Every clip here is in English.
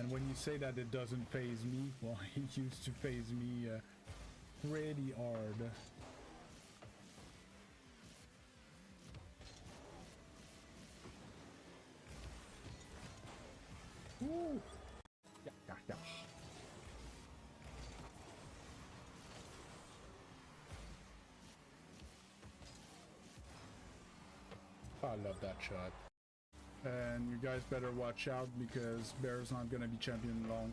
And when you say that it doesn't phase me, well, it used to phase me pretty hard. Woo. Yeah. I love that shot. And you guys better watch out because Bear's not gonna be champion long.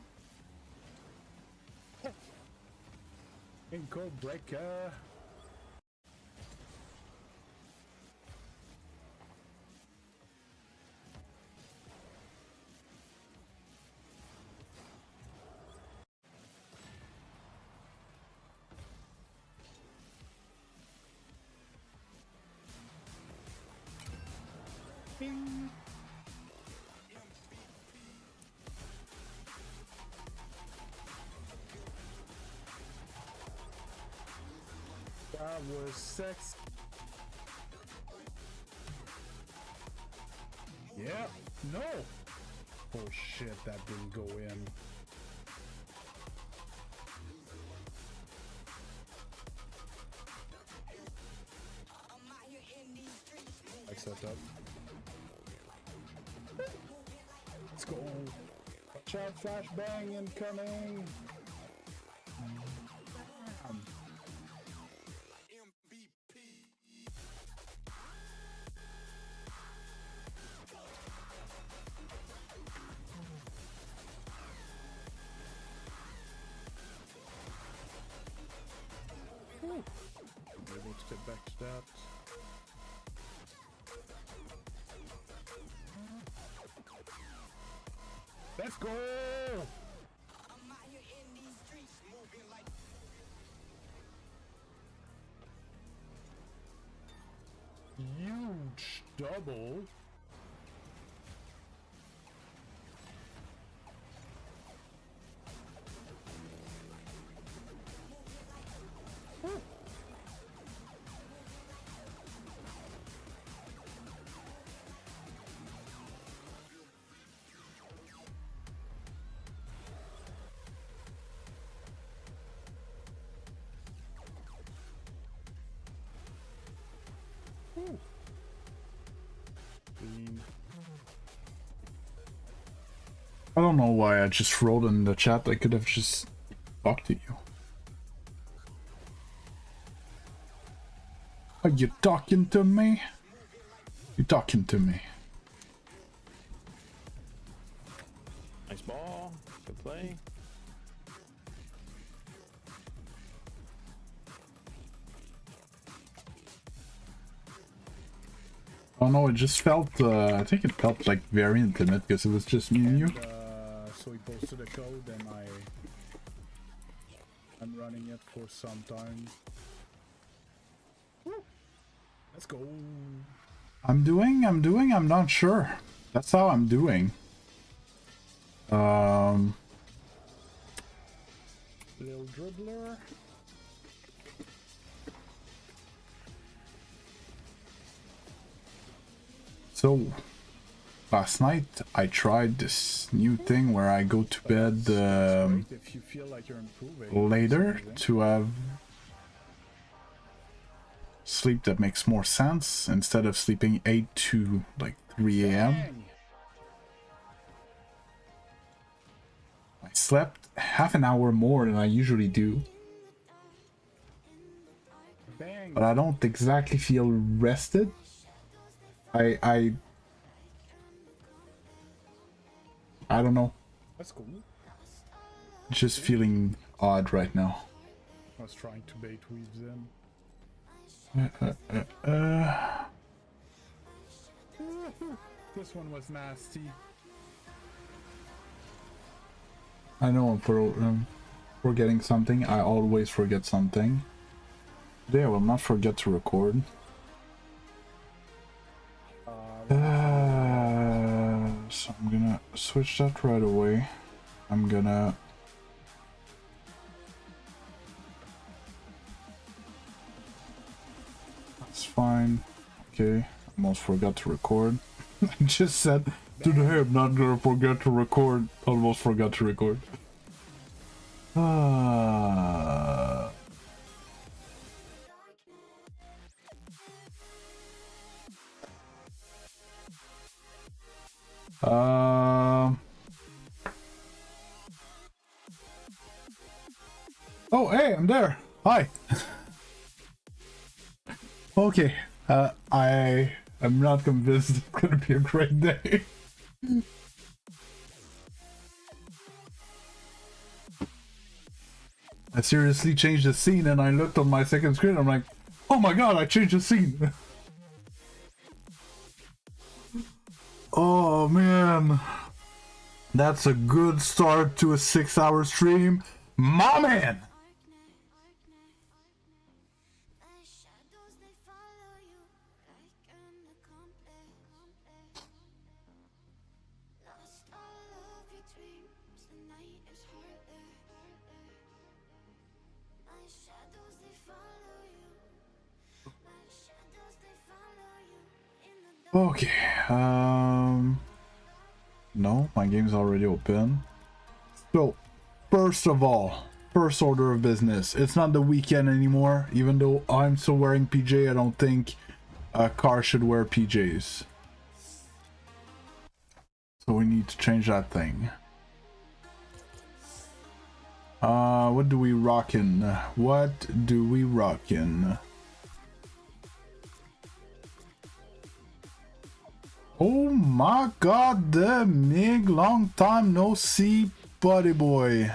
Ankle breaker. Bing. That was sex. Yeah. No. Oh shit, that didn't go in. I set up. Let's go. Watch out, flashbang incoming. Able to get back to that. Let's go! Huge double. I don't know why I just wrote in the chat. I could have just talked to you. Are you talking to me? You talking to me? Nice ball. Good play. Oh no, it just felt, I think it felt like very intimate because it was just me and you. So he posted a code and I'm running it for some time. Let's go. I'm not sure. That's how I'm doing. Little dribbler. So, last night I tried this new thing where I go to bed later to have sleep that makes more sense instead of sleeping 8 to like 3 a.m. I slept half an hour more than I usually do. But I don't exactly feel rested. I don't know. That's cool. Just feeling odd right now. I was trying to bait weaves in. This one was nasty. I know I'm forgetting something. I always forget something. Today I will not forget to record. So I'm gonna switch that right away. I'm gonna that's fine. Okay, almost forgot to record. I just said Today I'm not gonna forget to record. Almost forgot to record. Ah. Oh, hey, I'm there. Hi. Okay. I am not convinced it's gonna be a great day. I seriously changed the scene and I looked on my second screen. I'm like, oh my god, I changed the scene. Oh man. That's a good start to a 6-hour stream. My man! Okay, no, my game's already open. So, first of all, first order of business, it's not the weekend anymore. Even though I'm still wearing PJ, I don't think a car should wear PJs. So we need to change that thing. What do we rockin'? What do we rockin'? Oh my god, the Mig, long time no see, buddy boy. I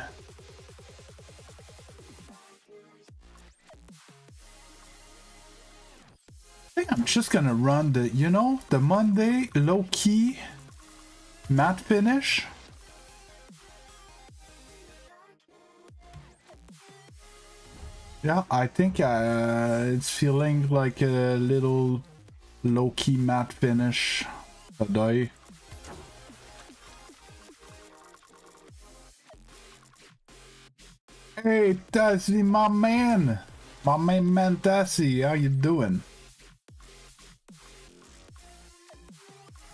think I'm just gonna run the, you know, the Monday low-key matte finish. Yeah, I think it's feeling like a little low-key matte finish. Die. Hey, Tassie, my man Tassie, how you doing?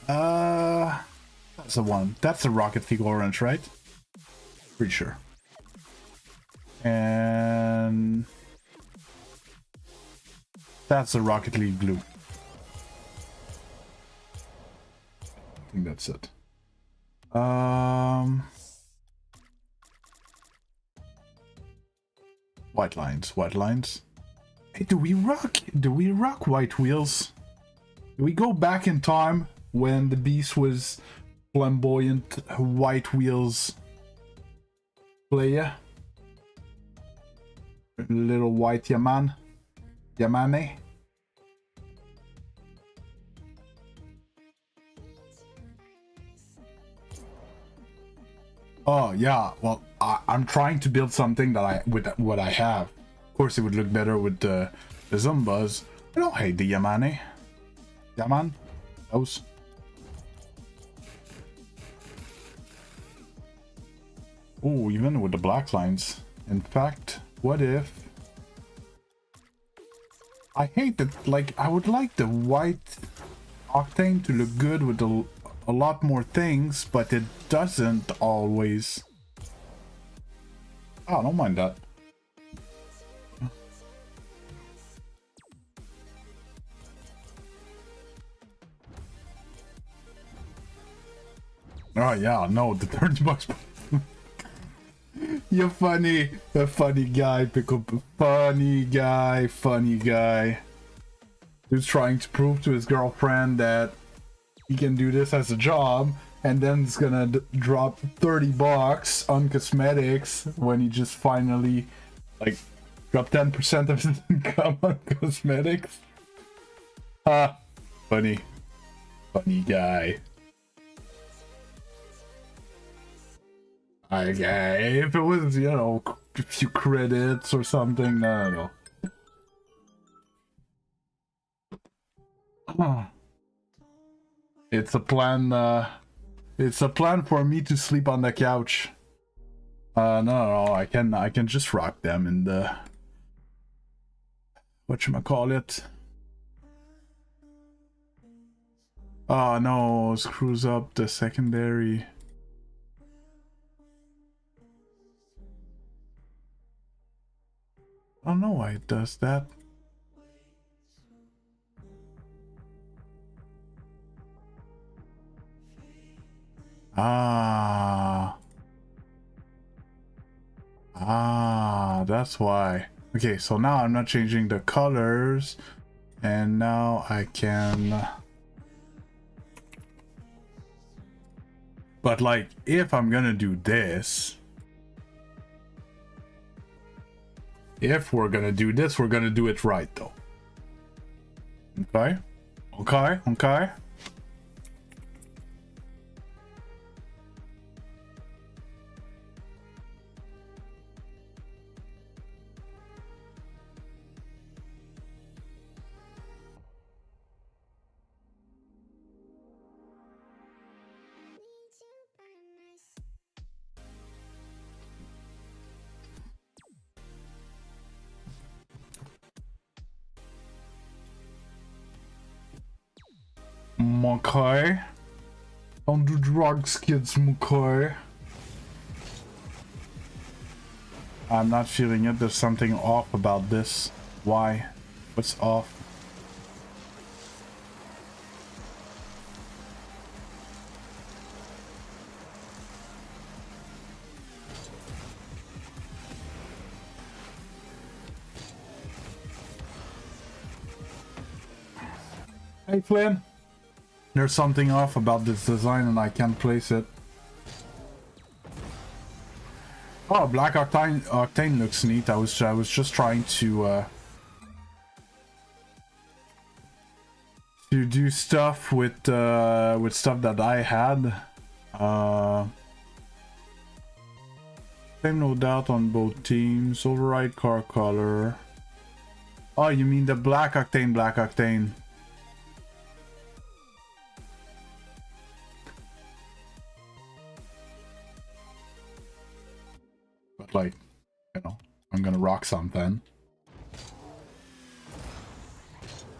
That's the one. That's the Rocket League orange, right? Pretty sure. And that's the Rocket League blue. I think that's it. White lines, white lines. Hey, do we rock white wheels? Do we go back in time when the beast was flamboyant white wheels player? Little white Yamane? Oh yeah, well I'm trying to build something that with what I have. Of course, it would look better with the Zumbas. I don't hate the Yamane. Yaman, those. Oh, even with the black lines. In fact, what if I hate that? Like, I would like the white octane to look good with a lot more things, but it doesn't always. Oh, I don't mind that. Oh yeah, no, the $30. You're funny, a funny guy, Pickle. Funny guy. Who's trying to prove to his girlfriend that he can do this as a job, and then it's gonna drop $30 on cosmetics when he just finally, like, drop 10% of his income on cosmetics. Ah, funny guy. If it was, you know, a few credits or something, no. It's a plan. It's a plan for me to sleep on the couch. No, I can just rock them in the whatchamacallit. Oh no, screws up the secondary. I don't know why it does that. Ah. Ah, that's why. Okay, so now I'm not changing the colors. And now I can... But like, if I'm gonna do this... If we're gonna do this, we're gonna do it right though. Okay? Okay, okay. Okay. Don't do drugs, kids, okay. I'm not feeling it. There's something off about this. Why? What's off? Hey, Flynn. There's something off about this design and I can't place it. Oh, Black Octane looks neat. I was just trying to do stuff with stuff that I had. Same no doubt on both teams. Override car color. Oh, you mean the Black Octane, Black Octane. But like, you know, I'm gonna rock something.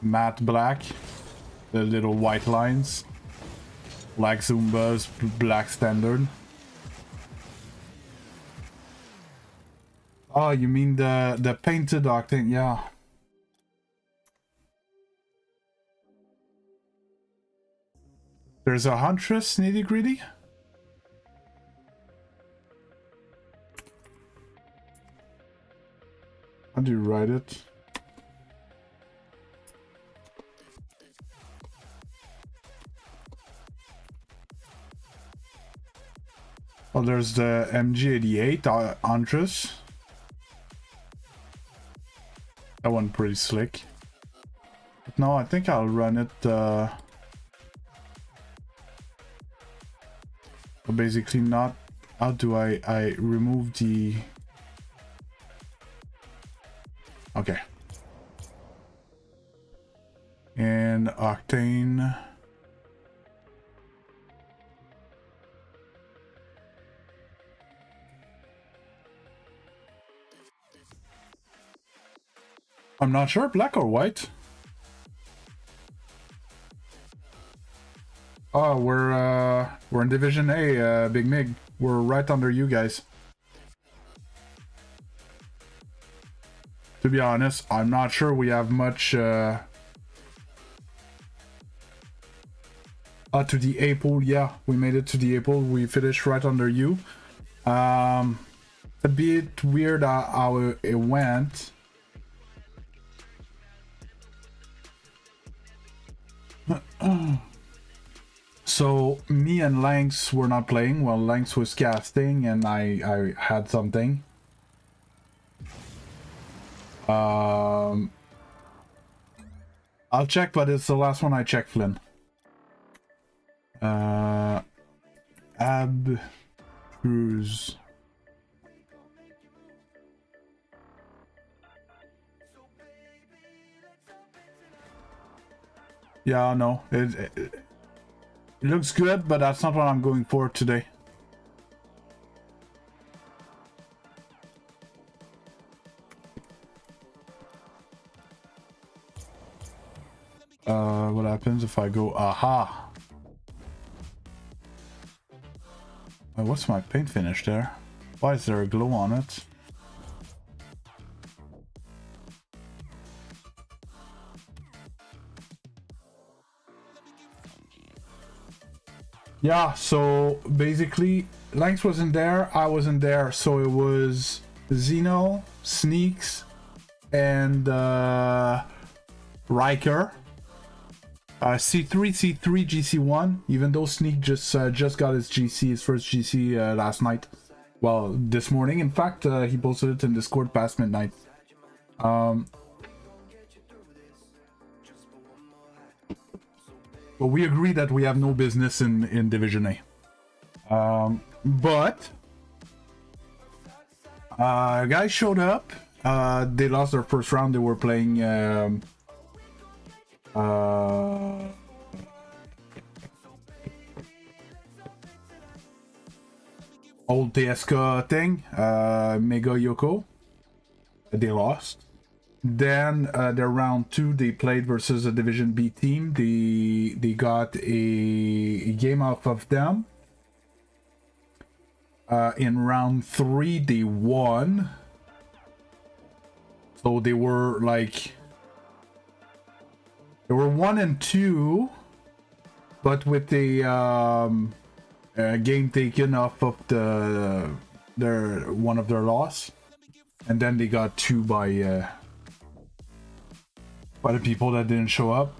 Matte black. The little white lines. Black Zumbas, black standard. Oh, you mean the painted Octane, yeah. There's a Huntress nitty gritty. How do you write it? Oh, there's the MG88 Huntress. That one pretty slick. But no, I think I'll run it. Basically not. How do I remove the... Okay. And Octane. I'm not sure, black or white. Oh, we're in Division A, Big Mig. We're right under you guys. To be honest, I'm not sure we have much to the A pool. Yeah, we made it to the A pool. We finished right under you. A bit weird how it went. So me and Lanx were not playing. Well, Lanx was casting and I had something. I'll check, but it's the last one I checked, Flynn. Ab Cruz. Yeah, no, it looks good, but that's not what I'm going for today. What happens if I go aha? What's my paint finish there? Why is there a glow on it? Yeah, so basically, Lynx wasn't there, I wasn't there, so it was Zeno, Sneaks, and Riker. C3, C3, GC1, even though Sneak just got his first GC last night. Well, this morning, in fact, he posted it in Discord past midnight. But we agree that we have no business in Division A. But guys showed up. They lost their first round. They were playing old TSK thing, Mega Yoko. They lost. Then their round 2, they played versus a Division B team. They got a game off of them. In round 3, they won. So they were like, they were 1 and 2, but with a game taken off of one of their loss, and then they got 2 by the people that didn't show up,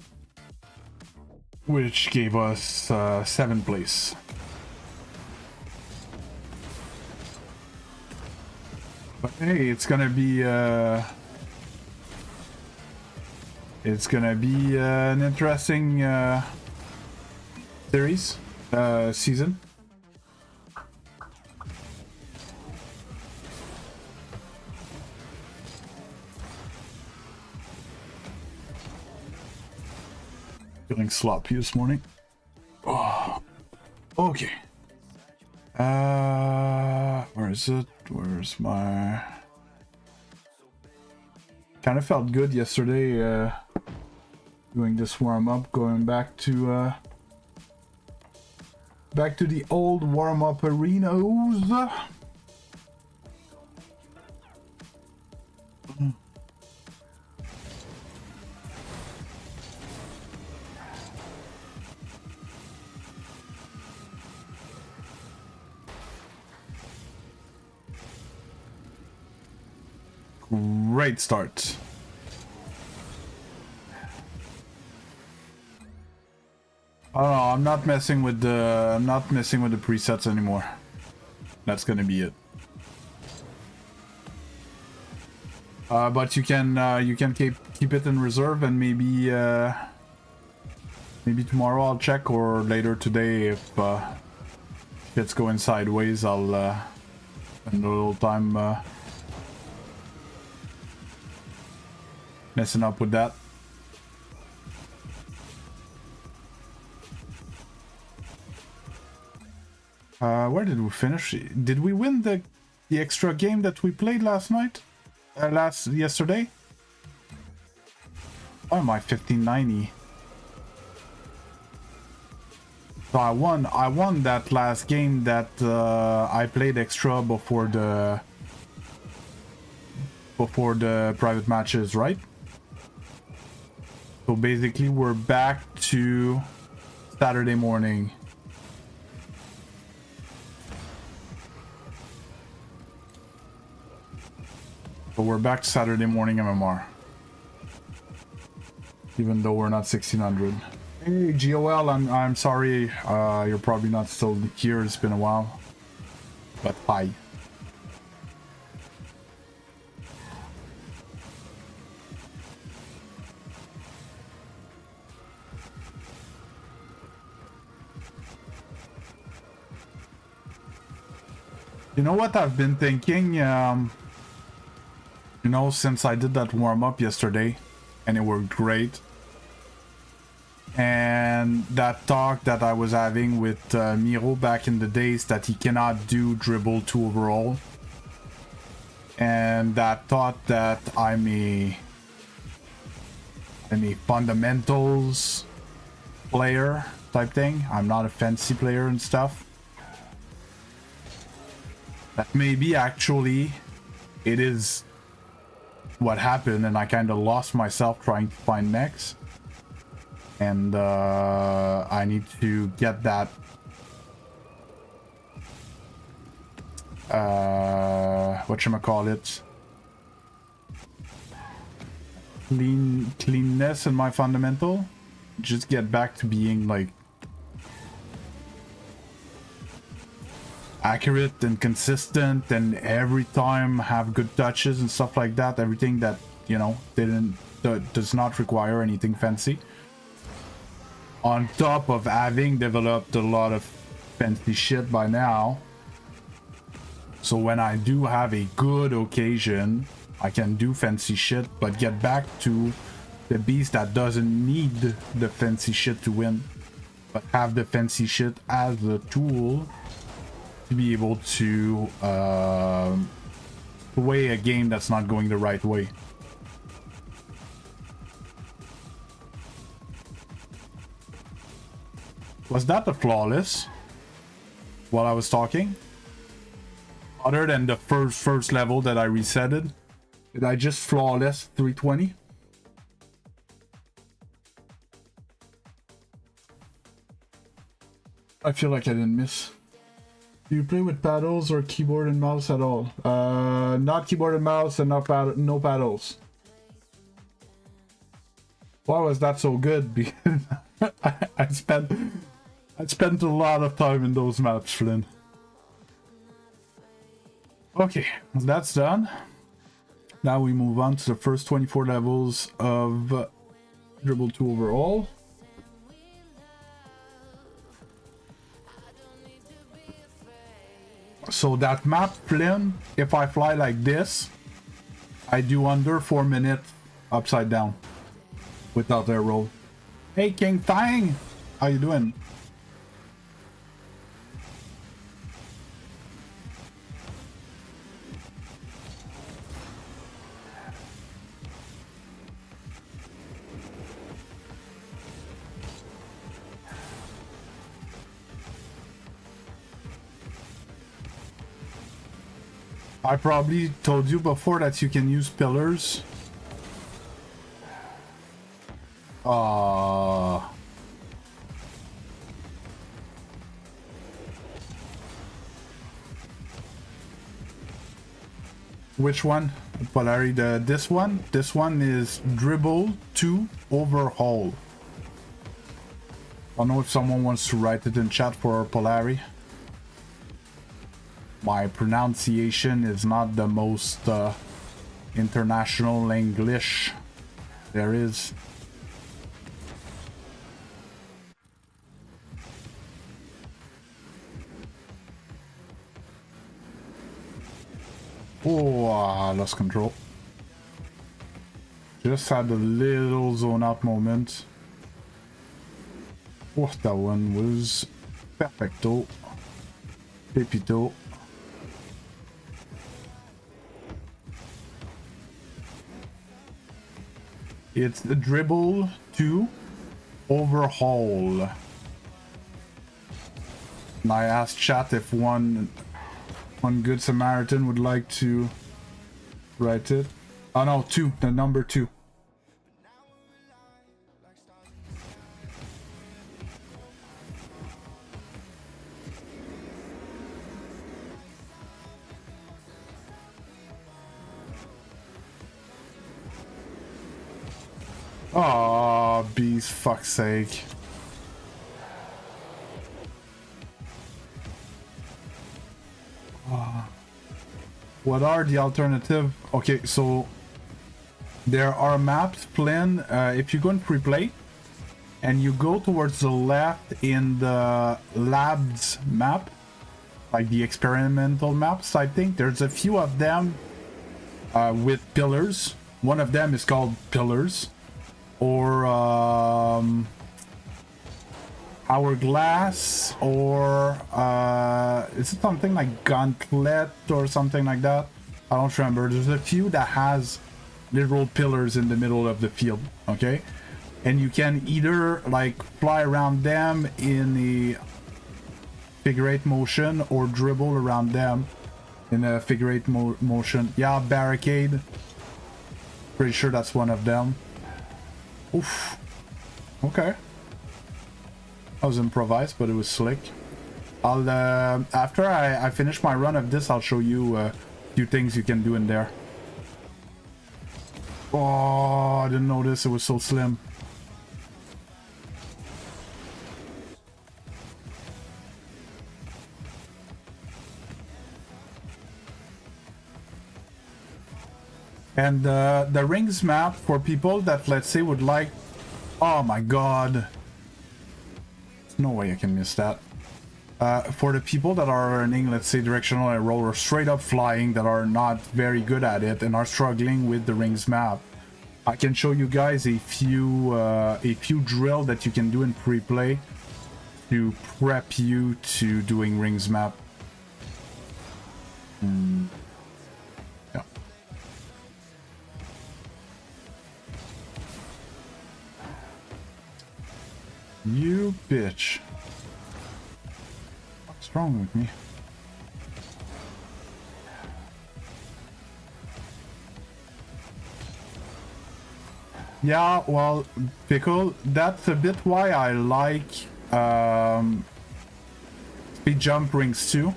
which gave us 7th place. But hey, it's gonna be an interesting season. Feeling sloppy this morning. Oh, okay. Where is it? Where's my... Kind of felt good yesterday doing this warm-up, going back to the old warm-up arenas. Great start. Oh, I'm not messing with the presets anymore. That's gonna be it. But you can keep it in reserve, and maybe tomorrow I'll check, or later today if it's going sideways. I'll spend a little time messing up with that. Where did we finish? Did we win the extra game that we played last night? Yesterday? Why am I 1590? So I won that last game that I played extra before the private matches, right? So basically we're back to Saturday morning. So we're back to Saturday morning MMR. Even though we're not 1600. Hey GOL, I'm sorry, you're probably not still here, it's been a while. But hi. You know what I've been thinking, you know, since I did that warm-up yesterday, and it worked great, and that talk that I was having with Miro back in the days that he cannot do dribble 2 overall, and that thought that I'm a fundamentals player type thing, I'm not a fancy player and stuff. That maybe actually it is what happened and I kind of lost myself trying to find mechs. And I need to get that whatchamacallit, cleanness in my fundamental. Just get back to being like accurate and consistent, and every time have good touches and stuff like that. Everything that, you know, does not require anything fancy, on top of having developed a lot of fancy shit by now. So when I do have a good occasion, I can do fancy shit, but get back to the beast that doesn't need the fancy shit to win, but have the fancy shit as a tool to be able to play a game that's not going the right way. Was that the flawless while I was talking? Other than the first level that I resetted, did I just flawless 320? I feel like I didn't miss. Do you play with paddles or keyboard and mouse at all? Not keyboard and mouse, and no paddles. Why was that so good? Because I spent a lot of time in those maps, Flynn. Okay, that's done. Now we move on to the first 24 levels of Dribble 2 overall. So that map, Flynn, if I fly like this, I do under 4 minutes upside down without air roll. Hey, King Tang, how you doing? I probably told you before that you can use pillars. Which one? Polari, this one? This one is Dribble 2 Overhaul. I don't know if someone wants to write it in chat for Polari. My pronunciation is not the most international English there is. Oh, I lost control. Just had a little zone out moment. Oh, that one was perfecto. Pepito. It's the Dribble 2 Overhaul. And I asked chat if one good Samaritan would like to write it. Oh no, 2, the number 2. Oh, bees, fuck's sake. What are the alternative? Okay, so there are maps planned. If you go in free play and you go towards the left in the labs map, like the experimental maps, I think there's a few of them with pillars. One of them is called Pillars, or Hourglass, or is it something like Gauntlet or something like that? I don't remember. There's a few that has literal pillars in the middle of the field, okay? And you can either like fly around them in a figure eight motion or dribble around them in a figure eight motion. Yeah, barricade. Pretty sure that's one of them. Oof. Okay. I was improvised, but it was slick. I'll after I finish my run of this, I'll show you a few things you can do in there. Oh, I didn't notice it was so slim. And the rings map for people that, let's say, would like... Oh my god. There's no way I can miss that. For the people that are learning, let's say, directional arrow or straight up flying, that are not very good at it and are struggling with the rings map, I can show you guys a few drill that you can do in pre-play to prep you to doing rings map. Yeah. You bitch. What's wrong with me? Yeah, well, Pickle, that's a bit why I like speed jump rings too.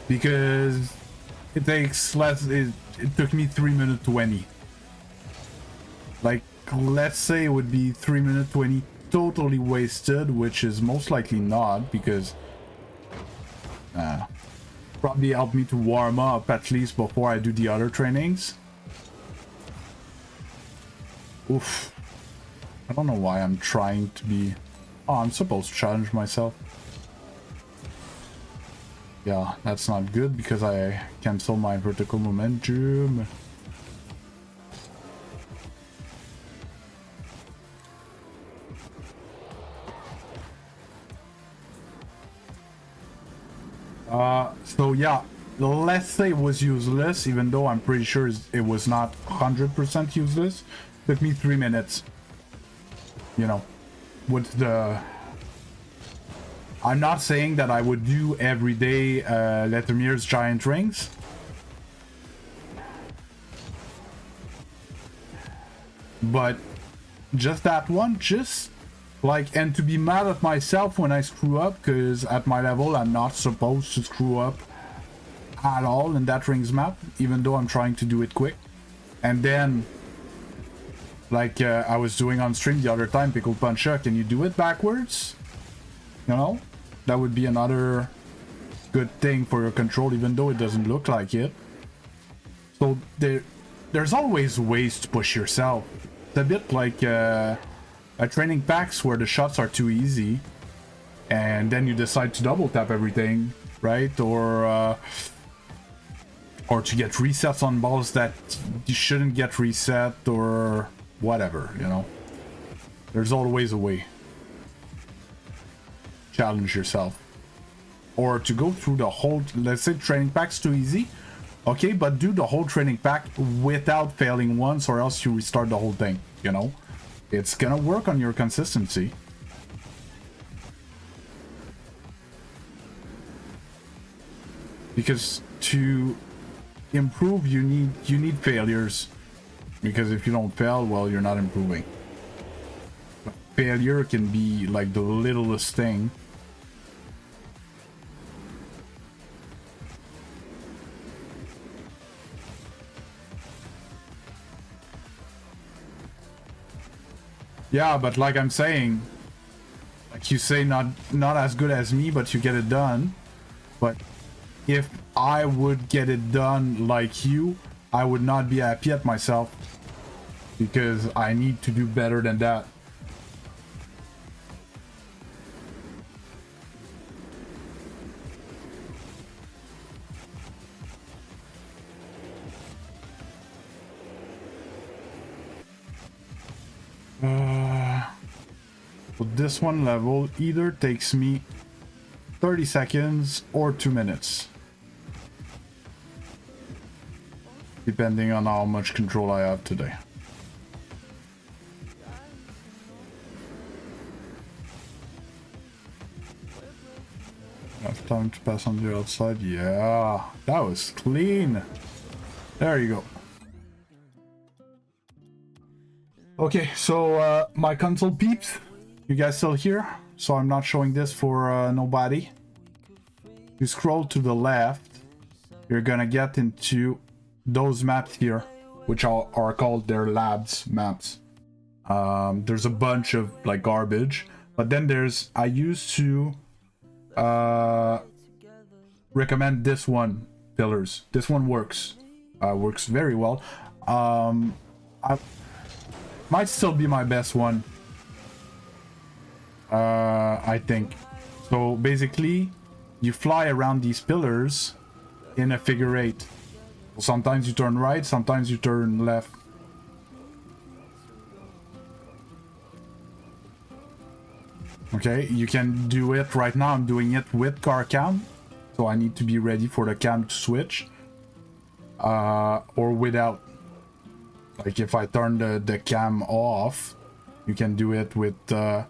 Because it takes less, it took me 3 minutes 20. Like, let's say it would be 3 minutes 20 totally wasted, which is most likely not, because probably helped me to warm up at least before I do the other trainings. Oof. I don't know why I'm trying to be... Oh, I'm supposed to challenge myself. Yeah, that's not good because I cancel my vertical momentum. So yeah, let's say it was useless, even though I'm pretty sure it was not 100% useless. Took me 3 minutes. You know, with the... I'm not saying that I would do every day Lettermere's giant rings. But just that one, just like, and to be mad at myself when I screw up, because at my level I'm not supposed to screw up at all in that rings map, even though I'm trying to do it quick. And then, like I was doing on stream the other time, Pickle Puncha, can you do it backwards? You know? That would be another good thing for your control, even though it doesn't look like it. So there's always ways to push yourself. It's a bit like training packs where the shots are too easy, and then you decide to double tap everything, right? Or to get resets on balls that you shouldn't get reset, or whatever, you know. There's always a way. Challenge yourself. Or to go through the whole, let's say training pack's too easy, okay, but do the whole training pack without failing once, or else you restart the whole thing, you know. It's gonna work on your consistency. Because to improve, you need failures. Because if you don't fail, well, you're not improving. But failure can be like the littlest thing. Yeah, but like I'm saying, like you say, not as good as me, but you get it done. But if I would get it done like you, I would not be happy at myself, because I need to do better than that. So this one level either takes me 30 seconds or 2 minutes. Depending on how much control I have today. Enough time to pass on the outside. Yeah, that was clean. There you go. Okay, so my console peeps, you guys still here? So I'm not showing this for nobody. You scroll to the left, you're gonna get into those maps here, which are called their labs maps. There's a bunch of like garbage, but then there's, I used to recommend this one, Pillars. This one works very well. I might still be my best one, I think. So basically you fly around these pillars in a figure eight. Sometimes you turn right, sometimes you turn left. Okay, you can do it right now. I'm doing it with car cam, so I need to be ready for the cam to switch, or without. Like if I turn the cam off, you can do it with car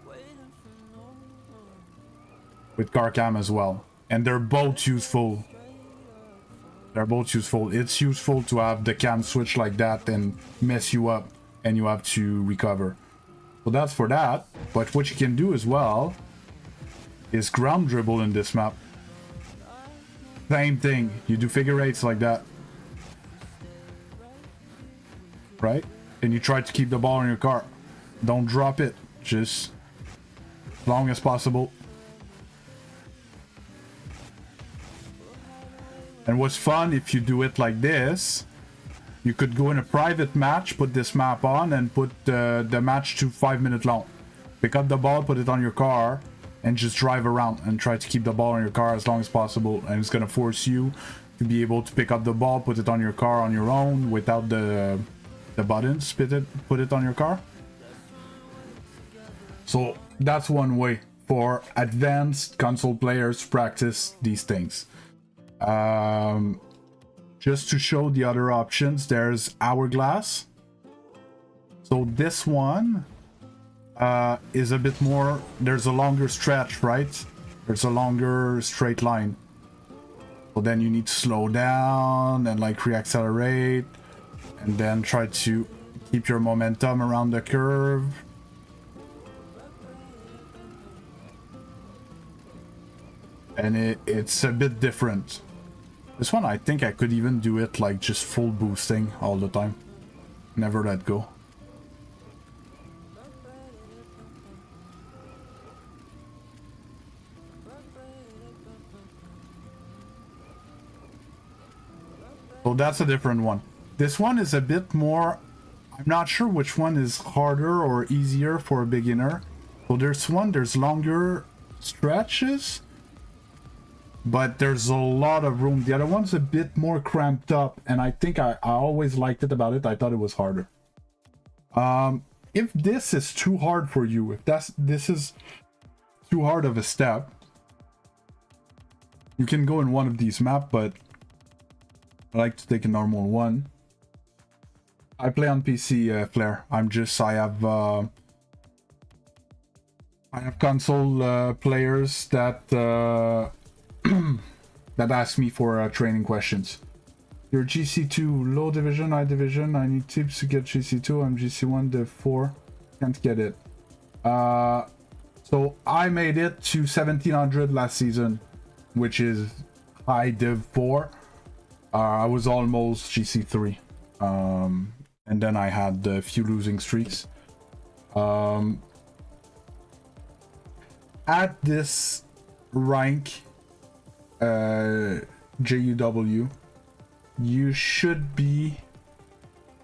cam as well, and they're both useful. They're both useful. It's useful to have the cam switch like that and mess you up, and you have to recover. So that's for that. But what you can do as well is ground dribble in this map. Same thing. You do figure eights like that. Right? And you try to keep the ball in your car. Don't drop it. Just as long as possible. And what's fun, if you do it like this, you could go in a private match, put this map on, and put the match to 5 minutes long. Pick up the ball, put it on your car, and just drive around and try to keep the ball in your car as long as possible. And it's gonna force you to be able to pick up the ball, put it on your car on your own without the buttons, put it on your car. So that's one way for advanced console players to practice these things. Just to show the other options, there's Hourglass. So this one is a bit more, there's a longer stretch, right? There's a longer straight line. So then you need to slow down and like reaccelerate, and then try to keep your momentum around the curve. And it's a bit different. This one, I think I could even do it like just full boosting all the time. Never let go. So that's a different one. This one is a bit more, I'm not sure which one is harder or easier for a beginner. So there's longer stretches, but there's a lot of room. The other one's a bit more cramped up, and I think I always liked it about it. I thought it was harder. If this is too hard for you, if this is too hard of a step, you can go in one of these maps, but I like to take a normal one. I play on PC, Flair. I have console players that that ask me for training questions. You're GC2, low division, high division. I need tips to get GC2. I'm GC1, Div 4. Can't get it. So I made it to 1700 last season, which is high Div 4. I was almost GC3. And then I had a few losing streaks. At this rank, JUW, you should be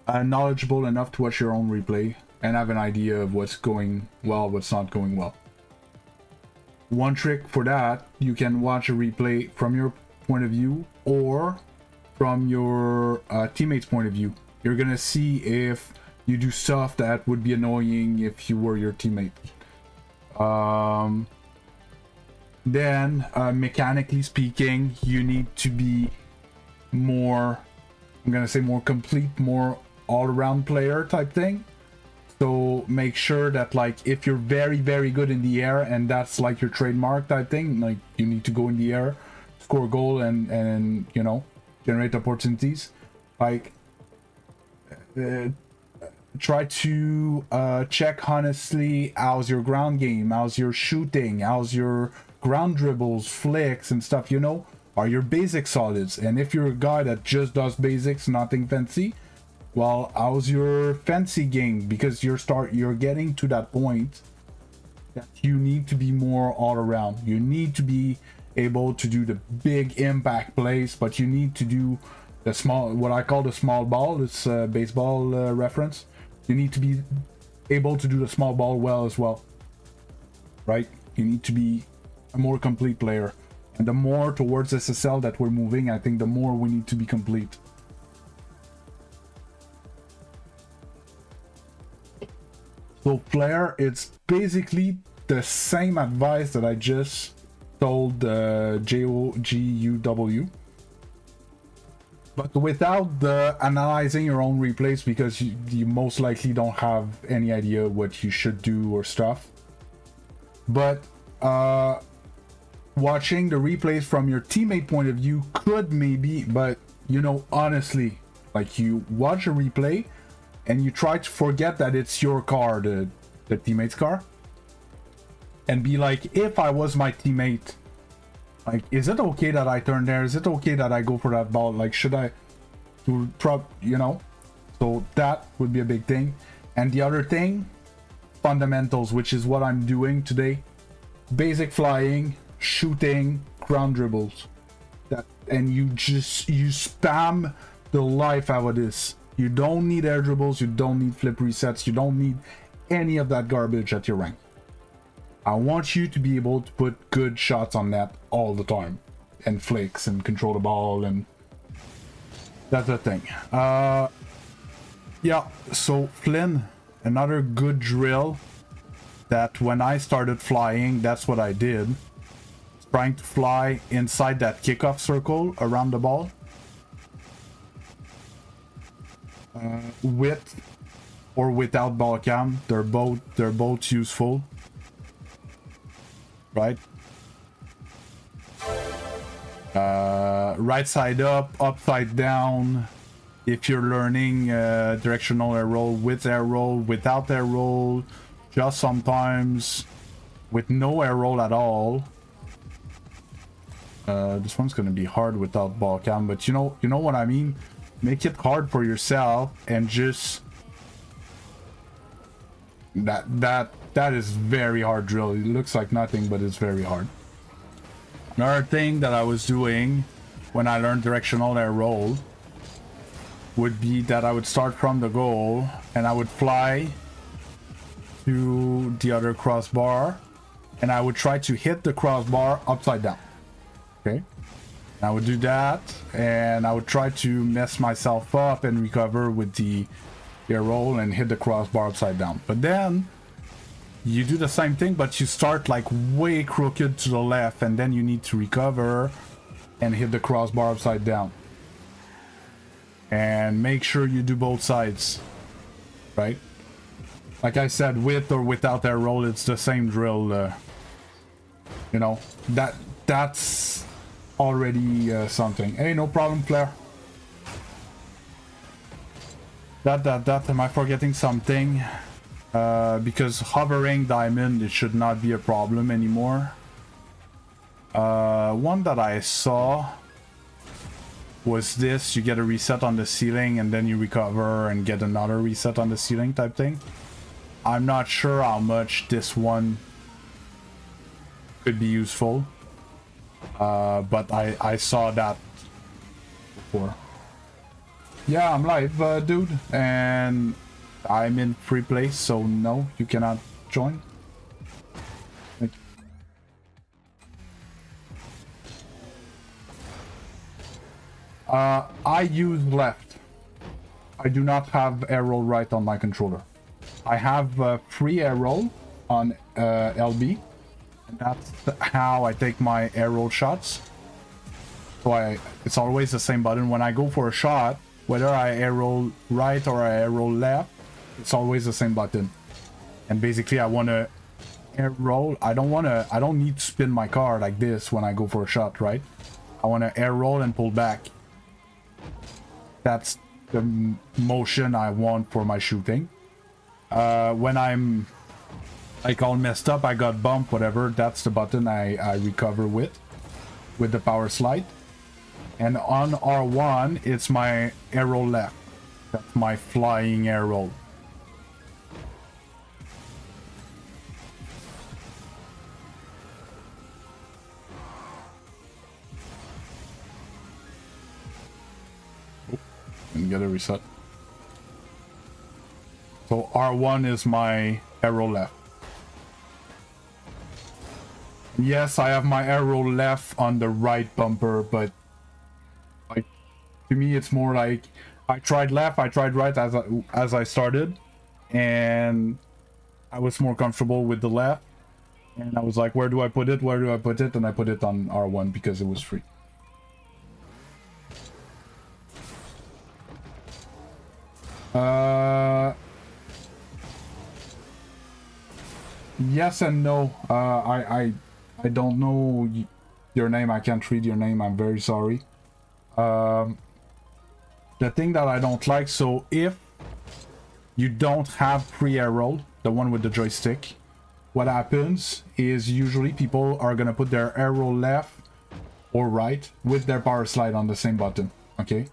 knowledgeable enough to watch your own replay and have an idea of what's going well, what's not going well. One trick for that, you can watch a replay from your point of view or from your teammate's point of view. You're gonna see if you do stuff that would be annoying if you were your teammate. Then mechanically speaking, you need to be more, I'm gonna say more complete, more all-around player type thing. So make sure that like if you're very very good in the air and that's like your trademark type thing, like you need to go in the air, score a goal and you know, generate opportunities. Like try to check honestly how's your ground game, how's your shooting, how's your ground dribbles, flicks and stuff, you know, are your basic solids. And if you're a guy that just does basics, nothing fancy, well, how's your fancy game? Because you're getting to that point that you need to be more all around. You need to be able to do the big impact plays, but you need to do the small, what I call the small ball. It's a baseball reference. You need to be able to do the small ball well as well, right? You need to be a more complete player. And the more towards SSL that we're moving, I think the more we need to be complete. So Flair, it's basically the same advice that I just told JOGUW, but without the analyzing your own replays, because you most likely don't have any idea what you should do or stuff. But watching the replays from your teammate point of view could maybe, but you know, honestly, like you watch a replay and you try to forget that it's your car, the teammate's car, and be like, if I was my teammate, like, is it okay that I turn there? Is it okay that I go for that ball? Like, should I do you know? So that would be a big thing. And the other thing, fundamentals, which is what I'm doing today. Basic flying, shooting, ground dribbles. That, and you spam the life out of this. You don't need air dribbles, you don't need flip resets, you don't need any of that garbage at your rank. I want you to be able to put good shots on net all the time. And flicks and control the ball, and that's the thing. Yeah, so Flynn, another good drill that when I started flying, that's what I did. Trying to fly inside that kickoff circle around the ball. With or without ball cam, they're both useful, right? Right side up, upside down. If you're learning directional air roll, with air roll, without air roll, just sometimes with no air roll at all. This one's gonna be hard without ball cam, but you know what I mean. Make it hard for yourself and just that is very hard drill. It looks like nothing, but it's very hard. Another thing that I was doing when I learned directional air roll would be that I would start from the goal and I would fly to the other crossbar and I would try to hit the crossbar upside down. Okay, I would do that and I would try to mess myself up and recover with the air roll and hit the crossbar upside down. But then you do the same thing, but you start like way crooked to the left and then you need to recover and hit the crossbar upside down. And make sure you do both sides, right? Like I said, with or without air roll, it's the same drill. You know, that's already something. Hey, no problem, Flair. Am I forgetting something? Because hovering diamond, it should not be a problem anymore. One that I saw was this: you get a reset on the ceiling and then you recover and get another reset on the ceiling type thing. I'm not sure how much this one could be useful, but I saw that before. Yeah, I'm live, dude, and I'm in free play, so no, you cannot join. I use left. I do not have air roll right on my controller. I have free air roll on LB. And that's how I take my air roll shots. So it's always the same button. When I go for a shot, whether I air roll right or I air roll left, It's always the same button. And basically I want to air roll. I don't need to spin my car like this when I go for a shot, right? I want to air roll and pull back. That's the motion I want for my shooting. When I'm like all messed up, I got bumped, whatever, that's the button I recover with the power slide. And on R1, it's my air roll left. That's my flying air roll. And get a reset. So R1 is my arrow left. Yes, I have my arrow left on the right bumper, but like to me it's more like I tried left, I tried right as I started, and I was more comfortable with the left, and I was like, where do I put it? Where do I put it? And I put it on R1 because it was free. Yes and no. I don't know your name. I can't read your name. I'm very sorry. The thing that I don't like, so if you don't have pre-air roll, the one with the joystick, what happens is usually people are gonna put their air roll left or right with their power slide on the same button, okay?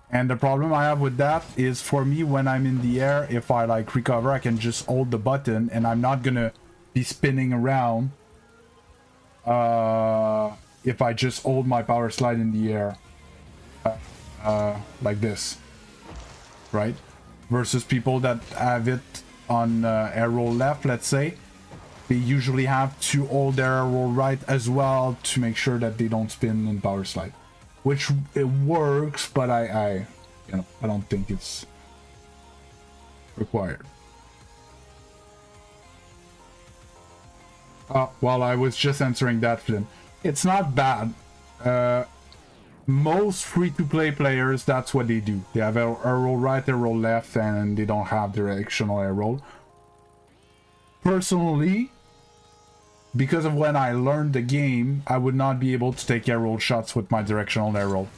And the problem I have with that is, for me, when I'm in the air, if I like recover, I can just hold the button and I'm not gonna be spinning around if I just hold my power slide in the air like this, right? Versus people that have it on air roll left, let's say, they usually have to hold their air roll right as well to make sure that they don't spin in power slide. Which it works, but I don't think it's required. Well, I was just answering that, Flynn. It's not bad. Most free-to-play players, that's what they do. They have air roll right, air roll left, and they don't have directional air roll. Personally, because of when I learned the game, I would not be able to take air roll shots with my directional air roll.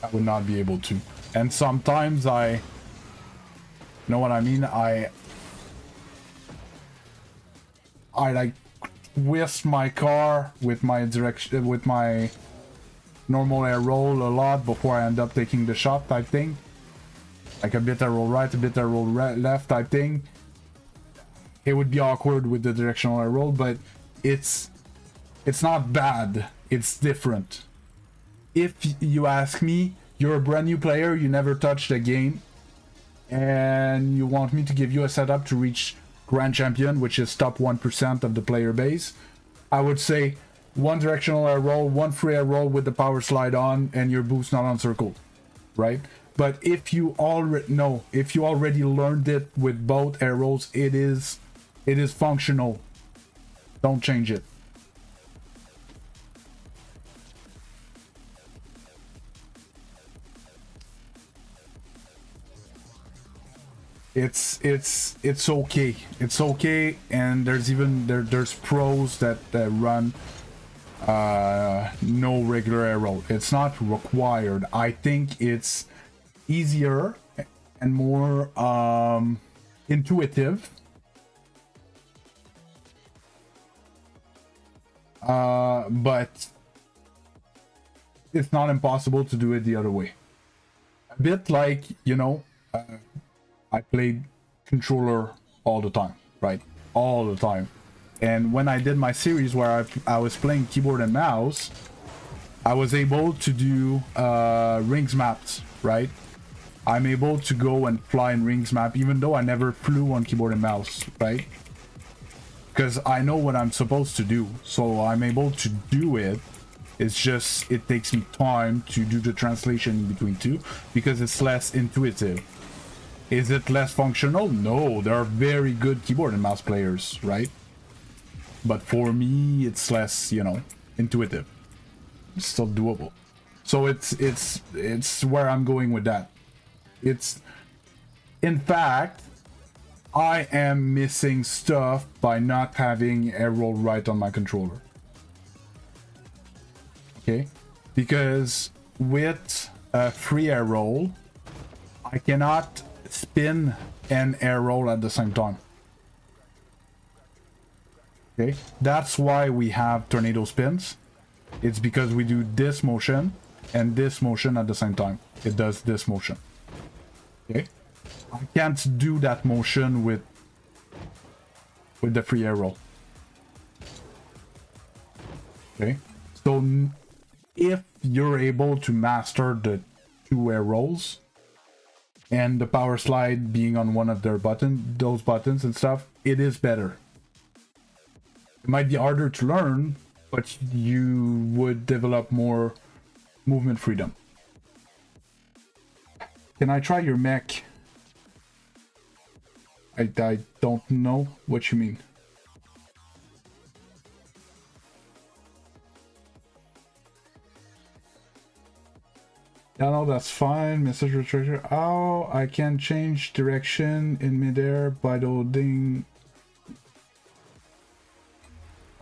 I would not be able to. And sometimes you know what I mean? I like twist my car with my normal air roll a lot before I end up taking the shot type thing. Like a bit air roll right, a bit air roll left type thing. It would be awkward with the directional air roll, but it's not bad. It's different. If you ask me, you're a brand new player, you never touched the game, and you want me to give you a setup to reach Grand Champion, which is top 1% of the player base, I would say one directional air roll, one free air roll with the power slide on, and your boost not on circle, right? But if you already learned it with both air rolls, it is functional. Don't change it. It's okay. It's okay, and there's pros that run no regular air roll. It's not required. I think it's easier and more intuitive. But it's not impossible to do it the other way. A bit like, I played controller all the time, right? All the time. And when I did my series where I was playing keyboard and mouse, I was able to do rings maps, right? I'm able to go and fly in rings map, even though I never flew on keyboard and mouse, right? Because I know what I'm supposed to do, so I'm able to do it. It's just, it takes me time to do the translation between two, because it's less intuitive. Is it less functional? No, there are very good keyboard and mouse players, right? But for me, it's less, intuitive. It's still doable. So it's where I'm going with that. It's, in fact, I am missing stuff by not having air roll right on my controller. Okay, because with a free air roll, I cannot spin and air roll at the same time. Okay, that's why we have tornado spins. It's because we do this motion and this motion at the same time. It does this motion. Okay, I can't do that motion with the free air roll. Okay, so if you're able to master the 2 air rolls and the power slide being on one of their those buttons and stuff, it is better. It might be harder to learn, but you would develop more movement freedom. Can I try your mech? I don't know what you mean. Yeah, no, that's fine. Message retractor. Oh, I can change direction in midair by holding.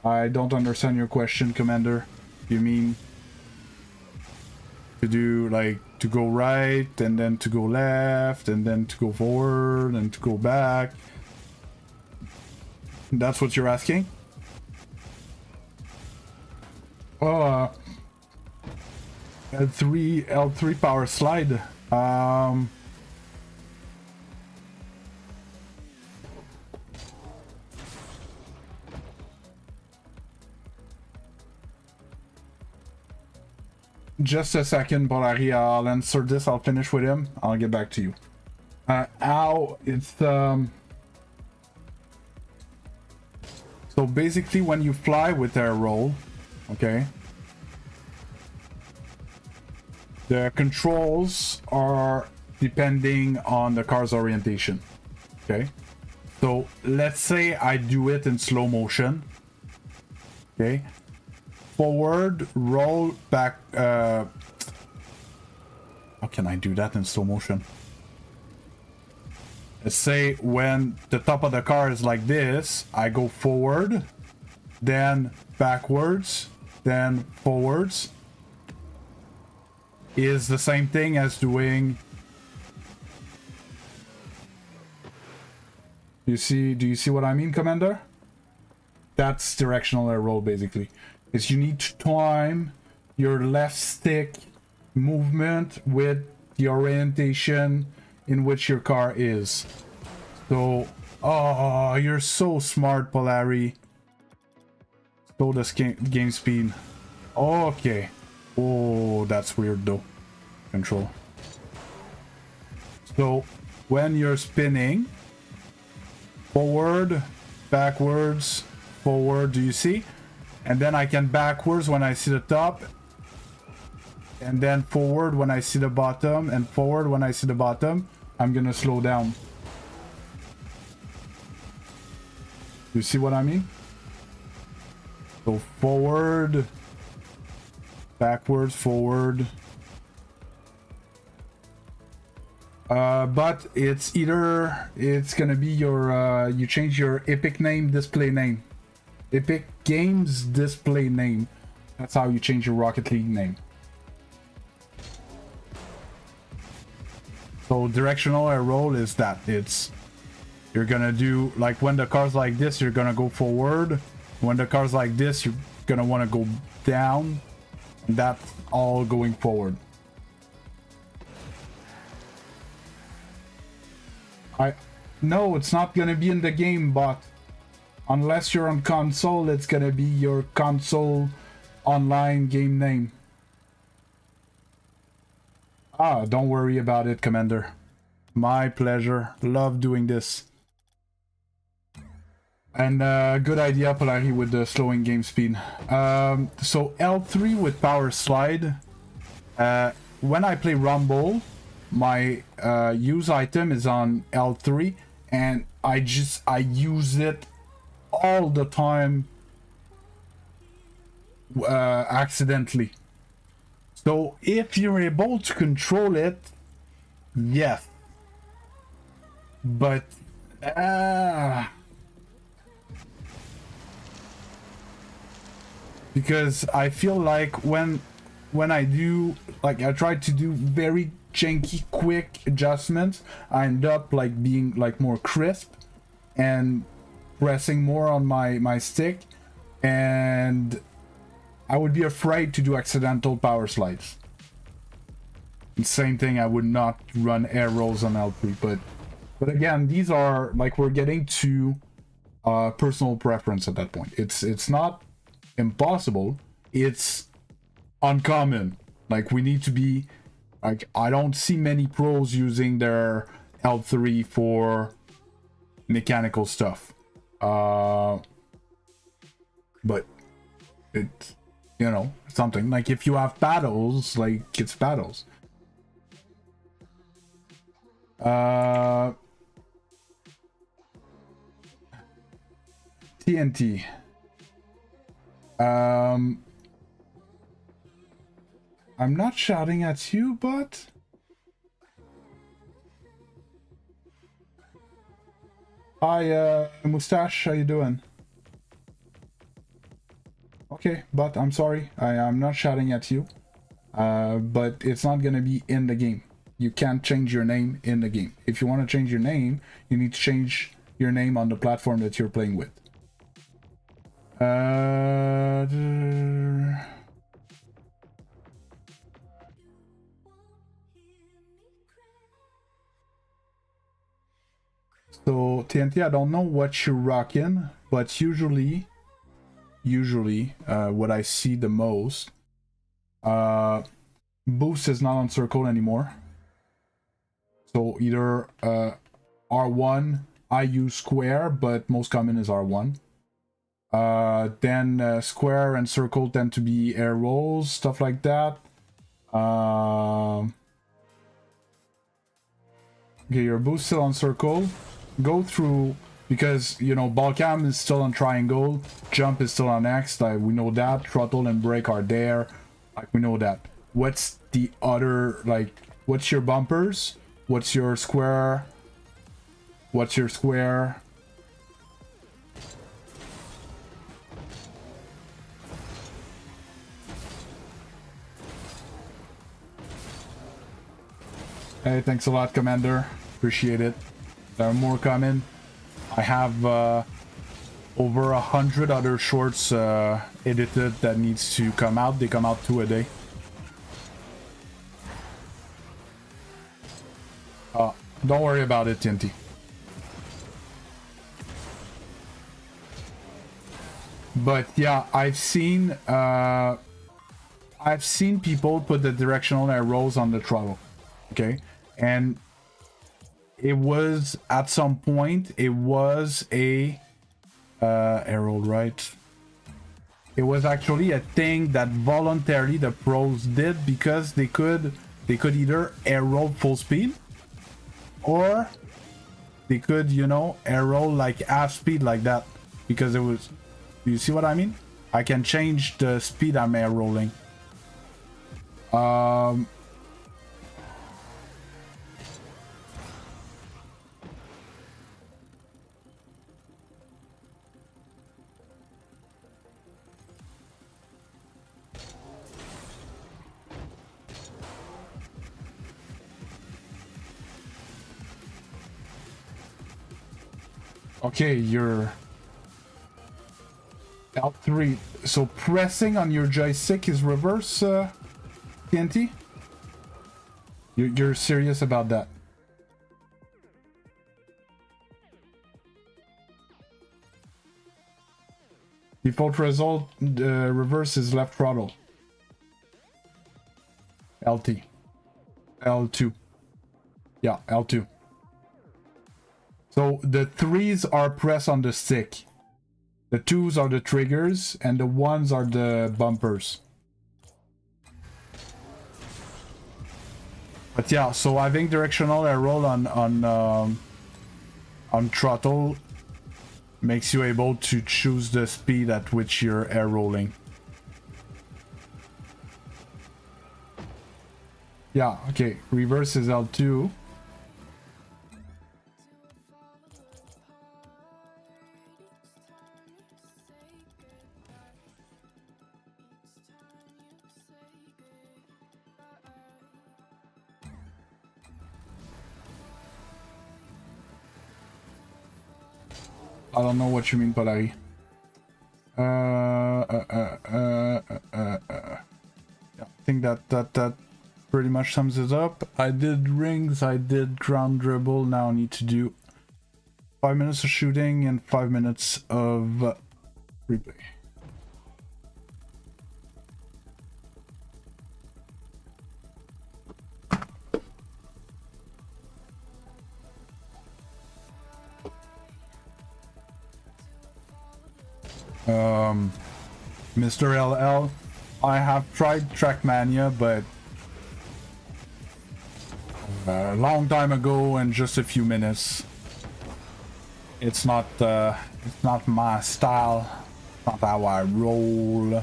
I don't understand your question, Commander. You mean to do like to go right and then to go left and then to go forward and to go back? That's what you're asking? Oh, L3 power slide. Just a second, Polari. I'll answer this. I'll finish with him. I'll get back to you. How it's so basically when you fly with air roll, okay, the controls are depending on the car's orientation. Okay, so let's say I do it in slow motion. Okay, forward, roll, back. How can I do that in slow motion? Let's say when the top of the car is like this, I go forward, then backwards, then forwards. Is the same thing as doing. Do you see what I mean, Commander? That's directional air roll basically. Is you need to time your left stick movement with the orientation in which your car is. So, oh, you're so smart, Polari. Slow this game speed. Okay. Oh, that's weird though. Control. So, when you're spinning, forward, backwards, forward, do you see? And then I can backwards when I see the top, and then forward when I see the bottom, and forward when I see the bottom. I'm gonna slow down. You see what I mean? So forward, backwards, forward. But it's gonna be your you change your Epic name, display name. Epic Games display name. That's how you change your Rocket League name. So directional air roll is that. You're gonna do like when the car's like this, you're gonna go forward. When the car's like this, you're gonna want to go down. And that's all going forward. No, it's not gonna be in the game, but unless you're on console, it's gonna be your console online game name. Ah, don't worry about it, Commander. My pleasure. Love doing this. And good idea, Polari, with the slowing game speed. So L3 with power slide. When I play Rumble, my use item is on L3, and I use it all the time accidentally. So if you're able to control it, yes, But because I feel like when I do, like, I try to do very janky quick adjustments, I end up like being like more crisp and pressing more on my stick, and I would be afraid to do accidental power slides. Same thing, I would not run air rolls on L3, but again, these are like, we're getting to personal preference at that point. It's not impossible, it's uncommon. Like, we need to be like, I don't see many pros using their L3 for mechanical stuff, but it's, you know, something like, if you have battles, like, it's battles. TNT. I'm not shouting at you, but hi, Mustache, how you doing? Okay, but I'm sorry, I'm not shouting at you, but it's not gonna be in the game. You can't change your name in the game. If you want to change your name, you need to change your name on the platform that you're playing with. So TNT, I don't know what you're rocking, but usually what I see the most, boost is not on circle anymore. So either R1, I use square, but most common is R1. Then square and circle tend to be air rolls, stuff like that. Okay, your boost still on circle. Go through, because, you know, ball cam is still on triangle, jump is still on X, like, we know that. Throttle and brake are there, like, we know that. What's the other, like, what's your bumpers? What's your square? What's your square? Hey, thanks a lot, Commander. Appreciate it. There are more coming. I have over 100 other shorts edited that needs to come out. They come out 2 a day. Don't worry about it, TNT. But yeah, I've seen people put the directional arrows on the throttle. Okay, and it was, at some point, it was a arrow, right? It was actually a thing that voluntarily the pros did, because they could either arrow full speed, or they could, you know, arrow like half speed like that, because it was, you see what I mean? I can change the speed I'm air rolling. Okay, you're L3. So pressing on your joystick is reverse, TNT? You're serious about that? Default result, reverse is left throttle. LT. L2. Yeah, L2. So the 3s are press on the stick. The 2s are the triggers, and the 1s are the bumpers. But yeah, so having directional air roll on throttle makes you able to choose the speed at which you're air rolling. Yeah, okay. Reverse is L2. I don't know what you mean, Polari. Yeah, I think that pretty much sums it up. I did rings, I did ground dribble. Now I need to do 5 minutes of shooting and 5 minutes of replay. Mr. LL, I have tried Trackmania, but a long time ago and just a few minutes. It's not my style. It's not how I roll.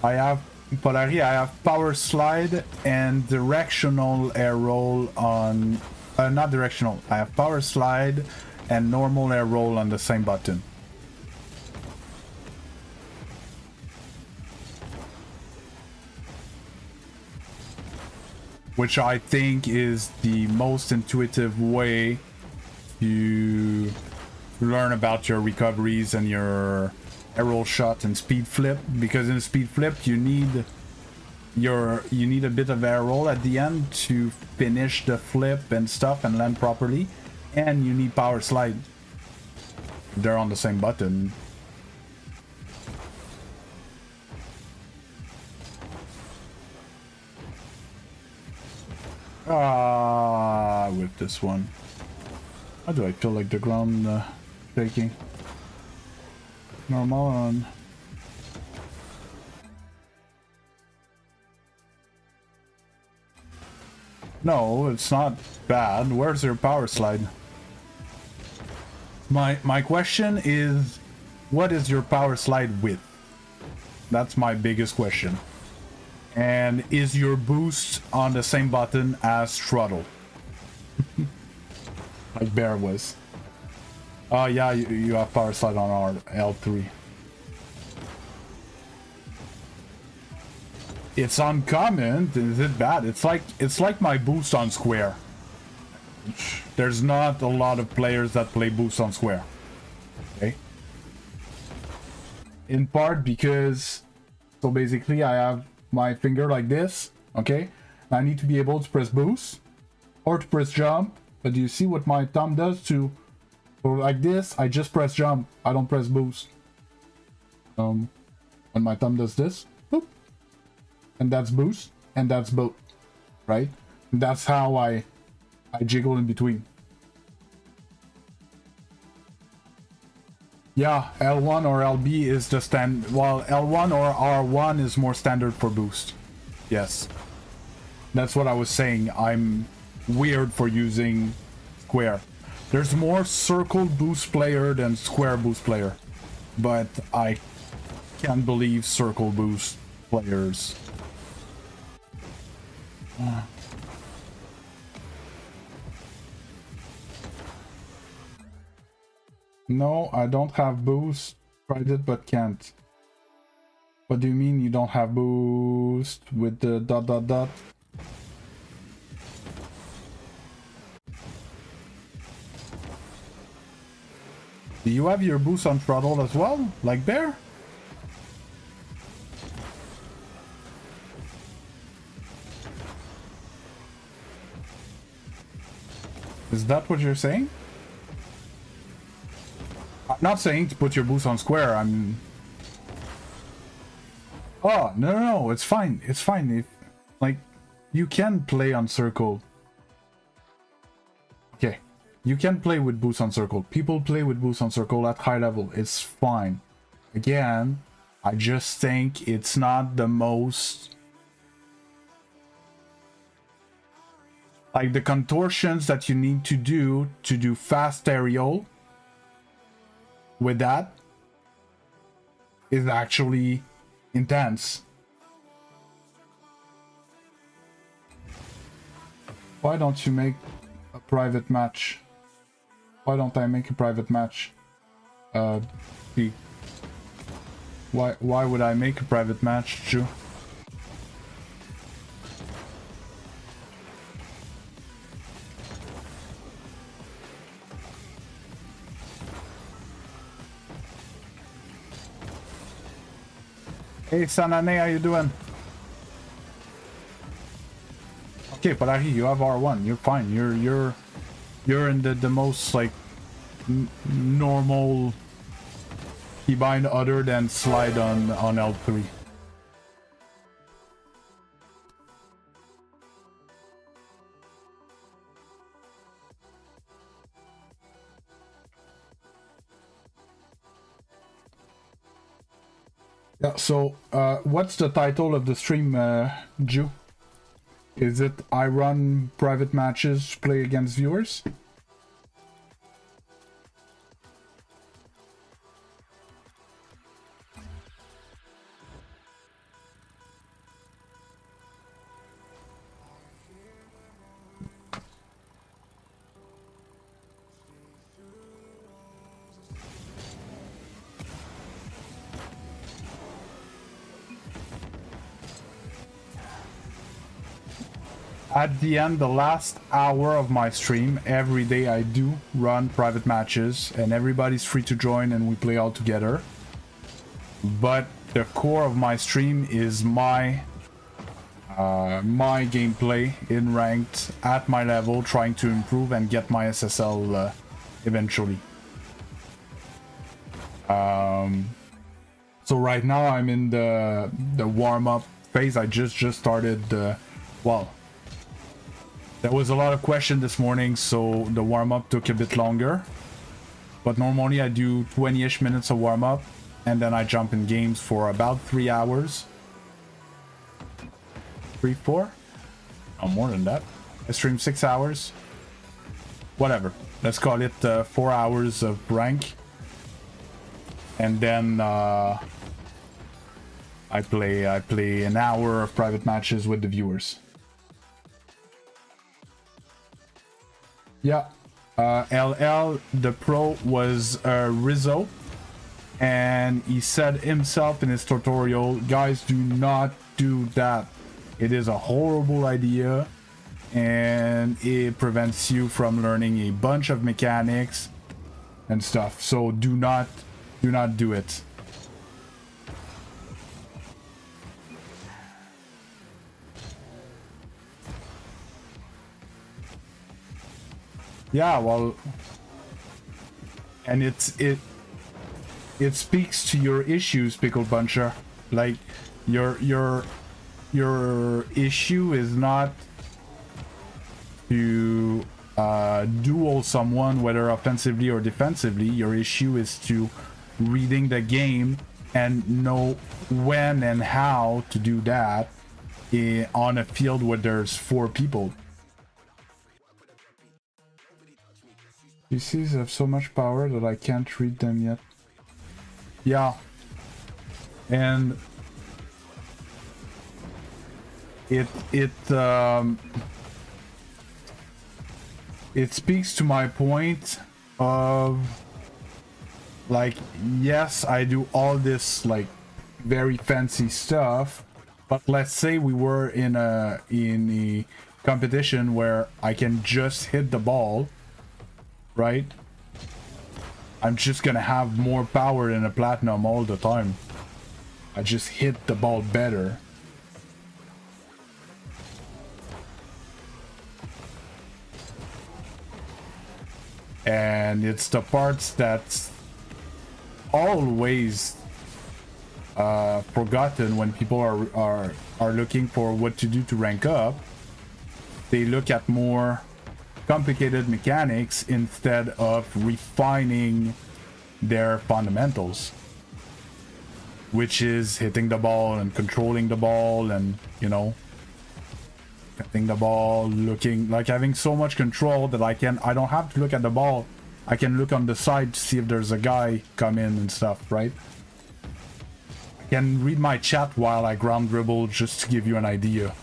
Polari, I have power slide and directional air roll on... not directional. I have power slide and normal air roll on the same button. Which I think is the most intuitive way to learn about your recoveries and your air roll shot and speed flip, because in speed flip you need a bit of air roll at the end to finish the flip and stuff and land properly, and you need power slide. They're on the same button. With this one, how do I feel like the ground shaking? Normal on. No, it's not bad. Where's your power slide? My question is, what is your power slide width? That's my biggest question. And is your boost on the same button as throttle? Like Bear was. Oh yeah, you have power slide on our L3. It's uncommon. Is it bad? It's like my boost on square. There's not a lot of players that play boost on square. Okay. In part because, so basically I have my finger like this, okay? I need to be able to press boost or to press jump, but do you see what my thumb does to, or like this, I just press jump, I don't press boost. When my thumb does this, boop, and that's boost, and that's both, right? And that's how I jiggle in between. Yeah, L1 or LB is the stand. Well, L1 or R1 is more standard for boost. Yes. That's what I was saying. I'm weird for using square. There's more circle boost player than square boost player. But I can't believe circle boost players. No, I don't have boost. Tried it but can't. What do you mean you don't have boost with the ... Do you have your boost on throttle as well, like Bear? Is that what you're saying? I'm not saying to put your boost on square, I'm... Oh, no, it's fine. It's fine. If, like, you can play on circle. Okay. You can play with boost on circle. People play with boost on circle at high level. It's fine. Again, I just think it's not the most... Like, the contortions that you need to do fast aerial with that is actually intense. Why don't you make a private match? Why don't I make a private match? Why would I make a private match, Ju? Hey Sanane, how you doing? Okay, but you have R1. You're fine. You're in the most like normal keybind other than slide on L3. Yeah, so what's the title of the stream, Jew? Is it I run private matches, play against viewers? At the end, the last hour of my stream, every day I do run private matches and everybody's free to join and we play all together. But the core of my stream is my gameplay in ranked at my level, trying to improve and get my SSL eventually. So right now I'm in the warm-up phase. I just started, well, there was a lot of questions this morning, so the warm-up took a bit longer. But normally I do 20-ish minutes of warm-up, and then I jump in games for about 3 hours. 3, 4? Oh, more than that. I stream 6 hours. Whatever. Let's call it 4 hours of rank. And then I play an hour of private matches with the viewers. Yeah, LL, the pro, was Rizzo, and he said himself in his tutorial, guys, do not do that. It is a horrible idea, and it prevents you from learning a bunch of mechanics and stuff. So do not do it. Yeah, well, and it speaks to your issues, Pickle Buncher. Like your issue is not to duel someone, whether offensively or defensively. Your issue is to reading the game and know when and how to do that on a field where there's 4 people. PCs have so much power that I can't read them yet. Yeah. And it speaks to my point of, like, yes, I do all this like very fancy stuff, but let's say we were in a competition where I can just hit the ball, right? I'm just gonna have more power than a platinum all the time. I just hit the ball better. And it's the parts that's always forgotten when people are looking for what to do to rank up. They look at more complicated mechanics instead of refining their fundamentals, which is hitting the ball and controlling the ball, and, you know, hitting the ball, looking like having so much control that I don't have to look at the ball. I can look on the side to see if there's a guy come in and stuff, right? I can read my chat while I ground dribble, just to give you an idea.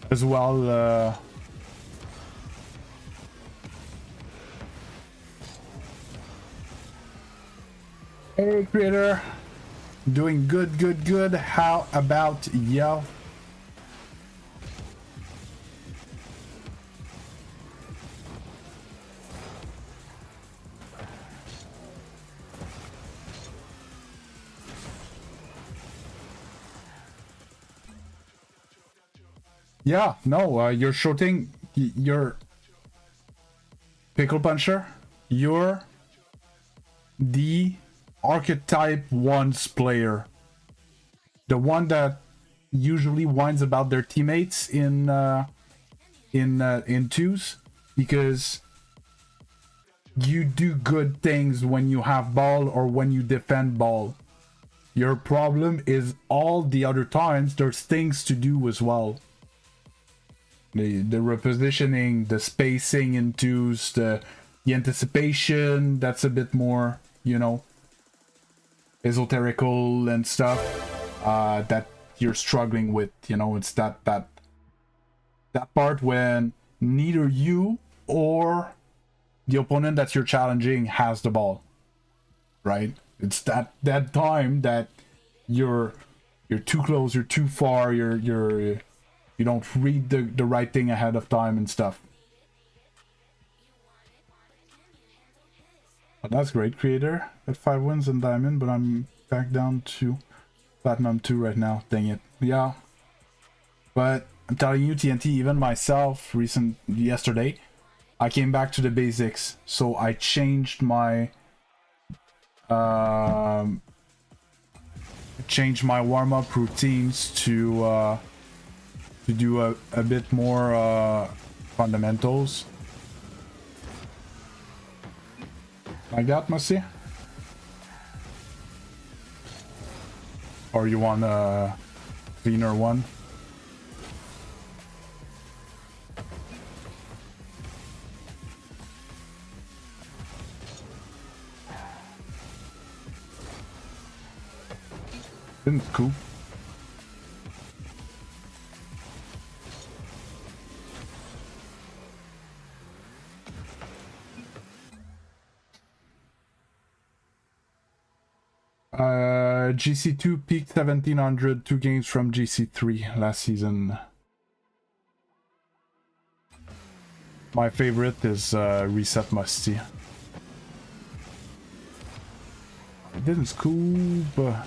As well, hey creator, doing good. How about you? Yeah, no, you're shooting. You're Pickle Puncher. You're the archetype ones player. The one that usually whines about their teammates in twos, because you do good things when you have ball or when you defend ball. Your problem is all the other times there's things to do as well. The repositioning, the spacing in twos, the anticipation, that's a bit more, you know, esoterical and stuff, that you're struggling with, you know. It's that part when neither you or the opponent that you're challenging has the ball, right? It's that time that you're too close, you're too far, you don't read the right thing ahead of time and stuff. But that's great, creator. At 5 wins in diamond, but I'm back down to platinum 2 right now. Dang it. Yeah. But I'm telling you, TNT, even myself, yesterday, I came back to the basics. So I changed my warm-up routines to do a bit more fundamentals. Like that, Mussy? Or you want a cleaner one? Isn't it cool? GC2 peaked 1700, 2 games from GC3 last season. My favorite is Reset Musty. It didn't scoop, but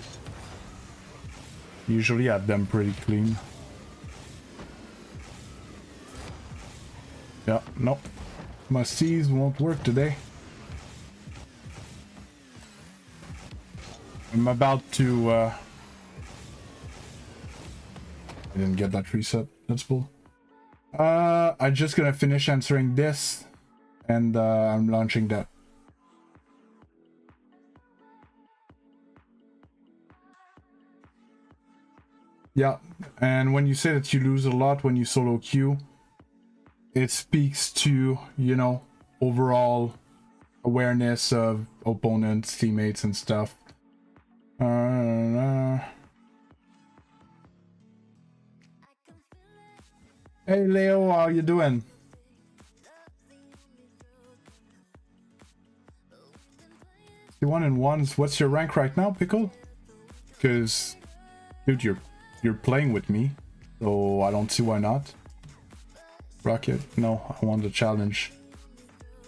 usually had them pretty clean. Yeah, nope. Musties won't work today. I'm about to I didn't get that reset. That's bull. I'm just gonna finish answering this and I'm launching that. Yeah, and when you say that you lose a lot when you solo queue, it speaks to, you know, overall awareness of opponents, teammates and stuff. Hey Leo, how you doing? You 1-in-1s. What's your rank right now, Pickle? Because, dude, you're playing with me, so I don't see why not. Rocket? No, I want the challenge.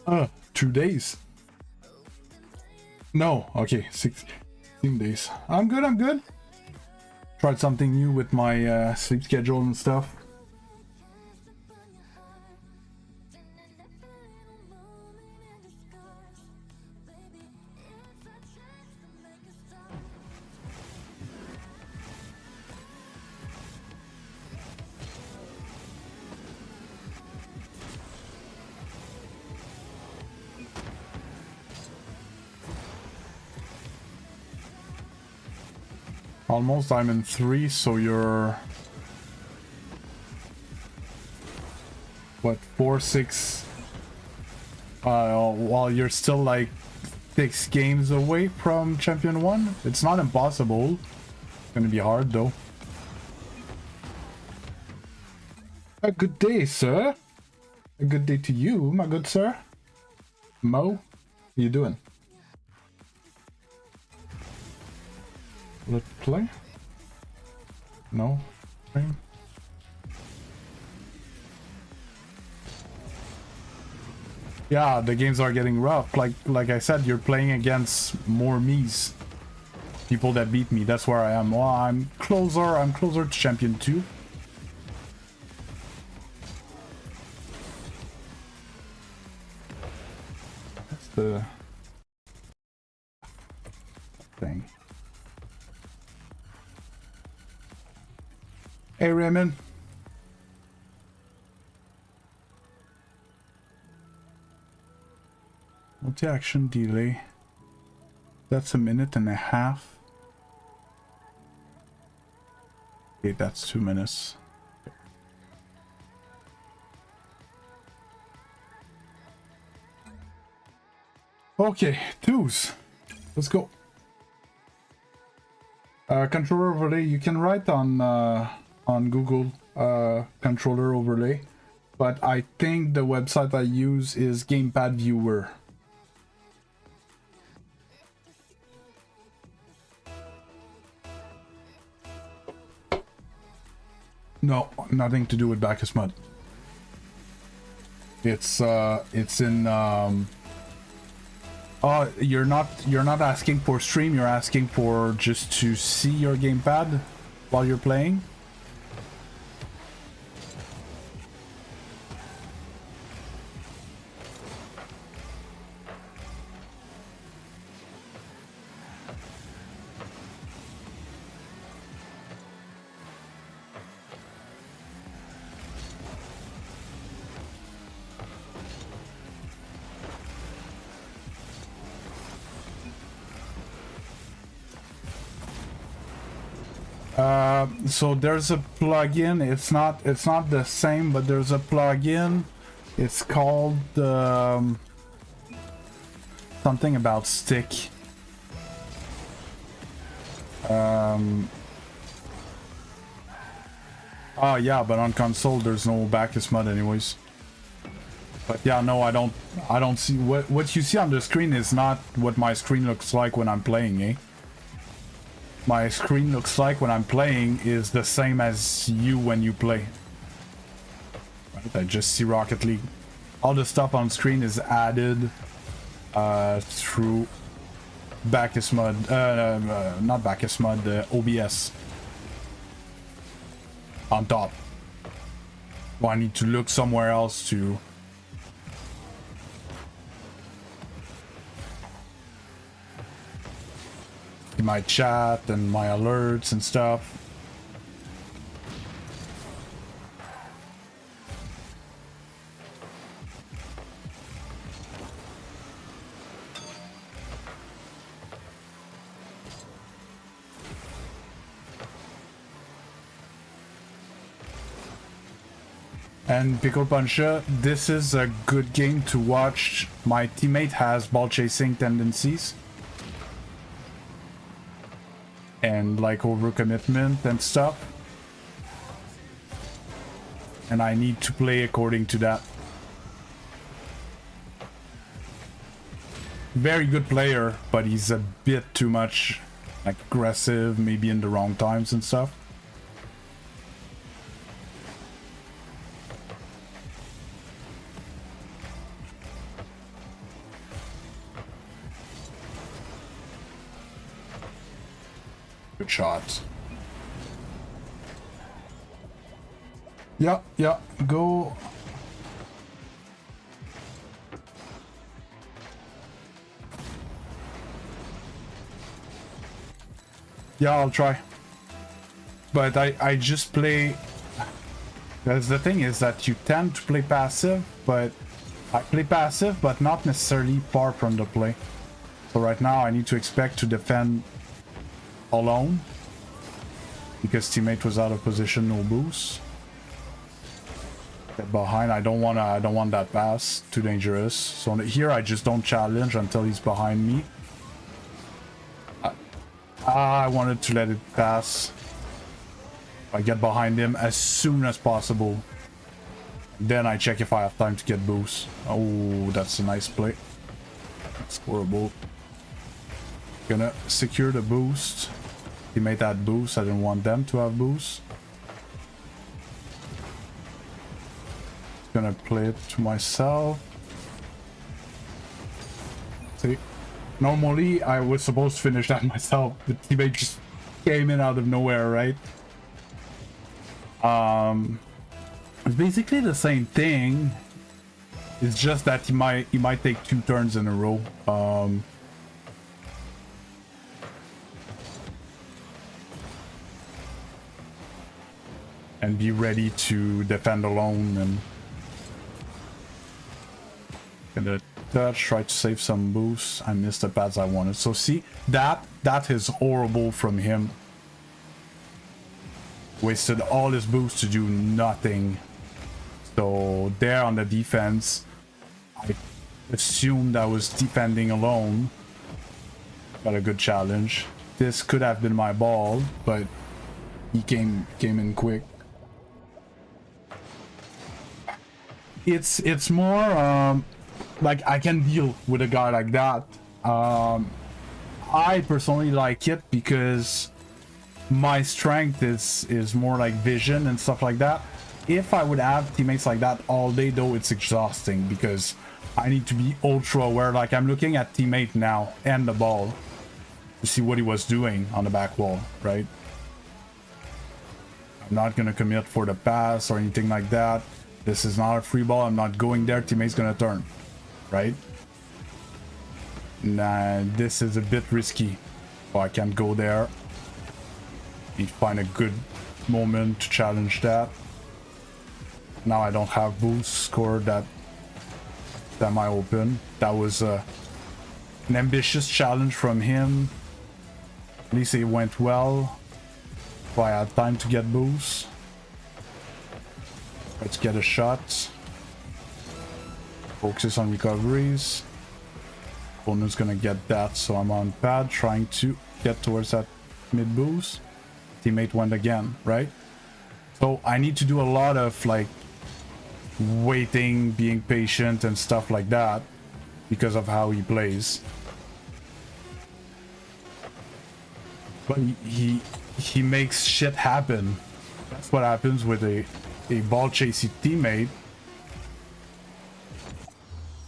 2 days. No, okay, 16 days. I'm good. Tried something new with my sleep schedule and stuff. Almost diamond 3, so you're what, 4, 6 while you're still like 6 games away from champion 1. It's not impossible. It's gonna be hard though. A good day, sir. A good day to you, my good sir. Mo, how you doing? Let's play? No? Okay. Yeah, the games are getting rough. Like I said, you're playing against more me's. People that beat me. That's where I am. Well, I'm closer to champion 2. the thing. Hey, Raymond. Multi-action delay. That's 1.5 minutes. Okay, that's 2 minutes. Okay, twos. Let's go. Controller overlay. You can write on Google controller overlay, but I think the website I use is Gamepad Viewer. No, nothing to do with Bacchus Mud. It's in oh, you're not asking for stream, you're asking for just to see your gamepad while you're playing? So there's a plugin. It's not the same, but there's a plugin. It's called something about stick. Oh yeah, but on console there's no Bacchus Mud anyways. But yeah, no, I don't see what you see on the screen is not what my screen looks like when I'm playing, eh? My screen looks like when I'm playing is the same as you when you play. Right, I just see Rocket League. All the stuff on screen is added through Bacchus Mud, not Bacchus Mud, OBS. On top. Well, I need to look somewhere else to... my chat and my alerts and stuff. And Pickle Puncher, this is a good game to watch. My teammate has ball chasing tendencies. And like overcommitment and stuff. And I need to play according to that. Very good player, but he's a bit too much like aggressive, maybe in the wrong times and stuff. Good shot. Yeah, go. Yeah, I'll try. But I just play... Because the thing is that you tend to play passive, but... I play passive, but not necessarily far from the play. So right now I need to expect to defend alone. Because teammate was out of position, no boost. Get behind, I don't want that pass, too dangerous. So here I just don't challenge until he's behind me. I wanted to let it pass. I get behind him as soon as possible. Then I check if I have time to get boost. Oh, that's a nice play. That's horrible. Gonna secure the boost. He made that boost. I didn't want them to have boost. Gonna play it to myself. See? Normally, I was supposed to finish that myself. The teammate just came in out of nowhere, right? It's basically the same thing. It's just that he might take 2 turns in a row. And be ready to defend alone and gonna touch, try to save some boosts. I missed the pads I wanted. So see, that is horrible from him. Wasted all his boosts to do nothing. So there on the defense, I assumed I was defending alone. Got a good challenge. This could have been my ball, but he came in quick. It's more like I can deal with a guy like that. I personally like it because my strength is more like vision and stuff like that. If I would have teammates like that all day though, it's exhausting because I need to be ultra aware. Like I'm looking at teammate now and the ball to see what he was doing on the back wall, right? I'm not gonna commit for the pass or anything like that. This is not a free ball. I'm not going there. Teammate's gonna turn, right? Nah, this is a bit risky. So I can't go there. Need to find a good moment to challenge that. Now I don't have boost score that semi-open. That was an ambitious challenge from him. At least it went well. So I had time to get boost. Let's get a shot. Focus on recoveries. Opponent's gonna get that, so I'm on pad trying to get towards that mid boost. Teammate went again, right? So I need to do a lot of like waiting, being patient and stuff like that because of how he plays. But he makes shit happen. That's what happens with a ball chasey teammate.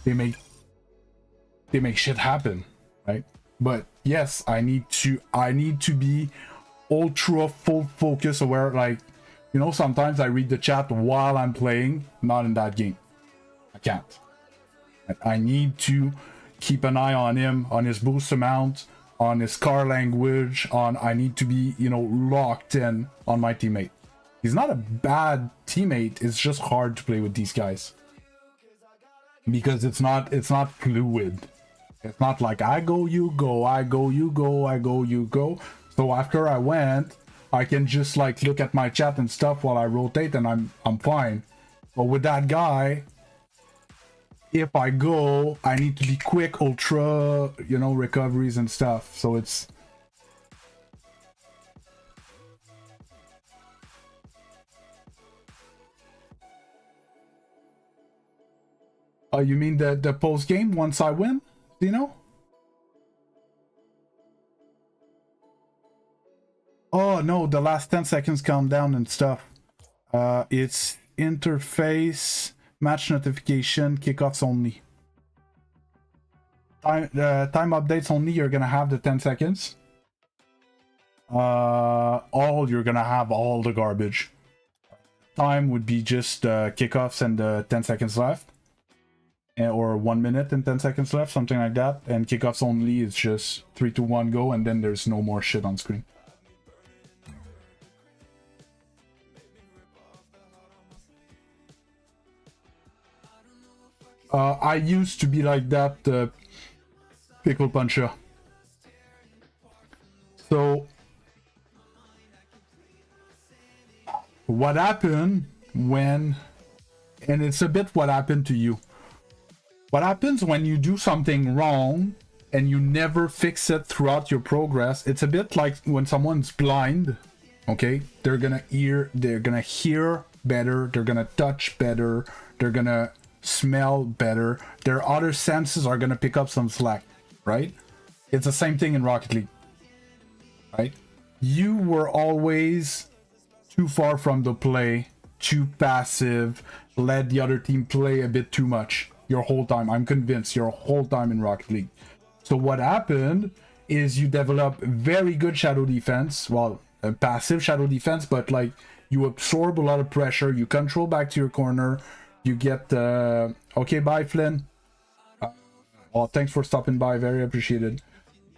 They make shit happen, right? But yes, I need to be ultra full focus aware. Like, you know, sometimes I read the chat while I'm playing, not in that game. I can't. I need to keep an eye on him, on his boost amount, on his car language, I need to be, you know, locked in on my teammate. He's not a bad teammate, it's just hard to play with these guys. Because it's not fluid. It's not like I go, you go, I go, you go, I go, you go. So after I went, I can just like look at my chat and stuff while I rotate and I'm fine. But with that guy, if I go, I need to be quick, ultra, you know, recoveries and stuff. So it's... Oh, you mean the post game once I win? Do you know? Oh no, the last 10 seconds countdown and stuff. It's interface, match notification, kickoffs only. Time updates only, you're gonna have the 10 seconds. You're gonna have all the garbage. Time would be just kickoffs and 10 seconds left. Or 1 minute and 10 seconds left, something like that. And kickoffs only is just 3, 2, 1, go, and then there's no more shit on screen. I used to be like that, pickle puncher. So what happened when, and it's a bit what happened to you. What happens when you do something wrong and you never fix it throughout your progress? It's a bit like when someone's blind, okay? They're gonna hear better, they're gonna touch better, they're gonna smell better, their other senses are gonna pick up some slack, right? It's the same thing in Rocket League, right? You were always too far from the play, too passive, let the other team play a bit too much your whole time. I'm convinced your whole time in Rocket League. So what happened is you develop very good shadow defense, well, a passive shadow defense, but like you absorb a lot of pressure, you control back to your corner, you get okay, bye Flynn. Well, thanks for stopping by, very appreciated.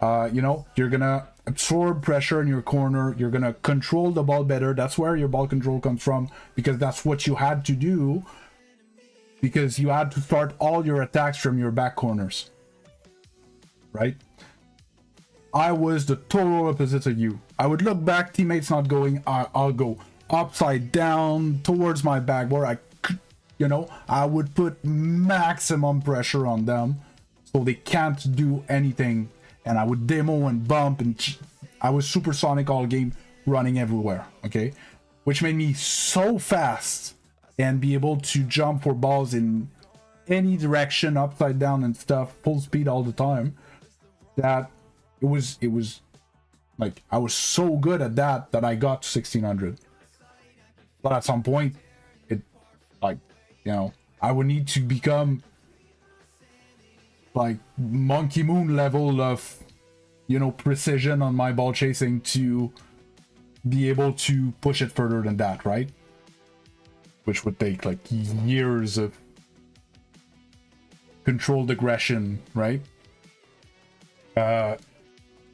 You know, you're gonna absorb pressure in your corner, you're gonna control the ball better. That's where your ball control comes from, because that's what you had to do, because you had to start all your attacks from your back corners, right? I was the total opposite of you. I would look back, teammates not going, I'll go upside down towards my backboard. You know, I would put maximum pressure on them so they can't do anything, and I would demo and bump, and I was supersonic all game, running everywhere, okay? Which made me so fast and be able to jump for balls in any direction, upside down and stuff, full speed all the time, that it was like, I was so good at that I got to 1600. But at some point, it, like, you know, I would need to become like Monkey Moon level of, you know, precision on my ball chasing to be able to push it further than that, right? Which would take like years of controlled aggression, right? But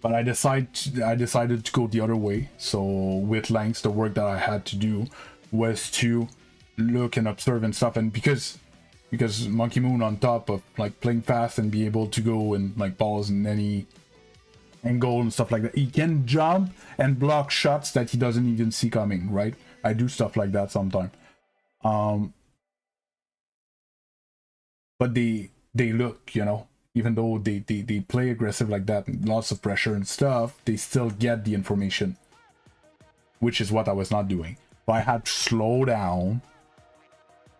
I decided to go the other way. So with lengths, the work that I had to do was to look and observe and stuff, and because Monkey Moon, on top of like playing fast and be able to go and like balls in any angle and stuff like that, he can jump and block shots that he doesn't even see coming, right? I do stuff like that sometimes. But they look, you know, even though they play aggressive like that and lots of pressure and stuff, they still get the information, which is what I was not doing. So I had to slow down,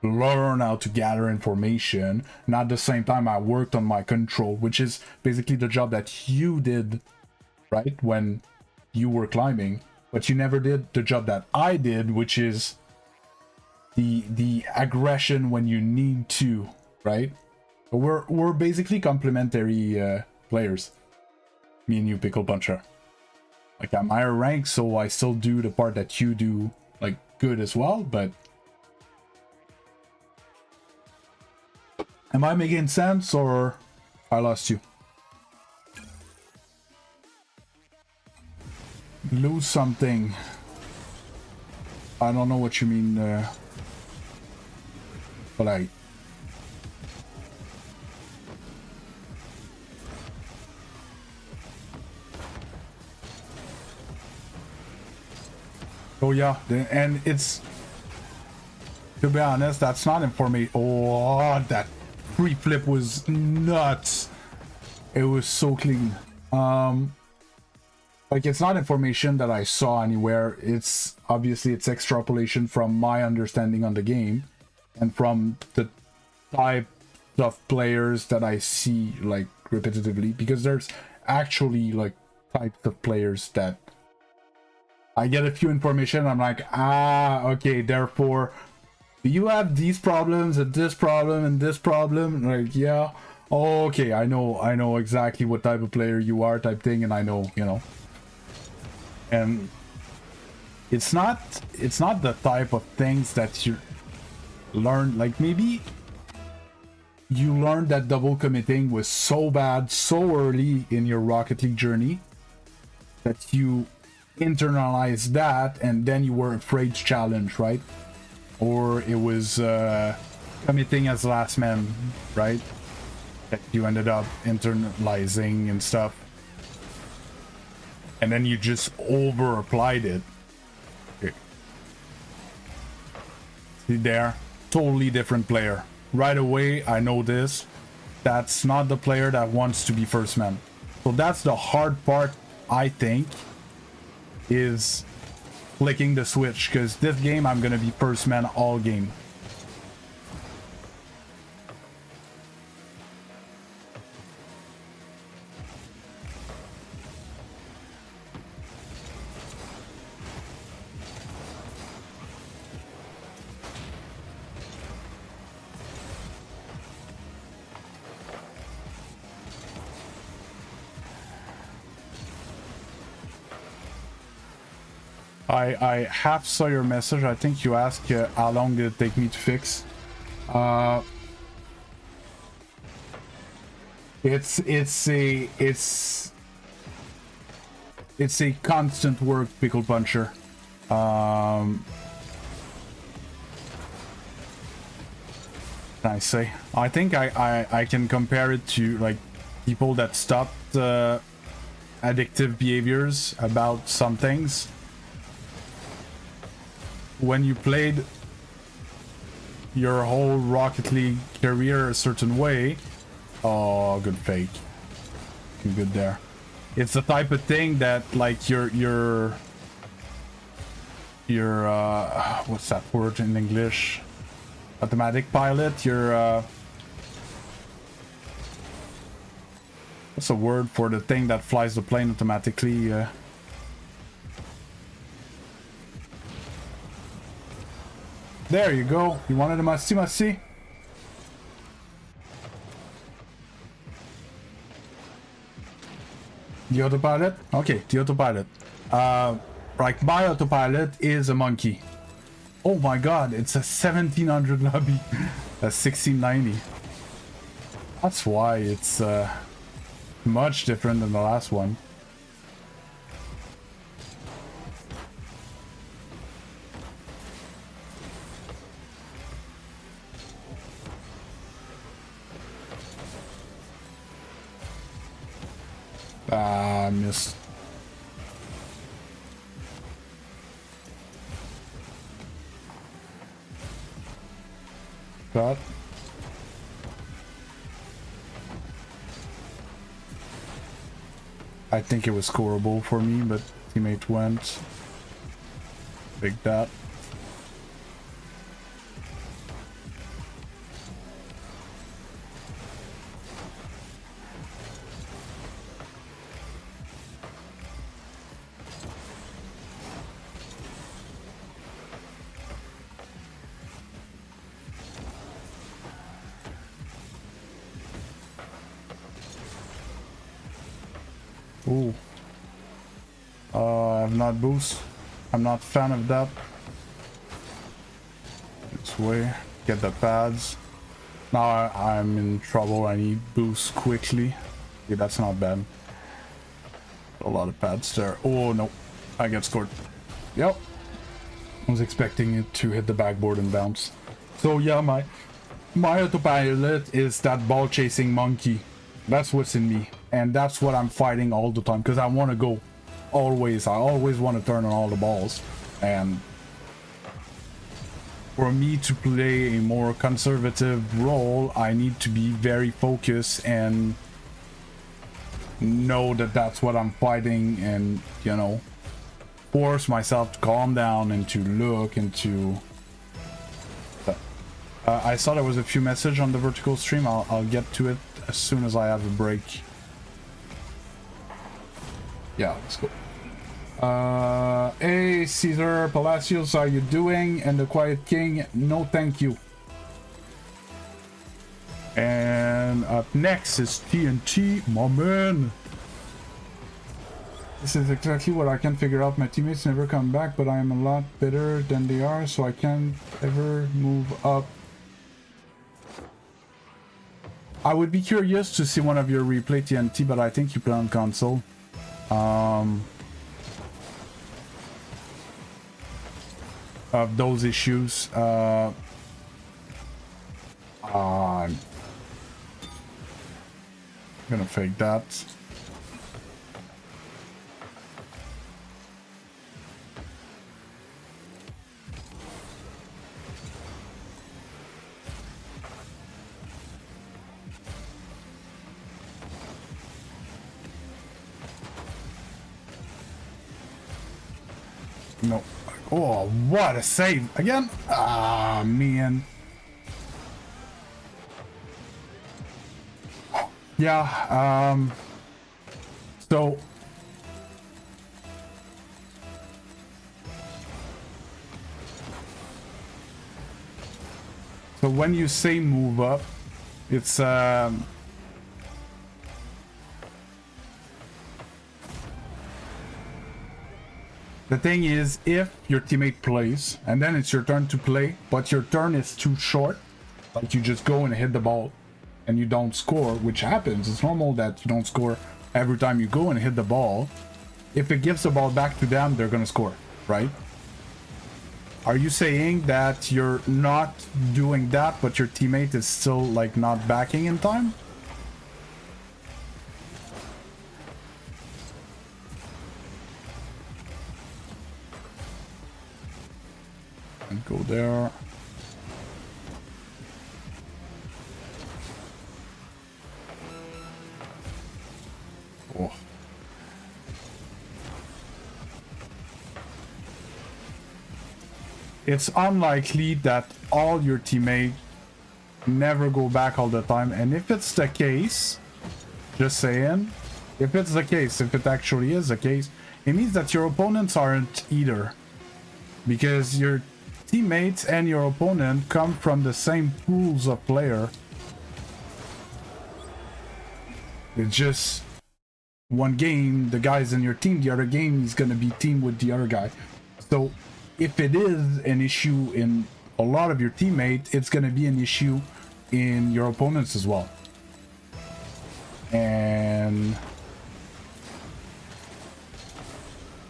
learn how to gather information, and at the same time I worked on my control, which is basically the job that you did, right, when you were climbing, but you never did the job that I did, which is the aggression when you need to, right? We're basically complementary players, me and you, Pickle Puncher. Like, I'm higher rank, so I still do the part that you do like good as well, but am I making sense, or I lost you? Lose something. I don't know what you mean, but I... Oh yeah, and it's, to be honest, that's not information. Oh, that free flip was nuts. It was so clean. Like, it's not information that I saw anywhere. It's obviously it's extrapolation from my understanding on the game and from the type of players that I see like repetitively, because there's actually like types of players that I get a few information, I'm like, ah, okay, therefore, do you have these problems and this problem and this problem? Like, yeah, okay, I know exactly what type of player you are, type thing, and I know, you know. And it's not the type of things that you learn, like maybe you learned that double committing was so bad so early in your Rocket League journey that you internalize that, and then you were afraid to challenge, right? Or it was committing as last man, right? That you ended up internalizing and stuff, and then you just over applied it. Okay. See there, totally different player. Right away I know this, that's not the player that wants to be first man. So that's the hard part, I think, is flicking the switch, because this game I'm gonna be first man all game. I half saw your message. I think you asked how long did it take me to fix. It's a constant work, Pickle Puncher. Can I say? I think I can compare it to like people that stopped addictive behaviors about some things. When you played your whole Rocket League career a certain way, oh, good fake. Good there. It's the type of thing that like your what's that word in English? Automatic pilot, your what's the word for the thing that flies the plane automatically? There you go. You wanted a must-see? The autopilot? Okay, the autopilot. Like my autopilot is a monkey. Oh my god, it's a 1700 lobby. A 1690. That's why it's much different than the last one. Ah, missed. Got. I think it was scoreable for me, but teammate went. Big dot. Ooh. I have not boost. I'm not a fan of that. This way. Get the pads. Now I'm in trouble. I need boost quickly. Yeah, that's not bad. A lot of pads there. Oh no. I get scored. Yep. I was expecting it to hit the backboard and bounce. So yeah, my autopilot is that ball chasing monkey. That's what's in me. And that's what I'm fighting all the time, because I want to go always. I always want to turn on all the balls. And for me to play a more conservative role, I need to be very focused and know that that's what I'm fighting, and, you know, force myself to calm down and to look into... I saw there was a few messages on the vertical stream. I'll get to it as soon as I have a break. Yeah, let's go. Hey, Caesar Palacios, how are you doing? And the Quiet King, no thank you. And up next is TNT, my man. This is exactly what I can figure out. My teammates never come back, but I am a lot better than they are, so I can't ever move up. I would be curious to see one of your replay TNT, but I think you play on console. Of those issues. I'm gonna fake that. No. Oh, what a save. Again? Ah, man. Yeah, so... So when you say move up, it's, the thing is, if your teammate plays, and then it's your turn to play, but your turn is too short, Like you just go and hit the ball and you don't score, which happens. It's normal that you don't score every time you go and hit the ball. If it gives the ball back to them, they're gonna score, right? Are you saying that you're not doing that, but your teammate is still like not backing in time? And go there. Oh. It's unlikely that all your teammates never go back all the time, and if it's the case, just saying, if it's the case, if it actually is the case, it means that your opponents aren't either, because your teammates and your opponent come from the same pools of player. It's just one game the guy's in your team, the other game he's gonna be teamed with the other guy. So if it is an issue in a lot of your teammates, it's gonna be an issue in your opponents as well. And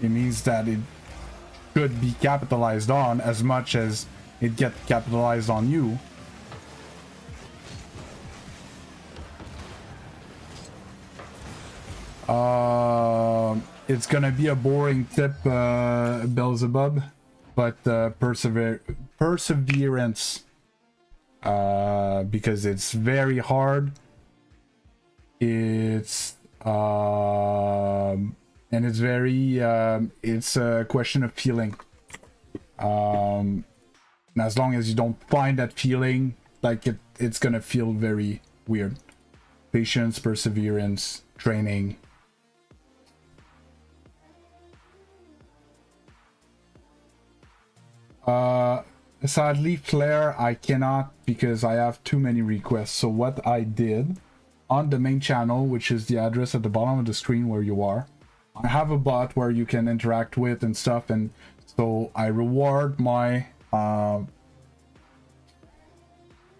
it means that it should be capitalized on as much as it gets capitalized on you. It's gonna be a boring tip, Beelzebub, but perseverance, because it's very hard. It's and it's very it's a question of feeling. And as long as you don't find that feeling, like it's gonna feel very weird. Patience, perseverance, training. Sadly, Flare, I cannot because I have too many requests. So what I did on the main channel, which is the address at the bottom of the screen where you are, I have a bot where you can interact with and stuff, and so I reward my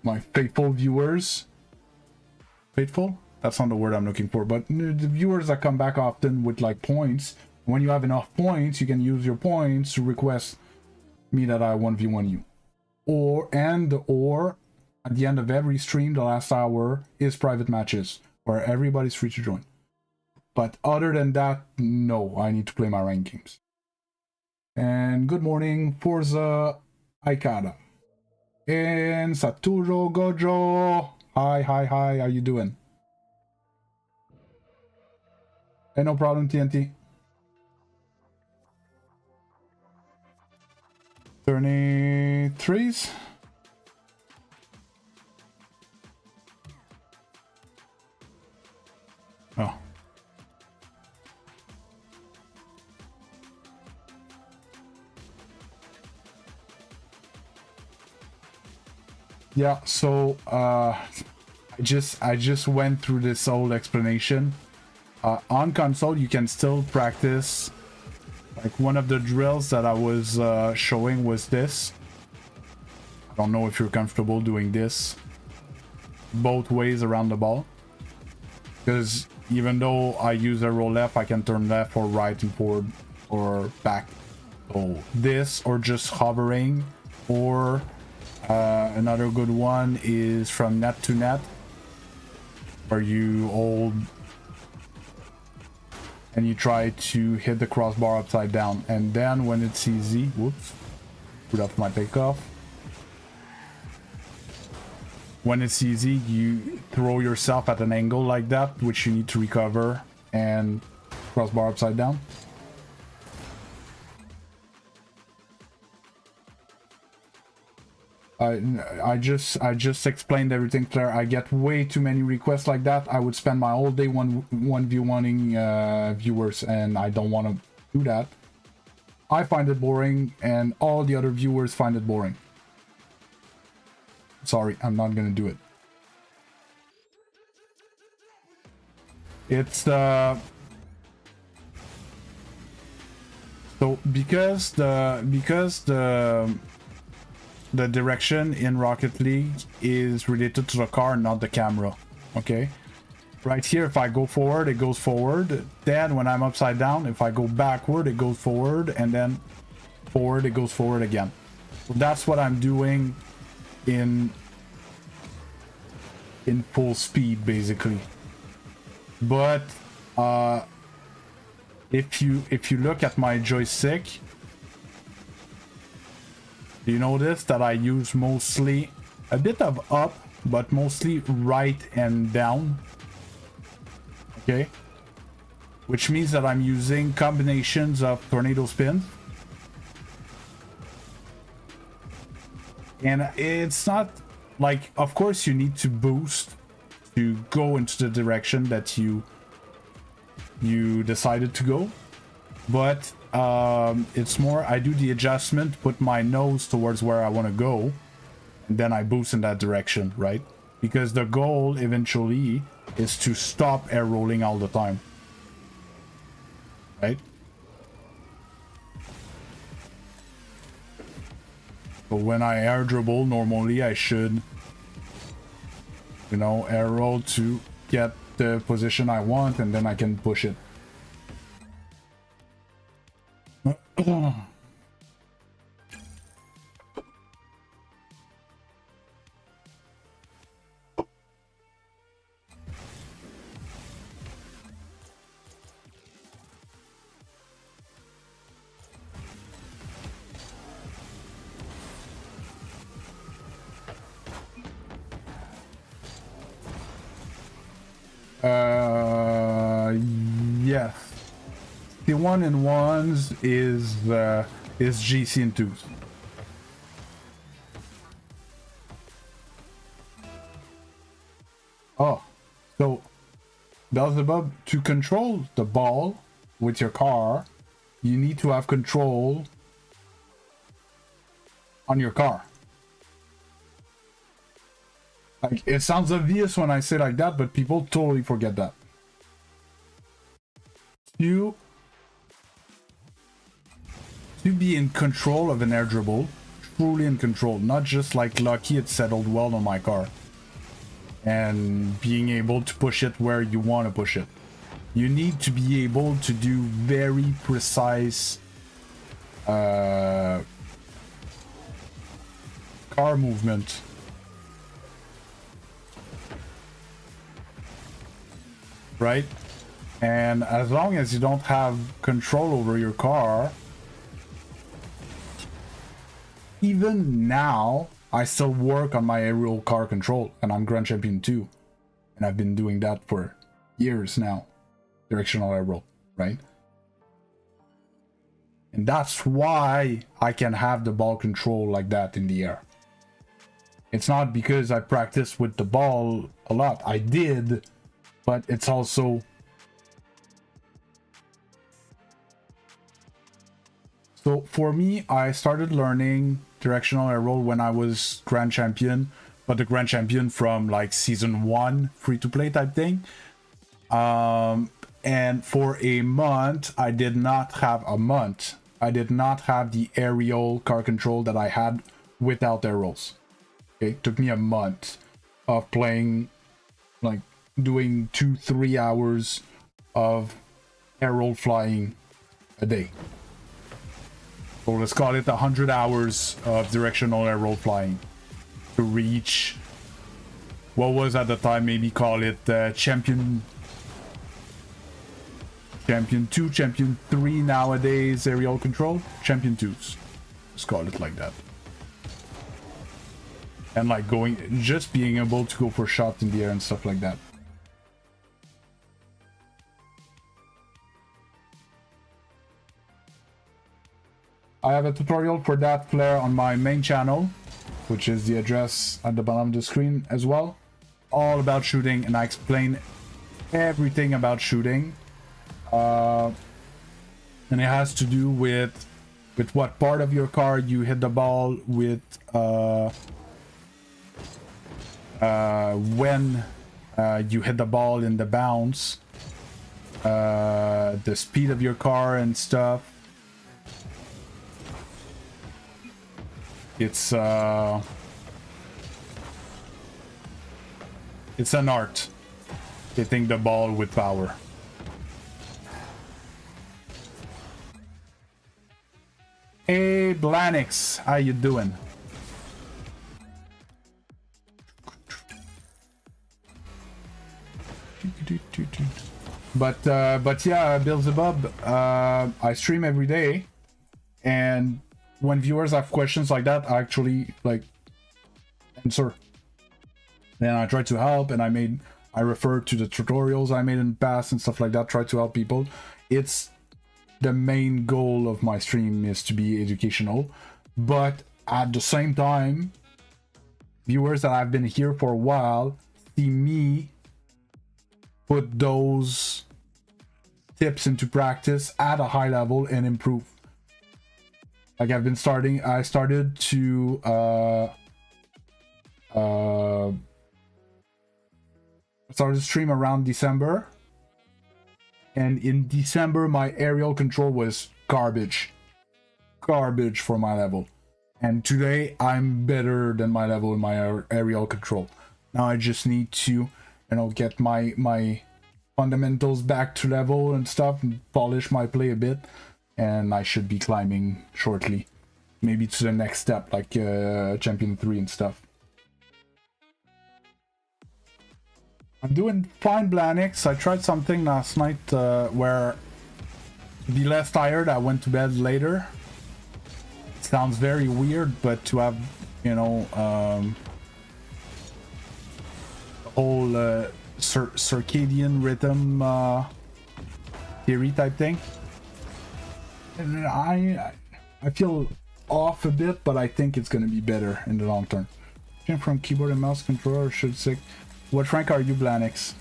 my faithful viewers. Faithful? That's not the word I'm looking for, but the viewers that come back often with like points. When you have enough points, you can use your points to request me that I 1v1 you. Or at the end of every stream, the last hour is private matches where everybody's free to join. But other than that, no, I need to play my ranked games. And good morning, Forza Aikada. And Saturo Gojo. Hi, how you doing? Hey, no problem, TNT. 33s. Oh. Yeah, so I just went through this whole explanation. On console you can still practice. Like one of the drills that I was showing was this. I don't know if you're comfortable doing this both ways around the ball, because even though I use arrow left, I can turn left or right and forward or back. So this, or just hovering, or another good one is from net to net, where you hold and you try to hit the crossbar upside down, and then when it's easy, whoops, put off my takeoff. When it's easy, you throw yourself at an angle like that, which you need to recover, and crossbar upside down. I just explained everything, Claire. I get way too many requests like that. I would spend my whole day 1v1ing viewers, and I don't want to do that. I find it boring, and all the other viewers find it boring. Sorry, I'm not gonna do it. It's so because the the direction in Rocket League is related to the car, not the camera. Okay, right here, if I go forward, it goes forward. Then when I'm upside down, if I go backward, it goes forward, and then forward, it goes forward again. So that's what I'm doing in full speed, basically. But if you look at my joystick, you notice that I use mostly a bit of up, but mostly right and down. Okay, which means that I'm using combinations of tornado spins, and it's not like, of course you need to boost to go into the direction that you decided to go, but it's more I do the adjustment, put my nose towards where I want to go, and then I boost in that direction, right? Because the goal eventually is to stop air rolling all the time, right? So when I air dribble, normally I should, you know, air roll to get the position I want, and then I can push it. Yes. The 1-in-1s is GC and 2s. Oh, so Beelzebub, to control the ball with your car, you need to have control on your car. Like, it sounds obvious when I say like that, but people totally forget that. To be in control of an air dribble, truly in control, not just like lucky it settled well on my car, and being able to push it where you want to push it. You need to be able to do very precise car movement. Right? And as long as you don't have control over your car, even now, I still work on my aerial car control, and I'm Grand Champion 2. And I've been doing that for years now. Directional aerial, right? And that's why I can have the ball control like that in the air. It's not because I practiced with the ball a lot. I did, but it's also... So for me, I started learning directional air roll when I was Grand Champion, but the Grand Champion from like season 1, free-to-play type thing. And for a month, I did not have the aerial car control that I had without air rolls. Okay, it took me a month of playing, like doing 2-3 hours of air roll flying a day. So let's call it 100 hours of directional air roll flying to reach what was at the time, maybe call it Champion 2, Champion 3 nowadays aerial control, Champion 2s. Let's call it like that. And like just being able to go for shots in the air and stuff like that. I have a tutorial for that flare on my main channel, which is the address at the bottom of the screen as well. All about shooting, and I explain everything about shooting. And it has to do with what part of your car you hit the ball, with when you hit the ball in the bounce, the speed of your car and stuff. It's an art. Hitting the ball with power. Hey Blanix, how you doing? But yeah, Beelzebub, I stream every day, and when viewers have questions like that, I actually like answer. Then I try to help, and I refer to the tutorials I made in the past and stuff like that, try to help people. It's the main goal of my stream is to be educational, but at the same time, viewers that have been here for a while see me put those tips into practice at a high level and improve. Like I started to started to stream around December, and in December my aerial control was garbage for my level, and today I'm better than my level in my aerial control. Now I just need to, you know, get my fundamentals back to level and stuff and polish my play a bit, and I should be climbing shortly, maybe to the next step, like Champion 3 and stuff. I'm doing fine, Blanix. I tried something last night where to be less tired, I went to bed later. It sounds very weird, but to have, you know, the whole circadian rhythm theory type thing. And I feel off a bit, but I think it's gonna be better in the long term. From keyboard and mouse controller, should say. What rank are you, Blanix?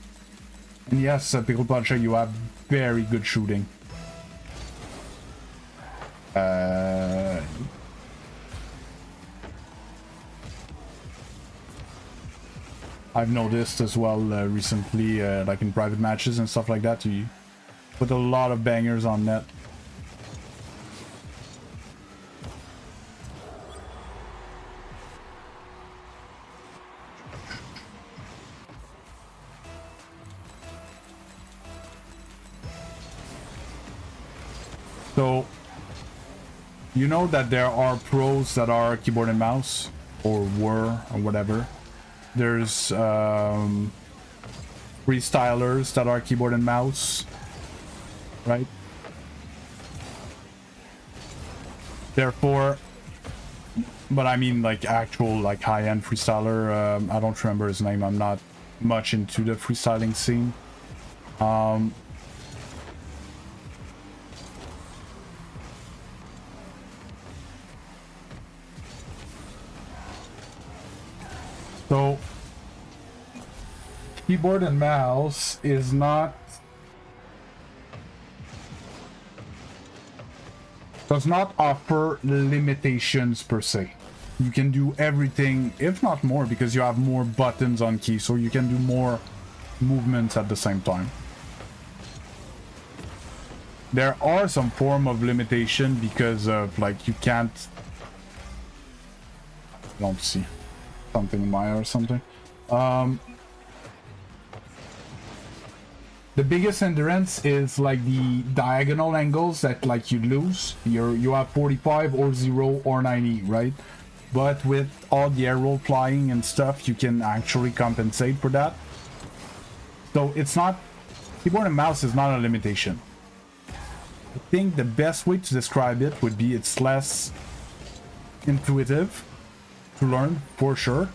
And yes, Pickle Puncher, you have very good shooting. I've noticed as well recently, like in private matches and stuff like that, you put a lot of bangers on net. So, you know that there are pros that are keyboard and mouse, or were, or whatever. There's freestylers that are keyboard and mouse, right? Therefore, but I mean like actual like high-end freestyler, I don't remember his name, I'm not much into the freestyling scene. So, keyboard and mouse is not... does not offer limitations per se. You can do everything, if not more, because you have more buttons on key, so you can do more movements at the same time. There are some form of limitation because of, like, you can't... I don't see something in my eye or something. The biggest hindrance is like the diagonal angles that like you lose. You have 45 or 0 or 90, right? But with all the air roll flying and stuff, you can actually compensate for that. So it's not... keyboard and mouse is not a limitation. I think the best way to describe it would be it's less intuitive to learn, for sure.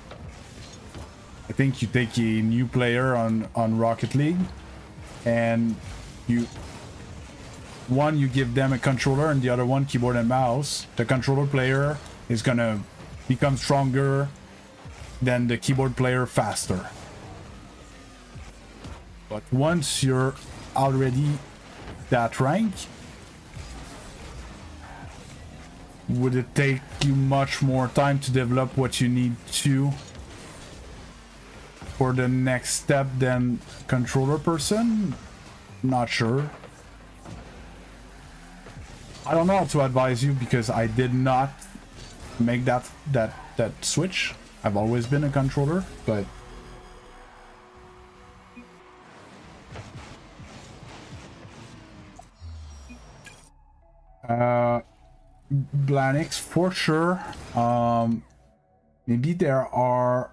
I think you take a new player on Rocket League, and you give them a controller and the other one keyboard and mouse. The controller player is gonna become stronger than the keyboard player faster. But once you're already that rank, would it take you much more time to develop what you need to for the next step than controller person? Not sure. I don't know how to advise you because I did not make that switch. I've always been a controller, but Blanix for sure. Maybe there are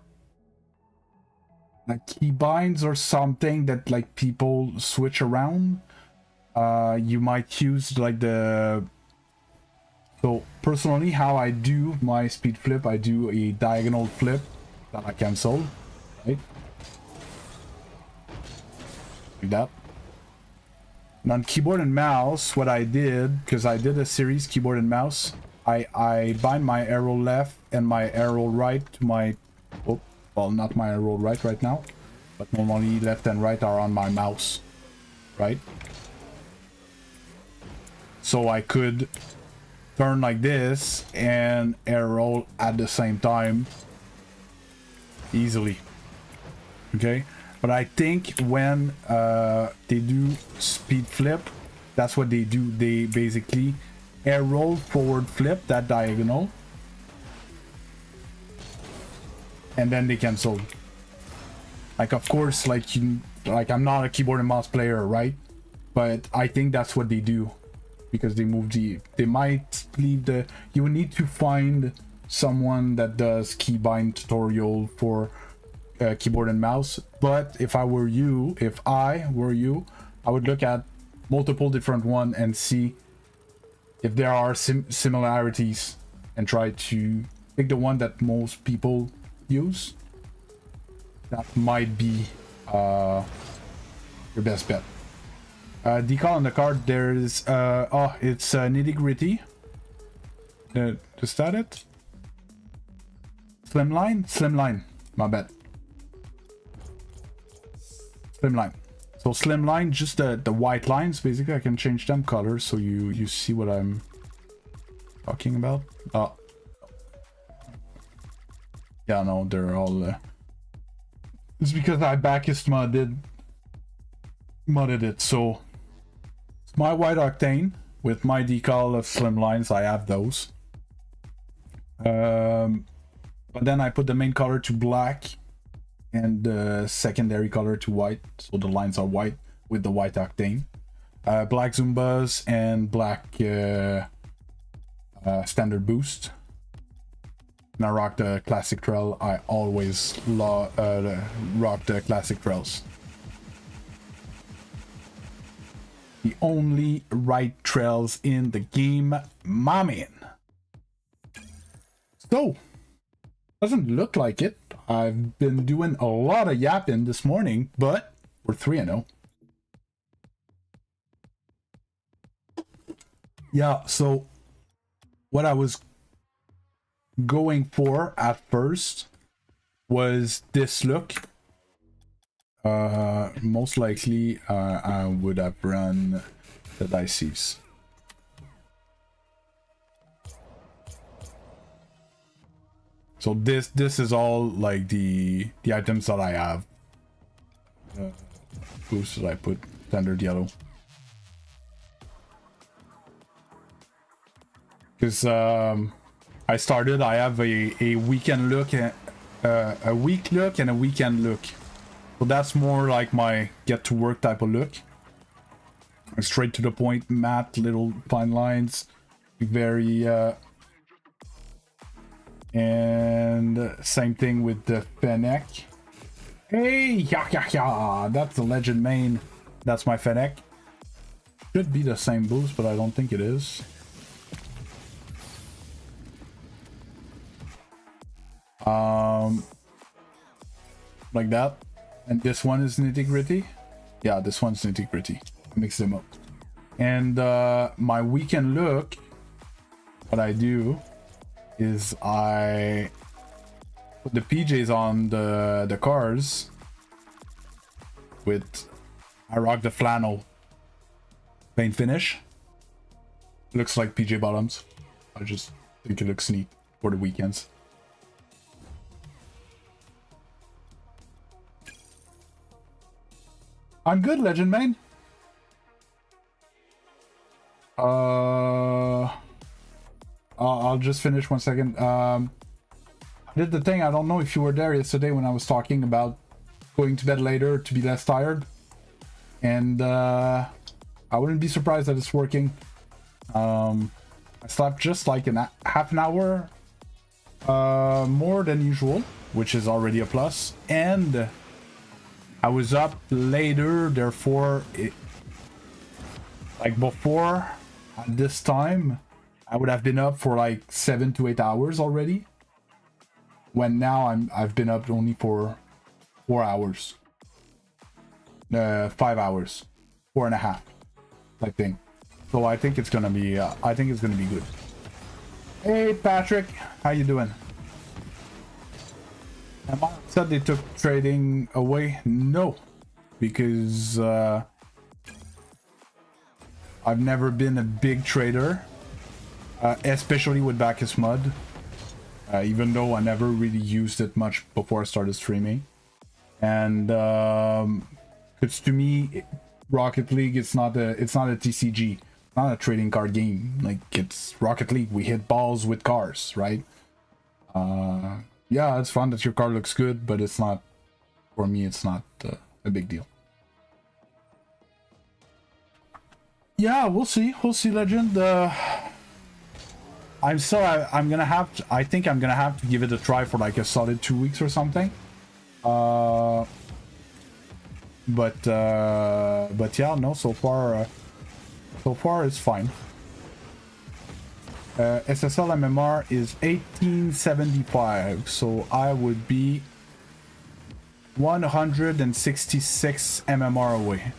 like keybinds or something that like people switch around. You might use like the... So personally, how I do my speed flip, I do a diagonal flip that I cancel, right? Like that. And on keyboard and mouse, what I did, because I did a series keyboard and mouse, I bind my arrow left and my arrow right to my... Oh, well, not my arrow right now, but normally left and right are on my mouse, right? So I could turn like this and arrow at the same time easily. Okay, but I think when they do speed flip, that's what they do. They basically arrow forward flip that diagonal and then they cancel. Like, of course, like I'm not a keyboard and mouse player, right? But I think that's what they do, because they move they might leave the... You would need to find someone that does keybind tutorial for keyboard and mouse. But if I were you, I would look at multiple different one and see if there are similarities and try to pick the one that most people use. That might be your best bet. Decal on the card, there's oh, it's Nitty Gritty. Is that it? Slimline, my bad. Slimline. So slimline, just the white lines. Basically, I can change them colors so you see what I'm talking about. Oh, yeah, no, they're all. It's because I backist modded it. So it's my white octane with my decal of slimlines. I have those. But then I put the main color to black and the secondary color to white, so the lines are white with the white octane. Black Zumbas and black standard boost. And I rock the classic trail. I always rock the classic trails. The only right trails in the game, my man. So, doesn't look like it. I've been doing a lot of yapping this morning, but we're 3-0. Yeah, so what I was going for at first was this look. Most likely I would have run the dices. So this is all like the items that I have. Boost that I put standard yellow. Because I have a weekend look, a week look and a weekend look. So that's more like my get to work type of look. Straight to the point, matte, little fine lines, very and same thing with the Fennec. Hey, yeah, that's the Legend main. That's my Fennec. Should be the same boost, but I don't think it is. Like that. And this one is Nitty Gritty. Yeah, this one's Nitty Gritty. Mix them up. And my weekend look, what I do is I put the PJs on the cars with... I rock the flannel paint finish. Looks like PJ bottoms. I just think it looks neat for the weekends. I'm good, Legend main. I'll just finish 1 second. I did the thing. I don't know if you were there yesterday when I was talking about going to bed later to be less tired. And I wouldn't be surprised that it's working. I slept just like half an hour more than usual, which is already a plus. And I was up later, therefore, like before at this time, I would have been up for like 7 to 8 hours already. When now I've been up only for 4 hours. 5 hours. 4.5. Type thing. So I think it's gonna be good. Hey Patrick, how you doing? Am I upset they took trading away? No. Because I've never been a big trader. Especially with Bacchus Mud. Even though I never really used it much before I started streaming. And it's to me, Rocket League, it's not a TCG, not a trading card game. Like, it's Rocket League, we hit balls with cars, right? Yeah, it's fun that your card looks good, but it's not, for me, it's not a big deal. Yeah, we'll see, Legend. I think I'm gonna have to give it a try for like a solid 2 weeks or something. But yeah, no, so far it's fine. SSL MMR is 1875, so I would be 166 MMR away.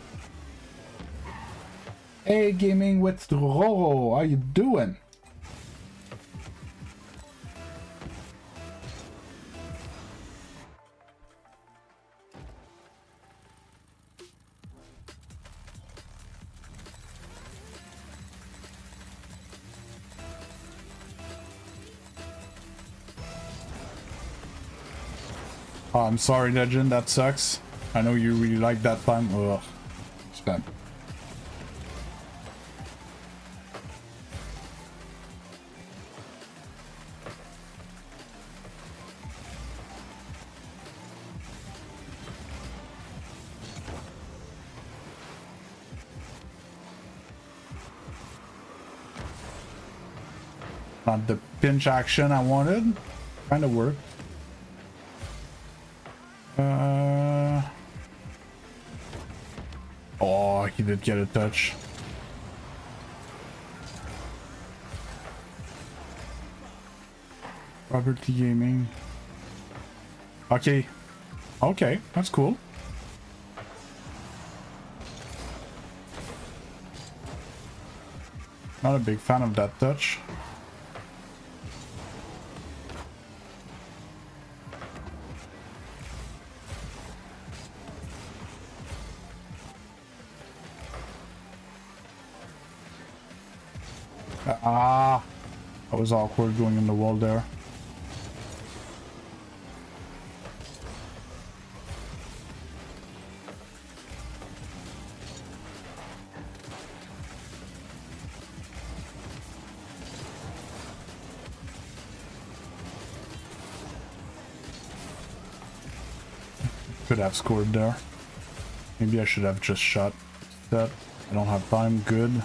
Hey, Gaming with Roro, how you doing? Oh, I'm sorry, Legend, that sucks. I know you really like that time. Ugh, it's bad. Not the pinch action I wanted. Kinda worked. Oh, he did get a touch. Robert T. Gaming. Okay. Okay, that's cool. Not a big fan of that touch. That was awkward going in the wall there. Could have scored there. Maybe I should have just shot that. I don't have time. Good.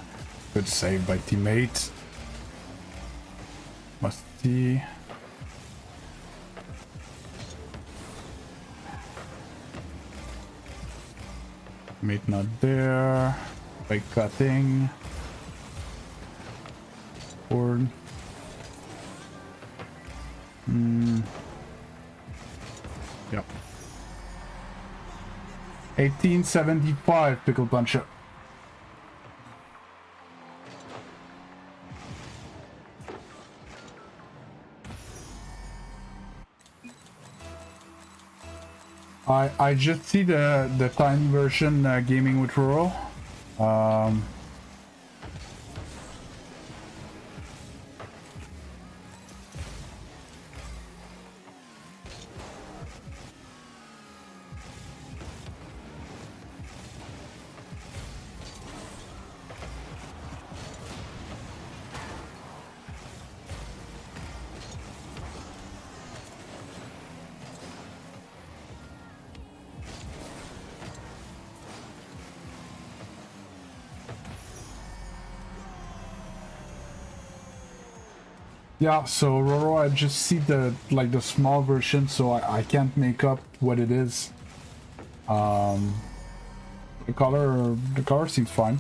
Good save by teammate. Musty. Mate not there. By cutting. Board. Yep. 1875 Pickle Puncher. I just see the tiny version gaming with Rural. Yeah, so Roro, I just see the the small version, so I can't make up what it is. The color seems fine.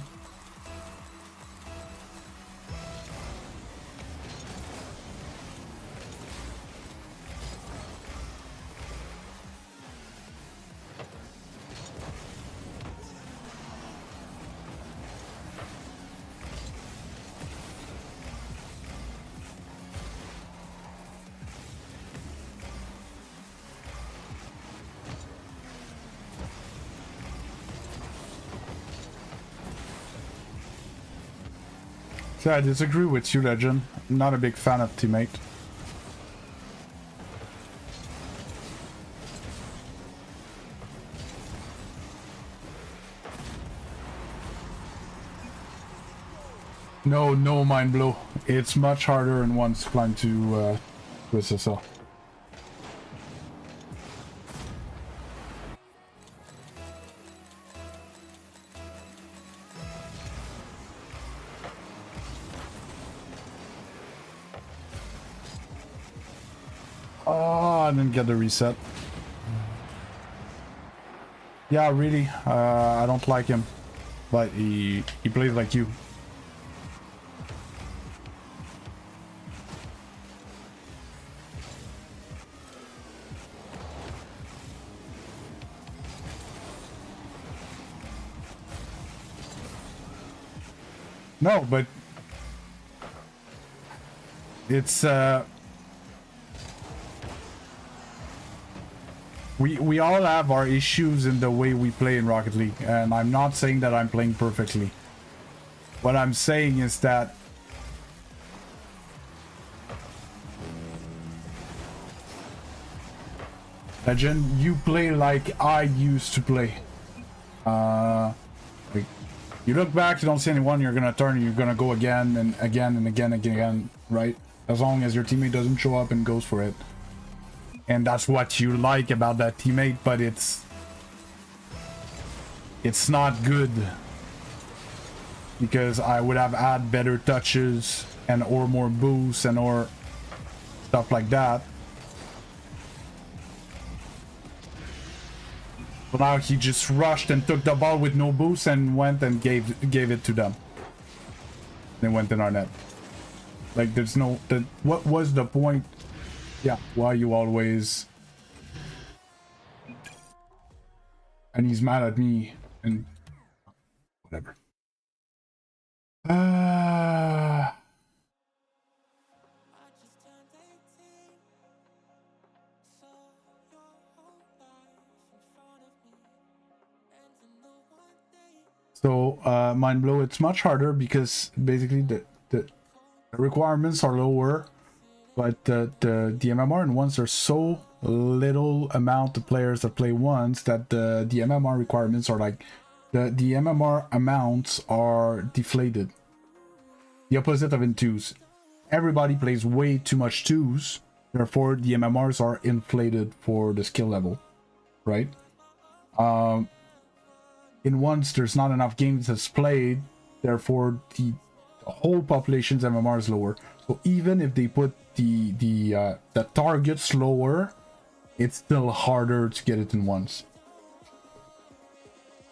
So I disagree with you, Legend. I'm not a big fan of teammate. No mind blow. It's much harder in one's climb to SSL. Oh, I didn't get the reset. Yeah, really. I don't like him, but he plays like you. No, but it's we all have our issues in the way we play in Rocket League, and I'm not saying that I'm playing perfectly. What I'm saying is that Legend, you play like I used to play. Like, you look back, you don't see anyone, you're gonna turn, you're gonna go again and again and again and again, right? As long as your teammate doesn't show up and goes for it. And that's what you like about that teammate, but it's not good. Because I would have had better touches and or more boosts and or stuff like that. But now he just rushed and took the ball with no boost and went and gave it to them. They went in our net. Like there's no what was the point? Yeah, why you always... And he's mad at me and whatever. So Mind Blow, it's much harder because basically the requirements are lower, but the MMR in ones are so little amount of players that play once that the MMR requirements are like the MMR amounts are deflated. The opposite of in twos. Everybody plays way too much twos, therefore the MMRs are inflated for the skill level, right? In ones there's not enough games that's played, therefore the whole population's MMR is lower. So even if they put the targets lower, it's still harder to get it in ones.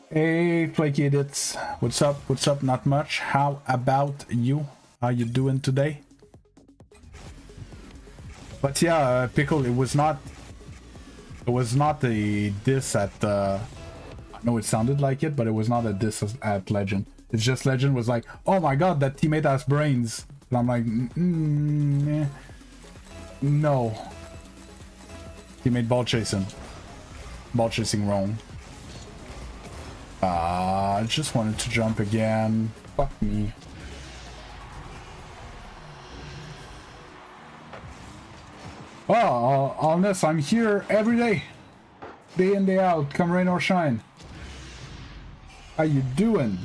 Hey Flaky Idiots, what's up? What's up? Not much. How about you? How you doing today? But yeah, Pickle, it was not a diss at I know it sounded like it, but it was not a diss at Legend. It's just Legend was like, oh my god, that teammate has brains. And I'm like, no. Teammate ball chasing. Ball chasing wrong. I just wanted to jump again. Fuck me. Oh, honest, I'm here every day. Day in, day out. Come rain or shine. How you doing?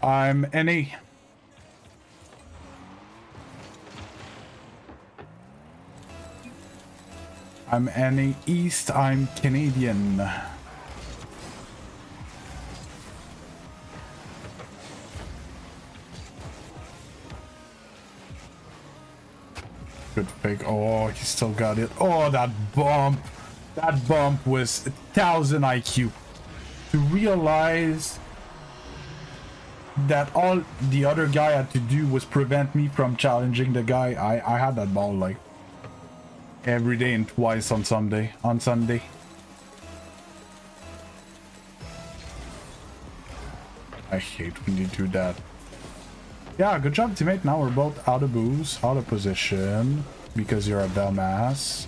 I'm NA. I'm any East, I'm Canadian. Good fake. Oh, he still got it. Oh, that bump. That bump was 1000 IQ. To realize that all the other guy had to do was prevent me from challenging the guy. I had that ball like every day and twice on Sunday. I hate when you do that. Yeah, good job, teammate. Now we're both out of booze, out of position, because you're a dumbass.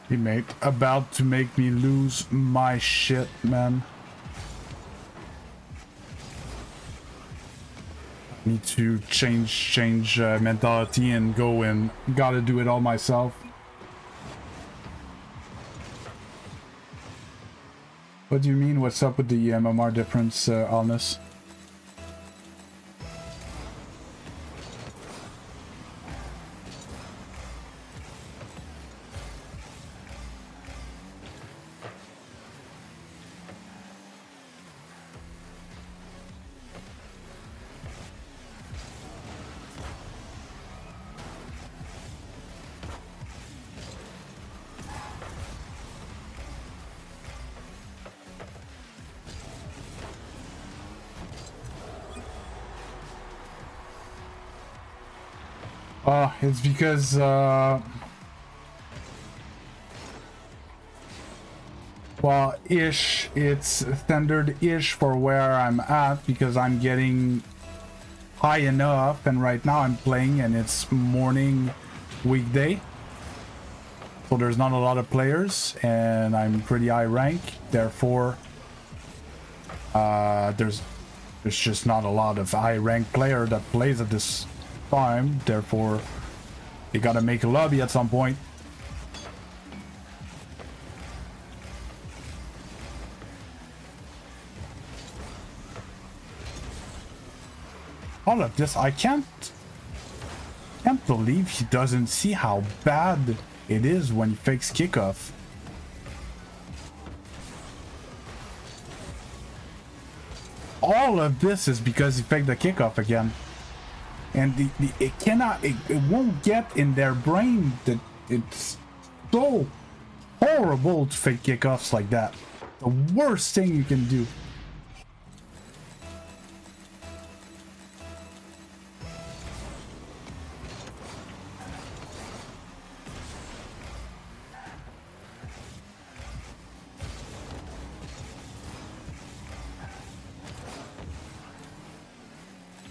Teammate, about to make me lose my shit, man. Need to change mentality and go and gotta do it all myself. What do you mean? What's up with the MMR difference, Alnus? It's because, well, it's standard-ish for where I'm at because I'm getting high enough, and right now I'm playing and it's morning weekday. So there's not a lot of players and I'm pretty high rank, therefore there's just not a lot of high rank player that plays at this time, therefore you gotta make a lobby at some point. All of this, I can't believe he doesn't see how bad it is when he fakes kickoff. All of this is because he faked the kickoff again. And it won't get in their brain that it's so horrible to fake kickoffs like that. The worst thing you can do.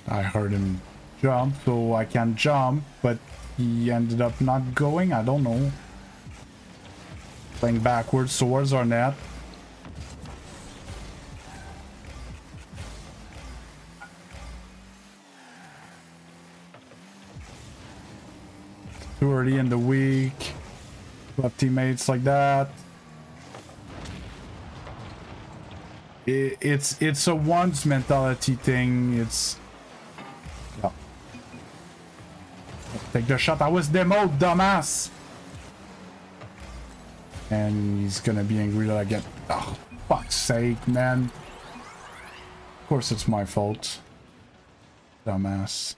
I heard him jump, so I can jump, but he ended up not going. I don't know. Playing backwards towards our net. Too early in the week. Left teammates like that. It's a once mentality thing. It's take the shot. I was demoed, dumbass. And he's gonna be angry that I get. Oh, fuck's sake, man. Of course it's my fault. Dumbass.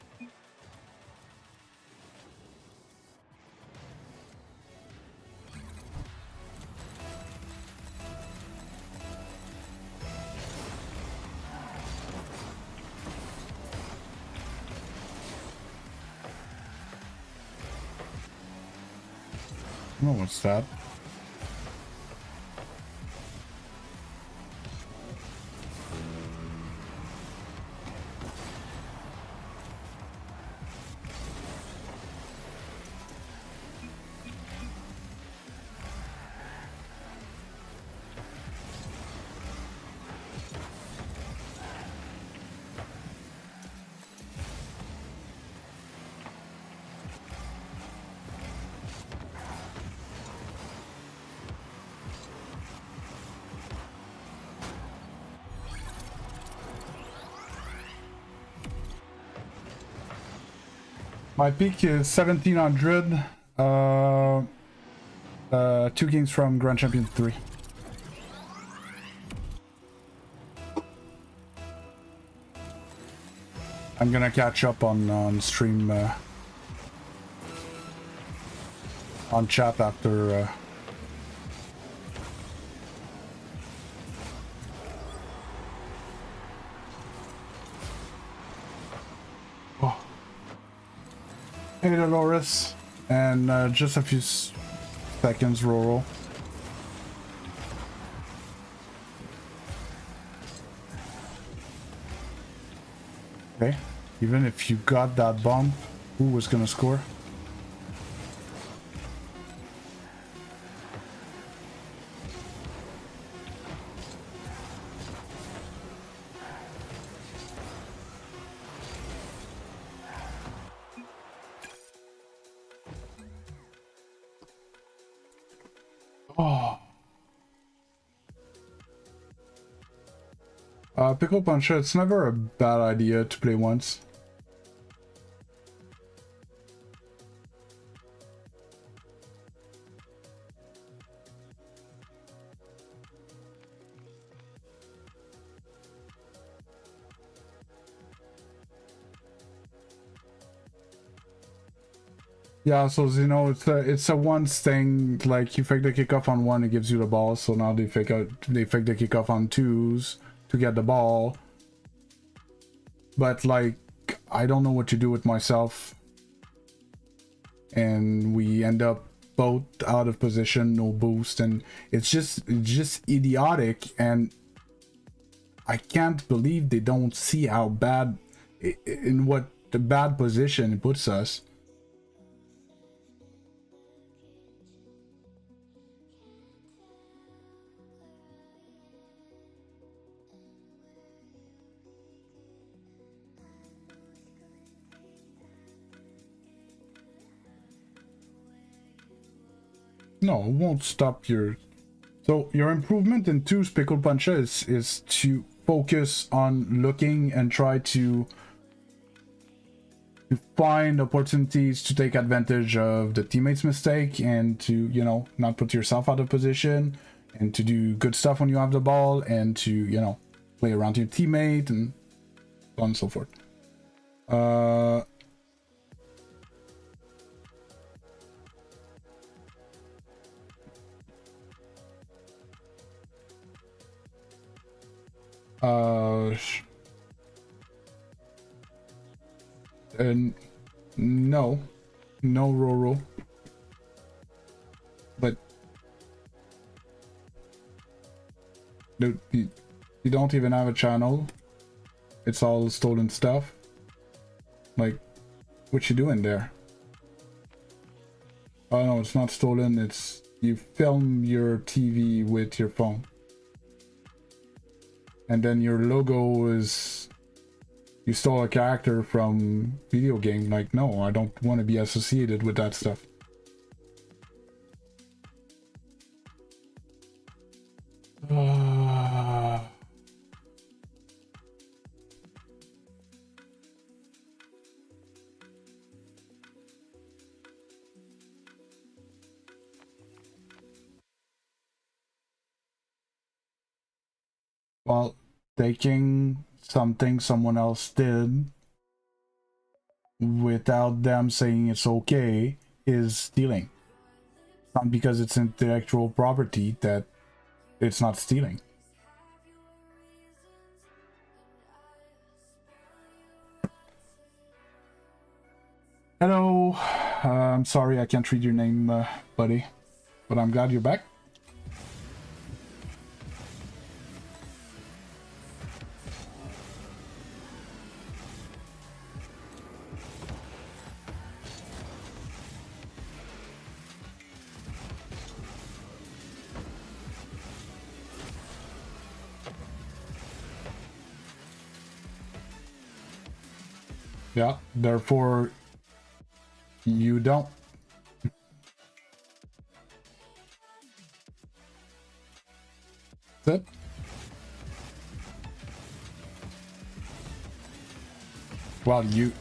Oh, what's that? My peak is 1700. 2 games from Grand Champion 3. I'm gonna catch up on stream, on chat after. Oh. Hey, Dolores, and just a few seconds, Roro. Okay, even if you got that bomb, who was gonna score? Oh. Pickle Puncher, it's never a bad idea to play once. Yeah, so you know, it's a once thing. Like you fake the kickoff on one, it gives you the ball. So now they fake the kickoff on twos to get the ball. But like, I don't know what to do with myself, and we end up both out of position, no boost, and it's just idiotic. And I can't believe they don't see how bad, in what the bad position it puts us. No, it won't stop your... So your improvement in 2's Pickle Puncher is to focus on looking and try to find opportunities to take advantage of the teammate's mistake and to, you know, not put yourself out of position, and to do good stuff when you have the ball, and to, you know, play around your teammate and so on and so forth. And no Roro, but dude, you don't even have a channel. It's all stolen stuff. Like, what you doing there? Oh no, it's not stolen. It's you film your TV with your phone, and then your logo is, you stole a character from video game. Like, no, I don't want to be associated with that stuff. Well, taking something someone else did without them saying it's okay is stealing. Not because it's intellectual property that it's not stealing. Hello. I'm sorry I can't read your name, buddy. but I'm glad you're back. Yeah, therefore you don't. That's it. Well, you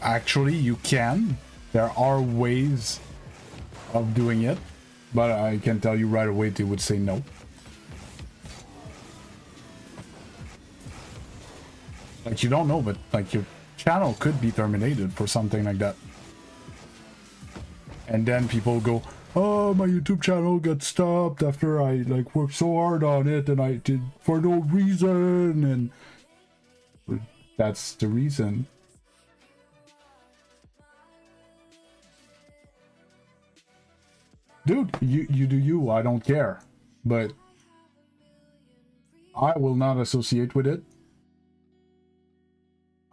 can. There are ways of doing it, but I can tell you right away they would say no. Like, you don't know, but like your channel could be terminated for something like that. And then people go, oh, my YouTube channel got stopped after I like worked so hard on it and I did for no reason, and that's the reason. Dude, you do you, I don't care. But I will not associate with it.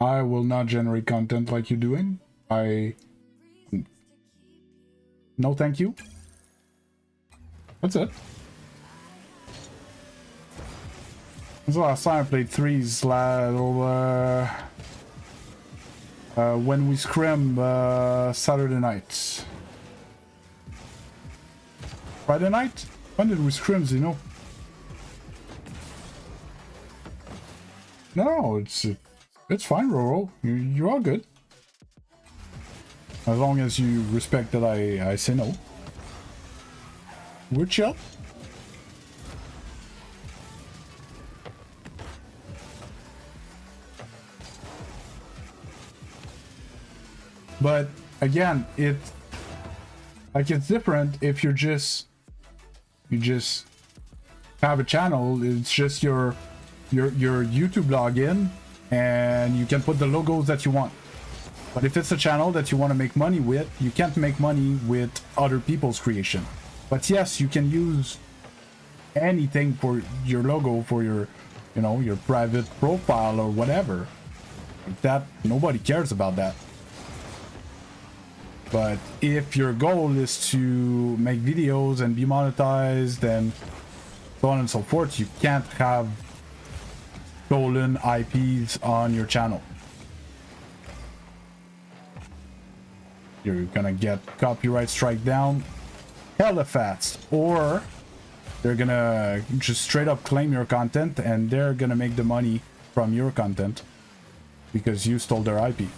I will not generate content like you're doing. No thank you. That's it. This is the last time I played threes when we scrim Saturday night. Friday night? When did we scrim, you know? No, it's fine, Roro. You're all good. As long as you respect that I say no. We're chill. But again, it's different if you just have a channel. It's just your YouTube login, and you can put the logos that you want. But if it's a channel that you want to make money with, you can't make money with other people's creation. But yes, you can use anything for your logo, for your, your private profile or whatever. Like that, nobody cares about that. But if your goal is to make videos and be monetized and so on and so forth, you can't have stolen IPs on your channel. You're gonna get copyright strike down hella fast, or they're gonna just straight up claim your content and they're gonna make the money from your content because you stole their IP.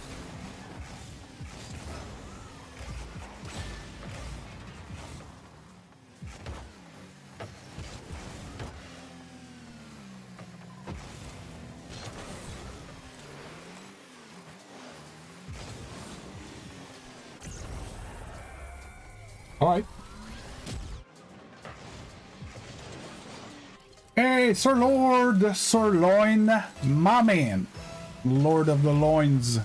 Alright. Hey, Sir Lord, Sirloin, my man. Lord of the Loins.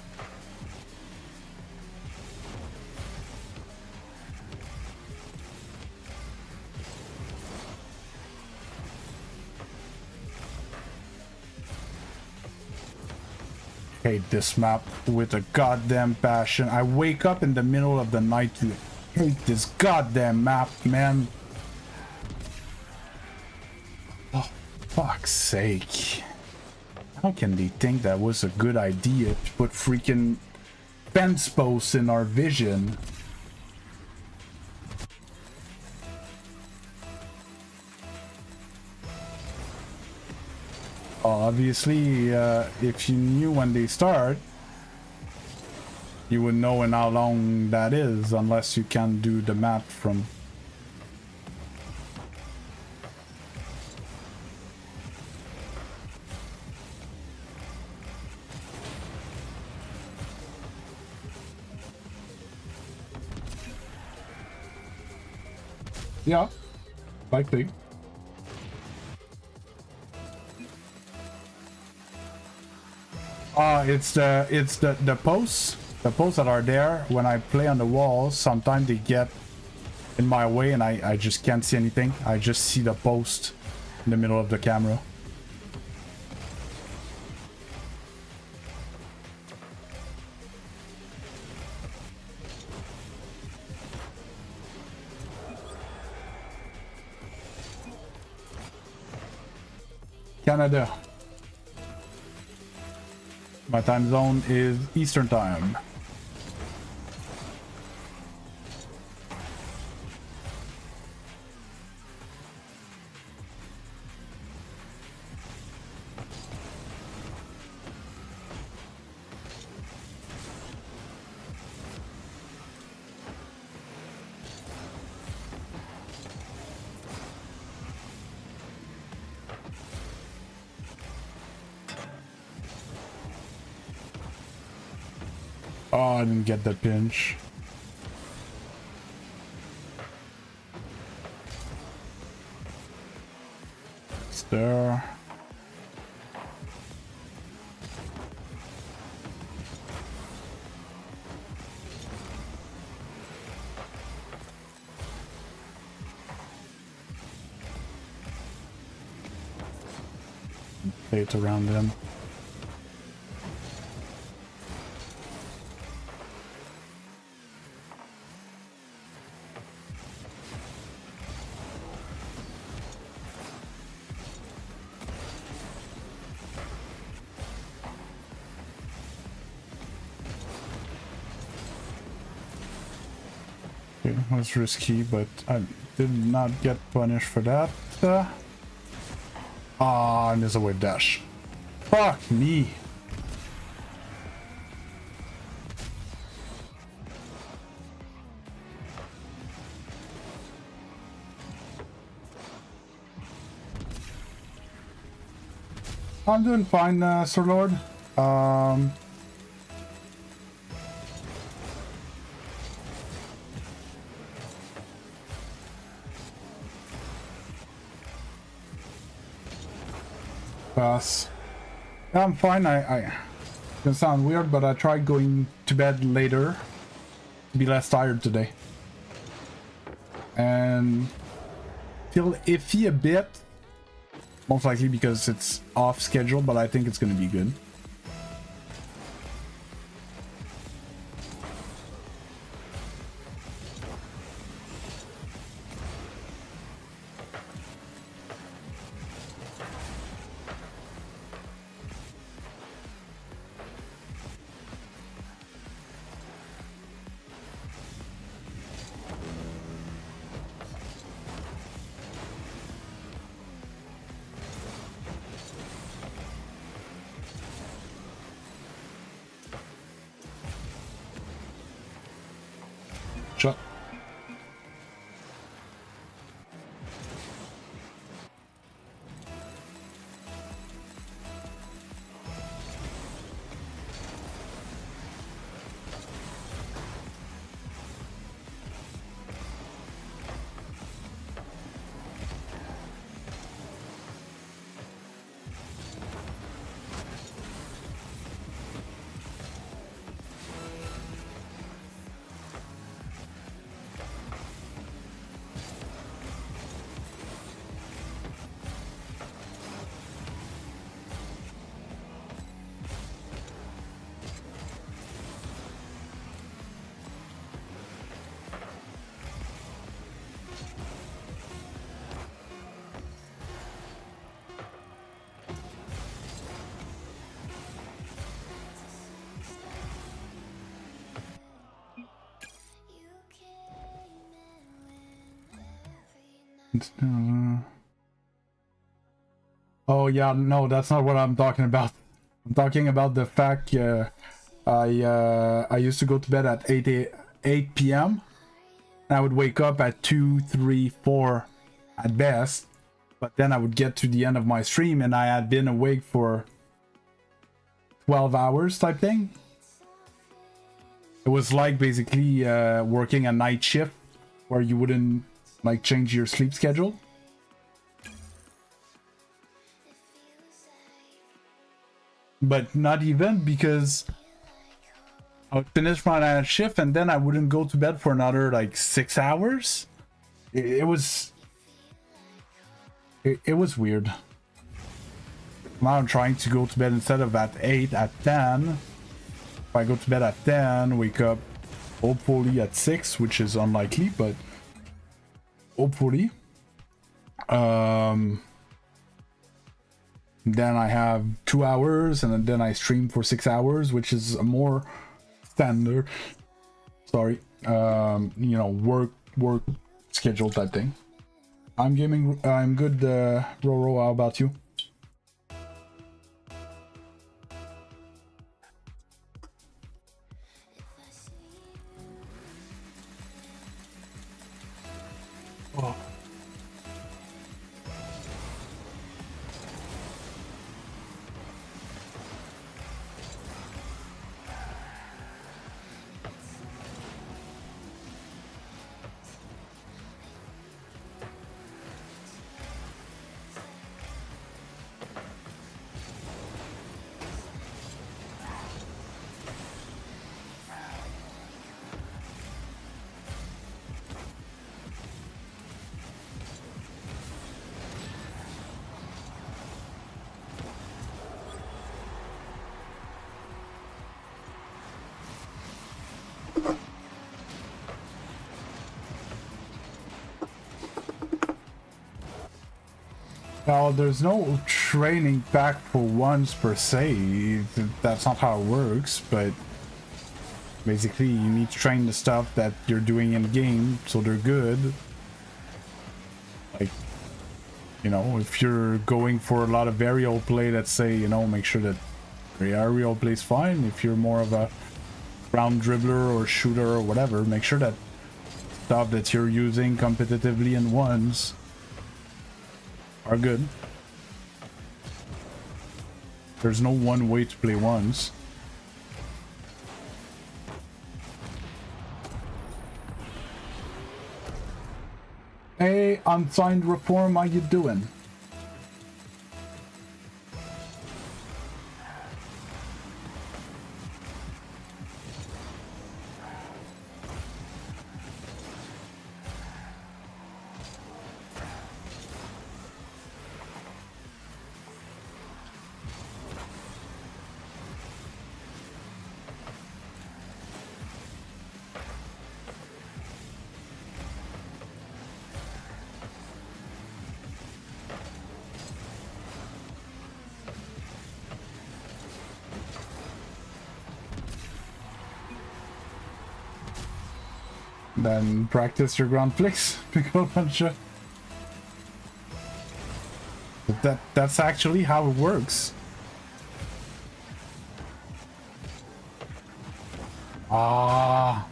Hate this map with a goddamn passion. I wake up in the middle of the night to hate this goddamn map, man. Oh, fuck's sake. How can they think that was a good idea to put freaking fence posts in our vision? Obviously, if you knew when they start, you would know in how long that is, unless you can do the math from... Yeah, likely. It's the posts that are there when I play on the walls. Sometimes they in my way and I just can't see anything. I just see the post in the middle of the camera. Canada. My time zone is Eastern time. Oh, I didn't get that pinch. It's there. Play it around them. Okay, that was risky, but I did not get punished for that. Ah, and there's a wave dash. Fuck me. I'm doing fine, Sir Lord. Yeah, I'm fine. It's gonna sound weird, but I tried going to bed later to be less tired today. And feel iffy a bit. Most likely because it's off schedule, but I think it's gonna be good. Shut. Oh yeah, no, that's not what I'm talking about. I'm talking about the fact I used to go to bed at 8 p.m. and I would wake up at 2, 3, 4 at best, but then I would get to the end of my stream and I had been awake for 12 hours type thing. It was like basically working a night shift where you wouldn't like change your sleep schedule. But not even, because I would finish my night shift and then I wouldn't go to bed for another like 6 hours. it was it was weird. Now I'm trying to go to bed instead of at 8, at 10. If I go to bed at 10, wake up hopefully at 6, which is unlikely, but hopefully. Then I have 2 hours, and then I stream for 6 hours, which is a more standard, sorry, you know, work schedule type thing. I'm gaming, I'm good, Roro, how about you? Oh. Now, there's no training pack for once per se. That's not how it works, but basically you need to train the stuff that you're doing in game so they're good. Like, you know, if you're going for a lot of aerial play, let's say, you know, make sure that your aerial play is fine. If you're more of a ground dribbler or shooter or whatever, make sure that stuff that you're using competitively in ones are good. There's no one way to play ones. Hey, Unsigned Reform, how you doing? Then practice your ground flicks. But that's actually how it works. Ah.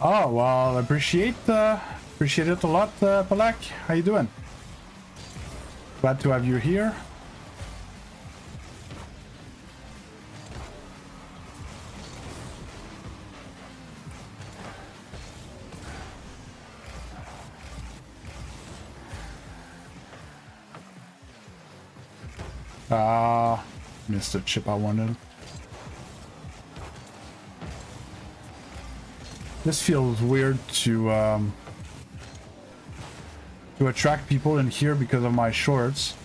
Oh, well, appreciate it a lot, Palak. How you doing? Glad to have you here. Ah, missed the chip I wanted. This feels weird to attract people in here because of my shorts,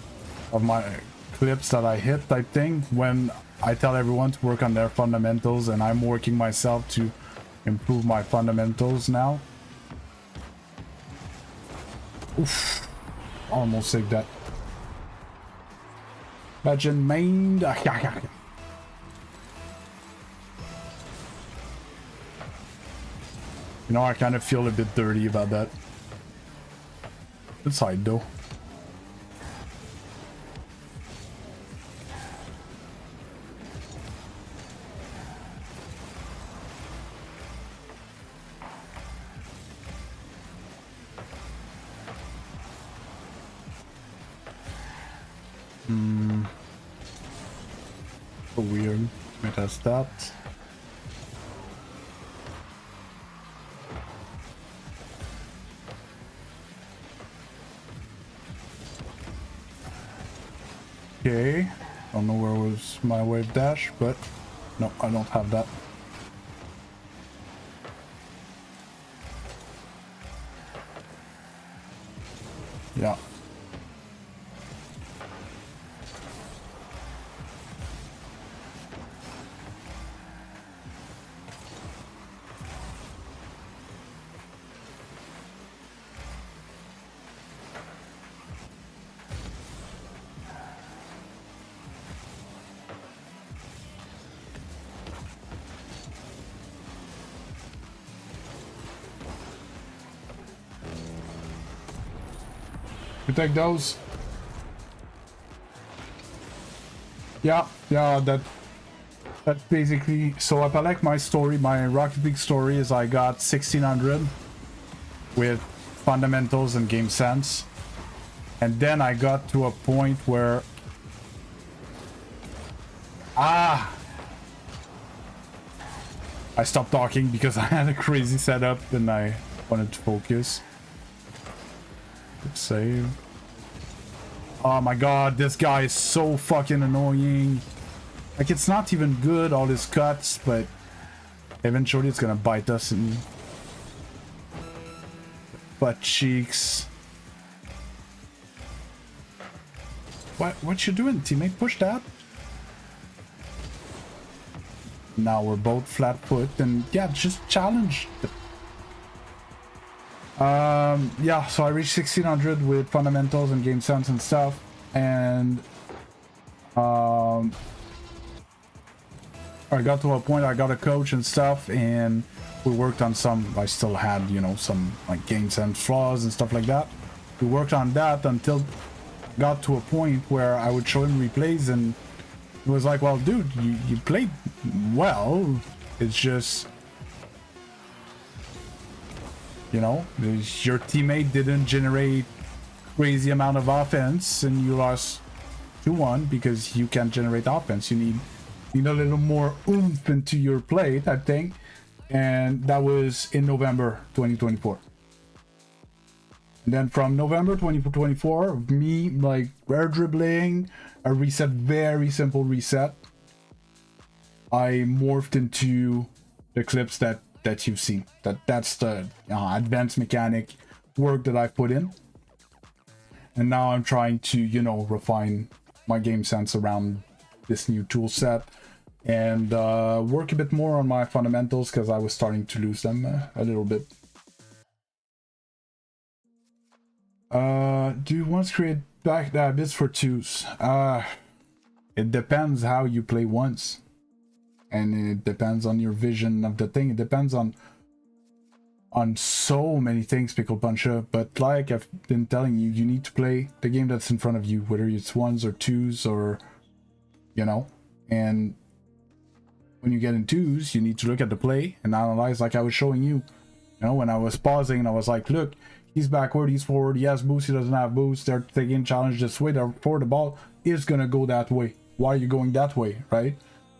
of my clips that I hit type thing, when I tell everyone to work on their fundamentals and I'm working myself to improve my fundamentals now. Oof. Almost saved that. Legend main. You know, I kind of feel a bit dirty about that. It's hide though. So weird. It has that. Okay. Don't know where was my wave dash, but no, I don't have that. Yeah. You take those? Yeah, that's basically. So if I like my story, my Rocket League story is I got 1600 with fundamentals and game sense, and then I got to a point where I stopped talking because I had a crazy setup and I wanted to focus. Good save. Oh my god, this guy is so fucking annoying. Like, it's not even good, all his cuts, but eventually it's gonna bite us in butt cheeks. What you doing, teammate? Push that. Now we're both flat foot, and yeah, just challenge. Yeah, so I reached 1600 with fundamentals and game sense and stuff, and I got to a point I got a coach and stuff, and we worked on some. I still had, you know, some like game sense flaws and stuff like that. We worked on that until I got to a point where I would show him replays, and it was like, well, dude, you played well. It's just, you know, your teammate didn't generate crazy amount of offense and you lost 2-1 because you can't generate offense. You need a little more oomph into your play, type thing. And that was in November 2024. And then from November 2024, of me like air dribbling, a reset, very simple reset, I morphed into the clips that you've seen. That's the advanced mechanic work that I put in. And now I'm trying to, you know, refine my game sense around this new tool set and work a bit more on my fundamentals because I was starting to lose them a little bit. Do you want to create back bits for twos? It depends how you play once. And it depends on your vision of the thing. It depends on so many things, Pickle Puncher. But like I've been telling you, you need to play the game that's in front of you, whether it's ones or twos or, you know. And when you get in twos, you need to look at the play and analyze, like I was showing you. You know, when I was pausing and I was like, look, he's backward, he's forward, he has boost, he doesn't have boost. They're taking challenge this way, therefore the ball is gonna go that way. Why are you going that way, right?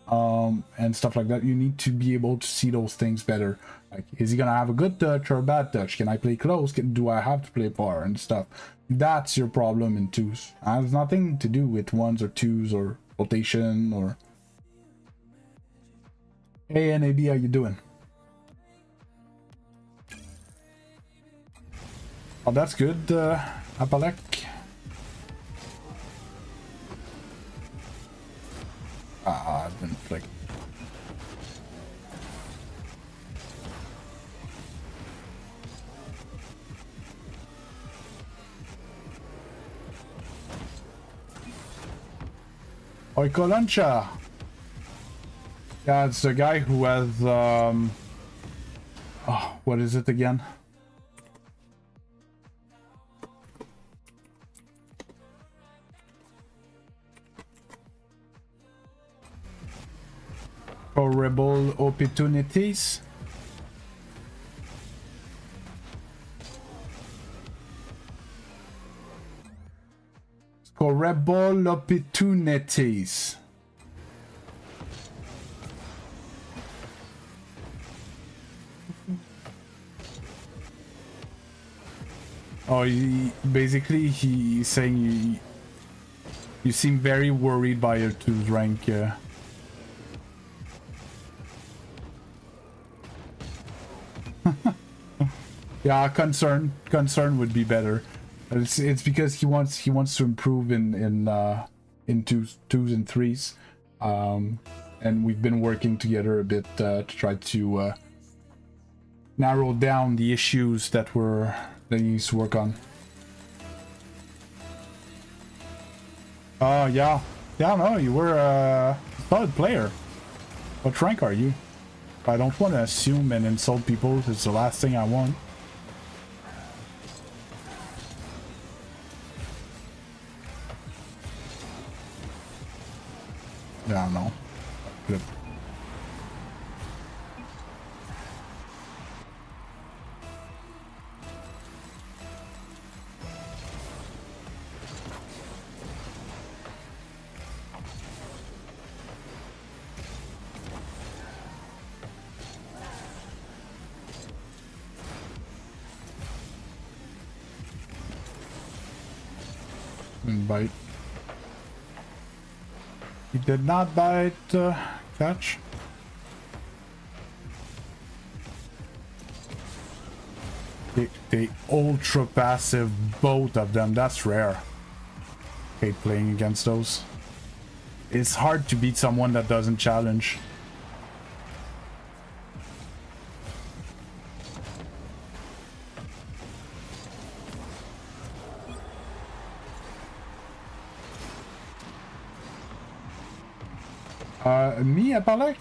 And stuff like that. You need to be able to see those things better. Like, is he gonna have a good touch or a bad touch? Can I play close? Do I have to play far and stuff? That's your problem in twos. It has nothing to do with ones or twos or rotation or. Hey NAB, how you doing? Oh, that's good, Apalek. I didn't flick. Oikolancha. Yeah, it's the guy who has oh, what is it again? Horrible opportunities. Horrible opportunities. Oh, basically he's saying you seem very worried by your 2's rank. Yeah, concern would be better. It's because he wants to improve in twos and threes, and we've been working together a bit to try to narrow down the issues that he needs to work on. Yeah, no, you were a solid player. What rank are you? I don't want to assume and insult people. It's the last thing I want. Yeah, I don't know. Good. Bite. He did not bite. Catch. They ultra passive, both of them. That's rare. Hate playing against those. It's hard to beat someone that doesn't challenge. Me, Apalek?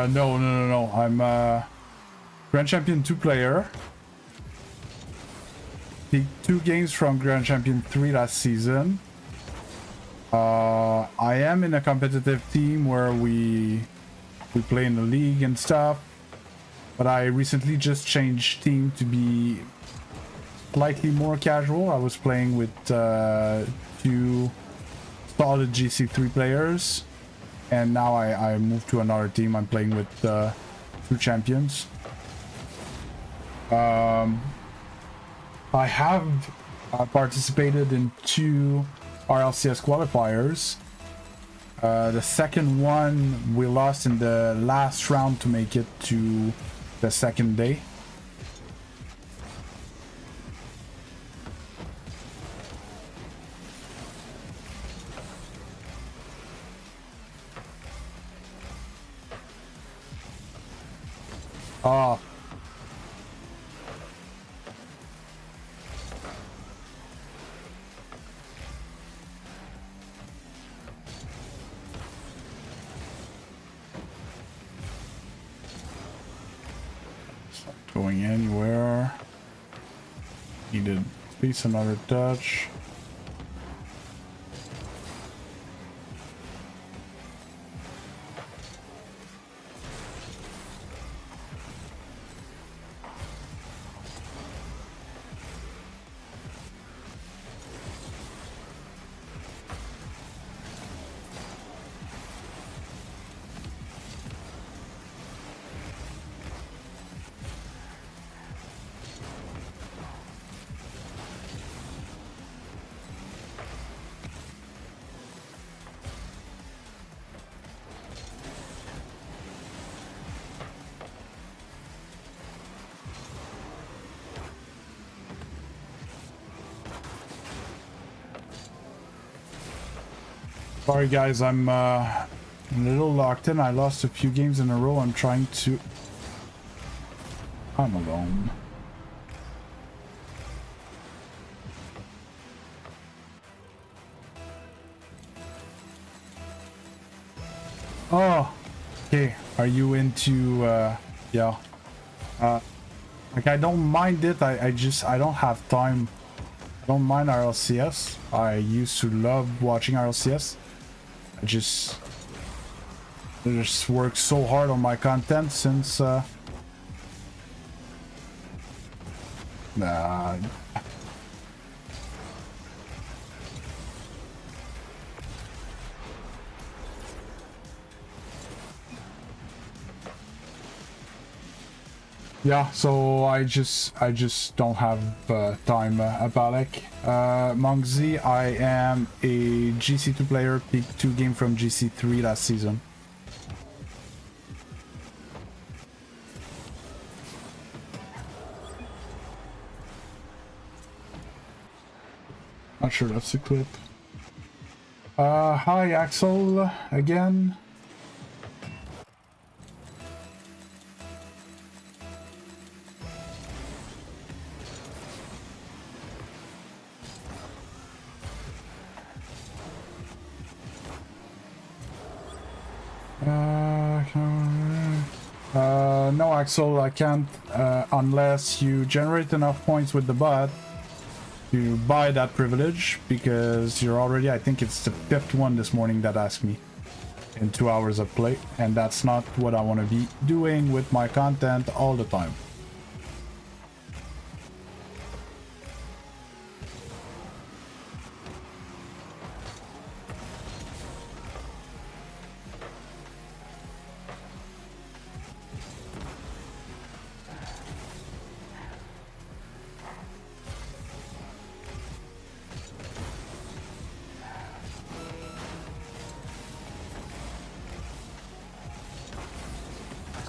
No. I'm Grand Champion 2 player. The 2 games from Grand Champion 3 last season. I am in a competitive team where we play in the league and stuff. But I recently just changed team to be slightly more casual. I was playing with 2 solid GC3 players. And now I moved to another team. I'm playing with 2 champions. I have participated in 2 RLCS qualifiers. The second one we lost in the last round to make it to the second day. Ah. Going anywhere. Needed at least another touch. Sorry guys, I'm a little locked in. I lost a few games in a row. I'm trying to... I'm alone. Oh, okay. Are you into, yeah. Like, I don't mind it. I don't have time. I don't mind RLCS. I used to love watching RLCS. I just work so hard on my content since nah. Yeah, so I just don't have time, Abalek. Mongzi, I am a GC2 player, picked 2 game from GC3 last season. Not sure that's the clip. Hi Axel, again. No, Axel, I can't unless you generate enough points with the bot to buy that privilege, because you're already, I think it's the 5th one this morning that asked me in 2 hours of play, and that's not what I want to be doing with my content all the time.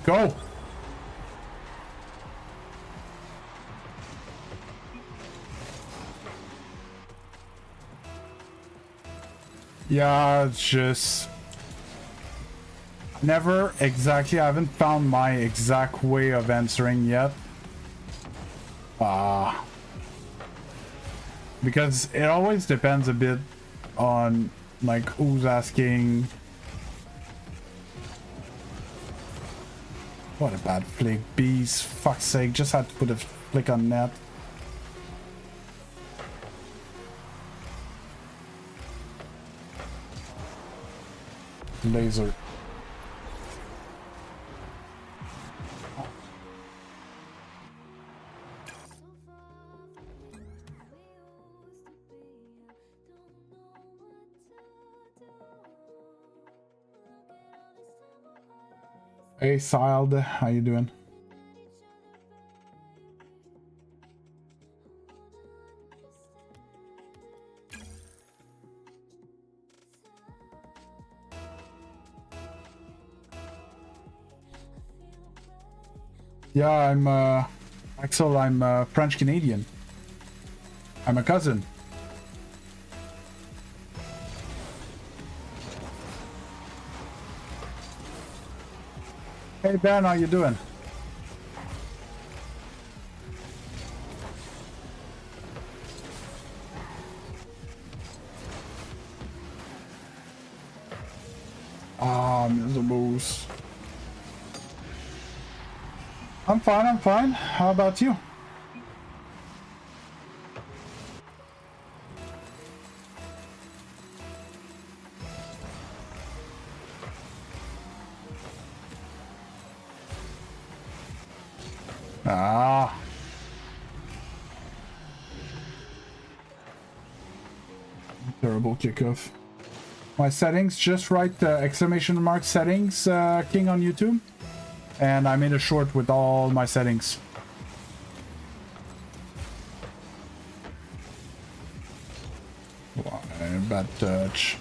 Go! Yeah, it's just... Never exactly, I haven't found my exact way of answering yet. Because it always depends a bit on, like, who's asking. What a bad flick. Bees, fuck's sake, just had to put a flick on net. Laser. Hey Siled, how you doing? Yeah, I'm Axel, I'm French Canadian. I'm a cousin. Hey Ben, how you doing? Ah, miserables. I'm fine, I'm fine. How about you? Ah. Terrible kickoff. My settings, just write exclamation mark settings, King on YouTube. And I made a short with all my settings. Bad touch.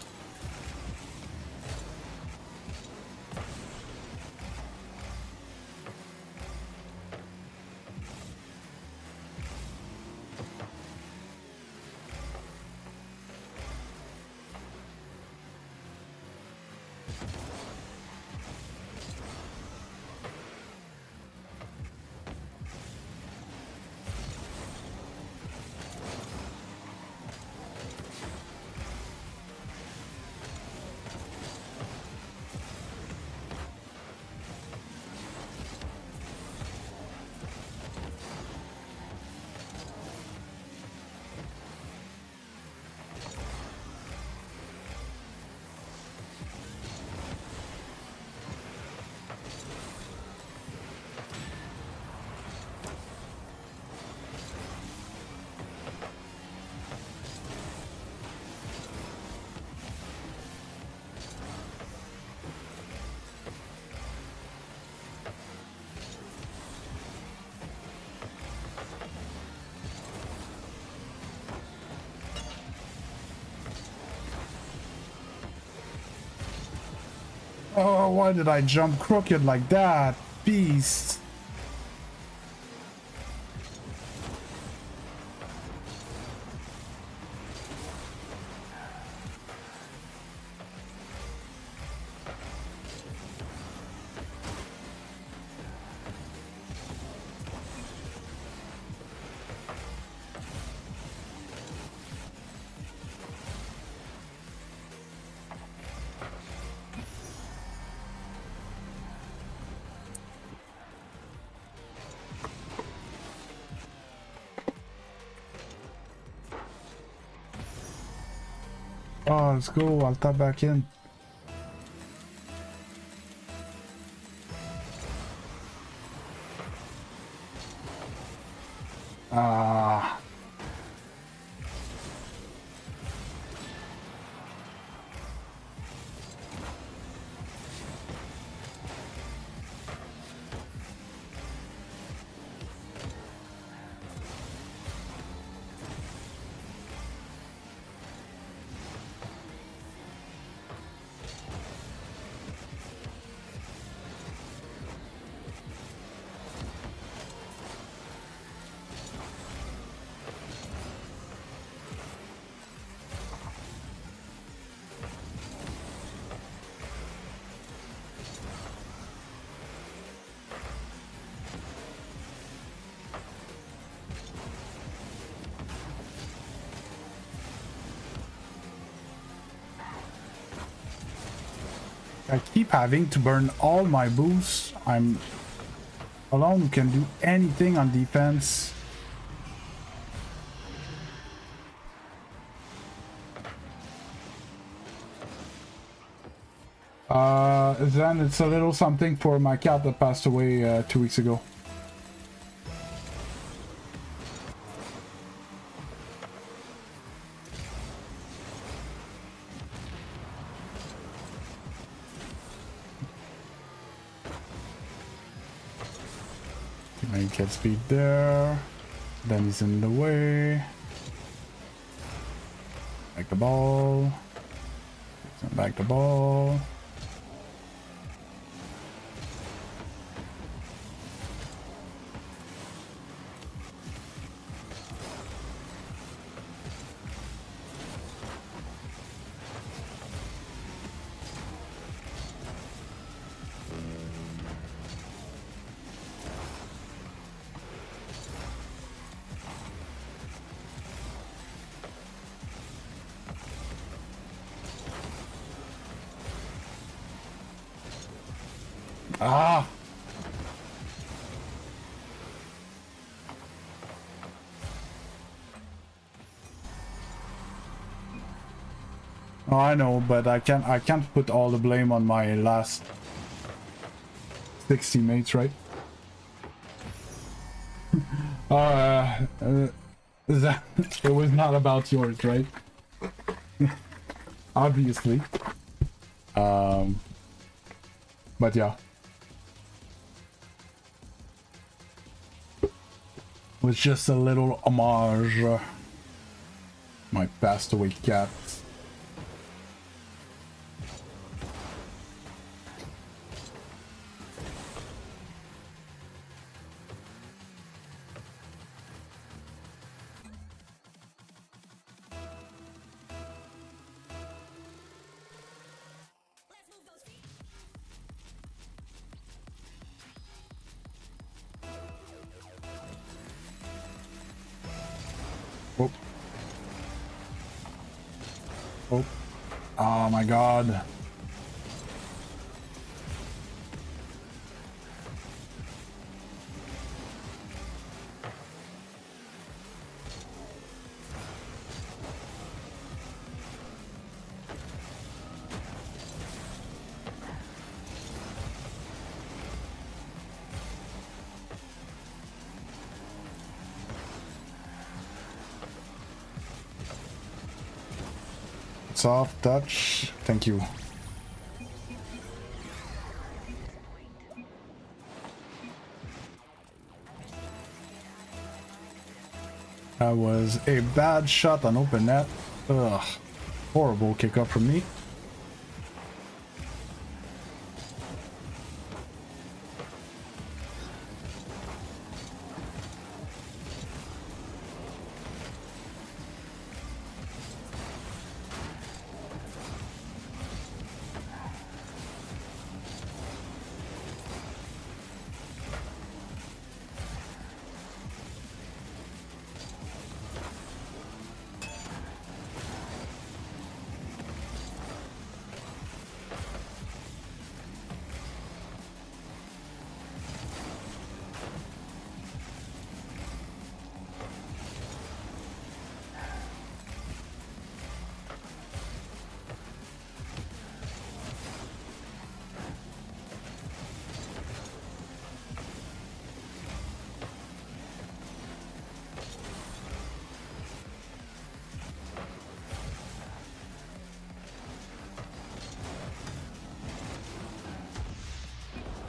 Oh, why did I jump crooked like that? Beast. Oh, let's go. I'll tap back in. Ah. I keep having to burn all my boosts. I'm alone who can do anything on defense. Then it's a little something for my cat that passed away 2 weeks ago. I get speed there. Then he's in the way. Back the ball. Back the ball. Ah! Oh, I know, but I can't put all the blame on my last 6 teammates, right? That it was not about yours, right? Obviously. But yeah. It was just a little homage. My passed away cat. Oh. Oh. Oh my god. Soft touch. Thank you. That was a bad shot on open net. Ugh. Horrible kick up from me.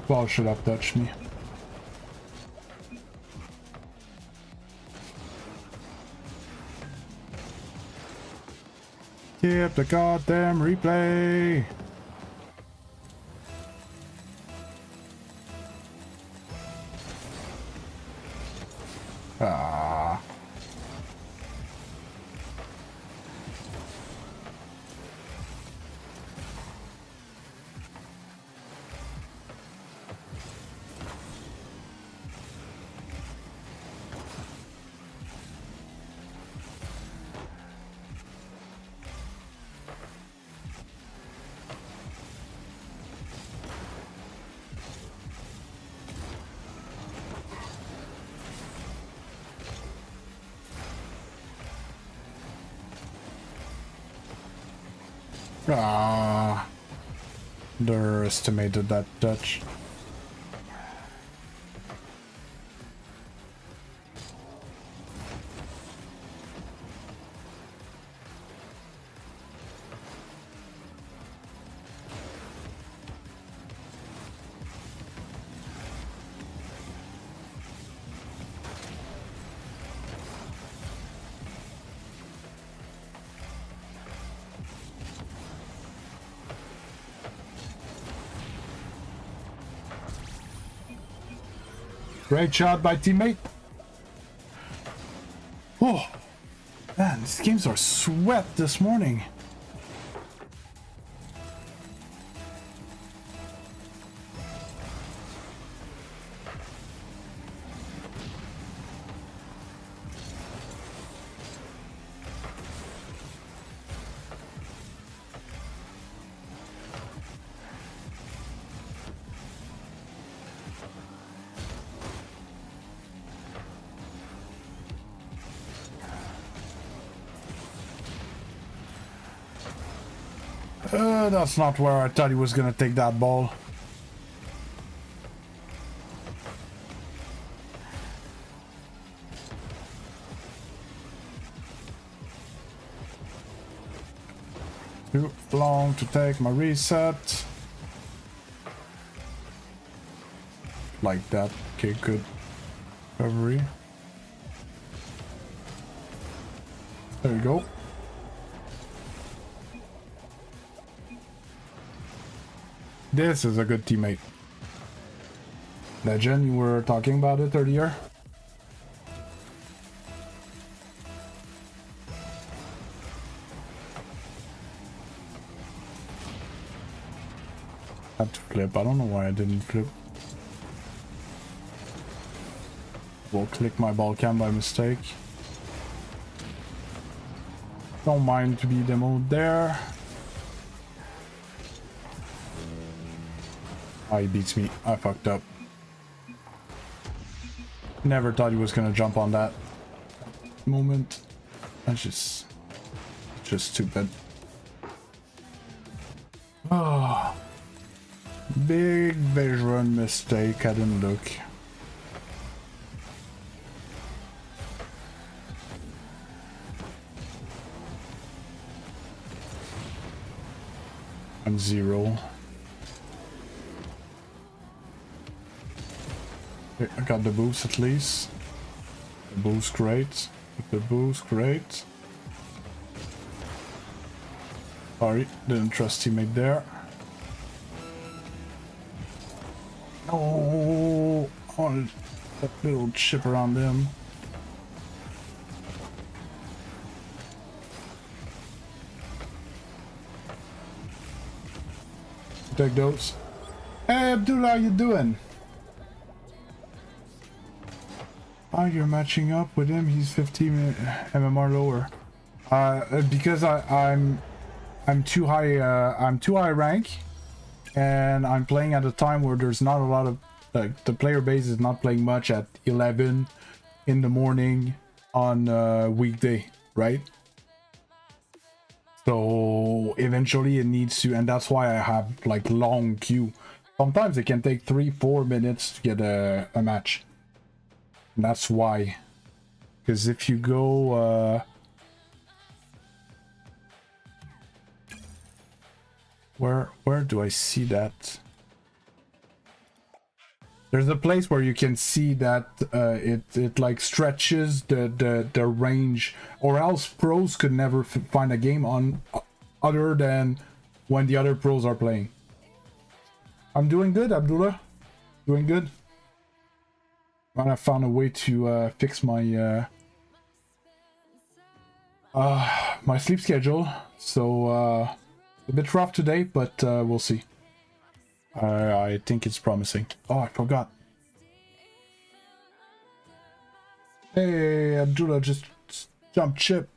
Ball should have touched me. Skip the goddamn replay. Ah. Ah, underestimated that touch. Great shot by teammate. Oh, man, these games are sweat this morning. That's not where I thought he was gonna take that ball. Too long to take my reset. Like that. Okay, good. Recovery. There we go. This is a good teammate. Legend, you were talking about it earlier. Had to flip. I don't know why I didn't flip. Will click my ball cam by mistake. Don't mind to be demoed there. Oh, he beats me. I fucked up. Never thought he was gonna jump on that moment. That's just stupid. Oh, big vision mistake. I didn't look. I'm 0. Okay, I got the boost at least. The boost great. The boost great. Sorry, didn't trust teammate there. Oh, I wanted that little chip around him. Take those. Hey Abdullah, how you doing? Oh, you're matching up with him. He's 15 MMR lower. Because I'm too high. I'm too high rank, and I'm playing at a time where there's not a lot of like the player base is not playing much at 11 in the morning on weekday, right? So eventually it needs to, and that's why I have like long queue. Sometimes it can take 3-4 minutes to get a match. And that's why, because if you go where do I see that? There's a place where you can see that it like stretches the range, or else pros could never find a game on other than when the other pros are playing. I'm doing good, Abdullah. Doing good. And I found a way to fix my my sleep schedule. So a bit rough today, but we'll see. I think it's promising. Oh, I forgot. Hey, Abdullah just jumped ship.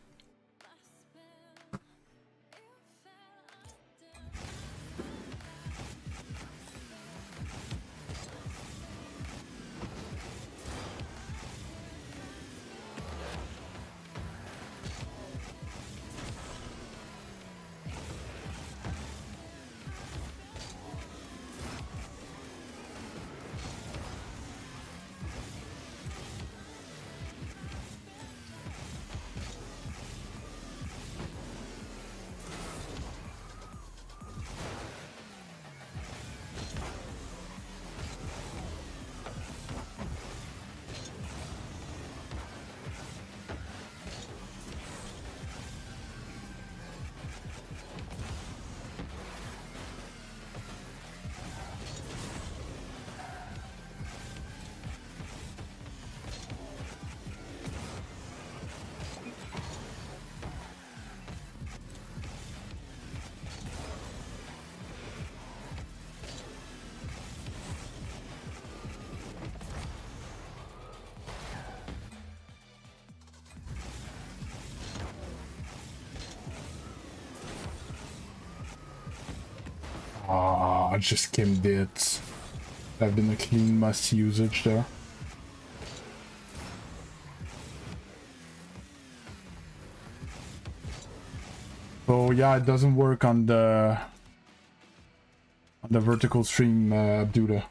Ah, I just skimmed it. I've been a clean must usage there. So yeah, it doesn't work on the vertical stream, Abdullah.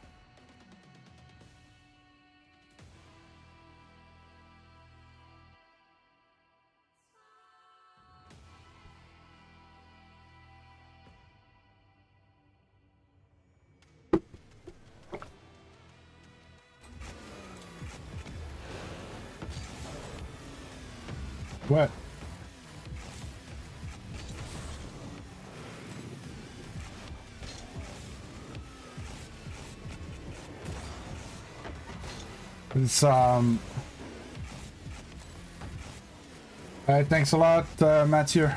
What? It's thanks a lot, Mathieu.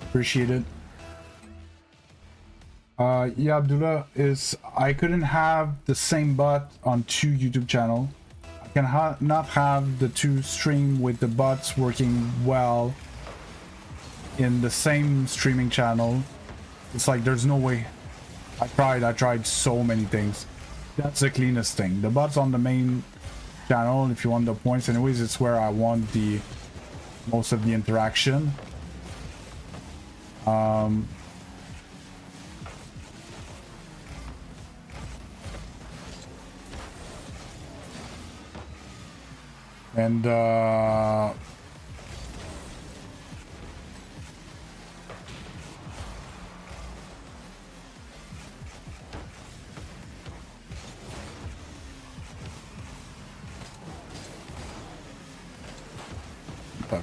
Appreciate it. Yeah, Abdullah, I couldn't have the same bot on two YouTube channels. I can not have the two stream with the bots working well in the same streaming channel. It's like there's no way. I tried so many things. That's the cleanest thing. The bots on the main channel, if you want the points anyways, it's where I want the most of the interaction. And that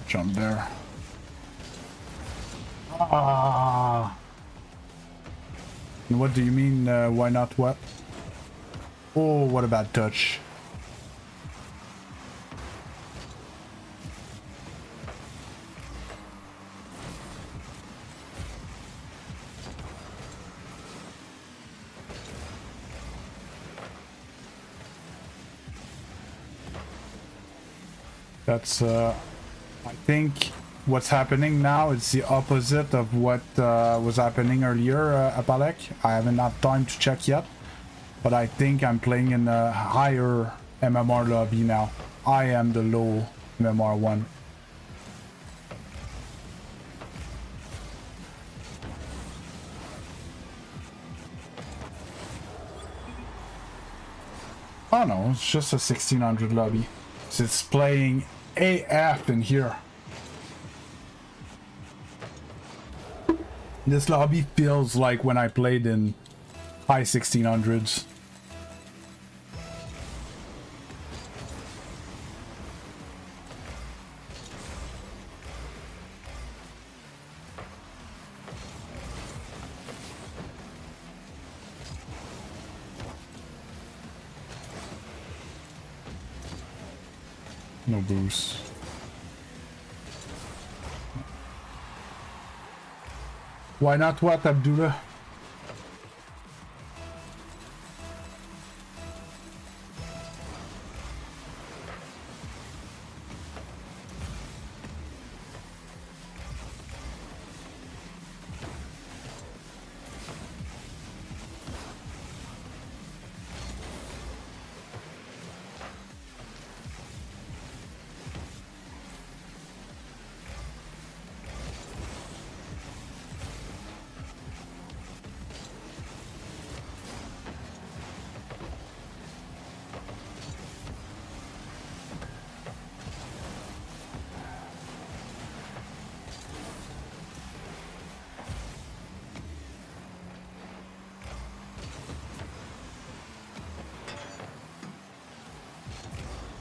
jump there. Ah. What do you mean, why not what? Oh, what a bad touch. That's, I think what's happening now is the opposite of what was happening earlier, Apalek. I haven't had time to check yet, but I think I'm playing in a higher MMR lobby now. I am the low MMR one. Oh no, it's just a 1600 lobby. So it's playing AF in here. This lobby feels like when I played in high 1600s. No boost. Why not what, Abdullah?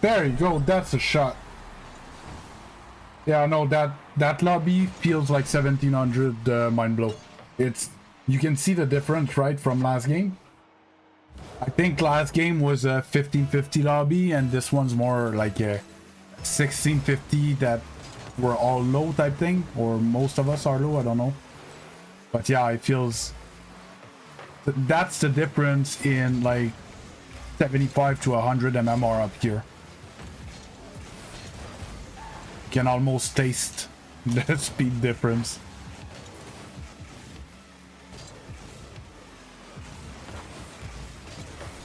There you go, that's a shot. Yeah, no, that lobby feels like 1700 Mind Blow. It's, you can see the difference, right, from last game? I think last game was a 1550 lobby, and this one's more like a 1650 that we're all low type thing, or most of us are low, I don't know. But yeah, it feels... That's the difference in like 75 to 100 MMR up here. You can almost taste the speed difference.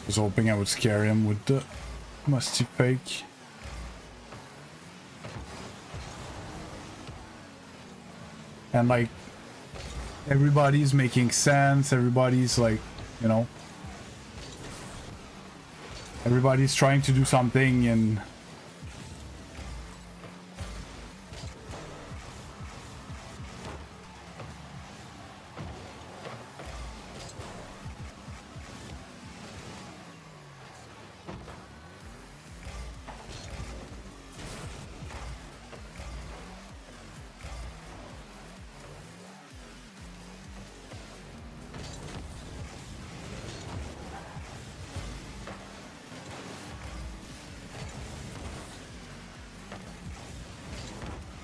Was hoping I would scare him with the musty fake. And like, everybody's making sense, everybody's like, you know, everybody's trying to do something, and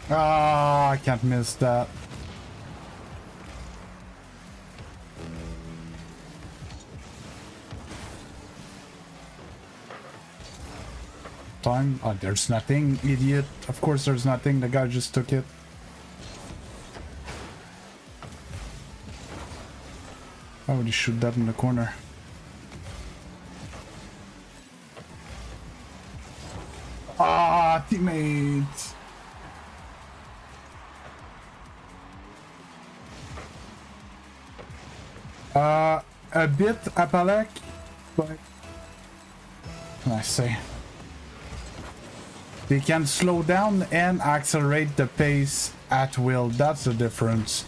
I can't miss that. Time? Oh, there's nothing, idiot. Of course there's nothing, the guy just took it. Why would you shoot that in the corner? Ah, teammates! A bit Apalak, but what can I say? They can slow down and accelerate the pace at will. That's the difference.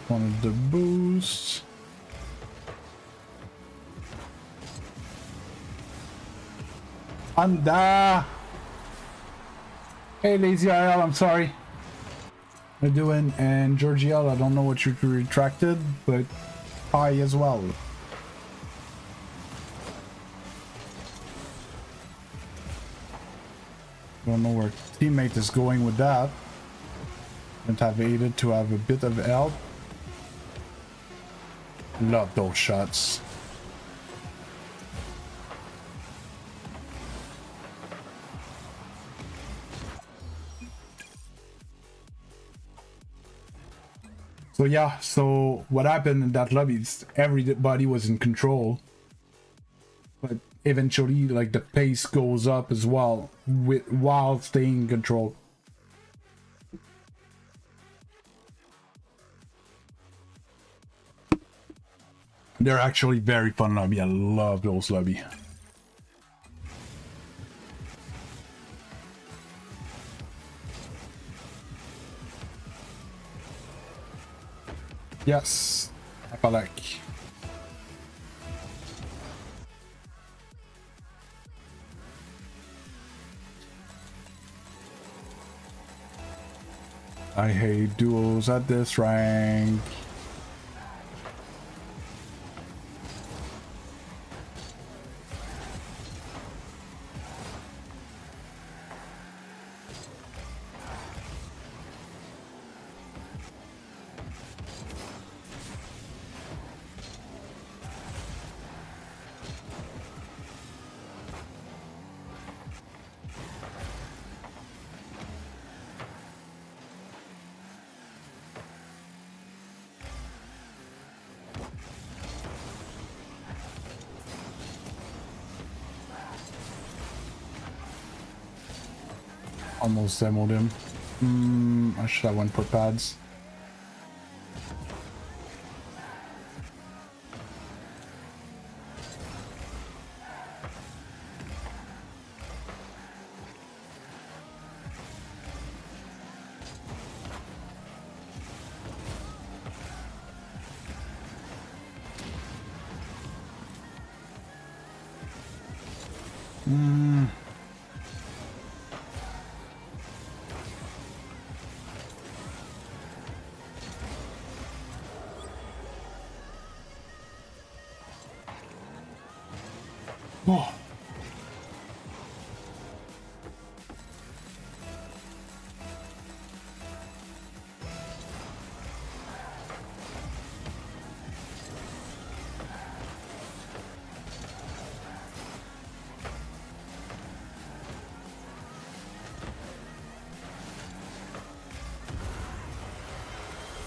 One of the boosts. Anda! Hey, Lazy IL, I'm sorry. How you doing? And Georgiel, I don't know what you retracted, but hi as well. Don't know where teammate is going with that. And have aided to have a bit of help. Love those shots. So yeah, so what happened in that lobby is everybody was in control, but eventually like the pace goes up as well while staying in control. They're actually very fun lobby. I love those lobby. Yes, I like. I hate duos at this rank. Almost demoed him. I should have went for pads. Oh.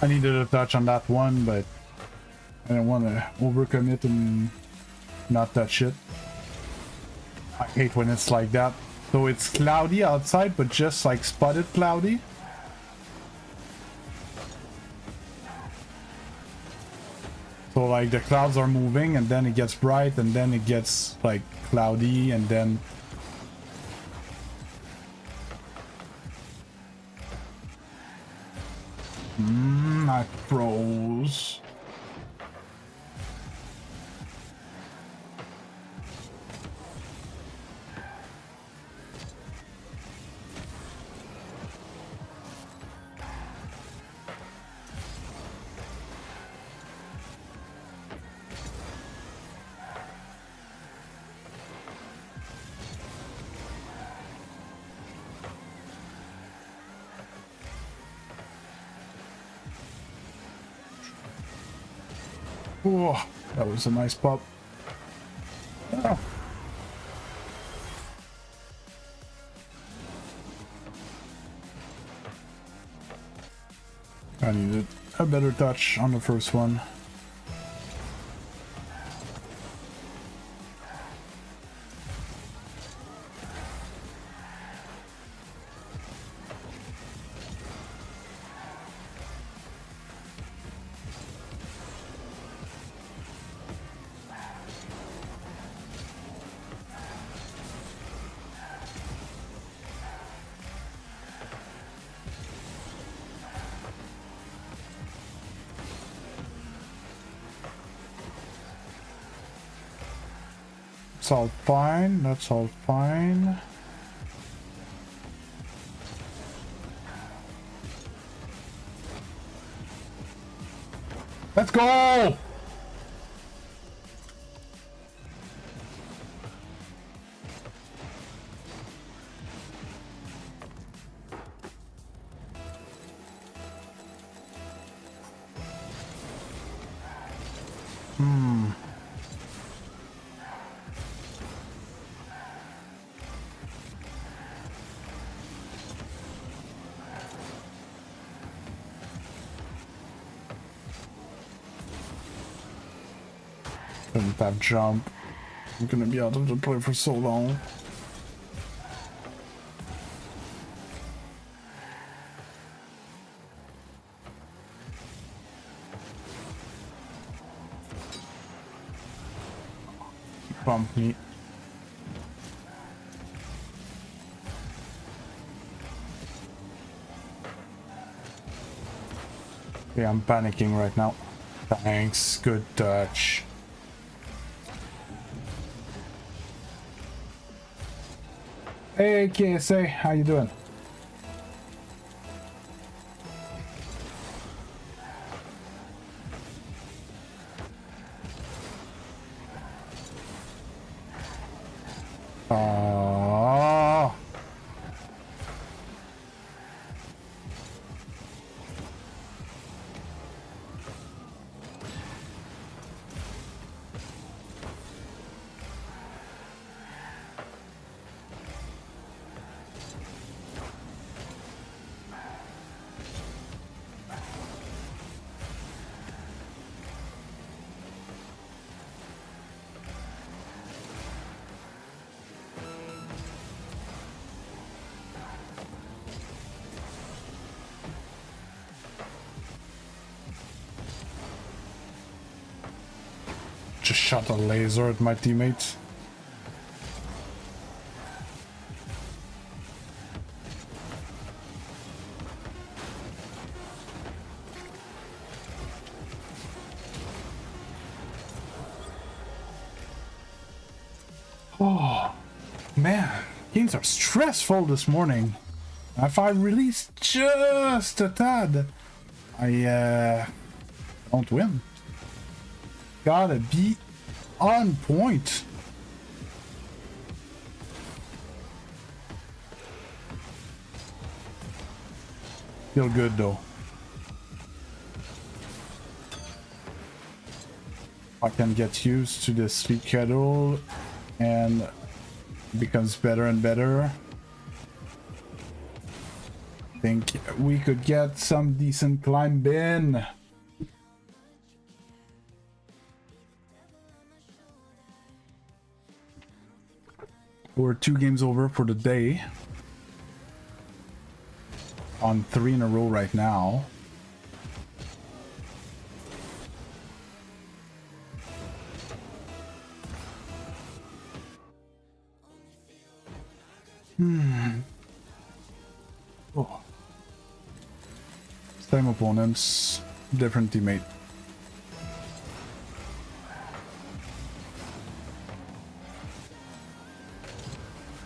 I needed a touch on that one, but I didn't want to overcommit and not touch it. I hate when it's like that. So it's cloudy outside, but just like spotted cloudy. So like the clouds are moving and then it gets bright and then it gets like cloudy and then... I froze. Oh, that was a nice pop. Oh. I needed a better touch on the first one. That's all fine. That's all fine. Let's go! That jump. I'm gonna be out of the play for so long. Bump me. Yeah, I'm panicking right now. Thanks. Good touch. Hey KSA, how you doing? just shot a laser at my teammates. Oh, man. Games are stressful this morning. If I release just a tad, I don't win. Gotta be on point. Feel good though. I can get used to the sleep schedule and it becomes better and better. I think we could get some decent climb in. We're 2 games over for the day. On 3 in a row right now. Oh. Same opponents, different teammate.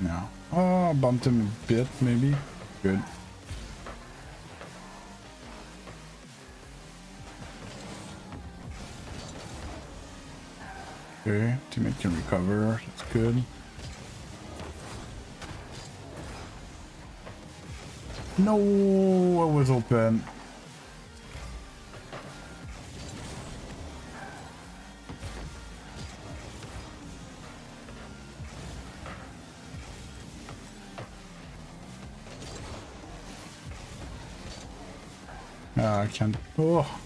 No. Oh, bumped him a bit, maybe. Good. Okay, teammate can recover. That's good. No, it was open. I can't. Oh.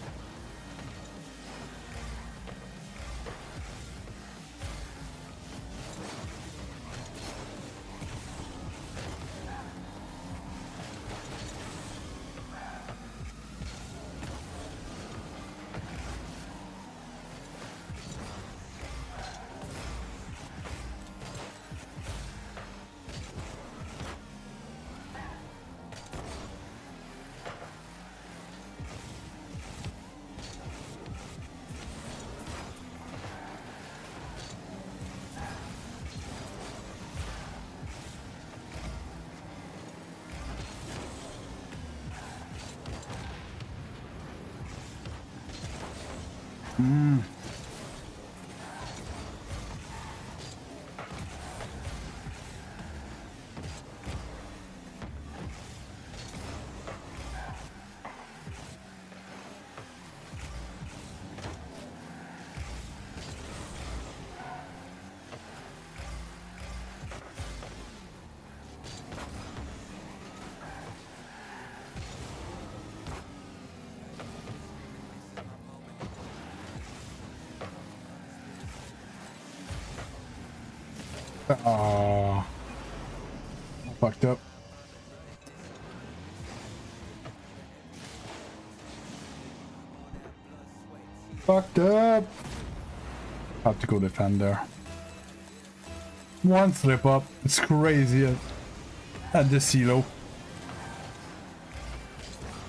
Oh, fucked up. Fucked up. Have to go defend there. One slip up. It's crazy at the silo.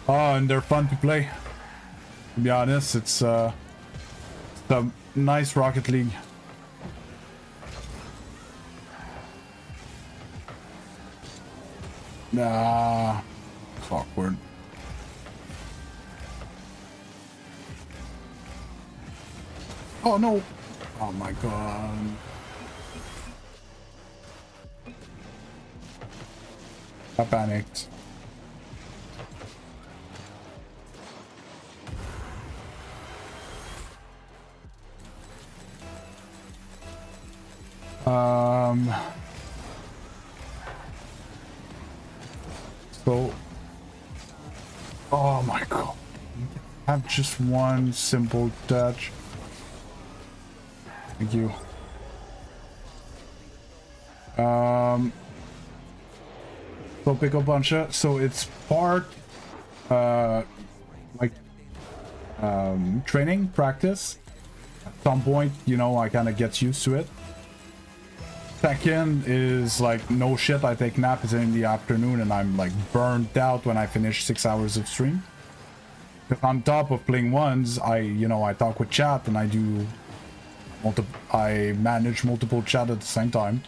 Oh, and they're fun to play. To be honest, it's a nice Rocket League. Nah, it's awkward. Oh no! Oh my god. I panicked. So, oh my god, I have just one simple touch. Thank you. So pick up buncha. So it's part like training practice, some point, you know, I kind of get used to it. Second is like, no shit, I take naps in the afternoon and I'm like burnt out when I finish 6 hours of stream. Because on top of playing ones, you know, I talk with chat and I manage multiple chat at the same time.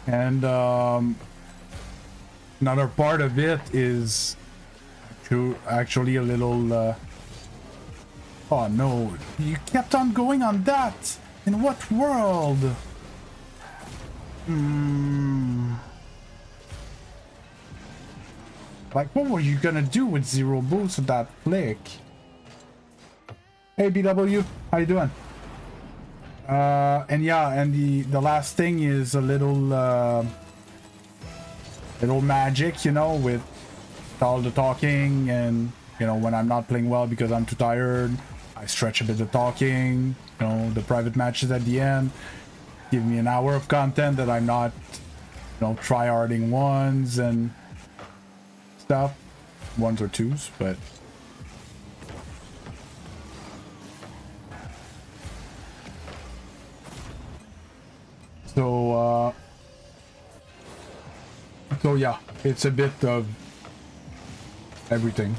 And another part of it is actually a little oh no, you kept on going on that. In what world? Like, what were you gonna do with 0 boost with that flick? Hey BW, how you doing? And yeah, and the last thing is a little magic, you know, with all the talking, and you know, when I'm not playing well because I'm too tired, I stretch a bit of talking, you know, the private matches at the end give me an hour of content that I'm not, you know, tryharding ones and stuff, ones or twos, but so yeah, it's a bit of everything,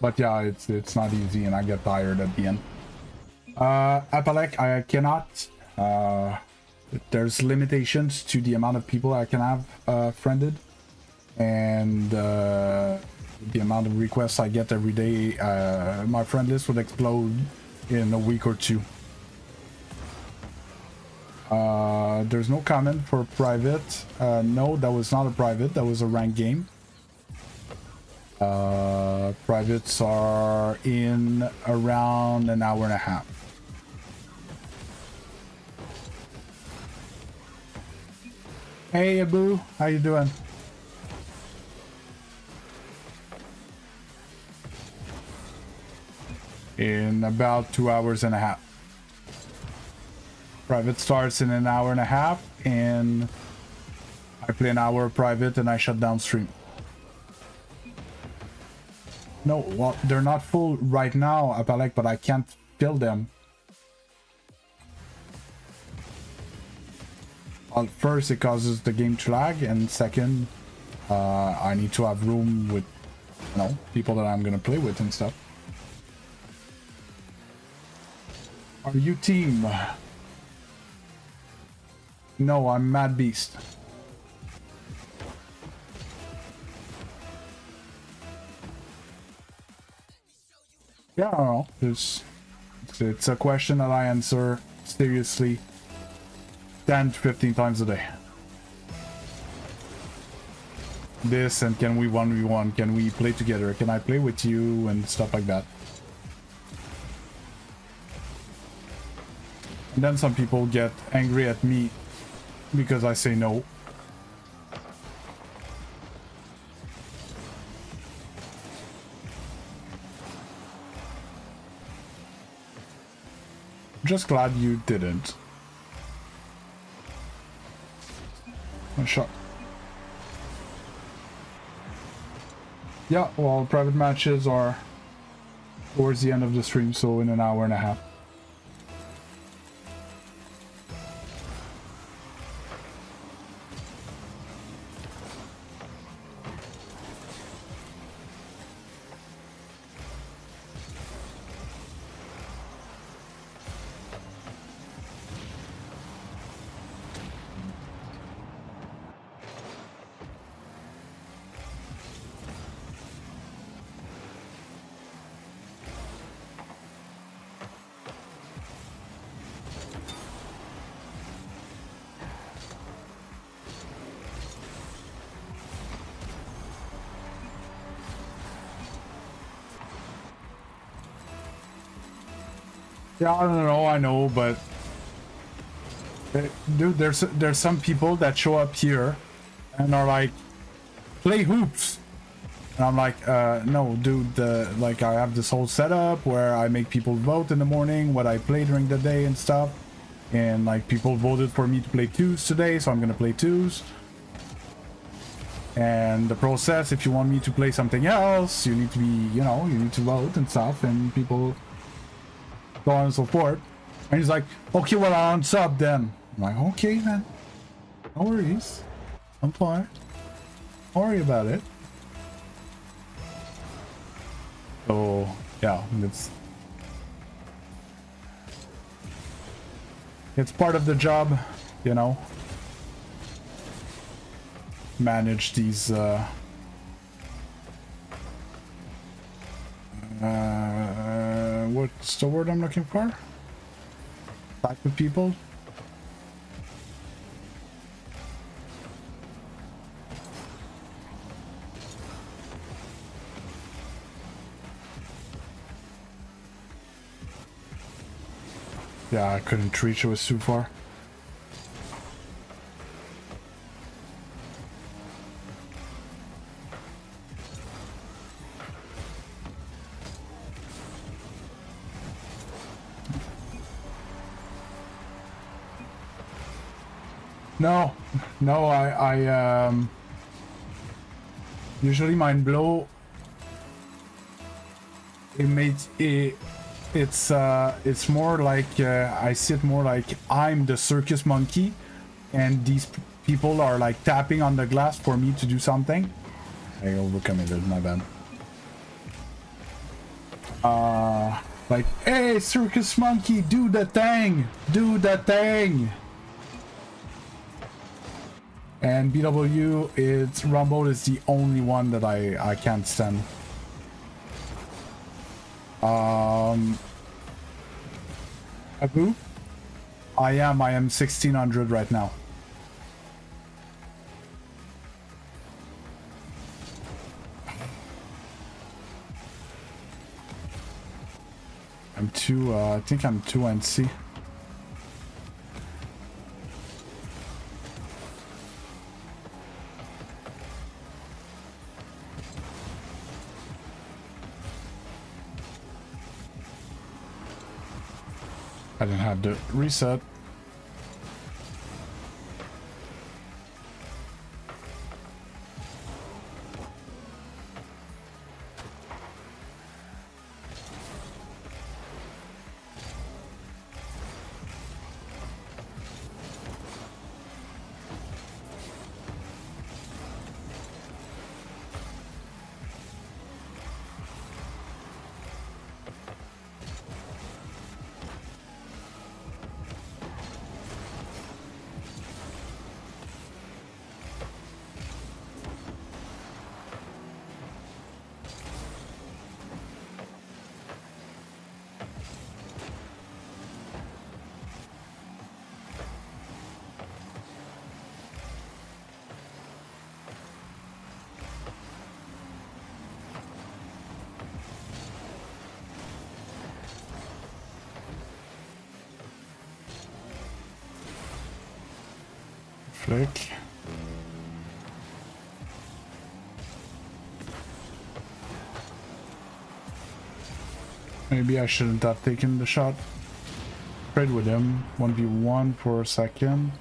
but yeah, it's not easy and I get tired at the end. Apalek, I cannot, there's limitations to the amount of people I can have friended, and the amount of requests I get every day. My friend list would explode in a week or two. There's no comment for private. No, that was not a private, that was a ranked game. Privates are in around an hour and a half. Hey Abu, how you doing? In about 2 hours and a half. Private starts in an hour and a half, and I play an hour of private and I shut down stream. No, well, they're not full right now, Apalek, but I can't fill them. Well, first, it causes the game to lag, and second, I need to have room with, you know, people that I'm gonna play with and stuff. Are you team? No, I'm Mad Beast. Yeah, I don't know. It's a question that I answer seriously 10 to 15 times a day. This, and can we 1v1? Can we play together? Can I play with you? And stuff like that. And then some people get angry at me because I say no. Just glad you didn't. A shot. Yeah, well, private matches are towards the end of the stream, so in an hour and a half. Yeah, I don't know, I know, but dude, there's some people that show up here and are like, play hoops, and I'm like, no, dude, like I have this whole setup where I make people vote in the morning what I play during the day and stuff, and like people voted for me to play twos today, so I'm gonna play twos, And the process, if you want me to play something else, you need to be, you know, you need to vote and stuff, and people so on and so forth. And he's like, okay, well, I'll unsub then. I'm like, okay, man. No worries. I'm fine. Don't worry about it. So, yeah, it's part of the job, you know. Manage these, what's the word I'm looking for? Type of people. Yeah, I couldn't reach, it was too far. No, no, I usually mine blow. It's more like I see it more like I'm the circus monkey, and these people are like tapping on the glass for me to do something. I overcommitted, my bad. Like, hey, circus monkey, do the thing, do the thing. And BW, it's Rumble is the only one that I can't stand. Abu? I am 1600 right now. I'm two, I think I'm 2 NC. I didn't have to reset. Flick. Maybe I shouldn't have taken the shot. Trade with him. 1v1 for a second.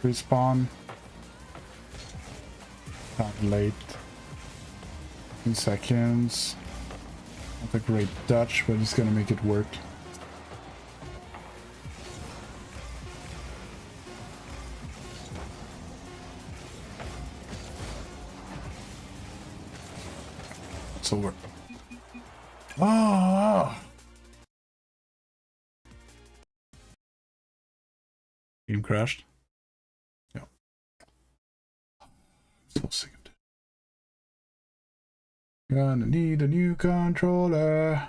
Respawn. Not late. 10 seconds. Not a great Dutch, but he's gonna make it work. It's over. Oh! Game crashed. Yeah. So sick of it. Gonna need a new controller.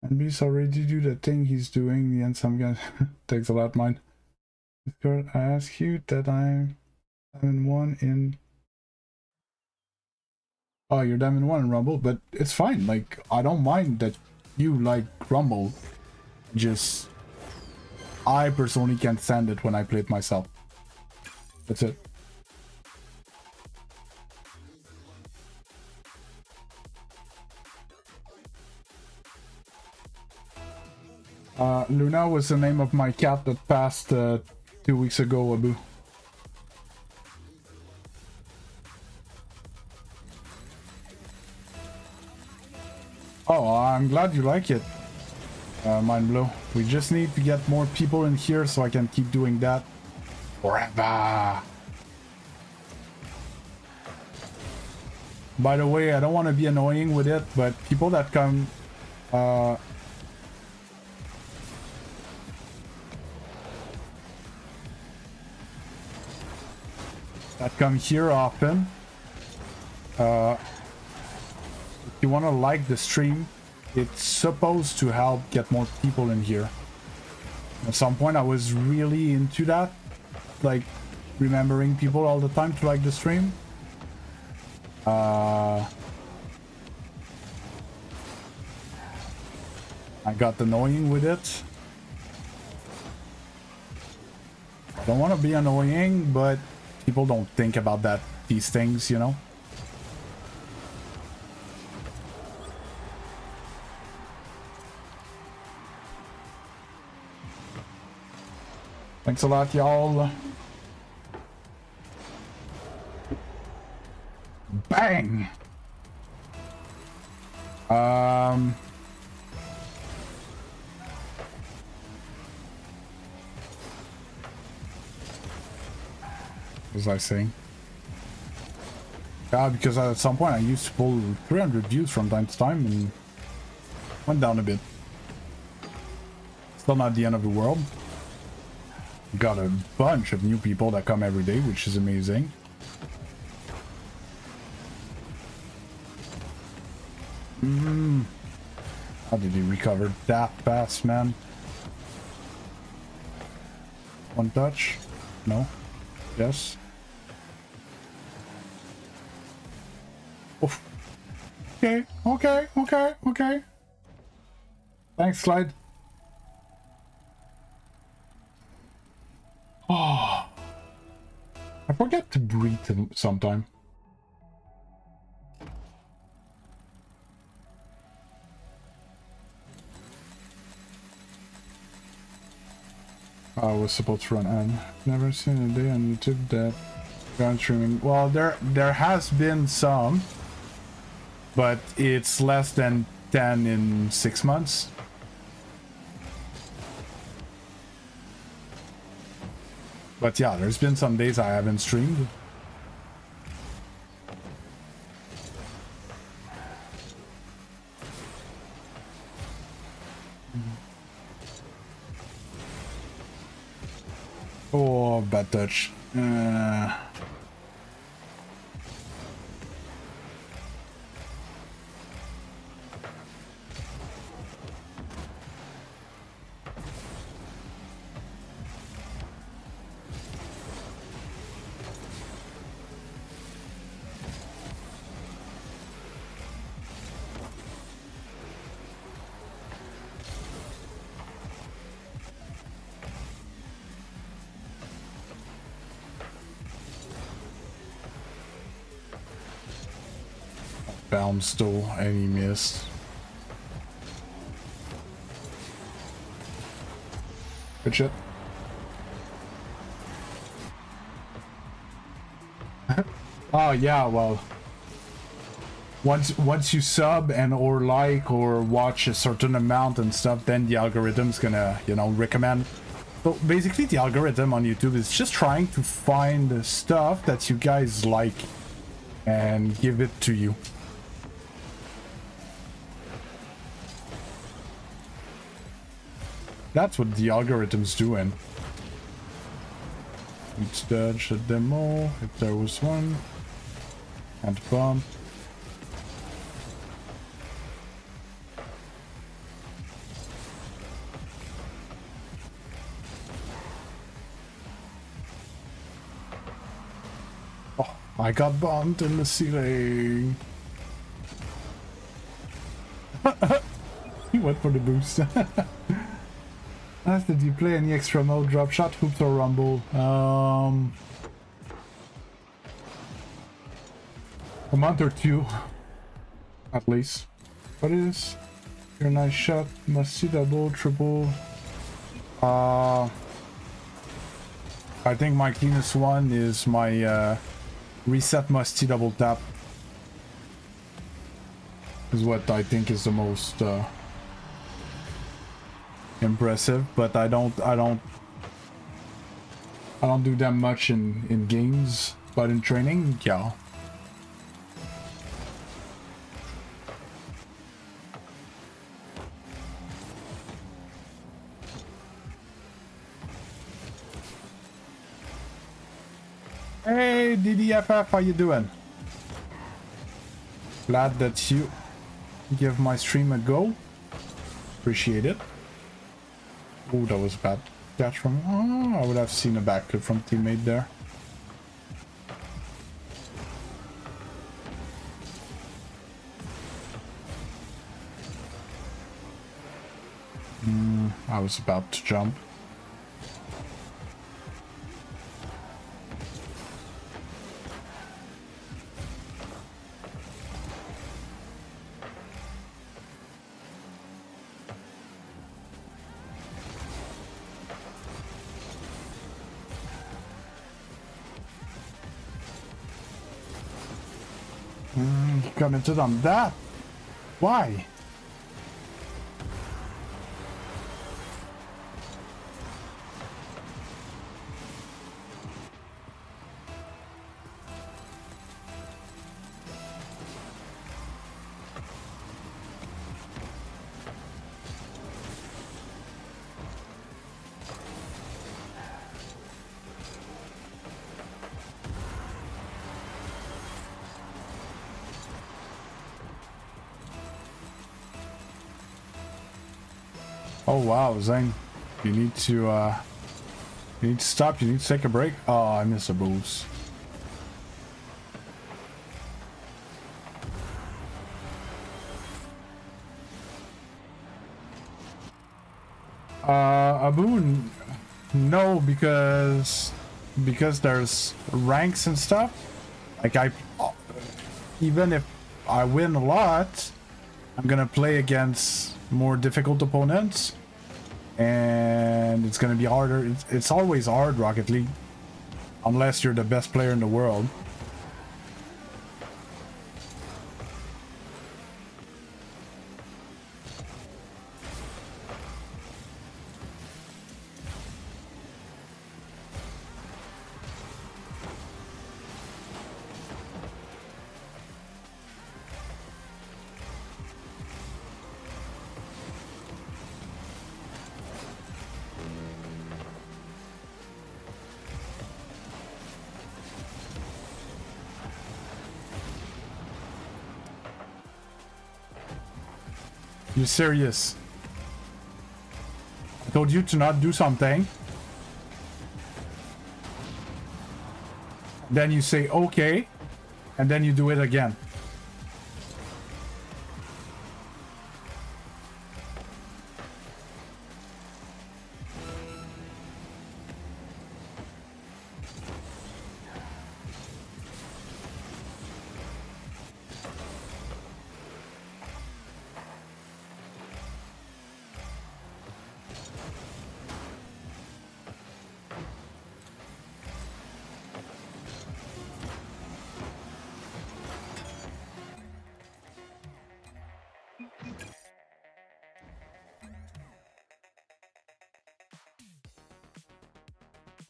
And he's already do the thing he's doing. The end some guy takes a lot mine. Discord, I ask you that I'm in one in Oh, you're Diamond 1 in Rumble, but it's fine. Like, I don't mind that you like Rumble. Just, I personally can't stand it when I play it myself. That's it. Luna was the name of my cat that passed 2 weeks ago, Abu. Oh, I'm glad you like it, Mind Blow. We just need to get more people in here so I can keep doing that forever. By the way, I don't want to be annoying with it, but people that come... that come here often, if you want to like the stream, it's supposed to help get more people in here. At some point I was really into that, like remembering people all the time to like the stream. I got annoying with it. I don't want to be annoying, but people don't think about these things, you know? Thanks a lot, y'all. Bang! What was I saying? Yeah, because at some point I used to pull 300 views from time to time and went down a bit. Still not the end of the world. Got a bunch of new people that come every day, which is amazing. How did he recover that fast, man? One touch? No? Yes? Oof. Okay, okay, okay, okay. Thanks, Clyde. Oh, I forget to breathe sometime. I was supposed to run and never seen a day on YouTube that gone streaming. Well, there has been some, but it's less than 10 in 6 months. But yeah, there's been some days I haven't streamed. Oh, bad touch. Balm stole and he missed. Good shit. Oh yeah, well, once you sub and or like or watch a certain amount and stuff, then the algorithm's gonna, you know, recommend. So basically the algorithm on YouTube is just trying to find the stuff that you guys like and give it to you. That's what the algorithm's doing. Let's dodge the demo if there was one. And bump. Oh, I got bumped in the ceiling. He went for the boost. Did you play any extra mode? Drop shot, hoops, or rumble? A month or two, at least. What is your nice shot? Must see double, triple. I think my cleanest one is my reset musty double tap. Is what I think is the most impressive, but I don't do that much in games, but in training, yeah. Hey DDFF, how you doing? Glad that you give my stream a go. Appreciate it. Oh, that was a bad catch from... Oh, I would have seen a backflip from teammate there. I was about to jump. He commented on that. Why? Oh wow, Zane, you need to stop. You need to take a break. Oh, I missed a boost. Abu, no, because there's ranks and stuff. Like even if I win a lot, I'm gonna play against more difficult opponents, and it's gonna be harder. It's always hard, Rocket League, unless you're the best player in the world. You serious? I told you to not do something. Then you say okay, and then you do it again.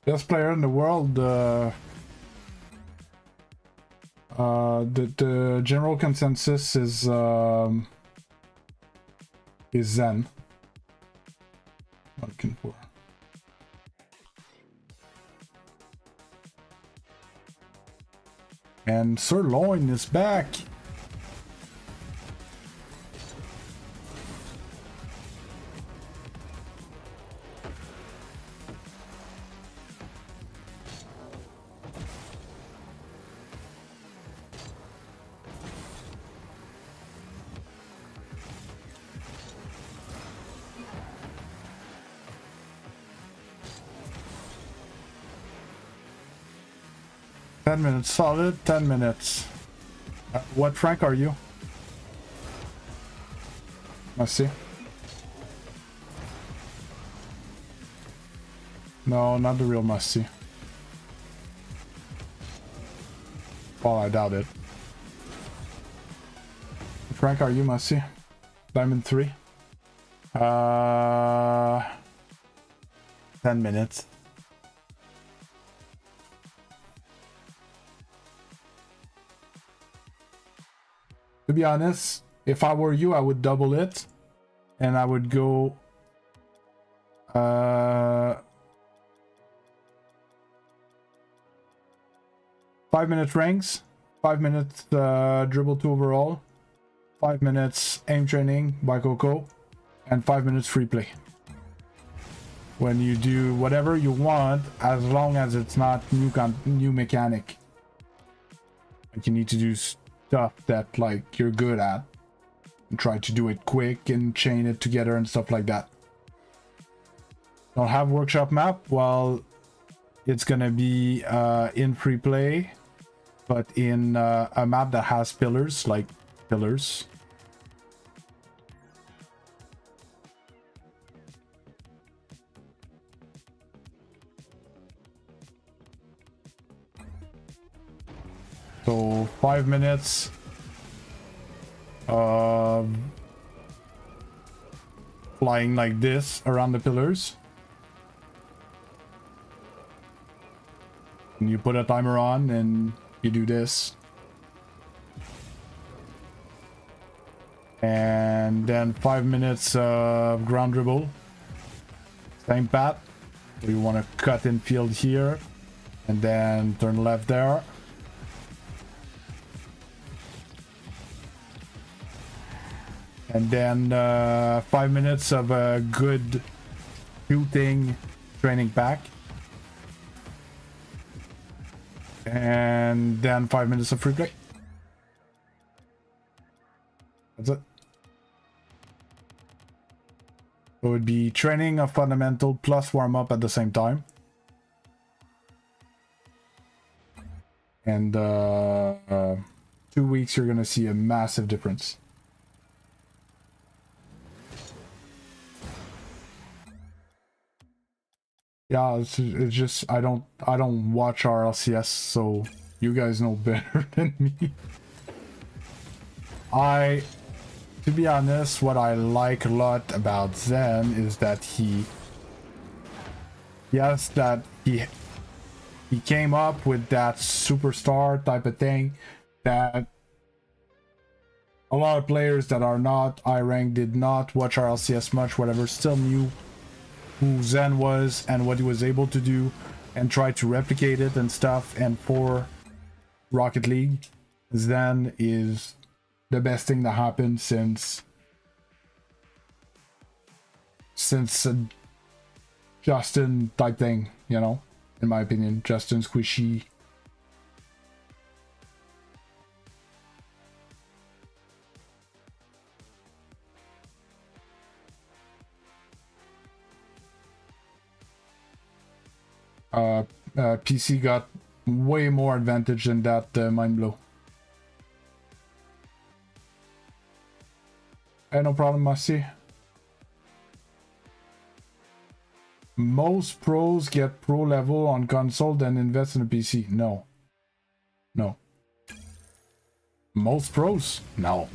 Best player in the world, the general consensus is Zen. Looking for. And Sirloin is back. 10 minutes solid, 10 minutes. What rank are you? Let's see. No, not the real must-see. Well, I doubt it. What rank are you, must-see? Diamond 3? 10 minutes. To be honest, if I were you, I would double it. And I would go... 5-minute ranks, 5 minutes dribble 2 overall, 5 minutes aim training by Coco, and 5 minutes free play. When you do whatever you want, as long as it's not new mechanic. Like you need to do stuff that like you're good at, and try to do it quick and chain it together and stuff like that. Don't have workshop map? Well, it's gonna be in free play, but in a map that has pillars, like pillars. So 5 minutes of flying like this around the pillars. And you put a timer on and you do this. And then 5 minutes of ground dribble. Same path. So you want to cut in field here and then turn left there. And then 5 minutes of a good shooting training pack. And then 5 minutes of free play. That's it. So it would be training of fundamental plus warm-up at the same time. And 2 weeks you're gonna see a massive difference. Yeah, it's just I don't watch RLCS, so you guys know better than me. To be honest, what I like a lot about Zen is that he came up with that superstar type of thing that a lot of players that are not high rank did not watch RLCS much, whatever, still knew who Zen was and what he was able to do and tried to replicate it and stuff. And for Rocket League, Zen is the best thing that happened since Justin type thing, you know, in my opinion. Justin Squishy. PC got way more advantage than that mind blow. Hey, no problem, Masi. Most pros get pro level on console then invest in a PC. No. No. Most pros? No.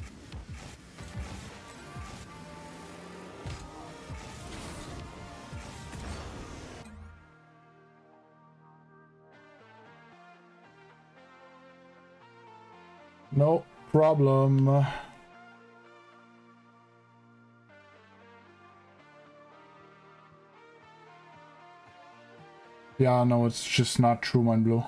No problem. Yeah, no, it's just not true, mind blow.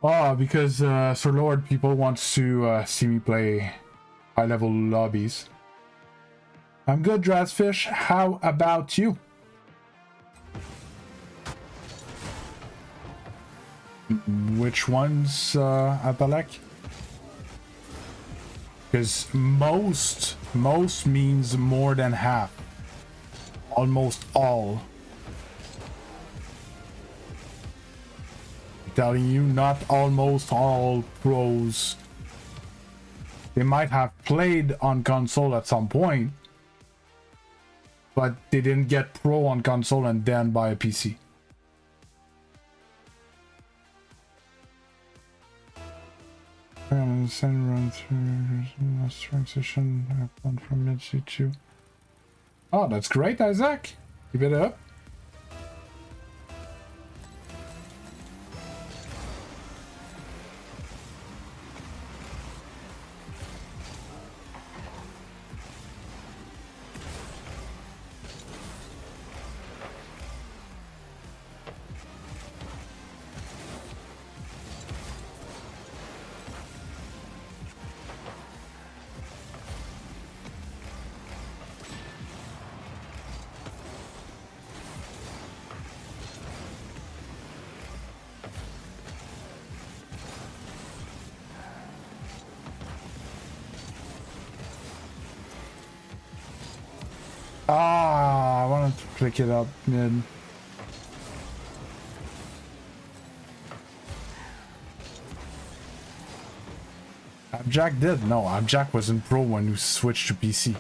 Oh, because Sir Lord people wants to see me play high-level lobbies. I'm good, Drazfish. How about you? Which ones, Apalek? Because most means more than half. Almost all. I'm telling you, not almost all pros. They might have played on console at some point, but they didn't get pro on console and then buy a PC. Send run through last transition. I've gone from mid C2. Oh, that's great, Isaac. Keep it up. Ah, I wanted to pick it up mid. Abjack did? No, Abjack wasn't pro when you switched to PC.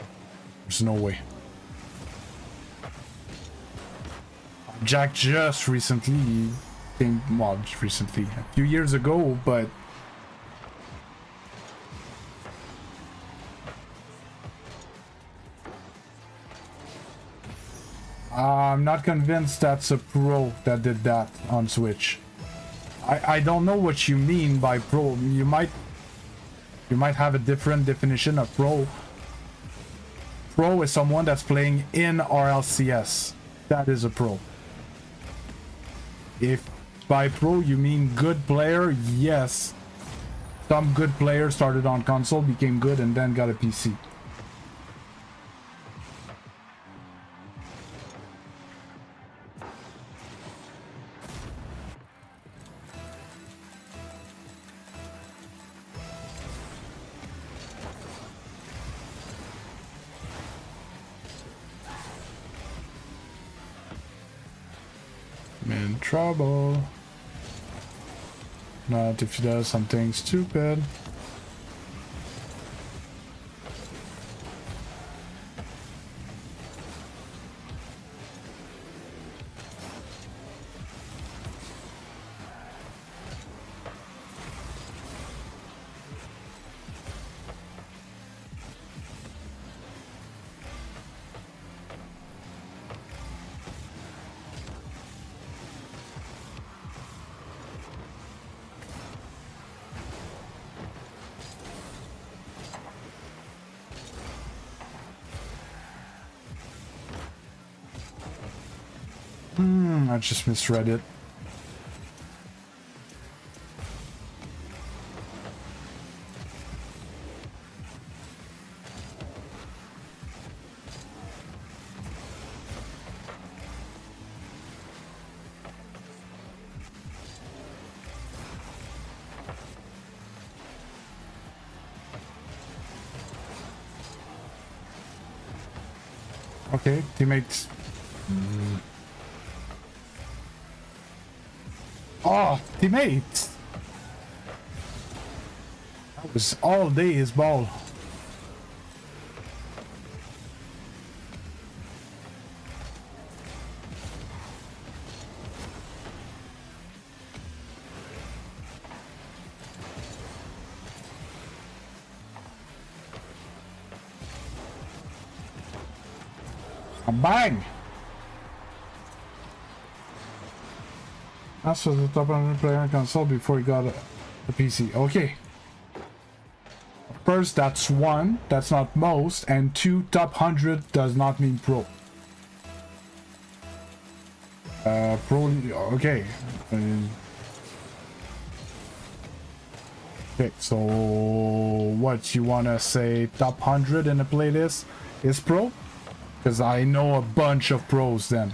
There's no way. Abjack just recently came, well, just recently, a few years ago, but I'm not convinced that's a pro that did that on Switch. I don't know what you mean by pro. You might have a different definition of pro. Pro is someone that's playing in RLCS. That is a pro. If by pro you mean good player, yes. Some good players started on console, became good, and then got a PC. In trouble. Not if he does something stupid. I just misread it. Okay, teammates. Oh, teammates! That was all day his ball. Bang! That's was the top 100 player on console before he got a PC. Okay. First, that's one. That's not most. And two, top 100 does not mean pro. Pro. Okay. Okay, so what you wanna say? Top 100 in a playlist is pro? Because I know a bunch of pros then.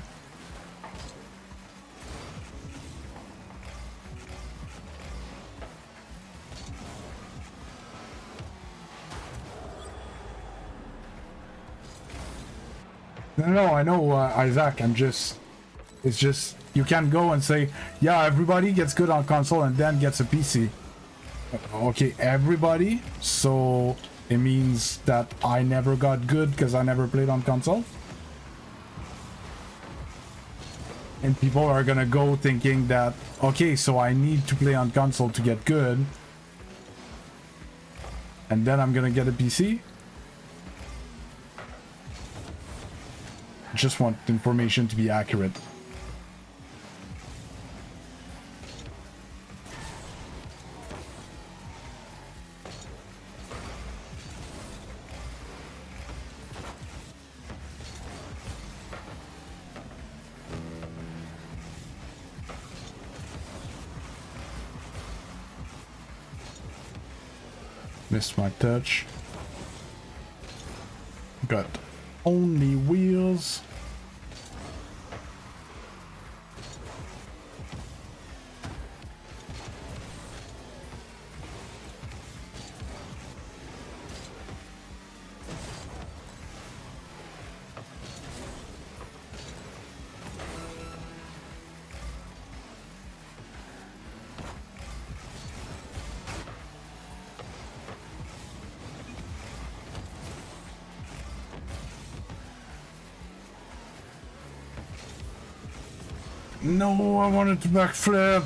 No, I know, Isaac. It's just you can't go and say, yeah, everybody gets good on console and then gets a PC. Okay, everybody. So it means that I never got good because I never played on console. And people are gonna go thinking that, okay, so I need to play on console to get good. And then I'm gonna get a PC. Just want the information to be accurate. Missed my touch. Got only wheels. No, I wanted to backflip.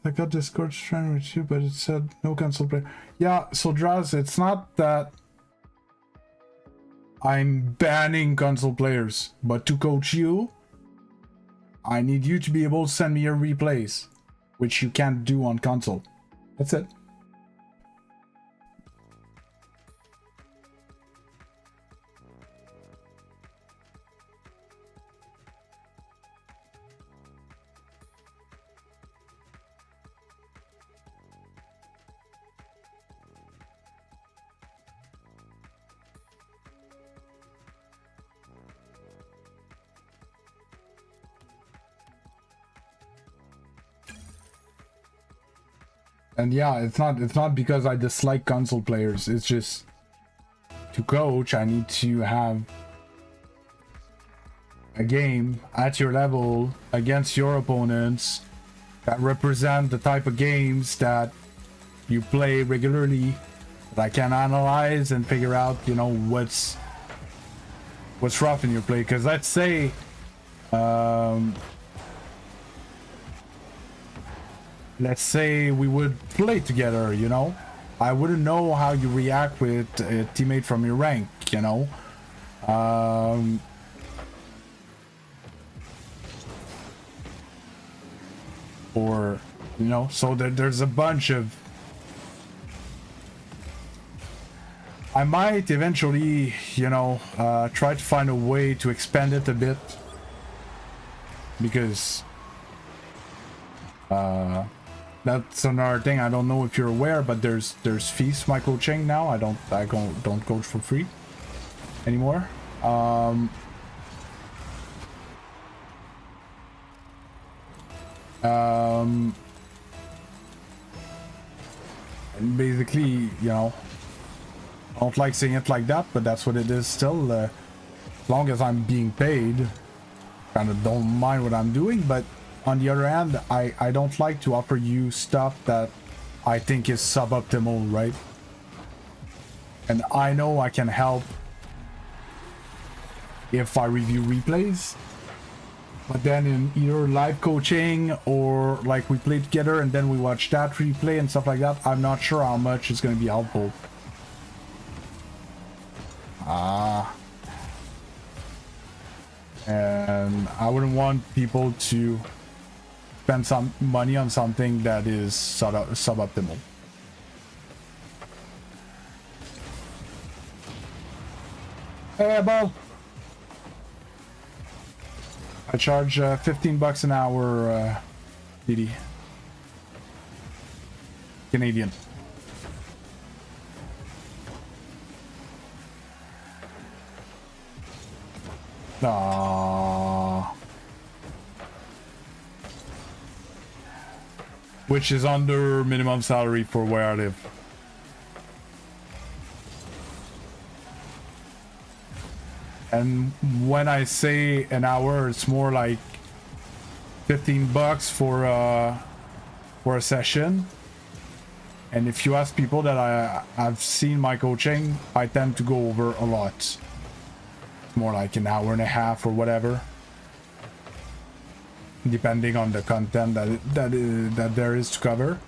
I got Discord trying with you, but it said no console play. Yeah, so Draz, it's not that I'm banning console players, but to coach you, I need you to be able to send me your replays, which you can't do on console. That's it. And yeah, it's not because I dislike console players. It's just to coach, I need to have a game at your level against your opponents that represent the type of games that you play regularly, that I can analyze and figure out, you know, what's rough in your play. Because let's say let's say we would play together, you know, I wouldn't know how you react with a teammate from your rank, you know. Or, you know, so there's a bunch of... I might eventually, you know, try to find a way to expand it a bit, because that's another thing. I don't know if you're aware, but there's fees my coaching now. I don't coach for free anymore. And basically, you know, I don't like saying it like that, but that's what it is still. As long as I'm being paid, kind of don't mind what I'm doing. But on the other hand, I don't like to offer you stuff that I think is suboptimal, right? And I know I can help if I review replays. But then in either live coaching or like we play together and then we watch that replay and stuff like that, I'm not sure how much it's going to be helpful. And I wouldn't want people to spend some money on something that is suboptimal. Hey, Bob. I charge 15 bucks an hour, DD. Canadian. Aww. Which is under minimum salary for where I live. And when I say an hour, it's more like $15 for a session. And if you ask people that I've seen my coaching, I tend to go over a lot. It's more like an hour and a half or whatever, depending on the content that there is to cover.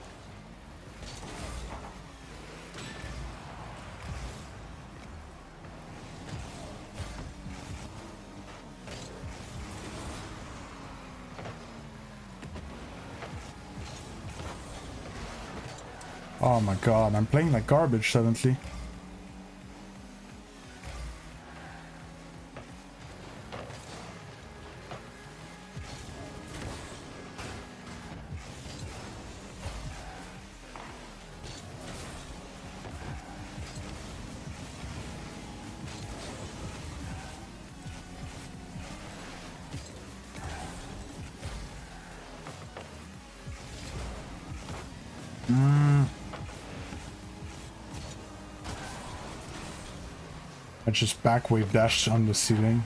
Oh my god, I'm playing like garbage suddenly. I just back wave dashed on the ceiling.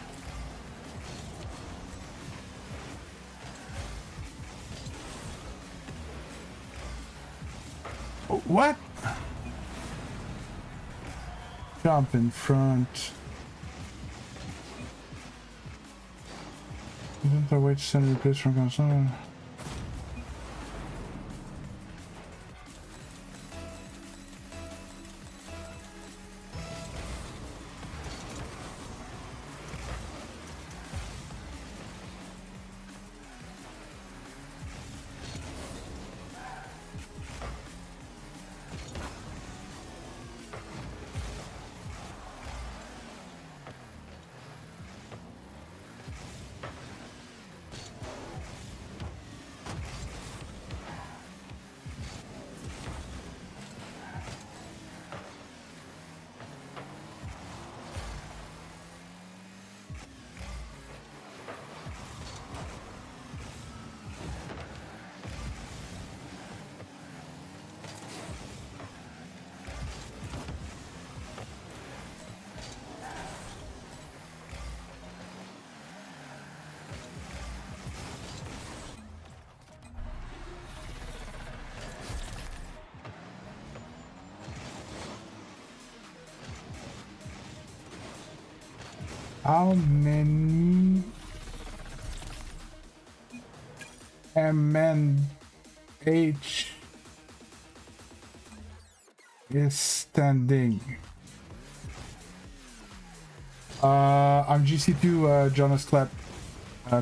Oh, what? Jump in front. Isn't there a way to send a replace from console? How many MNH is standing? I'm GC2, Jonas Klepp.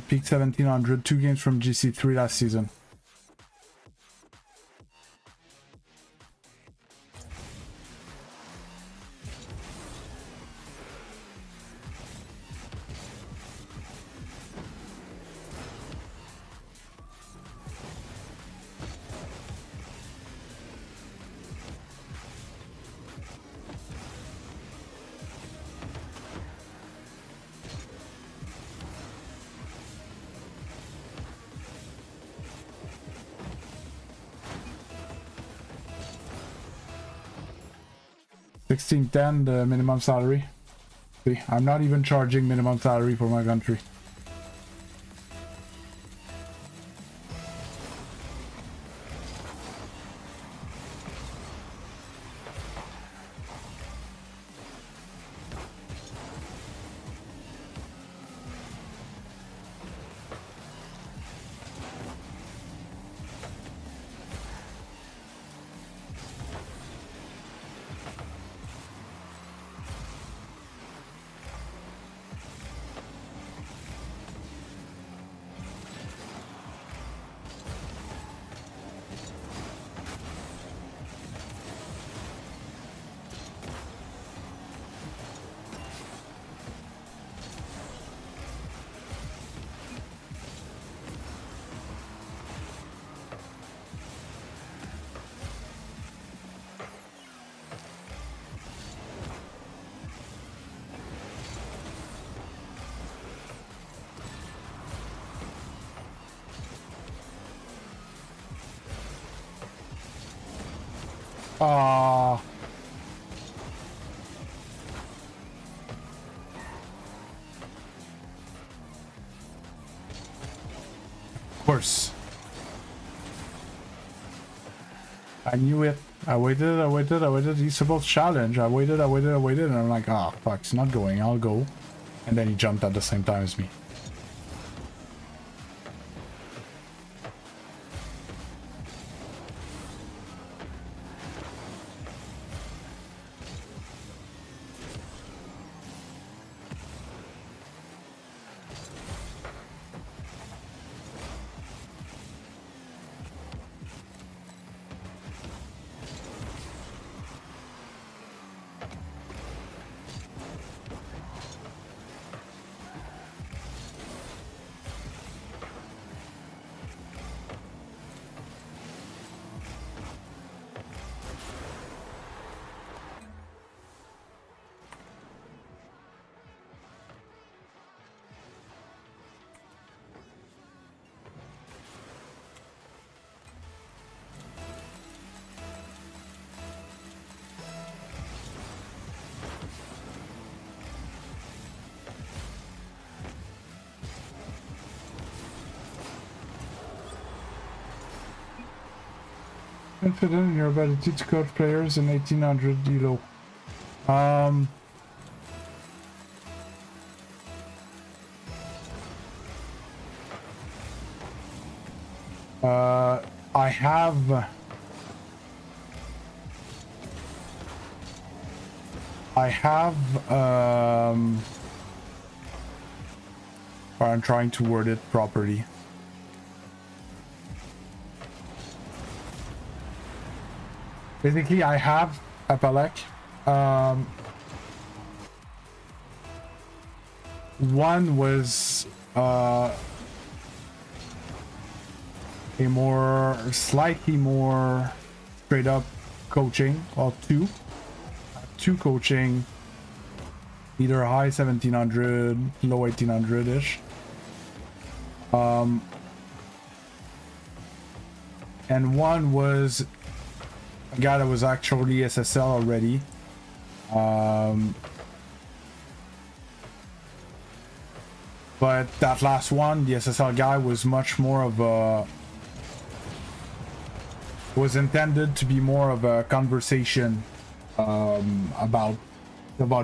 Peak 1700, 2 games from GC3 last season. $16.10 the minimum salary. See, I'm not even charging minimum salary for my country. Ah. Of course. I knew it. I waited. He's supposed to challenge. I waited, and I'm like, ah, fuck, it's not going. I'll go. And then he jumped at the same time as me. Confident in your ability to coach players in 1800 Elo. I have, I'm trying to word it properly. Basically, I have a Palek. One was a slightly more straight up coaching, or two coaching, either high 1700, low 1800 ish. And one was a guy that was actually SSL already. But that last one, the SSL guy, was much more of a... was intended to be more of a conversation about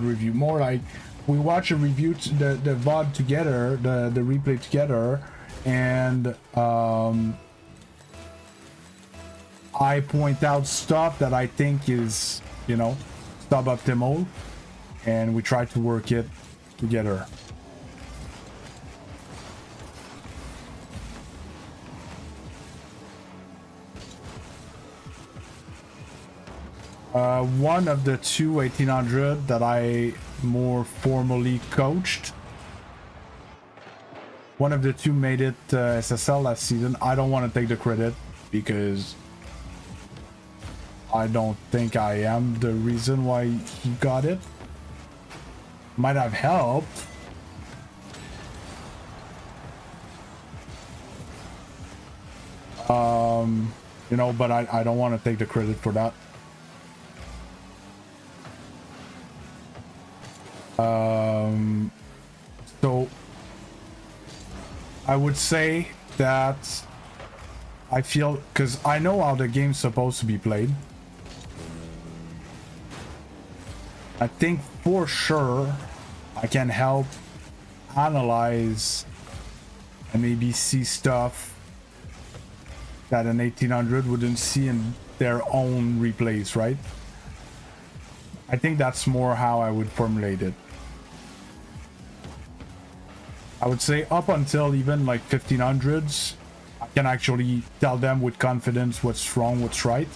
review. More like we watch a review, the VOD together, the replay together, and I point out stuff that I think is, you know, suboptimal, and we try to work it together. One of the two 1800 that I more formally coached, one of the two made it SSL last season. I don't want to take the credit because I don't think I am the reason why he got it. Might have helped. You know, but I don't want to take the credit for that. So I would say that I feel, because I know how the game's supposed to be played. I think for sure I can help analyze and maybe see stuff that an 1800 wouldn't see in their own replays, right? I think that's more how I would formulate it. I would say up until even like 1500s, I can actually tell them with confidence what's wrong, what's right.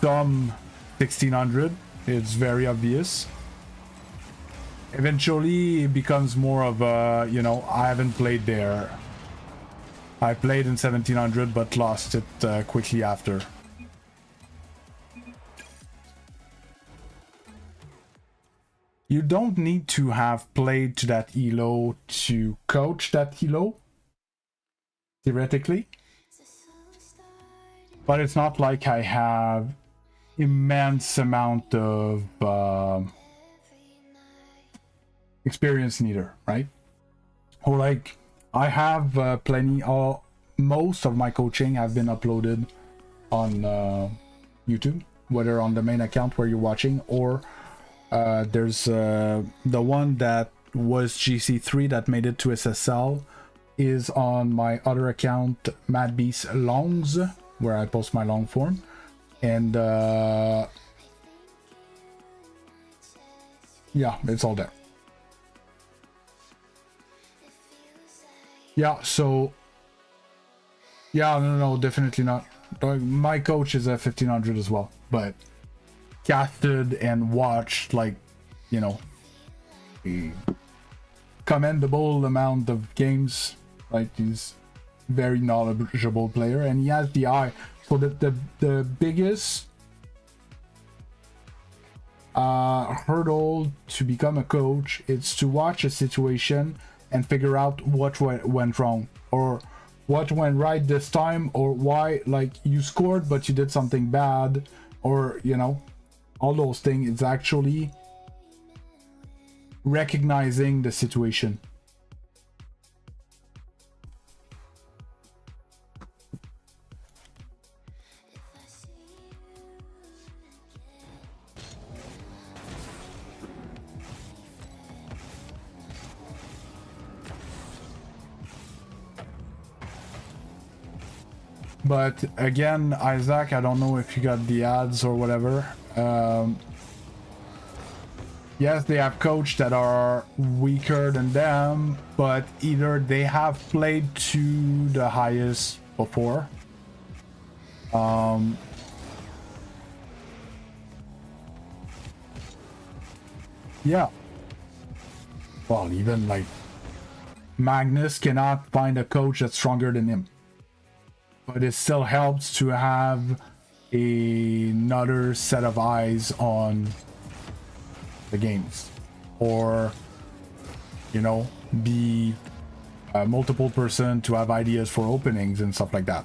Some 1600, it's very obvious. Eventually, it becomes more of a, you know, I haven't played there. I played in 1700, but lost it quickly after. You don't need to have played to that elo to coach that elo, theoretically. but it's not like I have immense amount of experience neither, right? Or like I have plenty, or most of my coaching have been uploaded on YouTube, whether on the main account where you're watching, or there's the one that was GC3 that made it to SSL is on my other account, MadBeast Longs, where I post my long form. And yeah, it's all there. Yeah, so yeah, no, definitely not. My coach is at 1500 as well, but casted and watched, like, you know, a commendable amount of games. Like, he's very knowledgeable player, and he has the eye. So the biggest hurdle to become a coach is to watch a situation and figure out what went wrong, or what went right this time, or why, like, you scored but you did something bad, or, you know, all those things. It's actually recognizing the situation. But again, Isaac, I don't know if you got the ads or whatever. Yes, they have coaches that are weaker than them, but either they have played to the highest before. Yeah. Well, even like Magnus cannot find a coach that's stronger than him. But it still helps to have another set of eyes on the games, or, you know, be a multiple person to have ideas for openings and stuff like that.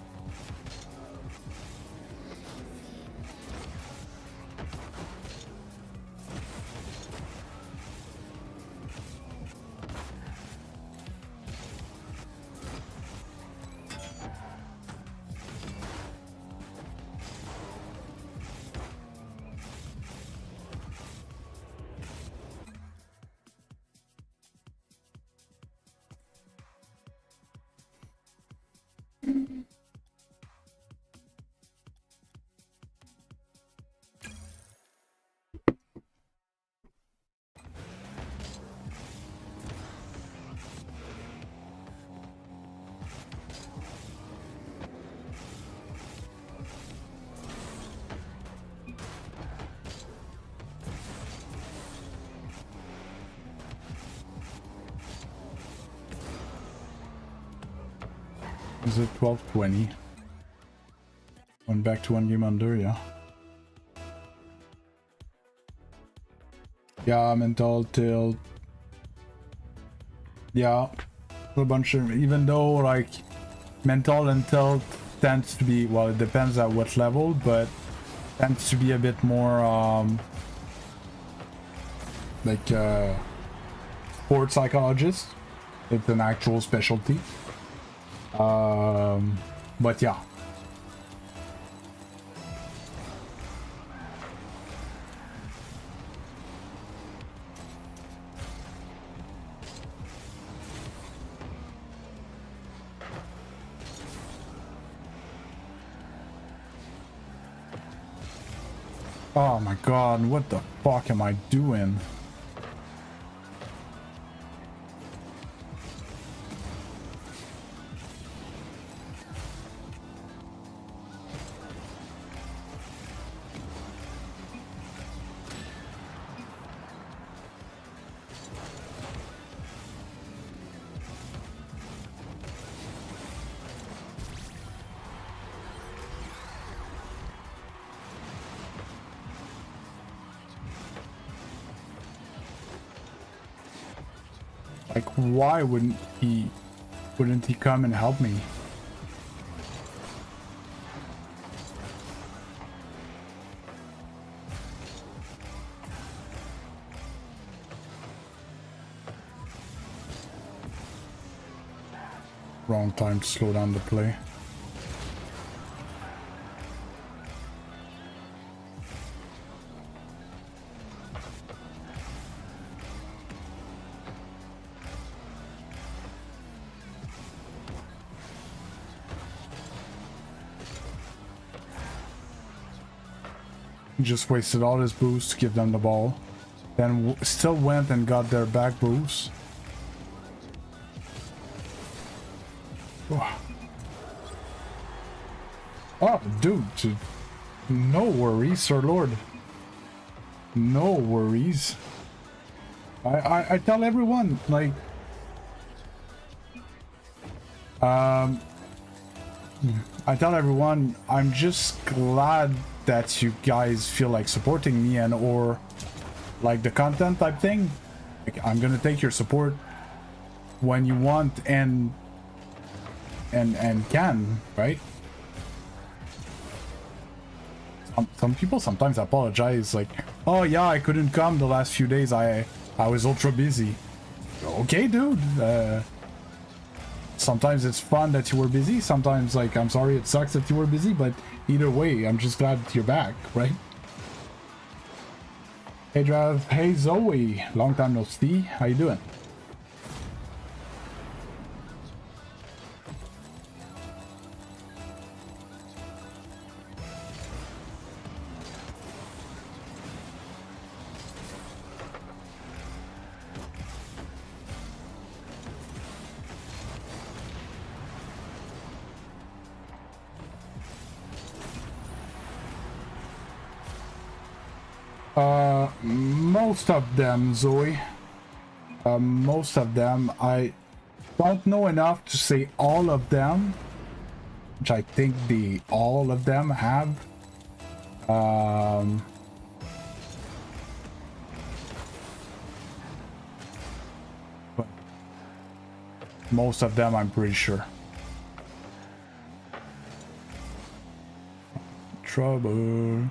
Is it 12:20? Went back to one game under, yeah. Yeah, mental tilt. Yeah, a bunch of, even though like mental and tilt tends to be, well, it depends at what level, but tends to be a bit more like sports psychologist. It's an actual specialty. But yeah. Oh my god, what the fuck am I doing? Like, why wouldn't he come and help me? wrong time to slow down the play. He just wasted all his boost to give them the ball. Then still went and got their back boost. Oh, dude. No worries, Sir Lord. No worries. I tell everyone, like... I tell everyone, I'm just glad that you guys feel like supporting me and or like the content type thing. Like, I'm gonna take your support when you want and can, right? Some people sometimes apologize, like, oh yeah, I couldn't come the last few days, I was ultra busy. Okay, dude. Sometimes it's fun that you were busy, sometimes, like, I'm sorry it sucks that you were busy, but either way, I'm just glad that you're back, right? Hey Drav, hey Zoe, long time no see, how you doing? Most of them, Zoe. Most of them. I don't know enough to say all of them, which I think all of them have. But most of them, I'm pretty sure. Trouble.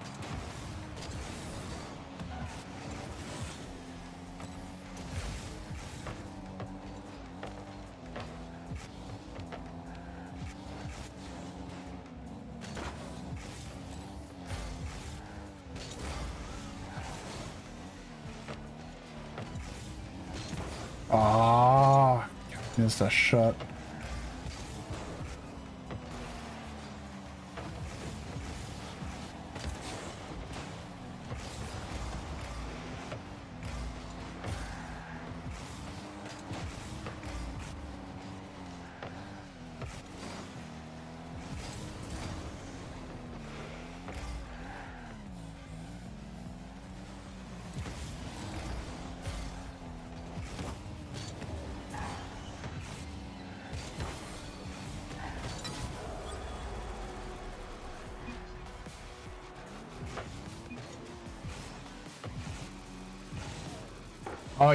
Ah, missed a shot.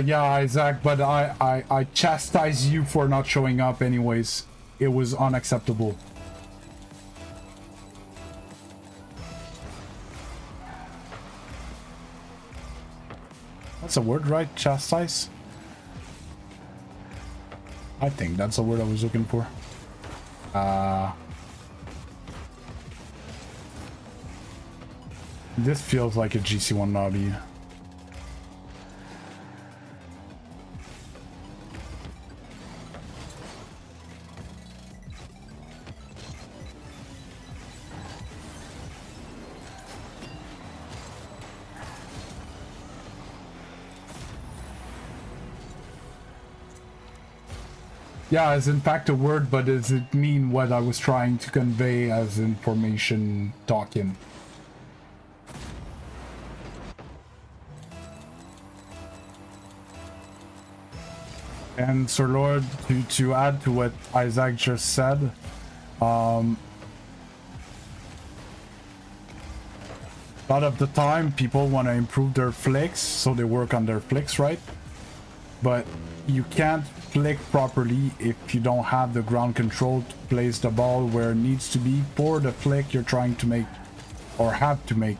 Yeah, Isaac, but I chastise you for not showing up anyways. It was unacceptable. That's a word, right? Chastise? I think that's the word I was looking for. This feels like a GC1 lobby. Yeah, it's in fact a word, but does it mean what I was trying to convey as information talking? And Sir Lord, to add to what Isaac just said, a lot of the time people want to improve their flicks, so they work on their flicks, right? But you can't flick properly if you don't have the ground control to place the ball where it needs to be for the flick you're trying to make or have to make.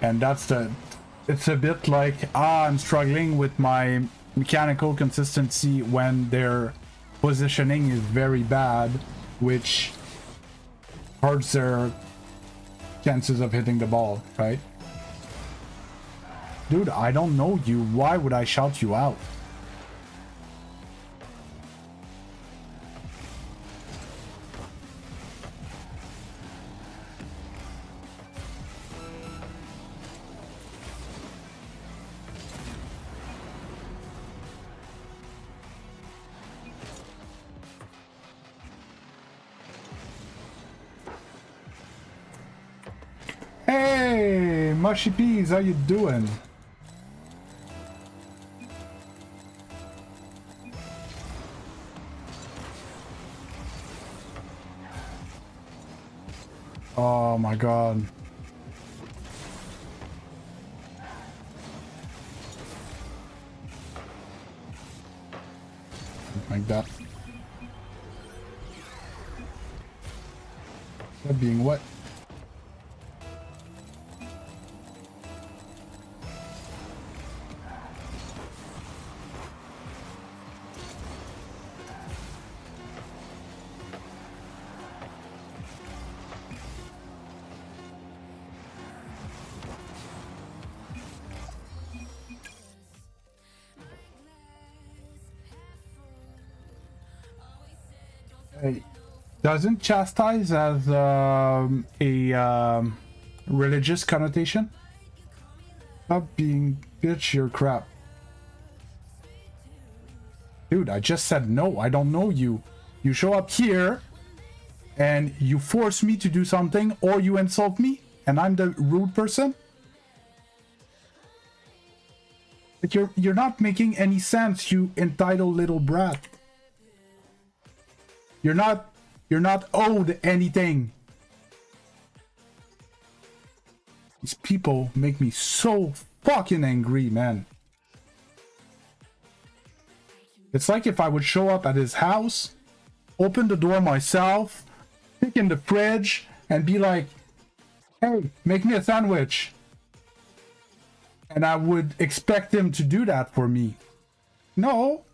And that's the... It's a bit like, I'm struggling with my mechanical consistency when their positioning is very bad, which hurts their chances of hitting the ball, right? Dude, I don't know you. Why would I shout you out? Hey, Mushy Peas, how you doing? Oh my god. Like that. That being what? Doesn't chastise as a religious connotation? Stop being bitch your crap. Dude, I just said no, I don't know you. You show up here and you force me to do something, or you insult me and I'm the rude person? Like you're not making any sense, you entitled little brat. You're not owed anything. These people make me so fucking angry, man. It's like if I would show up at his house, open the door myself, pick in the fridge, and be like, hey, make me a sandwich. And I would expect him to do that for me. No.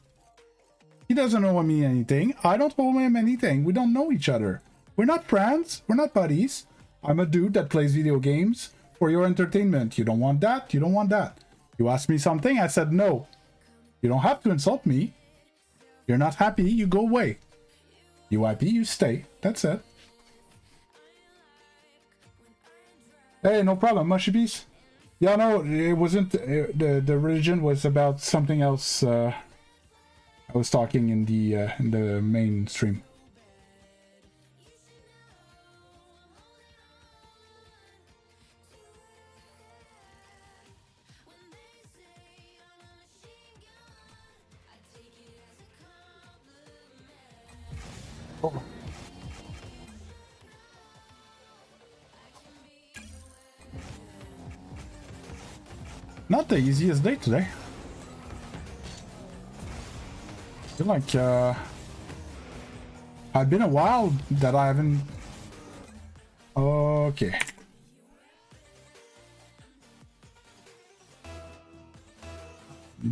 He doesn't owe me anything. I don't owe him anything. We don't know each other. We're not friends. We're not buddies. I'm a dude that plays video games for your entertainment. You don't want that? You don't want that. You asked me something, I said no. You don't have to insult me. You're not happy, you go away. You happy, you stay. That's it. Hey, no problem, Mushy Beast. Yeah, no, it wasn't... the religion was about something else. I was talking in the main stream. Oh. Not the easiest day today. I feel like I've been a while that I haven't... Okay.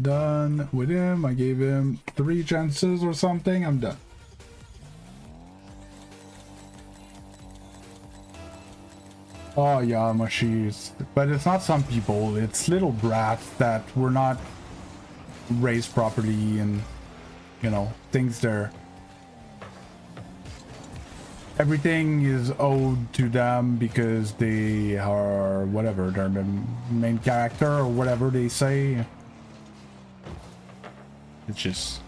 Done with him. I gave him 3 chances or something. I'm done. Oh yeah, mushies. But it's not some people. It's little brats that were not raised properly and... You know, things there. Everything is owed to them because they are whatever, they're the main character or whatever they say. It's just...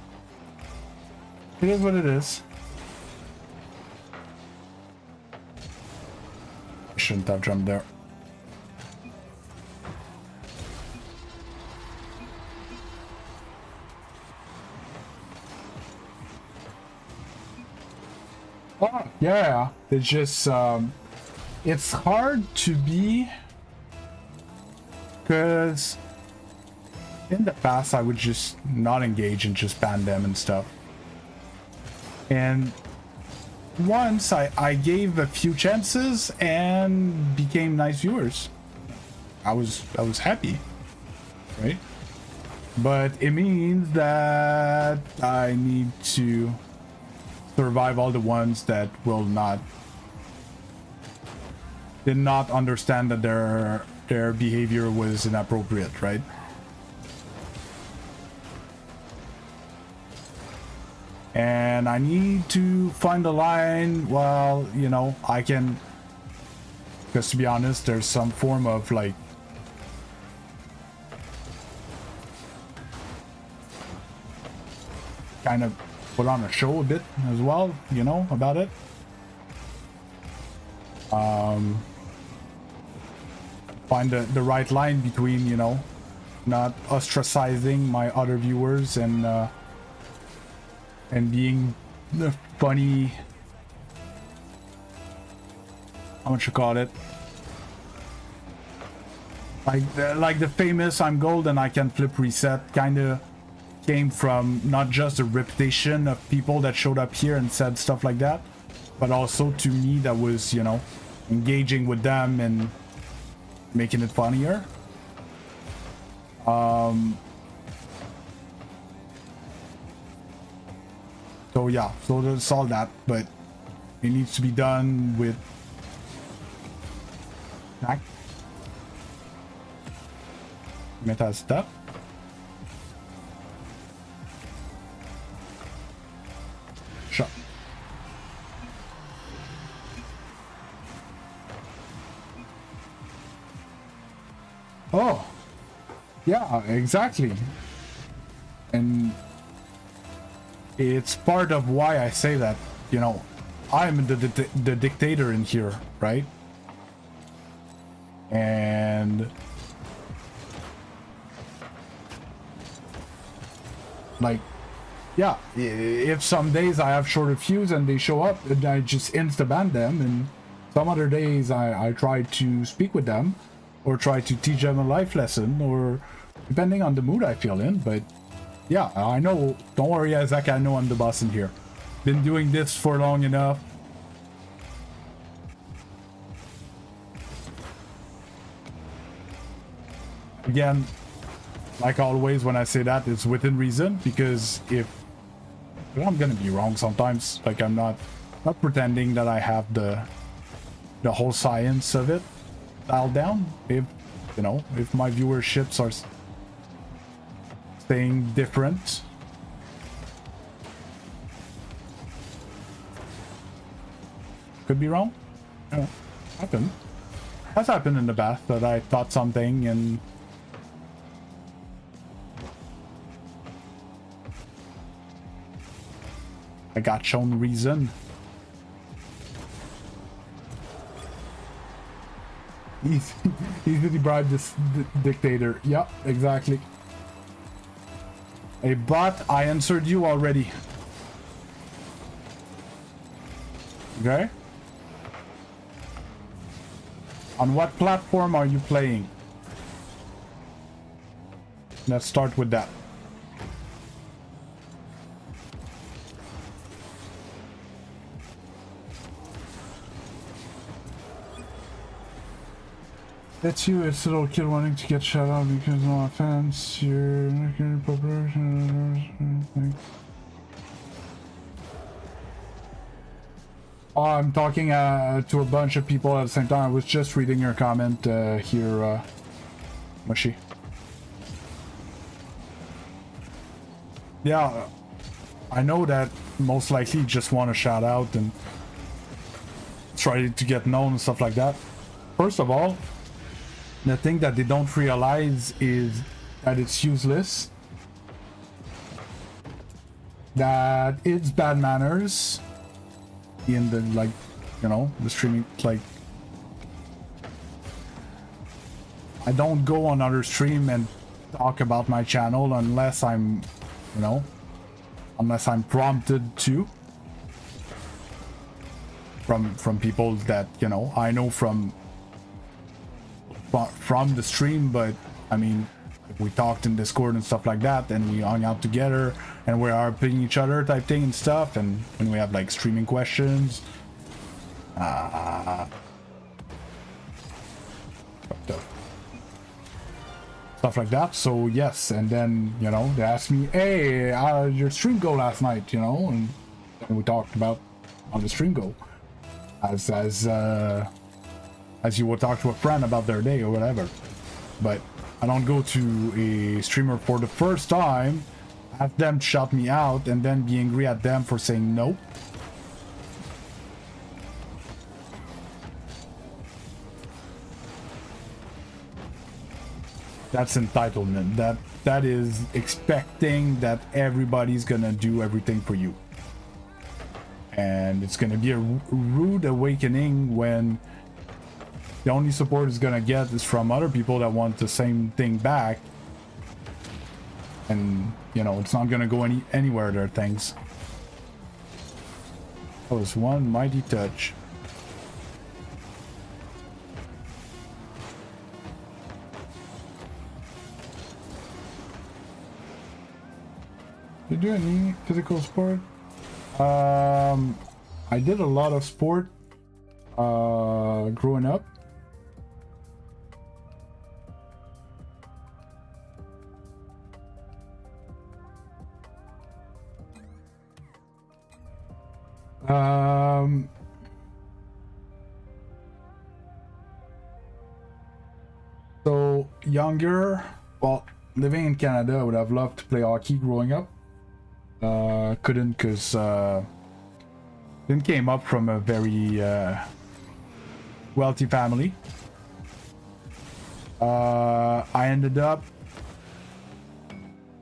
It is what it is. I shouldn't have jumped there. Oh, yeah, it's just, it's hard to be, because in the past I would just not engage and just ban them and stuff. And once I gave a few chances and became nice viewers. I was happy, right? But it means that I need to survive all the ones that did not understand that their behavior was inappropriate, right? And I need to find a line. Well, you know, I can, because to be honest, there's some form of like kind of put on a show a bit as well, you know, about it. Find the right line between, you know, not ostracizing my other viewers and being the funny, how much you call it, like the famous "I'm gold and I can flip reset" kind of came from not just the reputation of people that showed up here and said stuff like that, but also to me that was, you know, engaging with them and making it funnier. So yeah, so there's all that, but it needs to be done with meta stuff. Sure. Oh, yeah, exactly. And it's part of why I say that, you know, I'm the dictator in here, right? And like, yeah, if some days I have shorter fuse and they show up, and I just insta-ban them, and some other days I try to speak with them or try to teach them a life lesson, or depending on the mood I feel in. But yeah, I know, don't worry, Isaac, I know I'm the boss in here. Been doing this for long enough. Again, like always when I say that, it's within reason, because if I'm gonna be wrong sometimes, like I'm not pretending that I have the whole science of it dialed down. If, you know, if my viewerships are staying different, could be wrong. You know, happened. That's happened in the past, that I thought something and I got shown reason. Easily bribe this dictator. Yep, exactly. Hey, bot, I answered you already. Okay? On what platform are you playing? Let's start with that. That's you, it's a little kid wanting to get shut out because no offense, you're not getting popular. Oh, I'm talking to a bunch of people at the same time. I was just reading your comment here, Mushy. Yeah, I know that most likely you just want to shout out and try to get known and stuff like that. First of all, the thing that they don't realize is that it's useless, that it's bad manners in the, like, you know, the streaming. Like, I don't go on other stream and talk about my channel unless I'm, you know, unless I'm prompted to from people that, you know, I know from the stream. But I mean, we talked in Discord and stuff like that, and we hung out together and we are pinging each other type thing and stuff, and when we have like streaming questions, stuff like that. So yes, and then, you know, they asked me, hey, how did your stream go last night, you know, and we talked about how the stream go, as you would talk to a friend about their day or whatever. But I don't go to a streamer for the first time, have them shout me out, and then be angry at them for saying no. That's entitlement. That is expecting that everybody's gonna do everything for you. And it's gonna be a rude awakening when the only support it's gonna get is from other people that want the same thing back. And, you know, it's not gonna go anywhere, their things. That was one mighty touch. Did you do any physical sport? I did a lot of sport growing up. So younger, well, living in Canada, I would have loved to play hockey growing up. Couldn't, because didn't came up from a very wealthy family. I ended up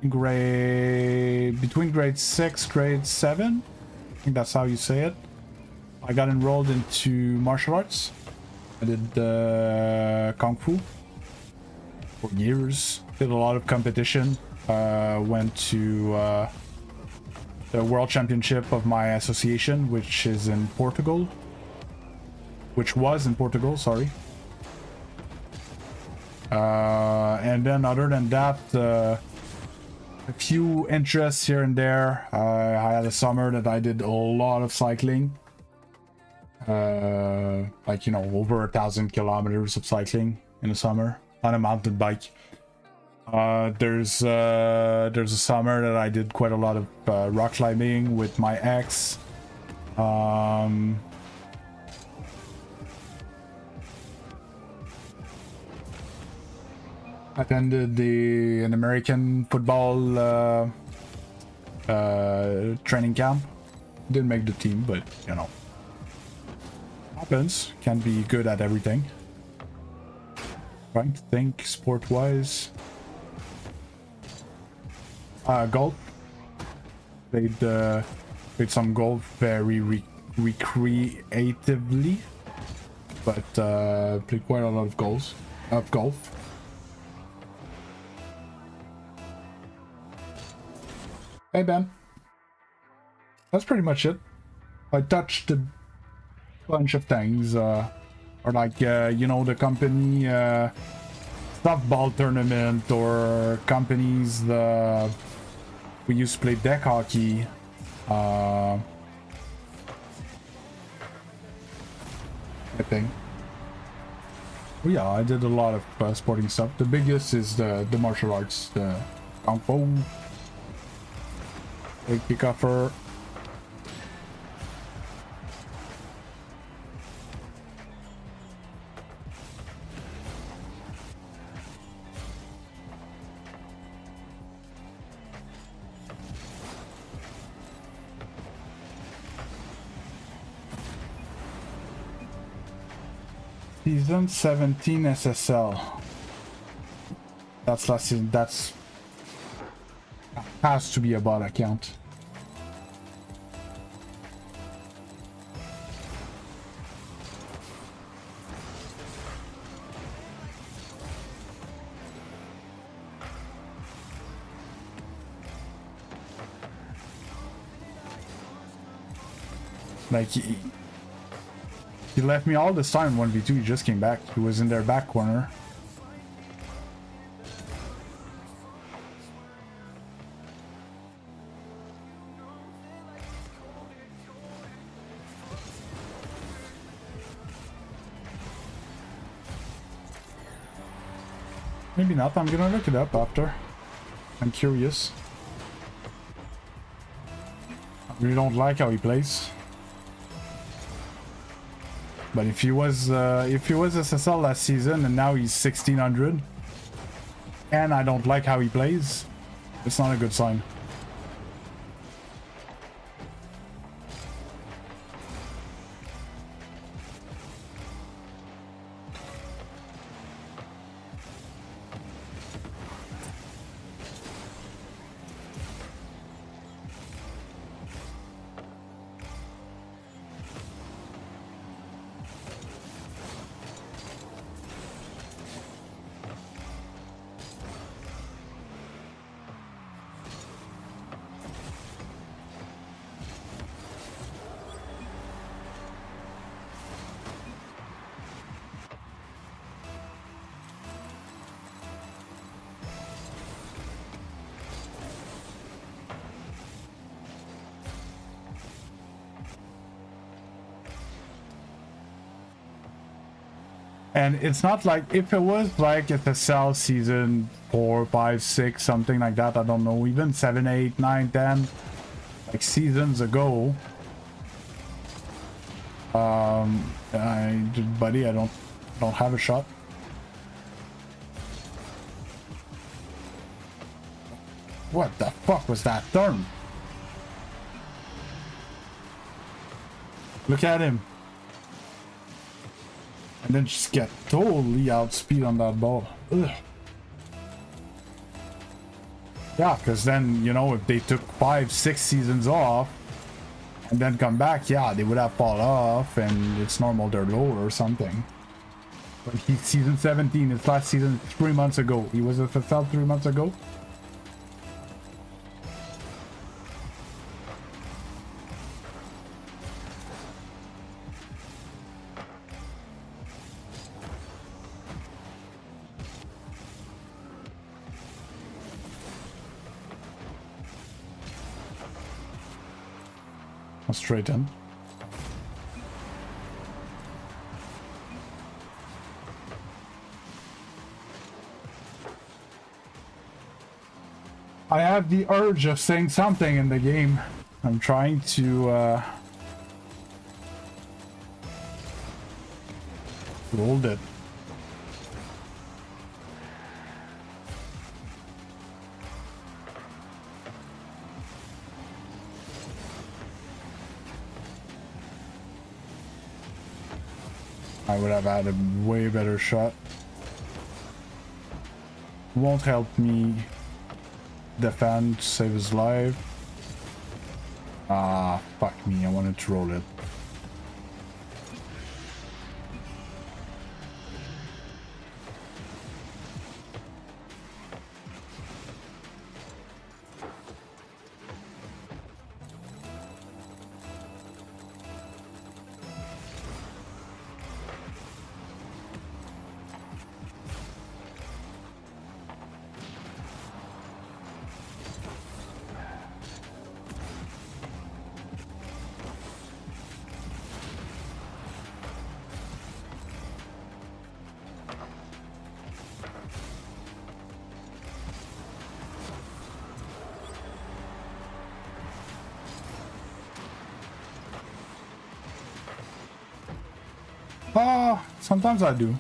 between grade 6, grade 7. I think that's how you say it. I got enrolled into martial arts. I did Kung Fu for years. Did a lot of competition. Went to the World Championship of my association, which is in Portugal. Which was in Portugal, sorry. And then other than that, a few interests here and there. I had a summer that I did a lot of cycling. Like, you know, over 1,000 kilometers of cycling in the summer on a mountain bike. There's a summer that I did quite a lot of rock climbing with my ex. Attended an American football training camp. Didn't make the team, but you know, happens. Can't be good at everything. Trying to think sport-wise. Golf. Played some golf very recreatively, but played quite a lot of golf. Hey Ben. That's pretty much it. I touched a bunch of things, or like you know, the company softball tournament, or companies we used to play deck hockey. I think. Oh, yeah, I did a lot of sporting stuff. The biggest is the martial arts, the Kung Fu, the kick-offer. Season 17 SSL. That's last season. That's has to be a bot account. Like he left me all this time in 1v2, he just came back. He was in their back corner. Maybe not. I'm gonna look it up after. I'm curious. I really don't like how he plays. But if he was SSL last season and now he's 1600, and I don't like how he plays, it's not a good sign. And it's not like, if it was like SSL season 4, 5, 6, something like that, I don't know, even 7, 8, 9, 10, like seasons ago. Buddy, I don't have a shot. What the fuck was that turn? Look at him. And then just get totally outspeed on that ball. Ugh. Yeah, because then, you know, if they took 5, 6 seasons off and then come back, yeah, they would have fall off and it's normal they're low or something. But he's season 17, his last season 3 months ago. He was at the South 3 months ago. Straight in. I have the urge of saying something in the game. I'm trying to hold it. I would have had a way better shot. Won't help me defend, save his life. Ah, fuck me, I wanted to roll it. Sometimes I do.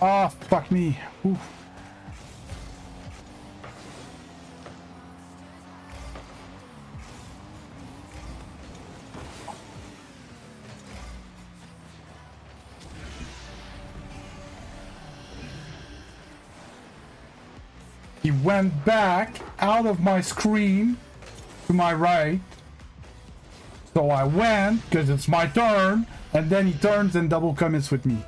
Ah, fuck me. Oof. He went back out of my screen to my right. So I went, because it's my turn, and then he turns and double commits with me.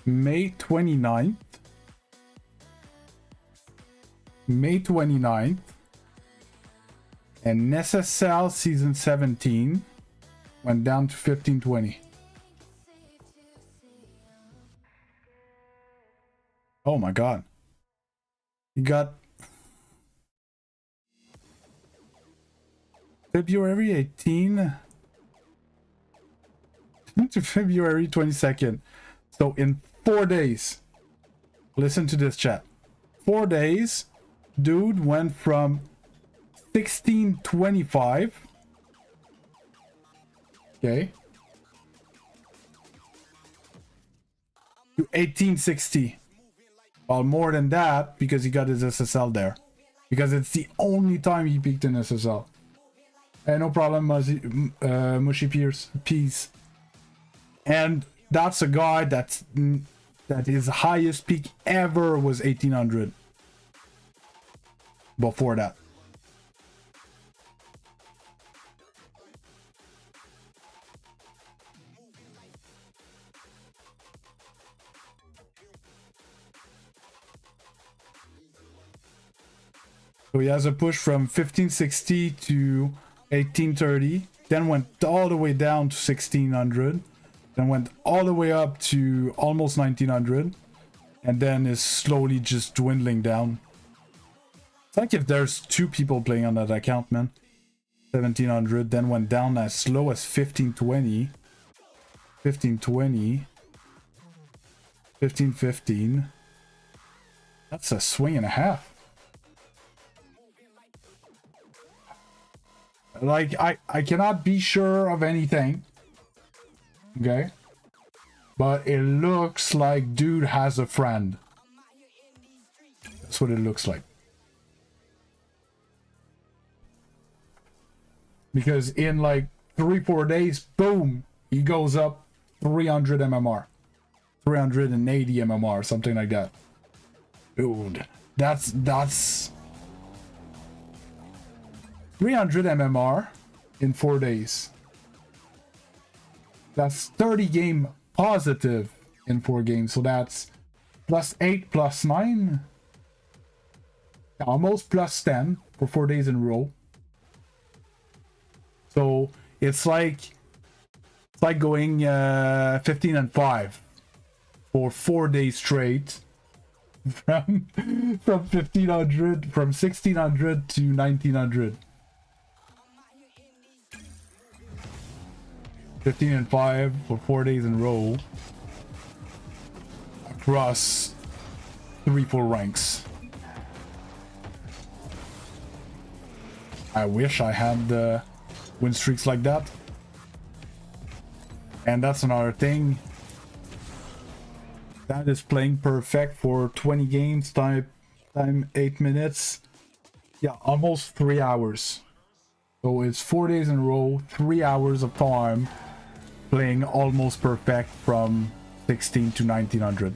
May 29th. May 29th. And SSL Season 17 went down to 1520. Oh my god. You got February 18 to February 22nd. So in 4 days, listen to this chat. 4 days, dude went from 1625, okay, to 1860. Well, more than that, because he got his SSL there. Because it's the only time he peaked in SSL. Hey, no problem, Mushy Pierce. Peace. And that's a guy that his highest peak ever was 1800. Before that. So he has a push from 1560 to 1830, then went all the way down to 1600, then went all the way up to almost 1900, and then is slowly just dwindling down. It's like if there's two people playing on that account, man. 1700, then went down as slow as 1520, 1520, 1515. That's a swing and a half. Like, I cannot be sure of anything. Okay? But it looks like dude has a friend. That's what it looks like. Because in like 3-4 days, boom, he goes up 300 MMR. 380 MMR, something like that. Dude, that's 300 MMR in 4 days. That's 30 game positive in 4 games. So that's +8, +9. Almost +10 for 4 days in a row. So it's like going 15 and 5 for 4 days straight. From 1500, from 1600 to 1900. 15 and 5 for 4 days in a row across 3-4 ranks. I wish I had win streaks like that. And that's another thing. That is playing perfect for 20 games, time 8 minutes. Yeah, almost 3 hours. So it's 4 days in a row, 3 hours of farm, playing almost perfect from 16 to 1900.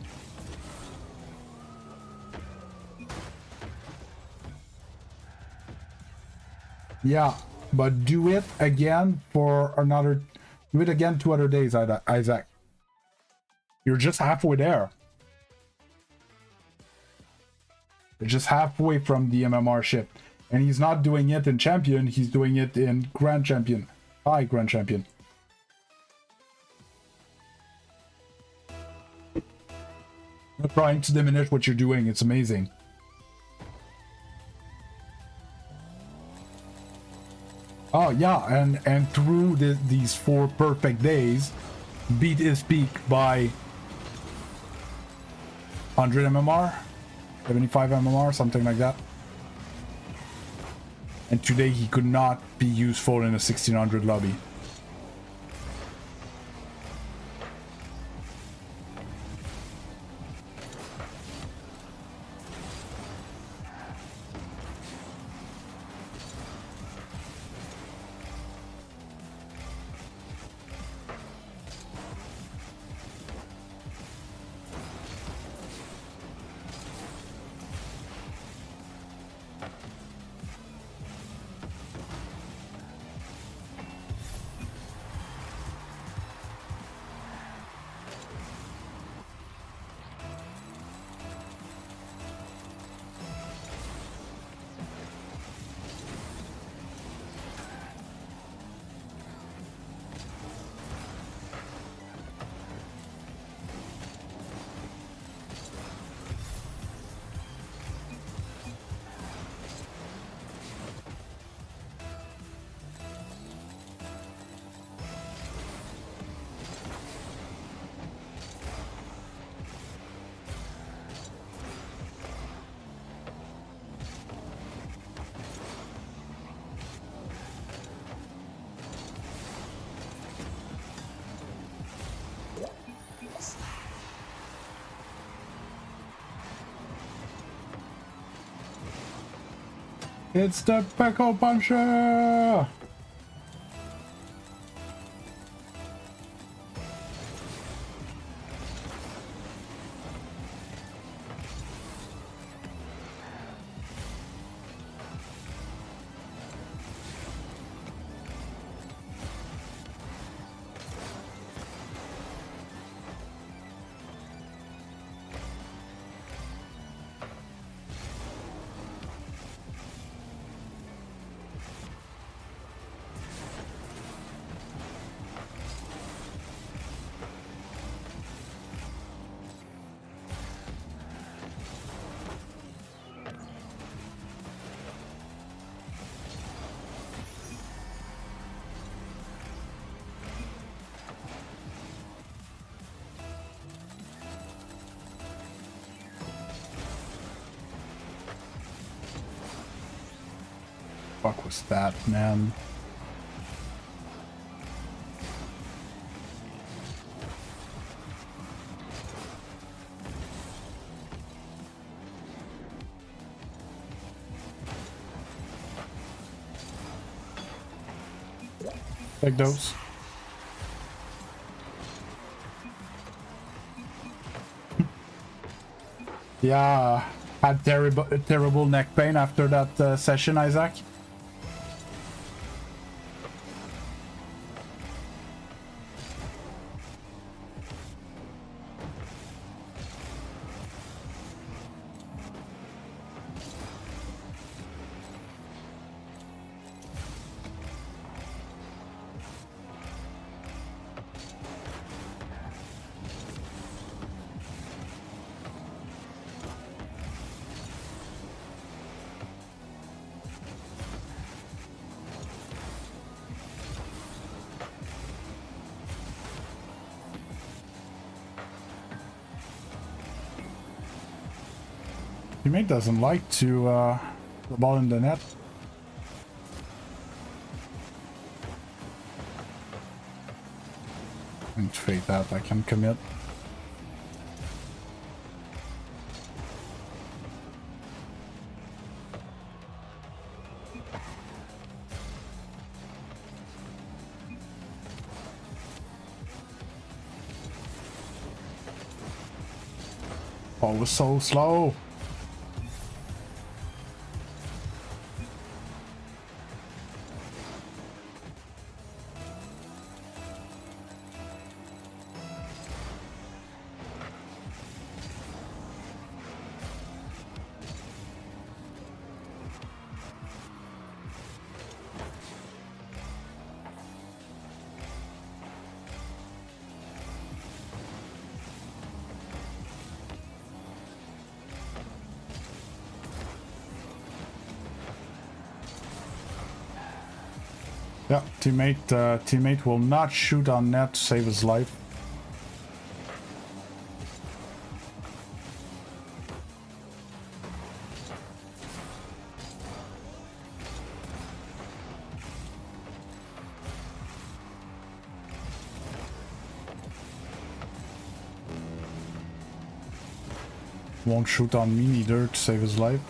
Yeah, but do it again for another... Do it again 2 other days, Isaac. You're just halfway there. You're just halfway from the MMR ship. And he's not doing it in Champion, he's doing it in Grand Champion. Hi, Grand Champion. Not trying to diminish what you're doing, it's amazing. Oh yeah, and through these 4 perfect days, beat his peak by 100 MMR, 75 MMR, something like that. And today he could not be useful in a 1600 lobby. It's the Pickle Puncher! Fuck was that, man? Take those. Yeah, had terrible neck pain after that session, Isaac. Teammate doesn't like to the ball in the net. And fake that, I can commit. Oh, it was so slow. Yeah, teammate will not shoot on net to save his life. Won't shoot on me neither to save his life.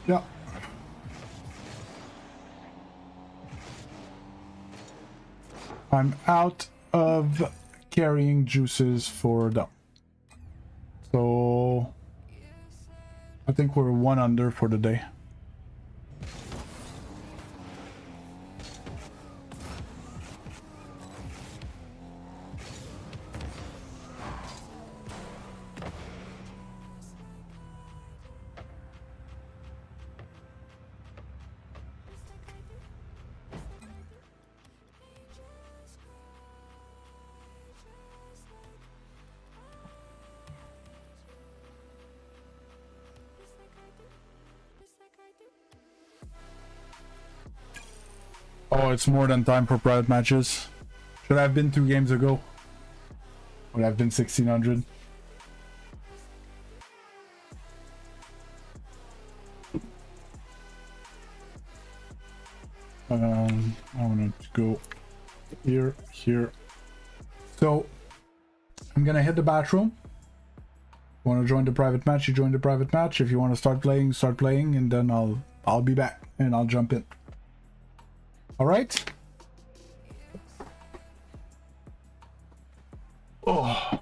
Yeah. I'm out of carrying juices for them. So I think we're 1 under for the day. Oh, it's more than time for private matches. Should I have been 2 games ago? Would have been 1600. I want to go here, here. So I'm gonna hit the bathroom. Want to join the private match? You join the private match. If you want to start playing, and then I'll be back and I'll jump in. All right. Oh.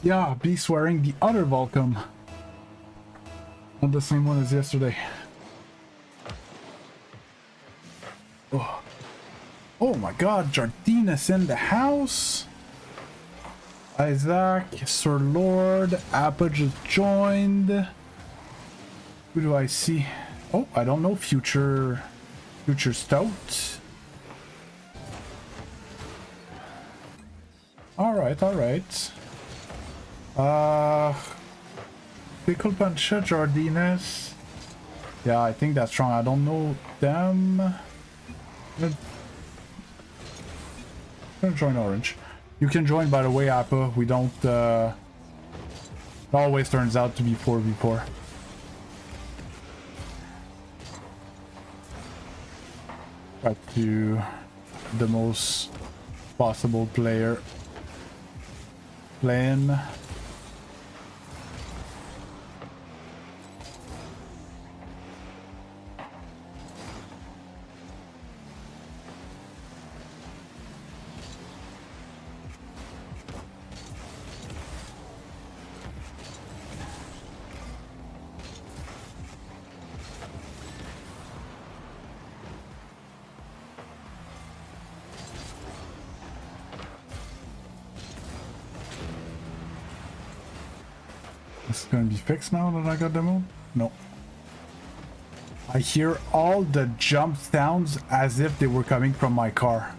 Yeah, Beast wearing the other Volcom. Not the same one as yesterday. Oh, oh my god, Jardina's in the house. Isaac, Sir Lord, Appa just joined. Who do I see? Oh, I don't know. Future Stout. Alright, alright. Pickle Pancha, Jardines. Yeah, I think that's wrong. I don't know them. I'm gonna join Orange. You can join, by the way, Appa. We don't, it always turns out to be 4v4. Try to the most possible player playing. Is it gonna be fixed now that I got the move? No. I hear all the jump sounds as if they were coming from my car.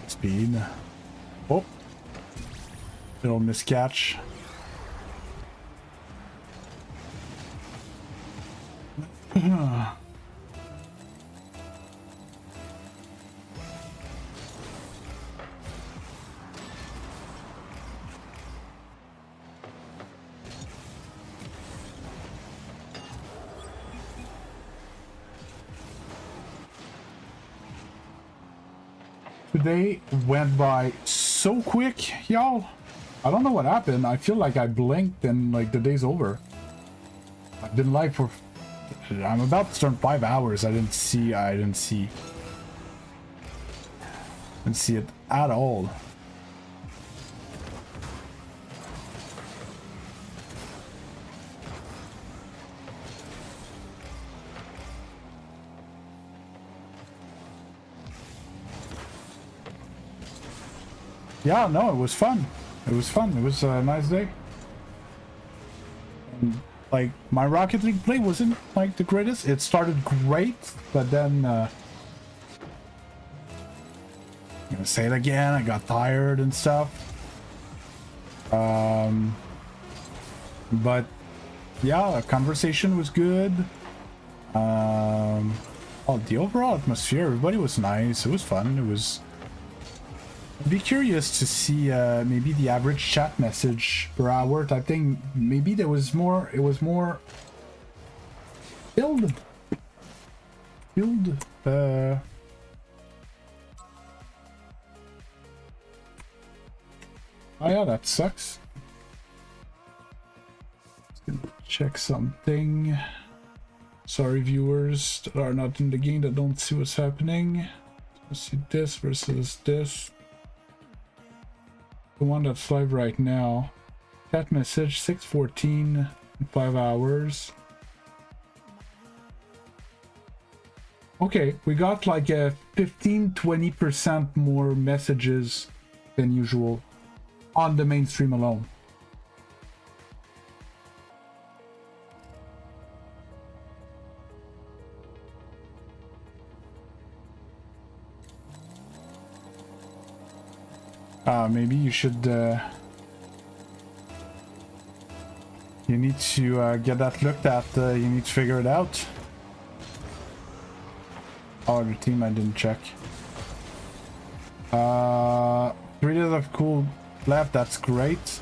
Speed. Oh. Little miscatch. Today went by so quick, y'all. I don't know what happened. I feel like I blinked and like the day's over. I've been live for... I'm about to turn 5 hours. I didn't see it at all. Yeah, no, it was fun. It was fun. It was a nice day. And, like, my Rocket League play wasn't, like, the greatest. It started great, but then, I'm gonna say it again, I got tired and stuff. But, yeah, the conversation was good. Oh, the overall atmosphere, everybody was nice. It was fun. It was... I'd be curious to see maybe the average chat message per hour type thing. Maybe there was more, it was more filled. Oh yeah, that sucks. Just gonna check something. Sorry viewers that are not in the game that don't see what's happening. Let's see this versus this. The one that's live right now. Chat message 6:14 in 5 hours. Okay, we got like a 15-20% more messages than usual on the mainstream alone. Maybe you should, you need to get that looked at, you need to figure it out. Oh, the team I didn't check. 3 days of cool left, that's great.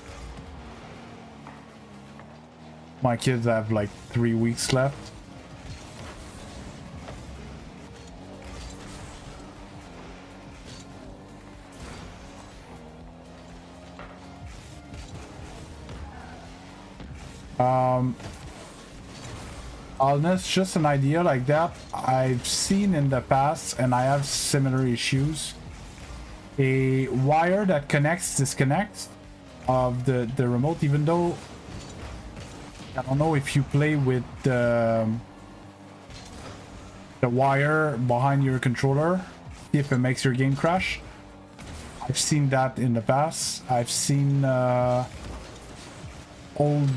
My kids have like 3 weeks left. Honest, just an idea like that I've seen in the past, and I have similar issues. A wire that disconnects of the remote, even though I don't know if you play with the wire behind your controller, if it makes your game crash. I've seen that in the past. I've seen old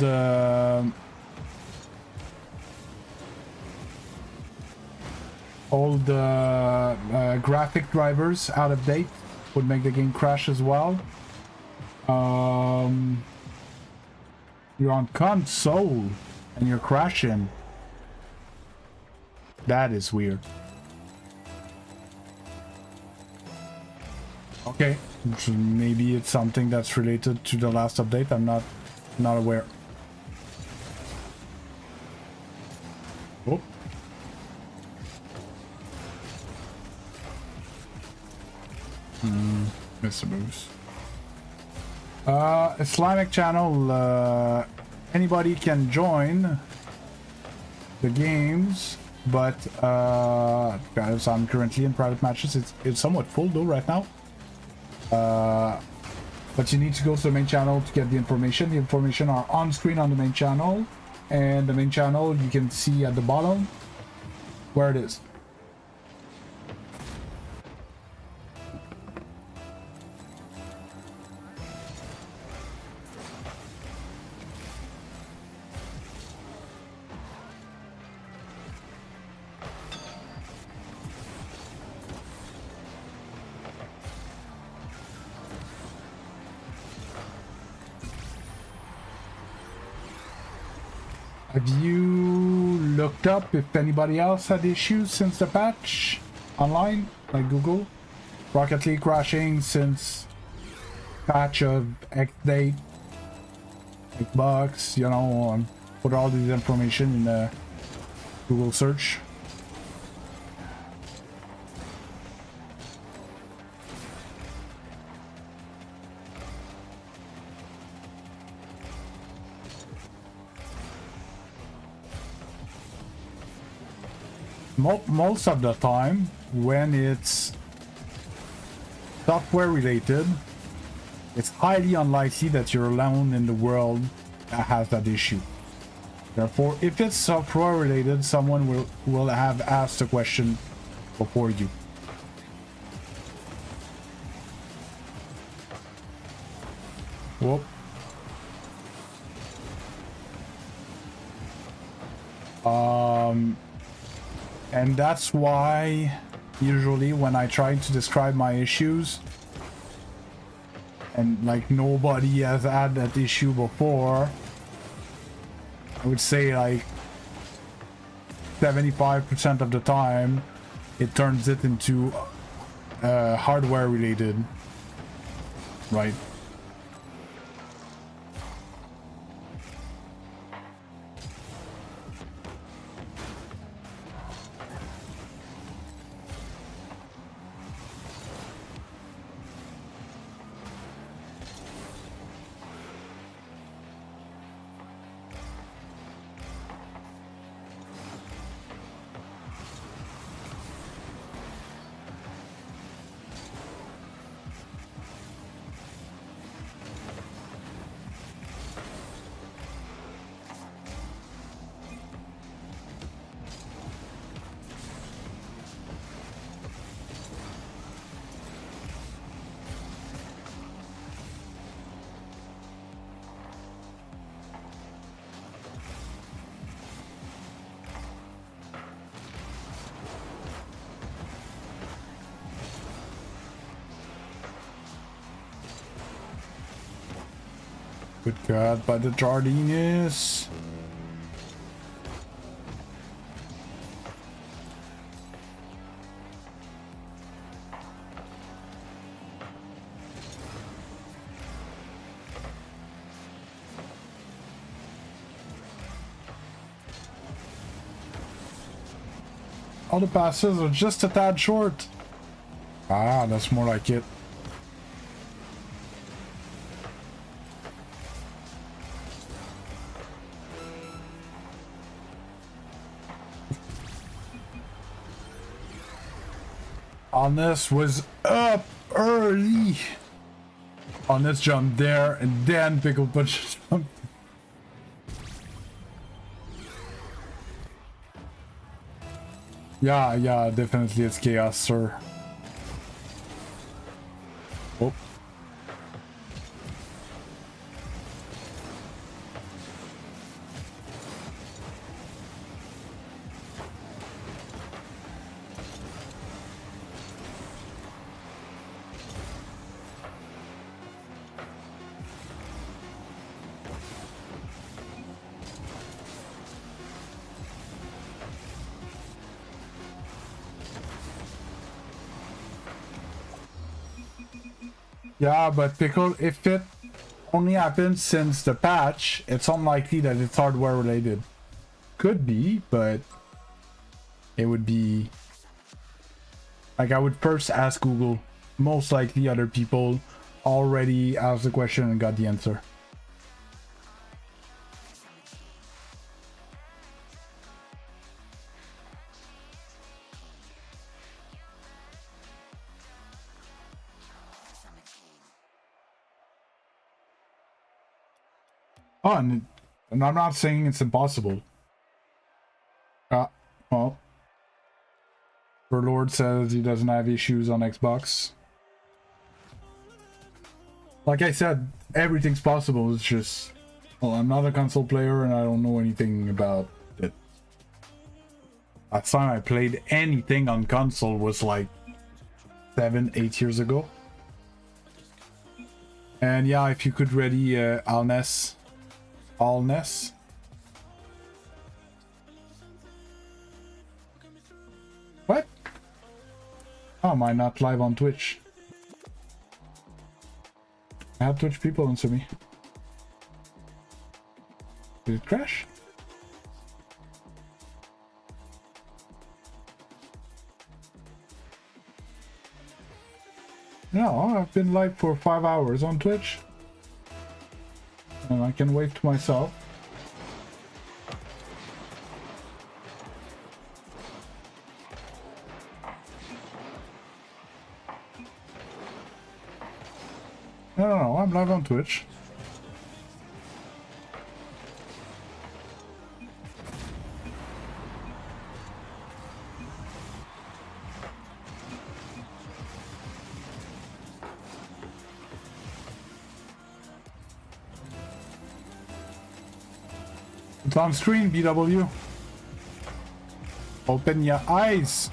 graphic drivers out of date would make the game crash as well. You're on console and you're crashing. That is weird. Okay, so maybe it's something that's related to the last update. I'm not aware. Oh. Mr. Moose. Islamic channel, anybody can join the games, but guys, I'm currently in private matches. It's somewhat full though right now. But you need to go to the main channel to get the information. The information are on screen on the main channel, and the main channel you can see at the bottom where it is. Have you looked up if anybody else had issues since the patch online, like Google? Rocket League crashing since patch of X date, like bugs, you know, put all this information in the Google search. Most of the time, when it's software related, it's highly unlikely that you're alone in the world that has that issue. Therefore, if it's software related, someone will have asked the question before you. Whoop. And that's why usually when I try to describe my issues, and like nobody has had that issue before, I would say like 75% of the time it turns it into hardware related, right? Good God, by the Jardinus. All the passes are just a tad short. Ah, that's more like it. Honest was up early. Honest jumped there and then Pickle Punch jumped. Yeah, definitely it's chaos, sir. Oh. Yeah, but Pickle, if it only happened since the patch, it's unlikely that it's hardware related. Could be, but it would be... Like, I would first ask Google. Most likely other people already asked the question and got the answer. Oh, and I'm not saying it's impossible. Well, Lord says he doesn't have issues on Xbox. Like I said, everything's possible. It's just, well, I'm not a console player and I don't know anything about it. Last time I played anything on console was like 7-8 years ago. And yeah, if you could ready Alness. What? How am I not live on Twitch? I have Twitch people answer me. Did it crash? No, I've been live for 5 hours on Twitch. And I can wave to myself. No, I'm live on Twitch. It's on screen, BW. Open your eyes.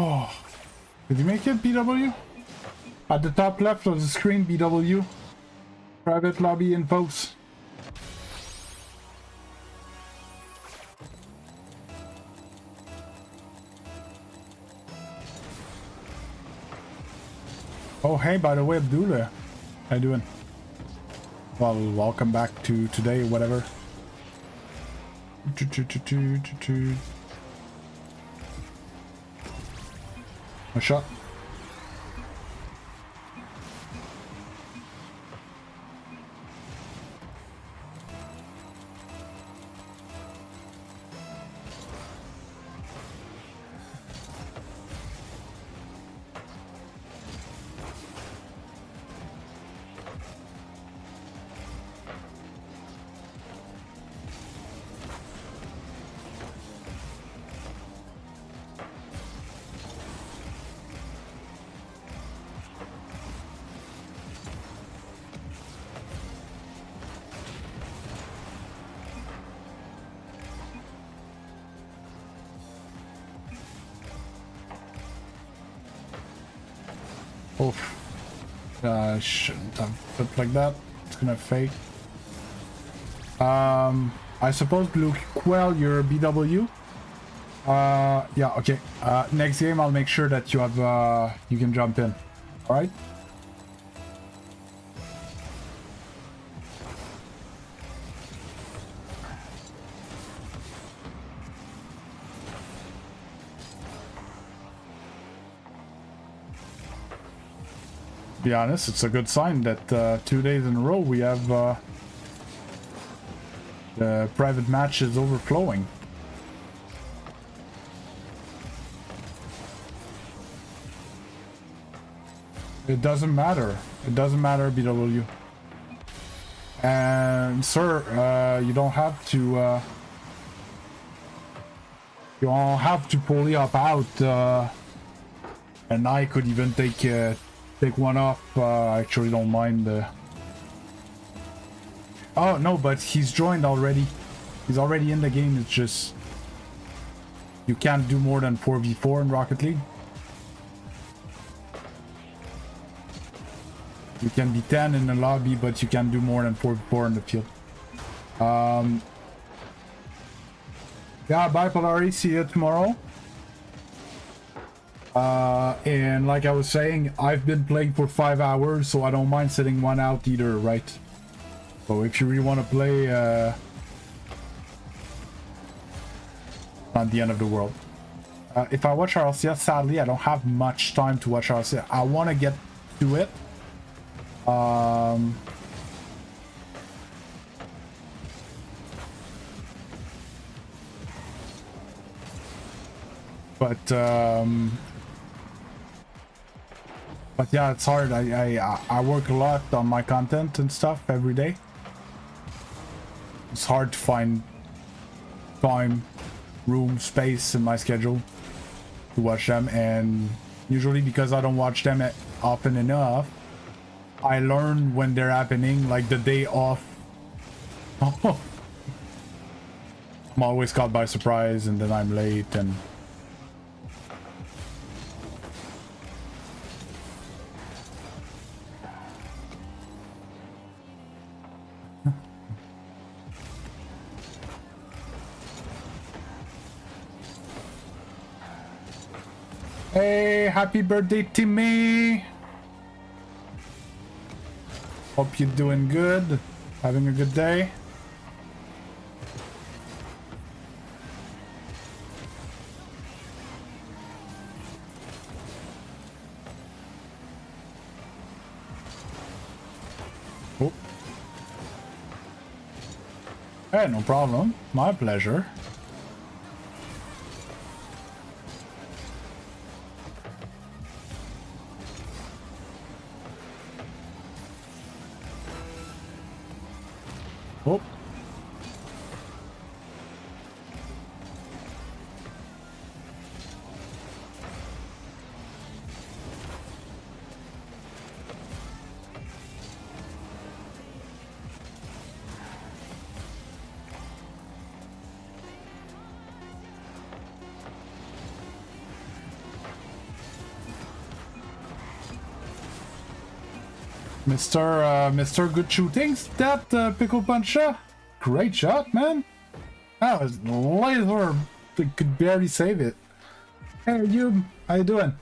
Oh, did you make it, BW? At the top left of the screen, BW. Private lobby infos. Oh, hey, by the way, Abdullah. How you doing? Well, welcome back to today, whatever. A shot. Oh, shouldn't have put like that. It's gonna fake. I suppose Blue Quell, your BW. Yeah, okay. Next game, I'll make sure that you have you can jump in. All right. To be honest, it's a good sign that 2 days in a row we have the private matches overflowing. It doesn't matter. It doesn't matter, BW. And sir, you don't have to. You don't have to fully up out. And I could even take one off. I actually don't mind. Oh no, but he's joined already. He's already in the game. It's just you can't do more than 4v4 in Rocket League. You can be 10 in the lobby, but you can't do more than 4v4 in the field. Yeah, bye Polari. See you tomorrow. And like I was saying, I've been playing for 5 hours, so I don't mind sitting one out either, right? So if you really want to play, not the end of the world. If I watch RLCS, sadly, I don't have much time to watch RLCS. I want to get to it. But yeah, it's hard. I work a lot on my content and stuff every day. It's hard to find time, room, space in my schedule to watch them, and usually because I don't watch them often enough, I learn when they're happening, like the day off. I'm always caught by surprise, and then I'm late, and hey, happy birthday to me! Hope you're doing good, having a good day. Oh. Hey, no problem. My pleasure. Oh. Mr. Good Shootings, that Pickle Puncher. Great shot, man. That was laser. They could barely save it. Hey, you. How you doing?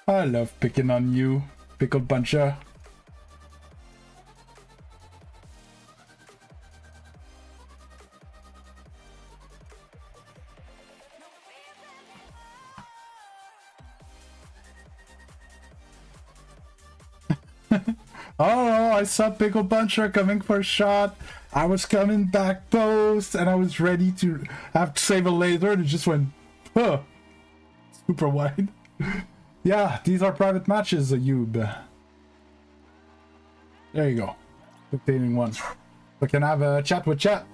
I love picking on you, Pickle Puncher. Oh, I saw Pickle Puncher coming for a shot. I was coming back post, and I was ready to have to save a laser, and it just went, huh, super wide. Yeah, these are private matches, Ayub. There you go. Dictating one. We can have a chat with chat.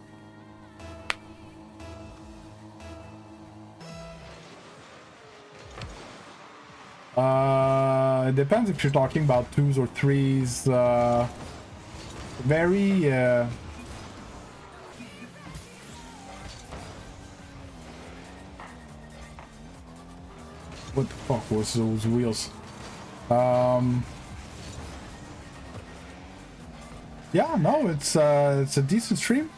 It depends if you're talking about 2s or 3s. Very What the fuck was those wheels? Yeah, no, it's a decent stream.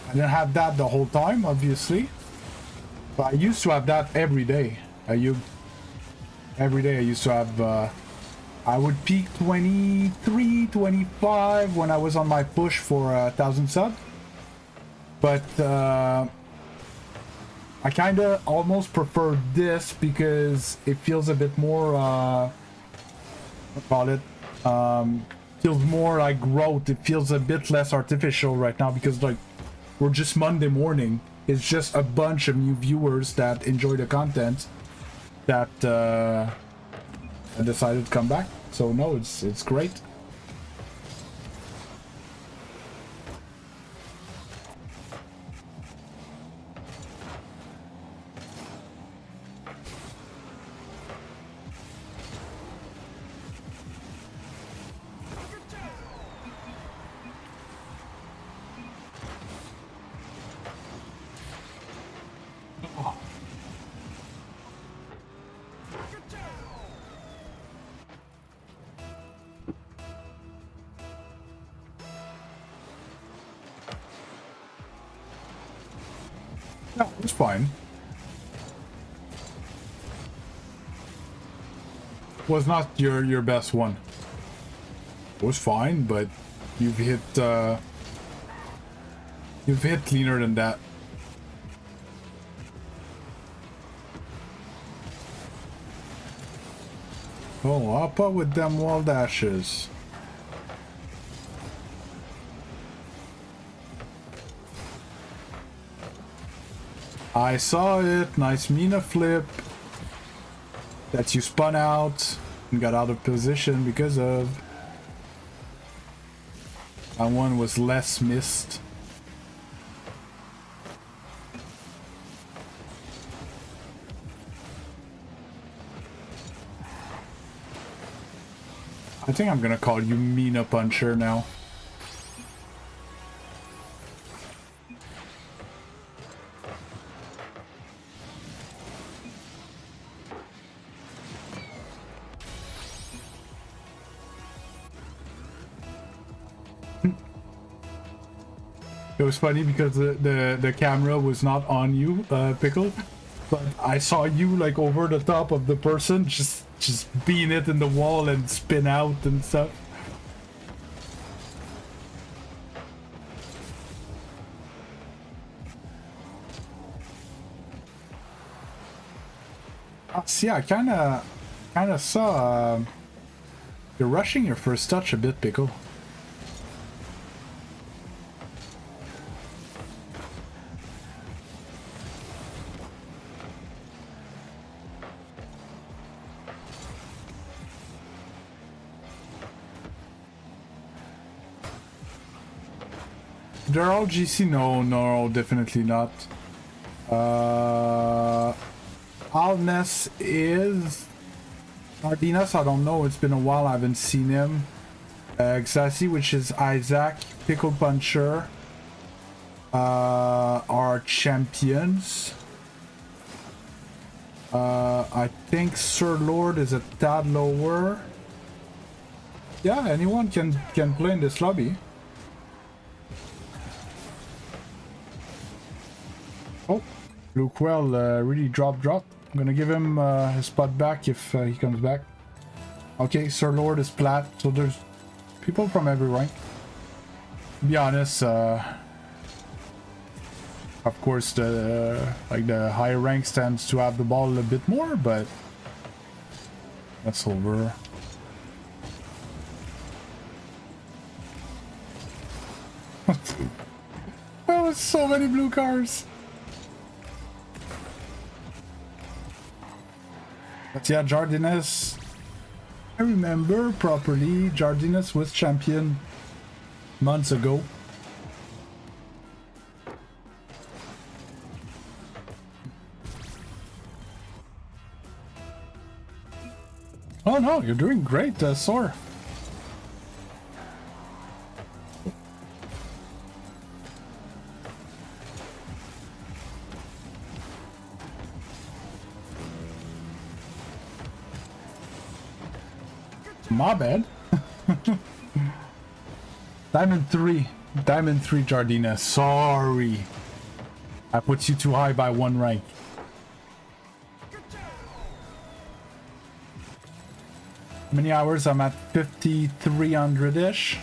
I didn't have that the whole time, obviously, but I used to have that every day. Every day I used to have, I would peak 23, 25 when I was on my push for 1,000 subs. But I kind of almost prefer this because it feels a bit more, what call it, feels more like growth. It feels a bit less artificial right now because like we're just Monday morning. It's just a bunch of new viewers that enjoy the content that I decided to come back. So no, it's great. No, it's fine. Was not your best one. It was fine, but you've hit cleaner than that. Oh, up with them wall dashes. I saw it. Nice Mina flip that you spun out and got out of position because of. That one was less missed. I think I'm gonna call you Mina Puncher now. It was funny because the camera was not on you, Pickle, but I saw you like over the top of the person, just being it in the wall and spin out and stuff. See, I kind of saw you're rushing your first touch a bit, Pickle. They're all GC? No, definitely not. Alness is... Ardinas, I don't know. It's been a while. I haven't seen him. Xasi, which is Isaac, Pickle Puncher, are champions. I think Sir Lord is a tad lower. Yeah, anyone can play in this lobby. Oh, Luquel really dropped. I'm gonna give him his spot back if he comes back. Okay, Sir Lord is plat, so there's people from every rank. To be honest, of course, the higher ranks tends to have the ball a bit more, but that's over. Oh, so many blue cars. But yeah, Jardinus, I remember properly, Jardinus was champion months ago. Oh no, you're doing great, Sor. My bad. Diamond 3. Diamond 3, Jardina. Sorry. I put you too high by 1 rank. How many hours? I'm at 5,300-ish.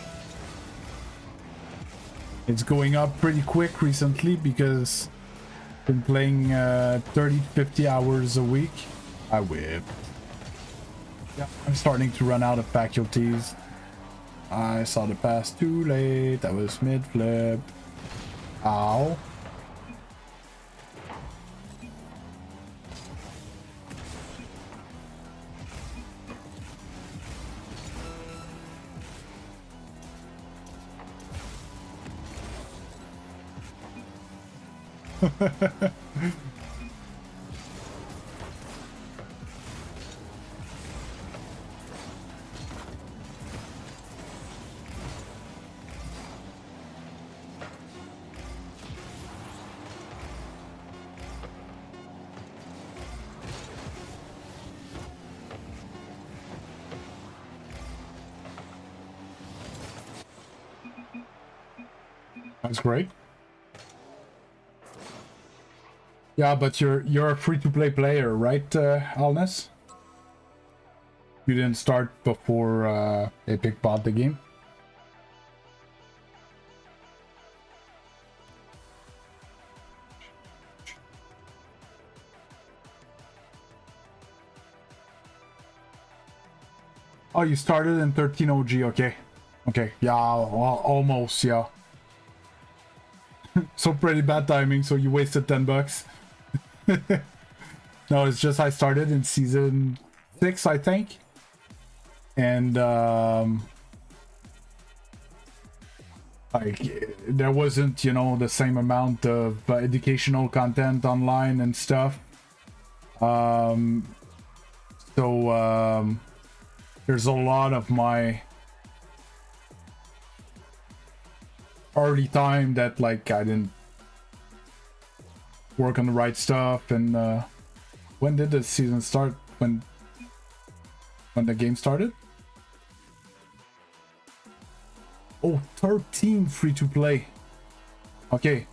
It's going up pretty quick recently because I've been playing 30 to 50 hours a week. I whip. Yeah, I'm starting to run out of faculties. I saw the pass too late. That was mid-flip. Ow. That's great. Yeah, but you're a free-to-play player, right, Alness? You didn't start before Epic bought the game? Oh, you started in 13 OG, okay. Okay, yeah, well, almost, yeah. So pretty bad timing, so you wasted $10. No, it's just I started in season 6, I think. And like there wasn't, you know, the same amount of educational content online and stuff. There's a lot of my early time that like I didn't work on the right stuff. And when did the season start? When the game started? Oh, 13 free to play. Okay,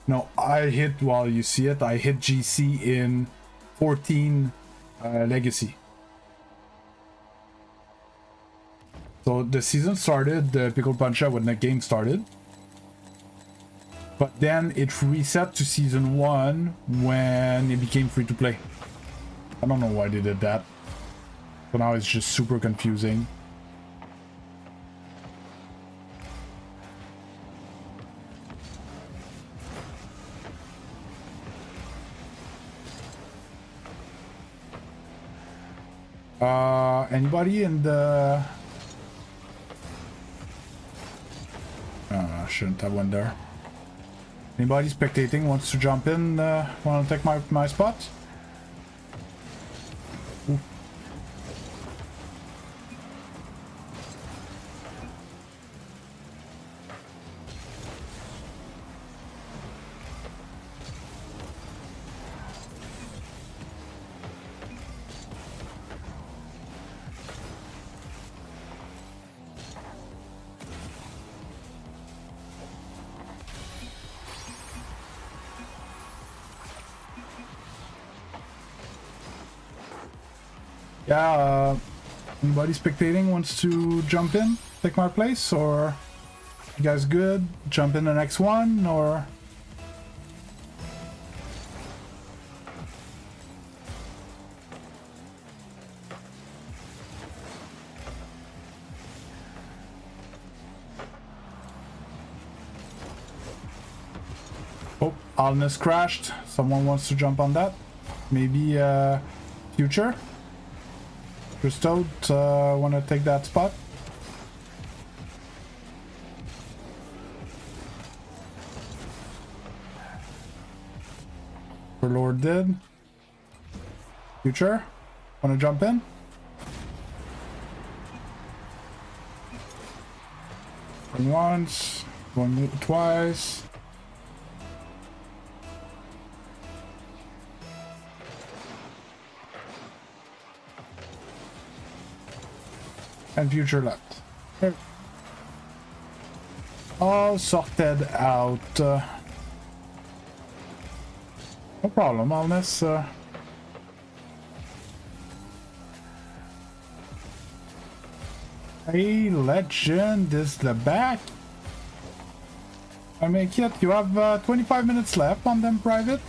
no, I hit, well, you see it, I hit GC in 14 Legacy. So the season started, the Pickle Punch-Out when the game started. But then it reset to season 1 when it became free to play. I don't know why they did that. So now it's just super confusing. Anybody in the... I shouldn't have one there. Anybody spectating wants to jump in, want to take my spot? Ooh. Yeah, anybody spectating wants to jump in, take my place, or you guys good? Jump in the next one, or... Oh, Alness crashed. Someone wants to jump on that. Maybe Future? Christo, want to take that spot? Lord did. Future, want to jump in? Going once, going twice. and future left. There. All sorted out. No problem, Alness. Hey, Legend is the back. I make it. You have 25 minutes left on them private.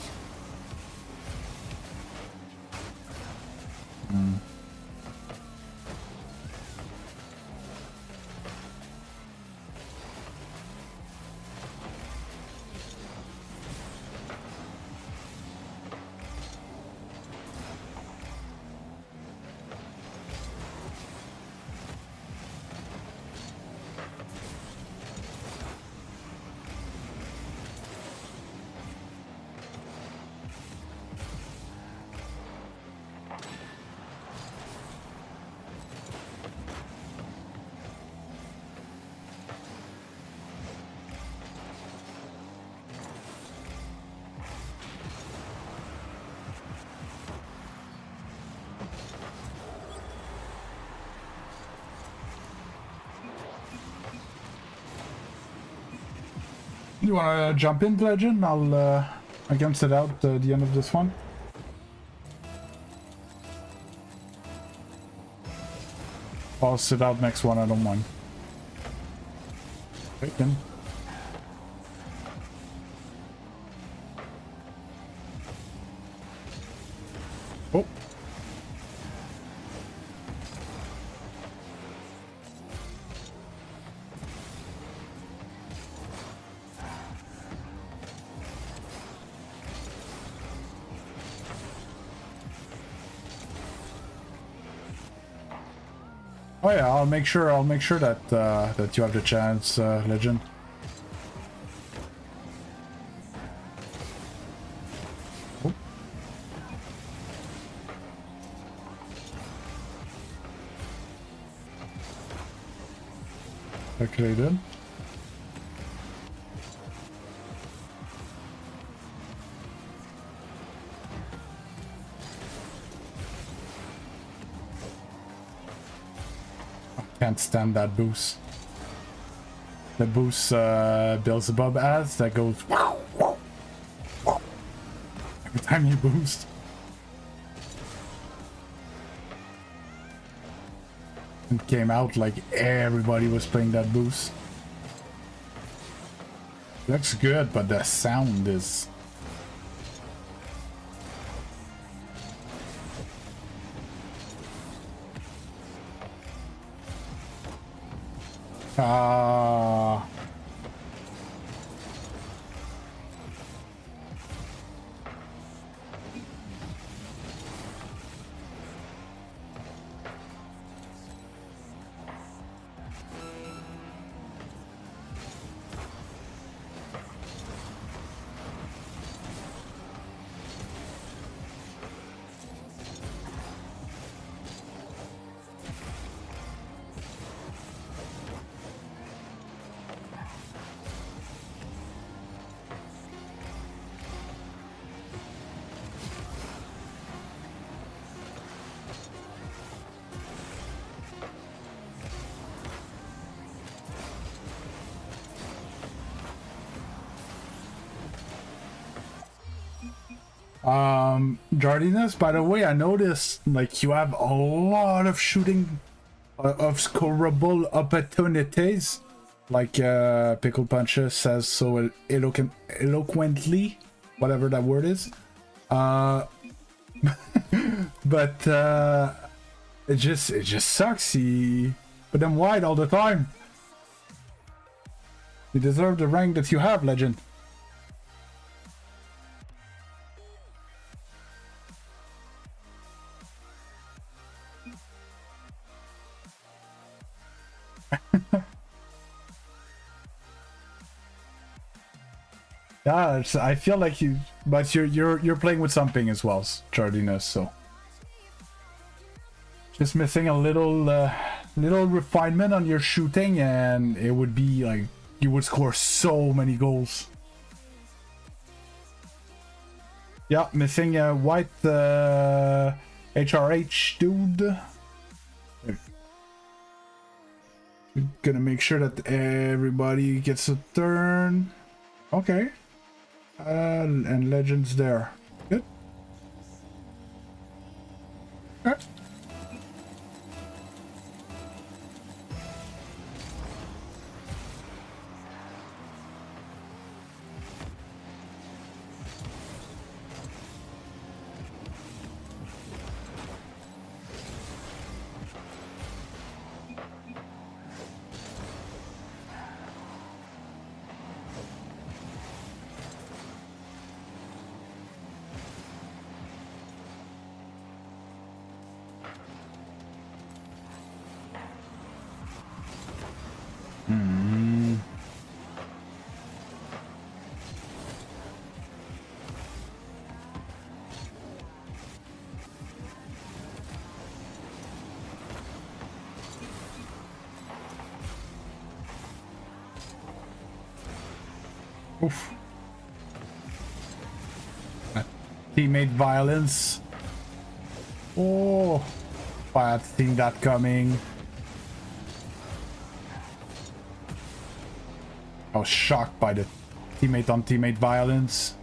You wanna jump in, Legend? I can sit out the end of this one. I'll sit out next one, I don't mind. Bacon. Oh. Oh yeah, I'll make sure that that you have the chance, Legend. Oh. Calculated. Can't stand that boost. The boost Beelzebub has that goes every time you boost. It came out like everybody was playing that boost. Looks good, but the sound is... Jardinus, by the way, I noticed like you have a lot of shooting of scoreable opportunities, like Pickle Puncher says so eloquently, whatever that word is. But it just sucks. He put them wide all the time. You deserve the rank that you have, Legend. Yeah, I feel like you, but you're playing with something as well, Jardinus. So just missing a little refinement on your shooting, and it would be like you would score so many goals. Yeah, missing a white HRH dude. We're gonna make sure that everybody gets a turn. Okay. And Legend's there. Good. Okay. Oof. Teammate violence. Oh, I had seen that coming. I was shocked by the teammate on teammate violence.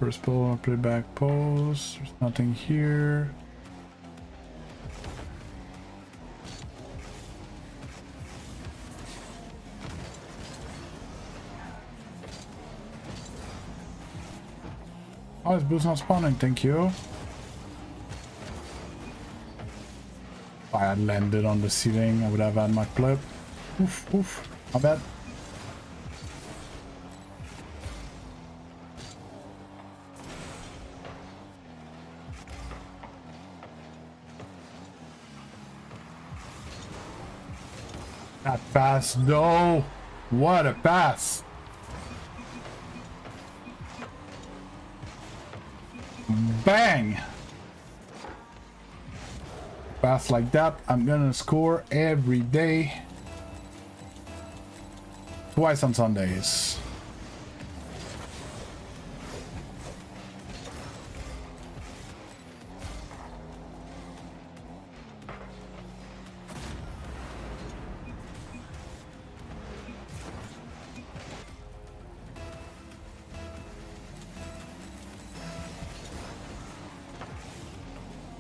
First pull, play back pose. There's nothing here. Oh, this boost not spawning, thank you. If I had landed on the ceiling, I would have had my clip. Oof, oof, my bad. That pass, no! What a pass! Bang! Pass like that, I'm gonna score every day. Twice on Sundays.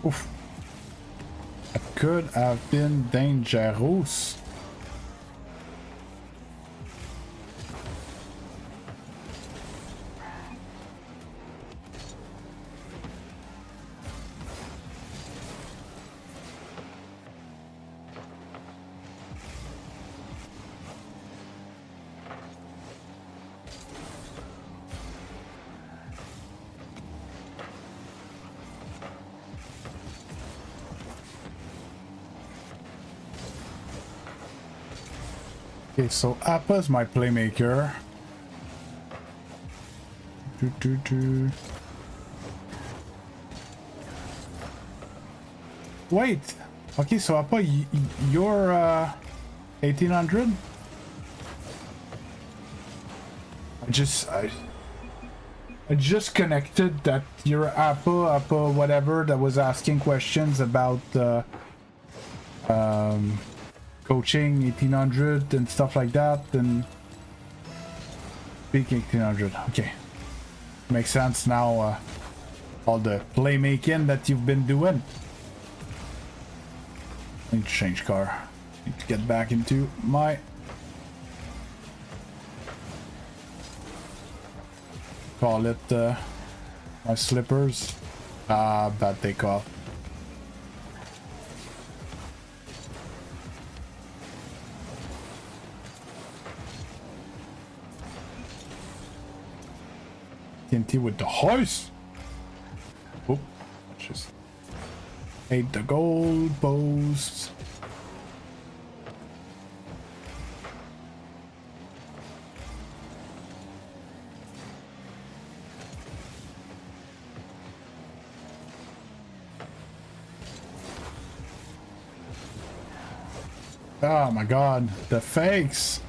Oof. That could have been dangerous. Okay, so Appa's my playmaker. Wait. Okay, so Appa, you're 1800? I just connected that you're Appa whatever that was asking questions about coaching 1800 and stuff like that, and speaking 1800. Okay, makes sense now. All the playmaking that you've been doing. Need to change car. Need to get back into my call it my slippers. Bad takeoff. TNT with the house. Oh, just ate the gold posts. Oh my god, the fakes.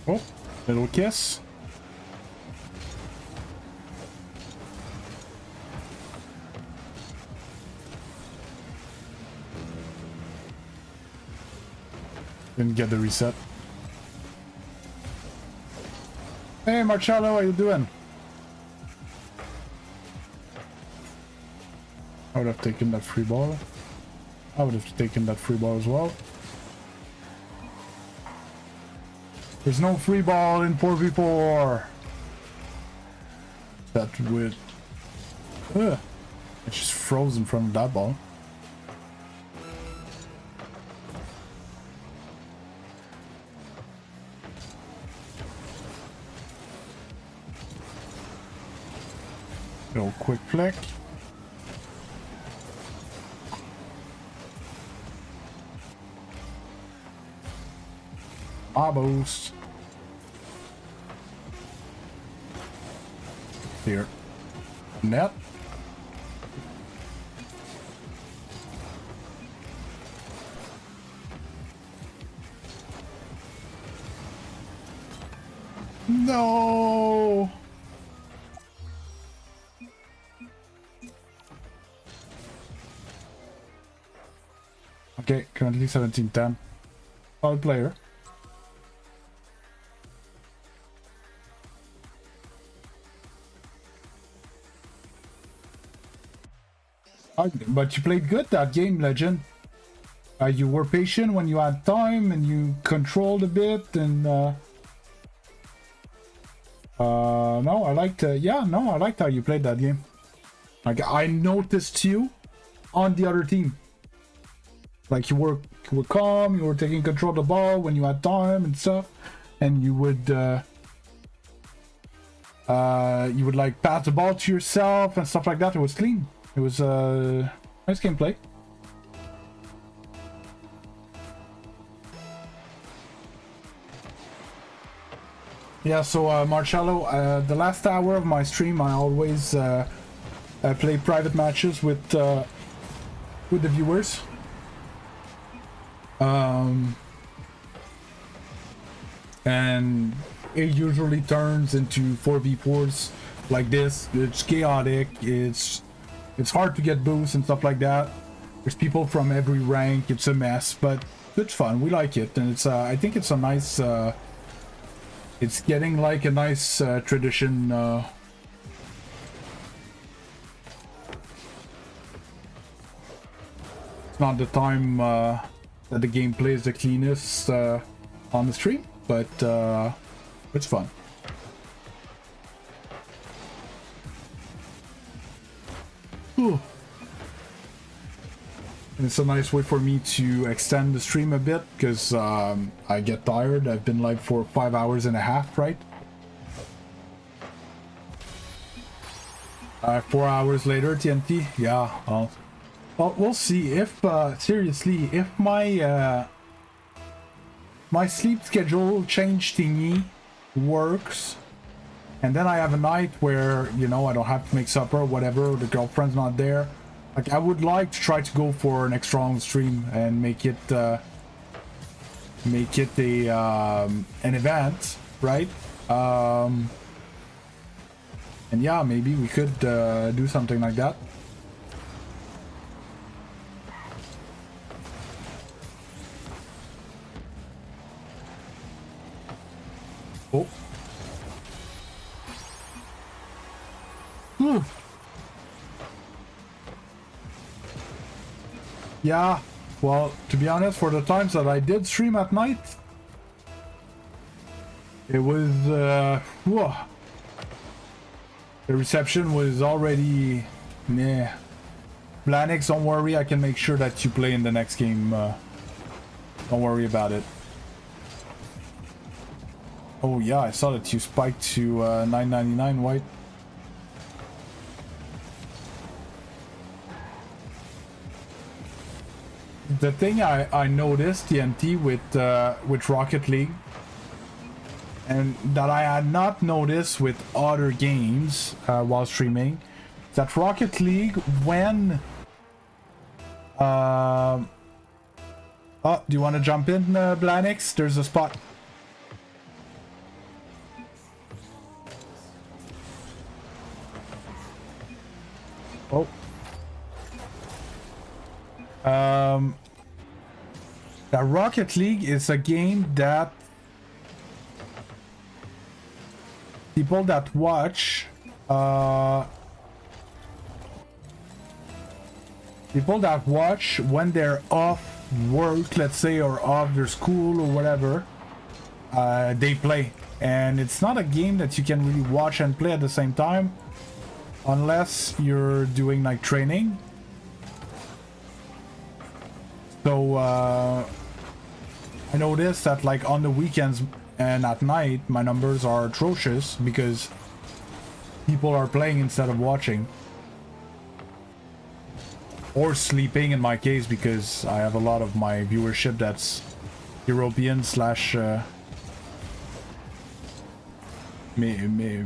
Oh, little kiss. Didn't get the reset. Hey Marcello, how you doing? I would have taken that free ball. I would have taken that free ball as well. There's no free ball in 4v4. That would... Ugh. I just froze in front of that ball. Little quick flick. Boost. Here. Net. No. Okay, currently 17-10. Solid player. But you played good that game, Legend. You were patient when you had time and you controlled a bit and no, I liked yeah, no, I liked how you played that game. Like I noticed you on the other team. Like you were calm, you were taking control of the ball when you had time and stuff, and you would like pass the ball to yourself and stuff like that. It was clean. It was nice gameplay. Yeah, so Marcello, the last hour of my stream, I always play private matches with the viewers. And it usually turns into 4v4s like this. It's chaotic. It's hard to get boosts and stuff like that. There's people from every rank. It's a mess, but it's fun. We like it, and it's I think it's a nice. It's getting like a nice tradition. It's not the time that the gameplay is the cleanest on the stream, but it's fun. Ooh. And it's a nice way for me to extend the stream a bit because I get tired. I've been live for 5 hours and a half, right? 4 hours later, TNT. Yeah. Well, we'll see if seriously, if my my sleep schedule change thingy works. And then I have a night where, you know, I don't have to make supper or whatever, the girlfriend's not there. Like, I would like to try to go for an extra long stream and make it a an event, right? And yeah, maybe we could do something like that. Oh. Yeah, well, to be honest, for the times that I did stream at night, it was, whoa. The reception was already, meh. Blanix, don't worry, I can make sure that you play in the next game. Don't worry about it. Oh yeah, I saw that you spiked to $9.99 white. The thing I noticed, TNT, with Rocket League, and that I had not noticed with other games while streaming, that Rocket League, when... Oh, do you want to jump in, Blanix? There's a spot. Oh. that Rocket League is a game that people that watch when they're off work, let's say, or off their school or whatever, they play. And it's not a game that you can really watch and play at the same time unless you're doing like training. So I noticed that like on the weekends and at night my numbers are atrocious because people are playing instead of watching. Or sleeping in my case, because I have a lot of my viewership that's European slash Middle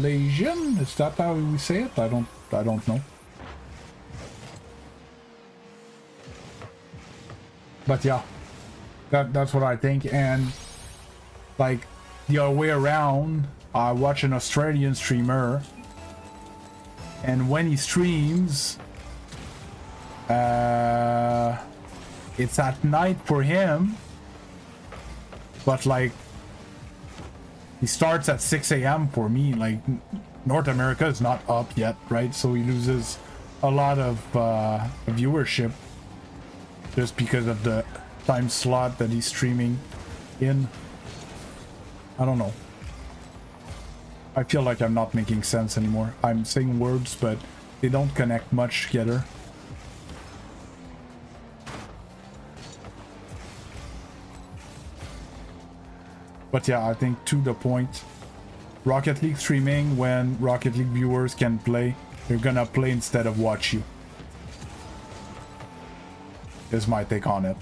Asian? Is that how we say it? I don't know. But yeah, that's what I think. And like the other way around, I watch an Australian streamer, and when he streams, it's at night for him, but like he starts at 6 a.m. for me. Like North America is not up yet, right? So he loses a lot of viewership just because of the time slot that he's streaming in. I don't know. I feel like I'm not making sense anymore. I'm saying words, but they don't connect much together. But yeah, I think to the point, Rocket League streaming, when Rocket League viewers can play, they're gonna play instead of watch you. Is my take on it.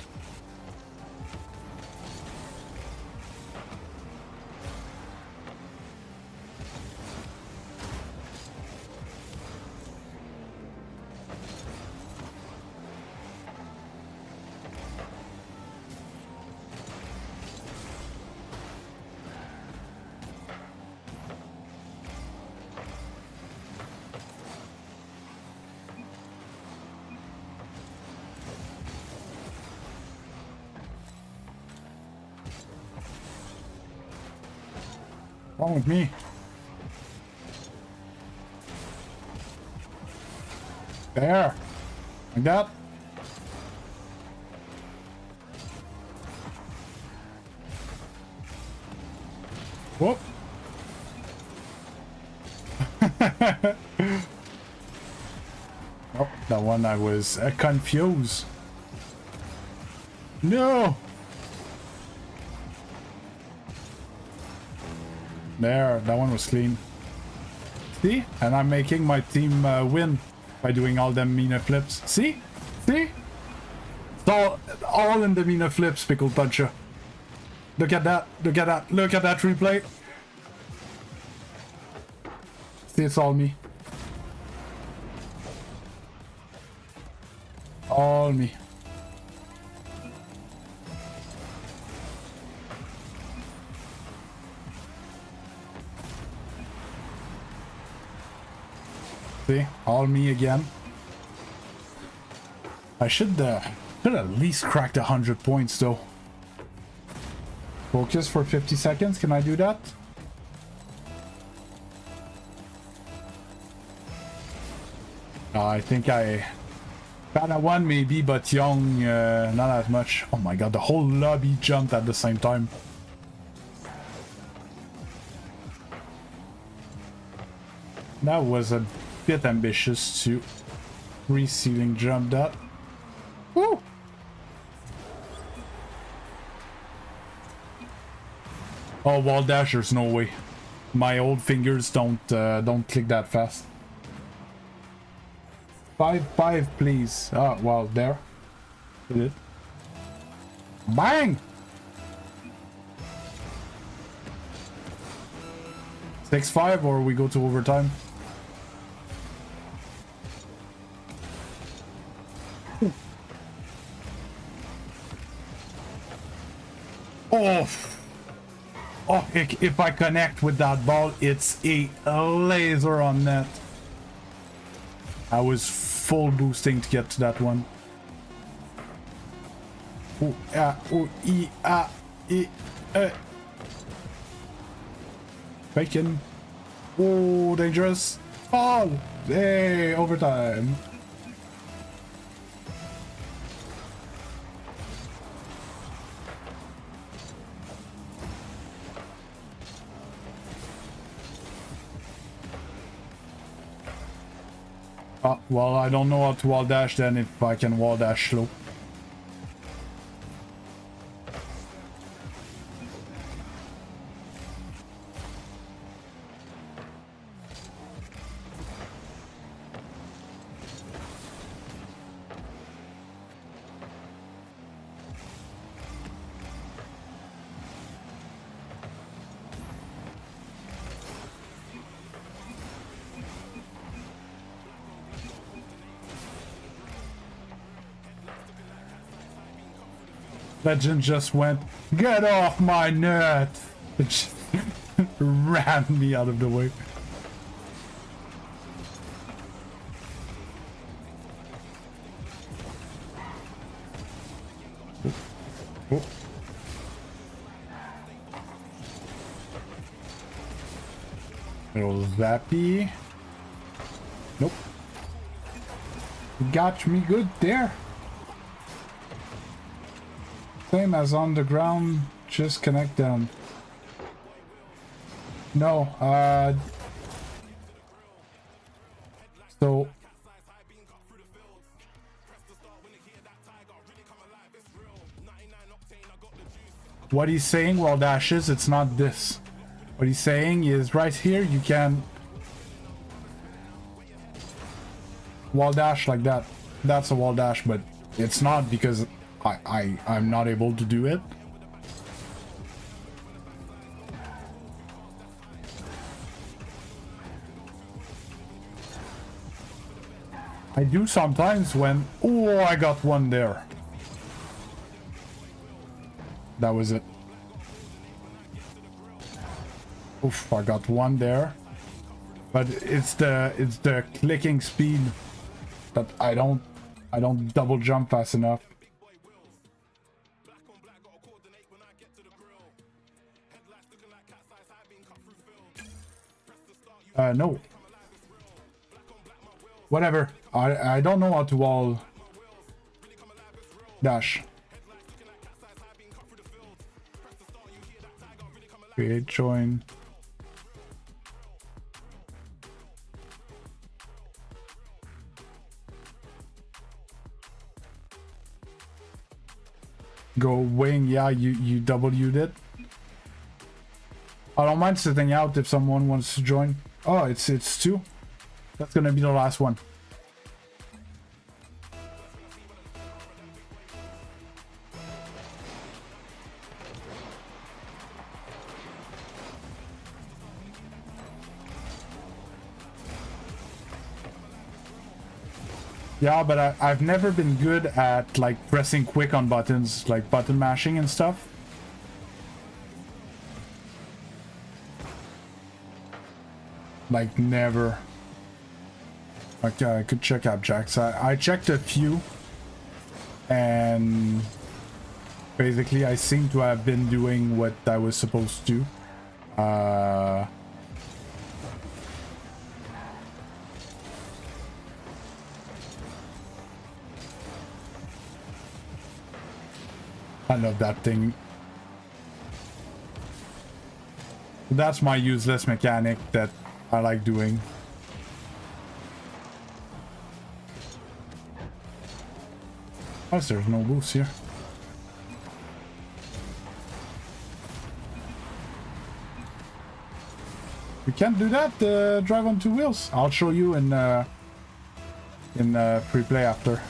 Wrong with me? There. Like that. Whoop. Oh, that one I was confused. No. There, that one was clean. See? And I'm making my team win by doing all them Mina flips. See? See? It's all in the Mina flips, Pickle Puncher. Look at that. Look at that. Look at that replay. See, it's all me. All me. See? All me again. I should at least crack the 100 points though. Focus for 50 seconds. Can I do that? I think I found that one maybe, but young, not as much. Oh my god, the whole lobby jumped at the same time. That was a bit ambitious to re-ceiling jump that. Woo! Oh, wall dash, there's no way. My old fingers don't click that fast. 5-5, please. Oh, well, there. Did it. Bang! 6-5, or we go to overtime? Oh! Oh, if I connect with that ball, it's a laser on net. I was full boosting to get to that one. Ooh, ooh, Bacon. Oh, dangerous. Fall. Hey, overtime. Well, I don't know how to wall dash then if I can wall dash slow. Legend just went, get off my net! It just ran me out of the way. Oh. Little zappy. Nope. Got me good there. Same as on the ground, just connect them. No, so what he's saying while dashes, it's not this. What he's saying is right here you can wall dash like that. That's a wall dash, but it's not because I'm not able to do it. I do sometimes when... Oh, I got one there. That was it. Oof, I got one there. But it's the clicking speed that I don't double jump fast enough. No. Whatever. I don't know how to wall dash. Create join. Go wing, yeah, you W'd it. I don't mind sitting out if someone wants to join. Oh, it's two. That's gonna be the last one. Yeah, but I've never been good at like pressing quick on buttons, like button mashing and stuff. Like never. Okay, I could check abjects. I checked a few, and basically I seem to have been doing what I was supposed to. I love that thing. That's my useless mechanic that I like doing. Plus, there's no boost here. We can't do that. Drive on two wheels. I'll show you in pre-play after.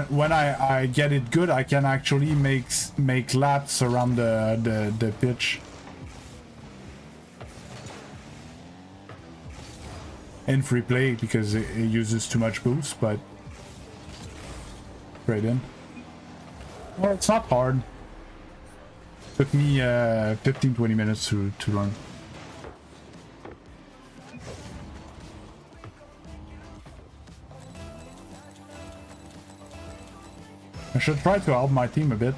When I get it good, I can actually make laps around the pitch. In free play because it uses too much boost, but right in. Well, it's not hard. Took me 15-20 minutes to learn. I should try to help my team a bit.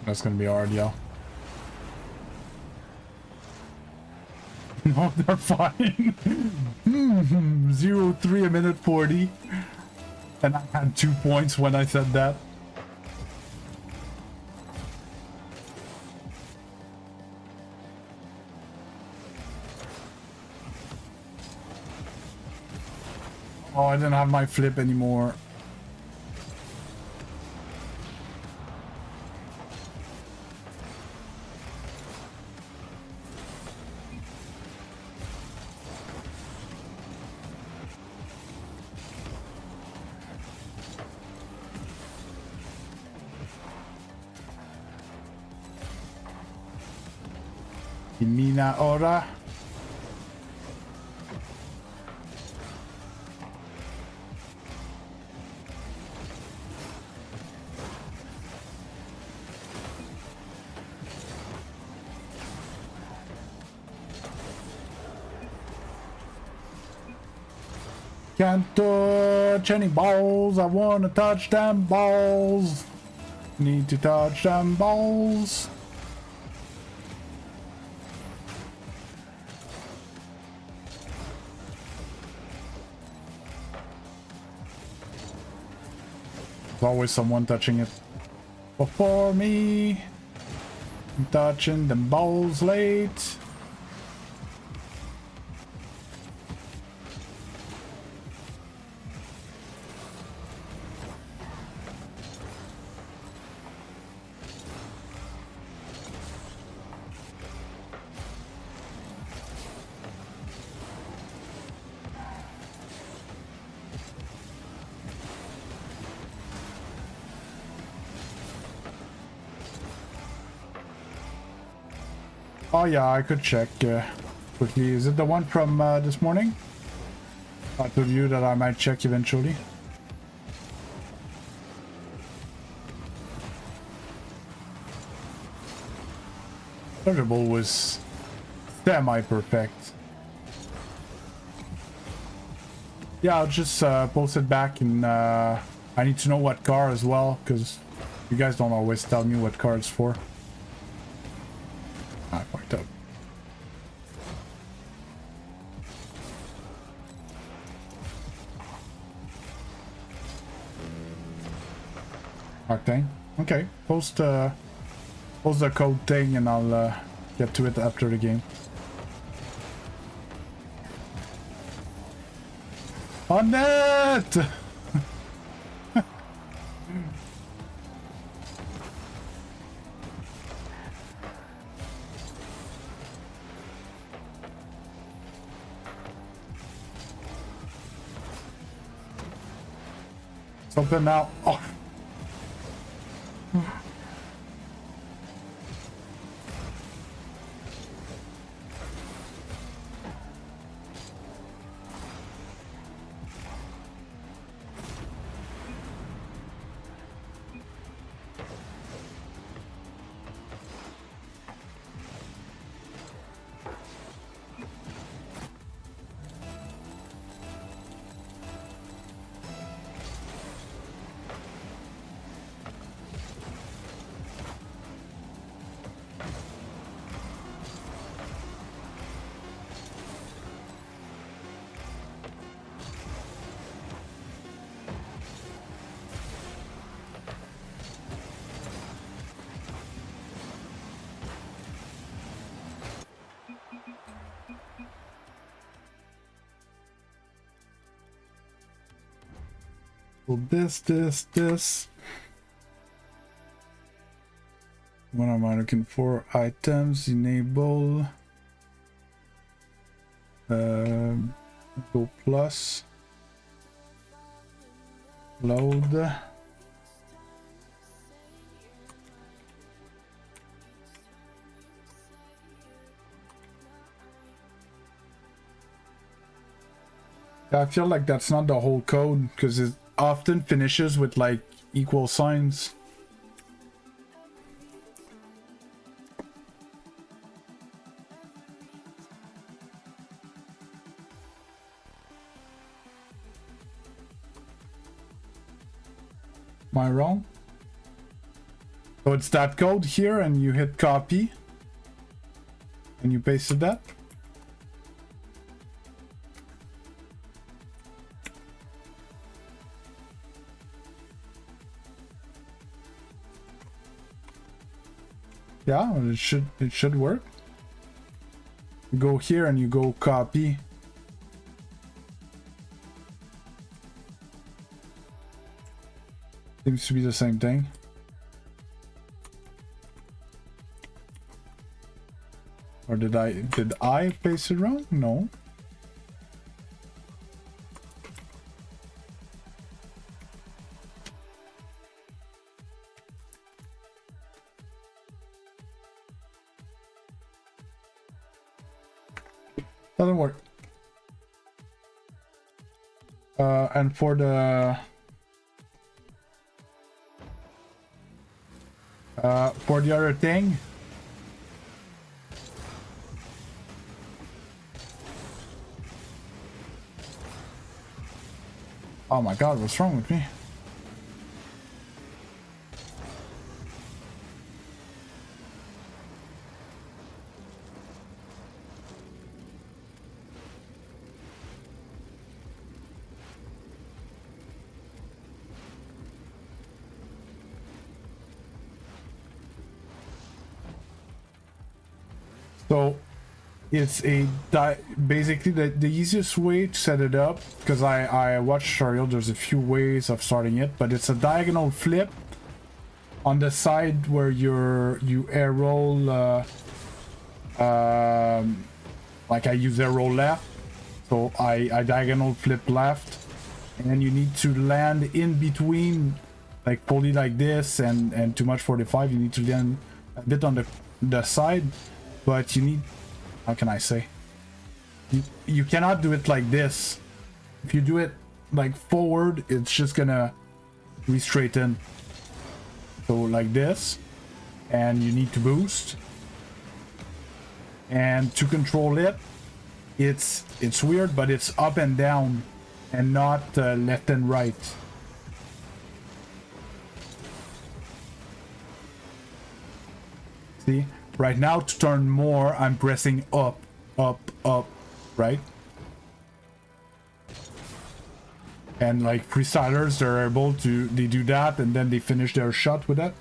That's gonna be hard, yeah. No, they're fine. 0-3 a minute 40. And I had 2 points when I said that. Oh, I didn't have my flip anymore. Mina ora. Can't touch any balls. I wanna touch them balls. Need to touch them balls. There's always someone touching it before me. I'm touching them balls late. Oh yeah, I could check quickly. Is it the one from this morning? I told you that I might check eventually. Pleasurable was semi-perfect. Yeah, I'll just post it back, and I need to know what car as well, because you guys don't always tell me what car it's for. I fucked up. Octane. Okay, post the code thing, and I'll get to it after the game. On net! Something now. Oh. Well, this. What am I looking for? Items, enable. Go plus. Load. I feel like that's not the whole code, because it often finishes with like equal signs. Am I wrong? So it's that code here, and you hit copy, and you pasted that. Yeah, it should work. You go here and you go copy. Seems to be the same thing. Or did I paste it wrong? No. Doesn't work. And for the other thing, oh my god, what's wrong with me? So it's basically the easiest way to set it up, because I watched tutorial. There's a few ways of starting it, but it's a diagonal flip on the side where you arrow like I use arrow left, so I diagonal flip left, and then you need to land in between, like pulley like this and too much 45. You need to land a bit on the side, but you need, how can I say, you cannot do it like this. If you do it like forward, it's just gonna re-straighten. So like this, and you need to boost. And to control it, it's weird, but it's up and down and not left and right. See? Right now, to turn more, I'm pressing up, up, up, right? And like freestylers, they're able to, they do that and then they finish their shot with that.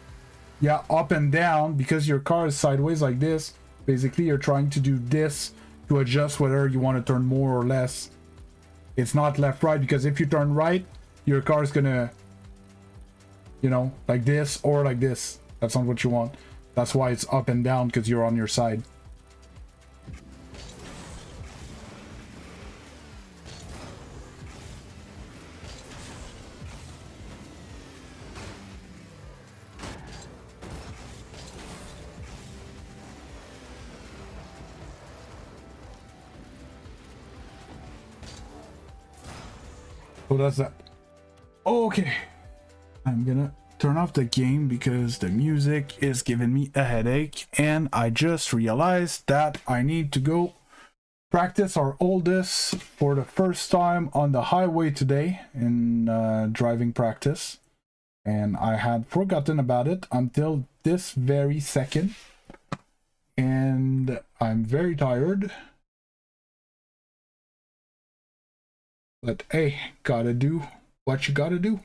Yeah, up and down, because your car is sideways like this. Basically, you're trying to do this to adjust whether you want to turn more or less. It's not left, right, because if you turn right, your car is gonna, you know, like this or like this. That's not what you want. That's why it's up and down, because you're on your side. So that's that. Okay. I'm gonna turn off the game because the music is giving me a headache, and I just realized that I need to go practice our oldest for the first time on the highway today in driving practice, and I had forgotten about it until this very second, and I'm very tired, but hey, gotta do what you gotta do.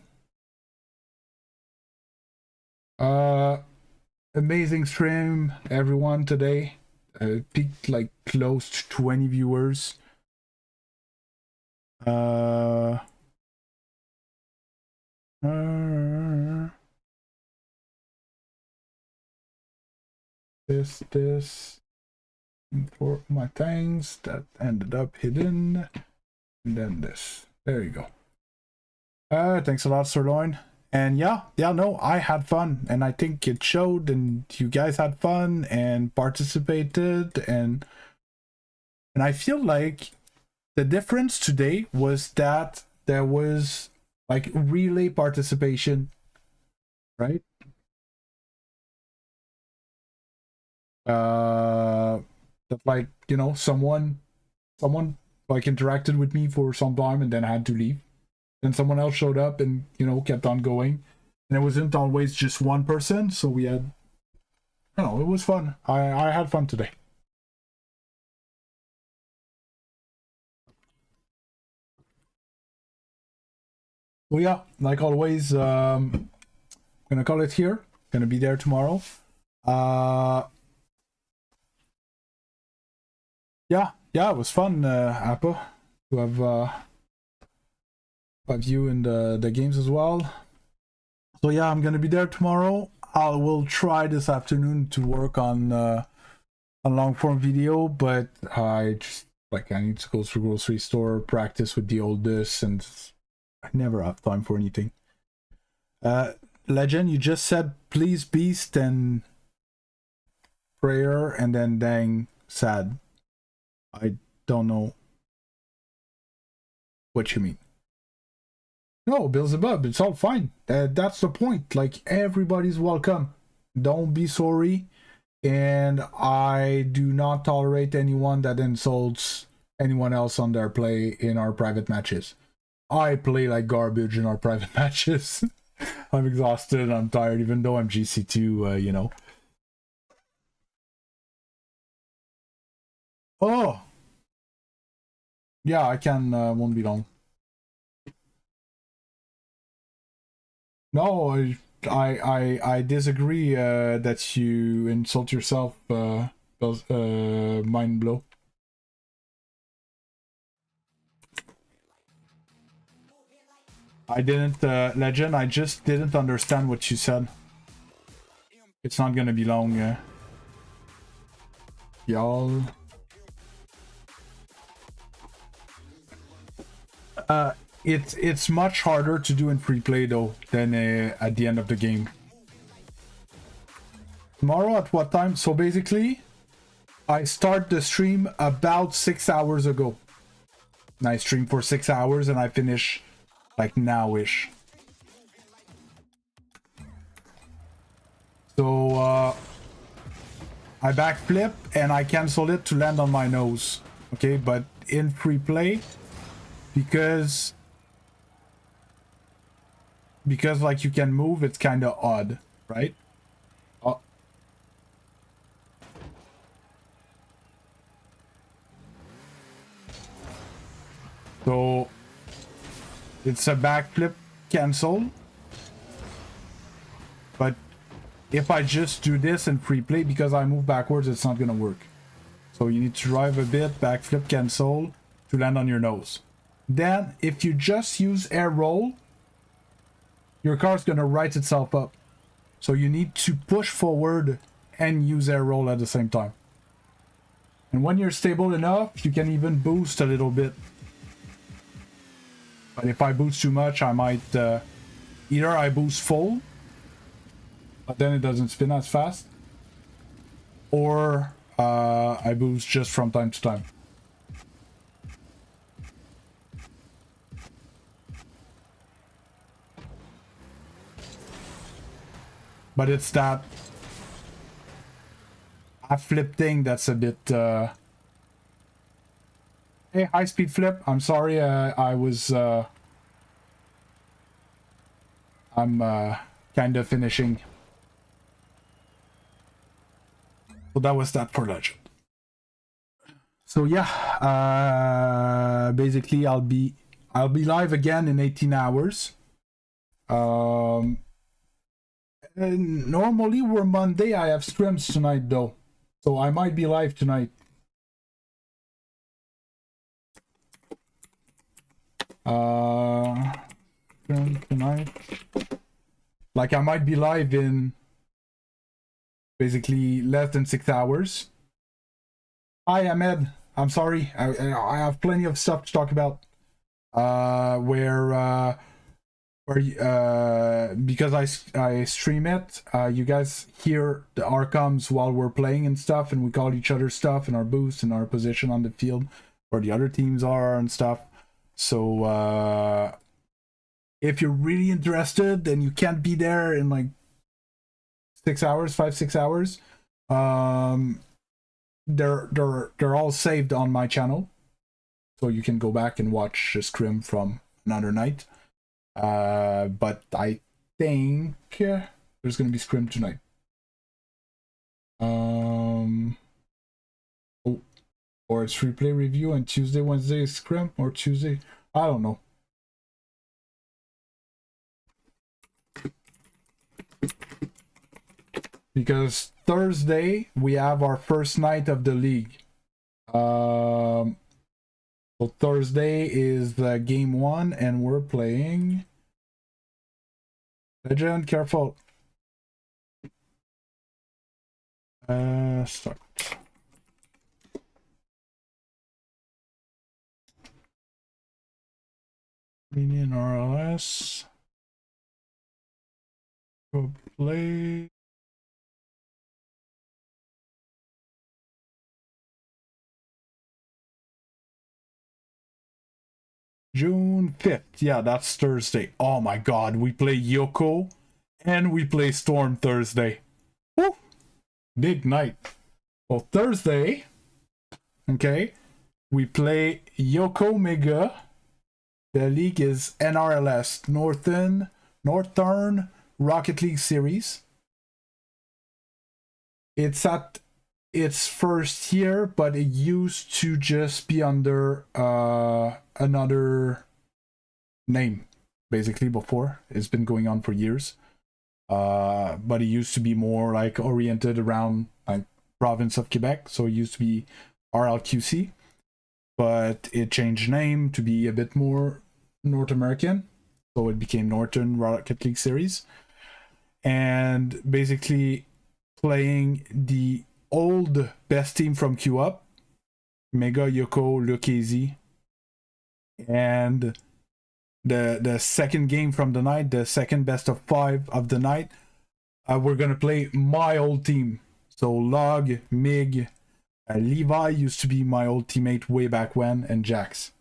Amazing stream, everyone, today. Peaked like close to 20 viewers. This for my things that ended up hidden, and then this. There you go. Thanks a lot, Sirloin. And yeah, no, I had fun, and I think it showed, and you guys had fun and participated, and I feel like the difference today was that there was like relay participation. right? That, like, you know, someone like interacted with me for some time and then had to leave. Then someone else showed up and, you know, kept on going. And it wasn't always just one person, so we had, you know, it was fun. I had fun today. So yeah, like always, gonna call it here. Gonna be there tomorrow. Yeah, it was fun, Appa, to have you in the games as well. So yeah, I'm gonna be there tomorrow. I will try this afternoon to work on a long form video, but I just, like, I need to go to the grocery store, practice with the oldest, and I never have time for anything. Legend, you just said please beast and prayer and then dang sad. I don't know what you mean. No, Beelzebub, it's all fine. That's the point. Like, everybody's welcome. Don't be sorry. And I do not tolerate anyone that insults anyone else on their play in our private matches. I play like garbage in our private matches. I'm exhausted, I'm tired, even though I'm GC2, you know. Oh! Yeah, I can, won't be long. No, I disagree that you insult yourself, mind blow. I didn't, Legend, I just didn't understand what you said. It's not gonna be long, y'all. It's much harder to do in free play though than at the end of the game. Tomorrow at what time? So basically, I start the stream about 6 hours ago. And I stream for 6 hours and I finish like now-ish. So I backflip and I cancel it to land on my nose. Okay, but in free play, because like you can move, it's kind of odd, right? So it's a backflip cancel, but if I just do this in free play, because I move backwards, it's not gonna work. So you need to drive a bit, backflip cancel to land on your nose. Then if you just use air roll, your car's gonna right itself up. So you need to push forward and use air roll at the same time. And when you're stable enough, you can even boost a little bit. But if I boost too much, I might either I boost full, but then it doesn't spin as fast, or I boost just from time to time. But it's that half flip thing that's a bit hey, high speed flip, I'm sorry, I was I'm kind of finishing. So that was that for Legend. So yeah, basically I'll be live again in 18 hours. And normally we're Monday, I have streams tonight though, so I might be live tonight. Tonight, like, I might be live in basically less than 6 hours. Hi Ahmed, I'm sorry, I have plenty of stuff to talk about. Because I stream it, you guys hear the RComs while we're playing and stuff, and we call each other stuff and our boost and our position on the field where the other teams are and stuff. So if you're really interested and you can't be there in like 6 hours, 5-6 hours. They're all saved on my channel, so you can go back and watch a scrim from another night. But I think there's gonna be scrim tonight. Or it's replay review, and Tuesday, Wednesday is scrim, or Tuesday, I don't know. Because Thursday we have our first night of the league. So Thursday is the game 1, and we're playing Legend. Careful. Start. Minion RLS. Go play. June 5th. Yeah, that's Thursday. Oh my god, we play Yoko and we play Storm Thursday. Woo! Big night. Well, Thursday, okay, we play Yoko Mega. The league is NRLS, Northern Rocket League Series. It's at its first year, but it used to just be under another name, basically, before. It's been going on for years. But it used to be more like oriented around like province of Quebec, so it used to be RLQC, but it changed name to be a bit more North American, so it became Northern Rocket League Series, and basically playing the old best team from Q Up, Mega, Yoko, Lucchese, and the second game from the night, the second best of 5 of the night, we're gonna play my old team. So Log, Mig, Levi used to be my old teammate way back when, and Jax.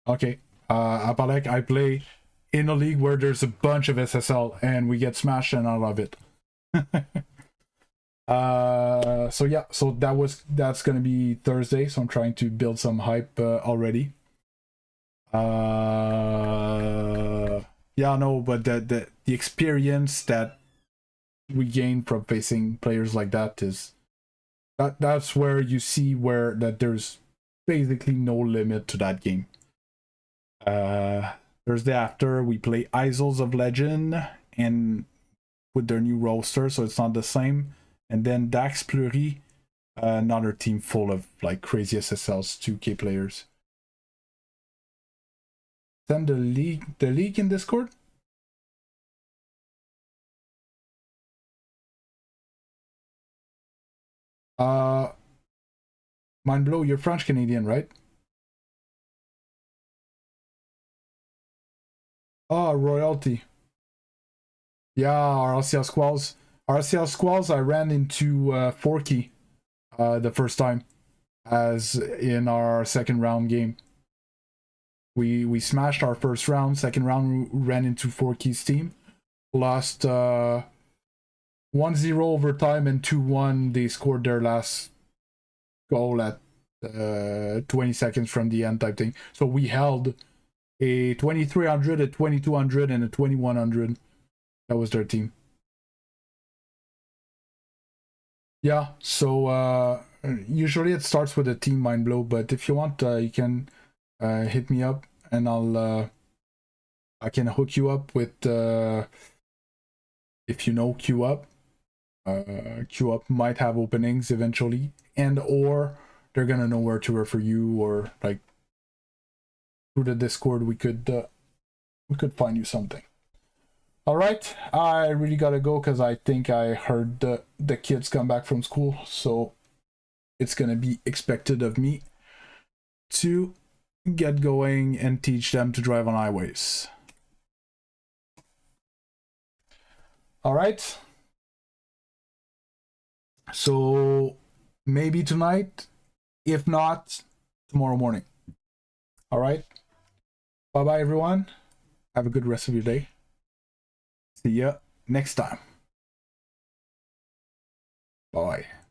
Okay, Apalek, I play in a league where there's a bunch of SSL and we get smashed, and I love it. So yeah, so that's gonna be Thursday, so I'm trying to build some hype already. Yeah, no, but the experience that we gain from facing players like that is that's where you see where that there's basically no limit to that game. Thursday after we play Isles of Legend, and with their new roster, so it's not the same. And then Dax Pleury, another team full of like crazy SSLs, 2K players. Send the league in Discord. Mind blow, you're French Canadian, right? Oh, royalty. Yeah, RCL Squalls. RCL Squalls, I ran into Forky the first time, as in our second round game. We smashed our first round. Second round, we ran into Forky's team. Lost 1-0 overtime, and 2-1. They scored their last goal at 20 seconds from the end type thing. So we held a 2300, a 2200, and a 2100. That was their team. Yeah, so usually it starts with a team mind blow, but if you want, you can hit me up, and I can hook you up with if you know Q Up. Q Up might have openings eventually, and or they're gonna know where to refer you, or like through the Discord we could find you something. All right, I really gotta go because I think I heard the kids come back from school, so it's gonna be expected of me to get going and teach them to drive on highways. All right, so maybe tonight, if not tomorrow morning. All right, bye bye everyone, have a good rest of your day. See ya next time. Bye.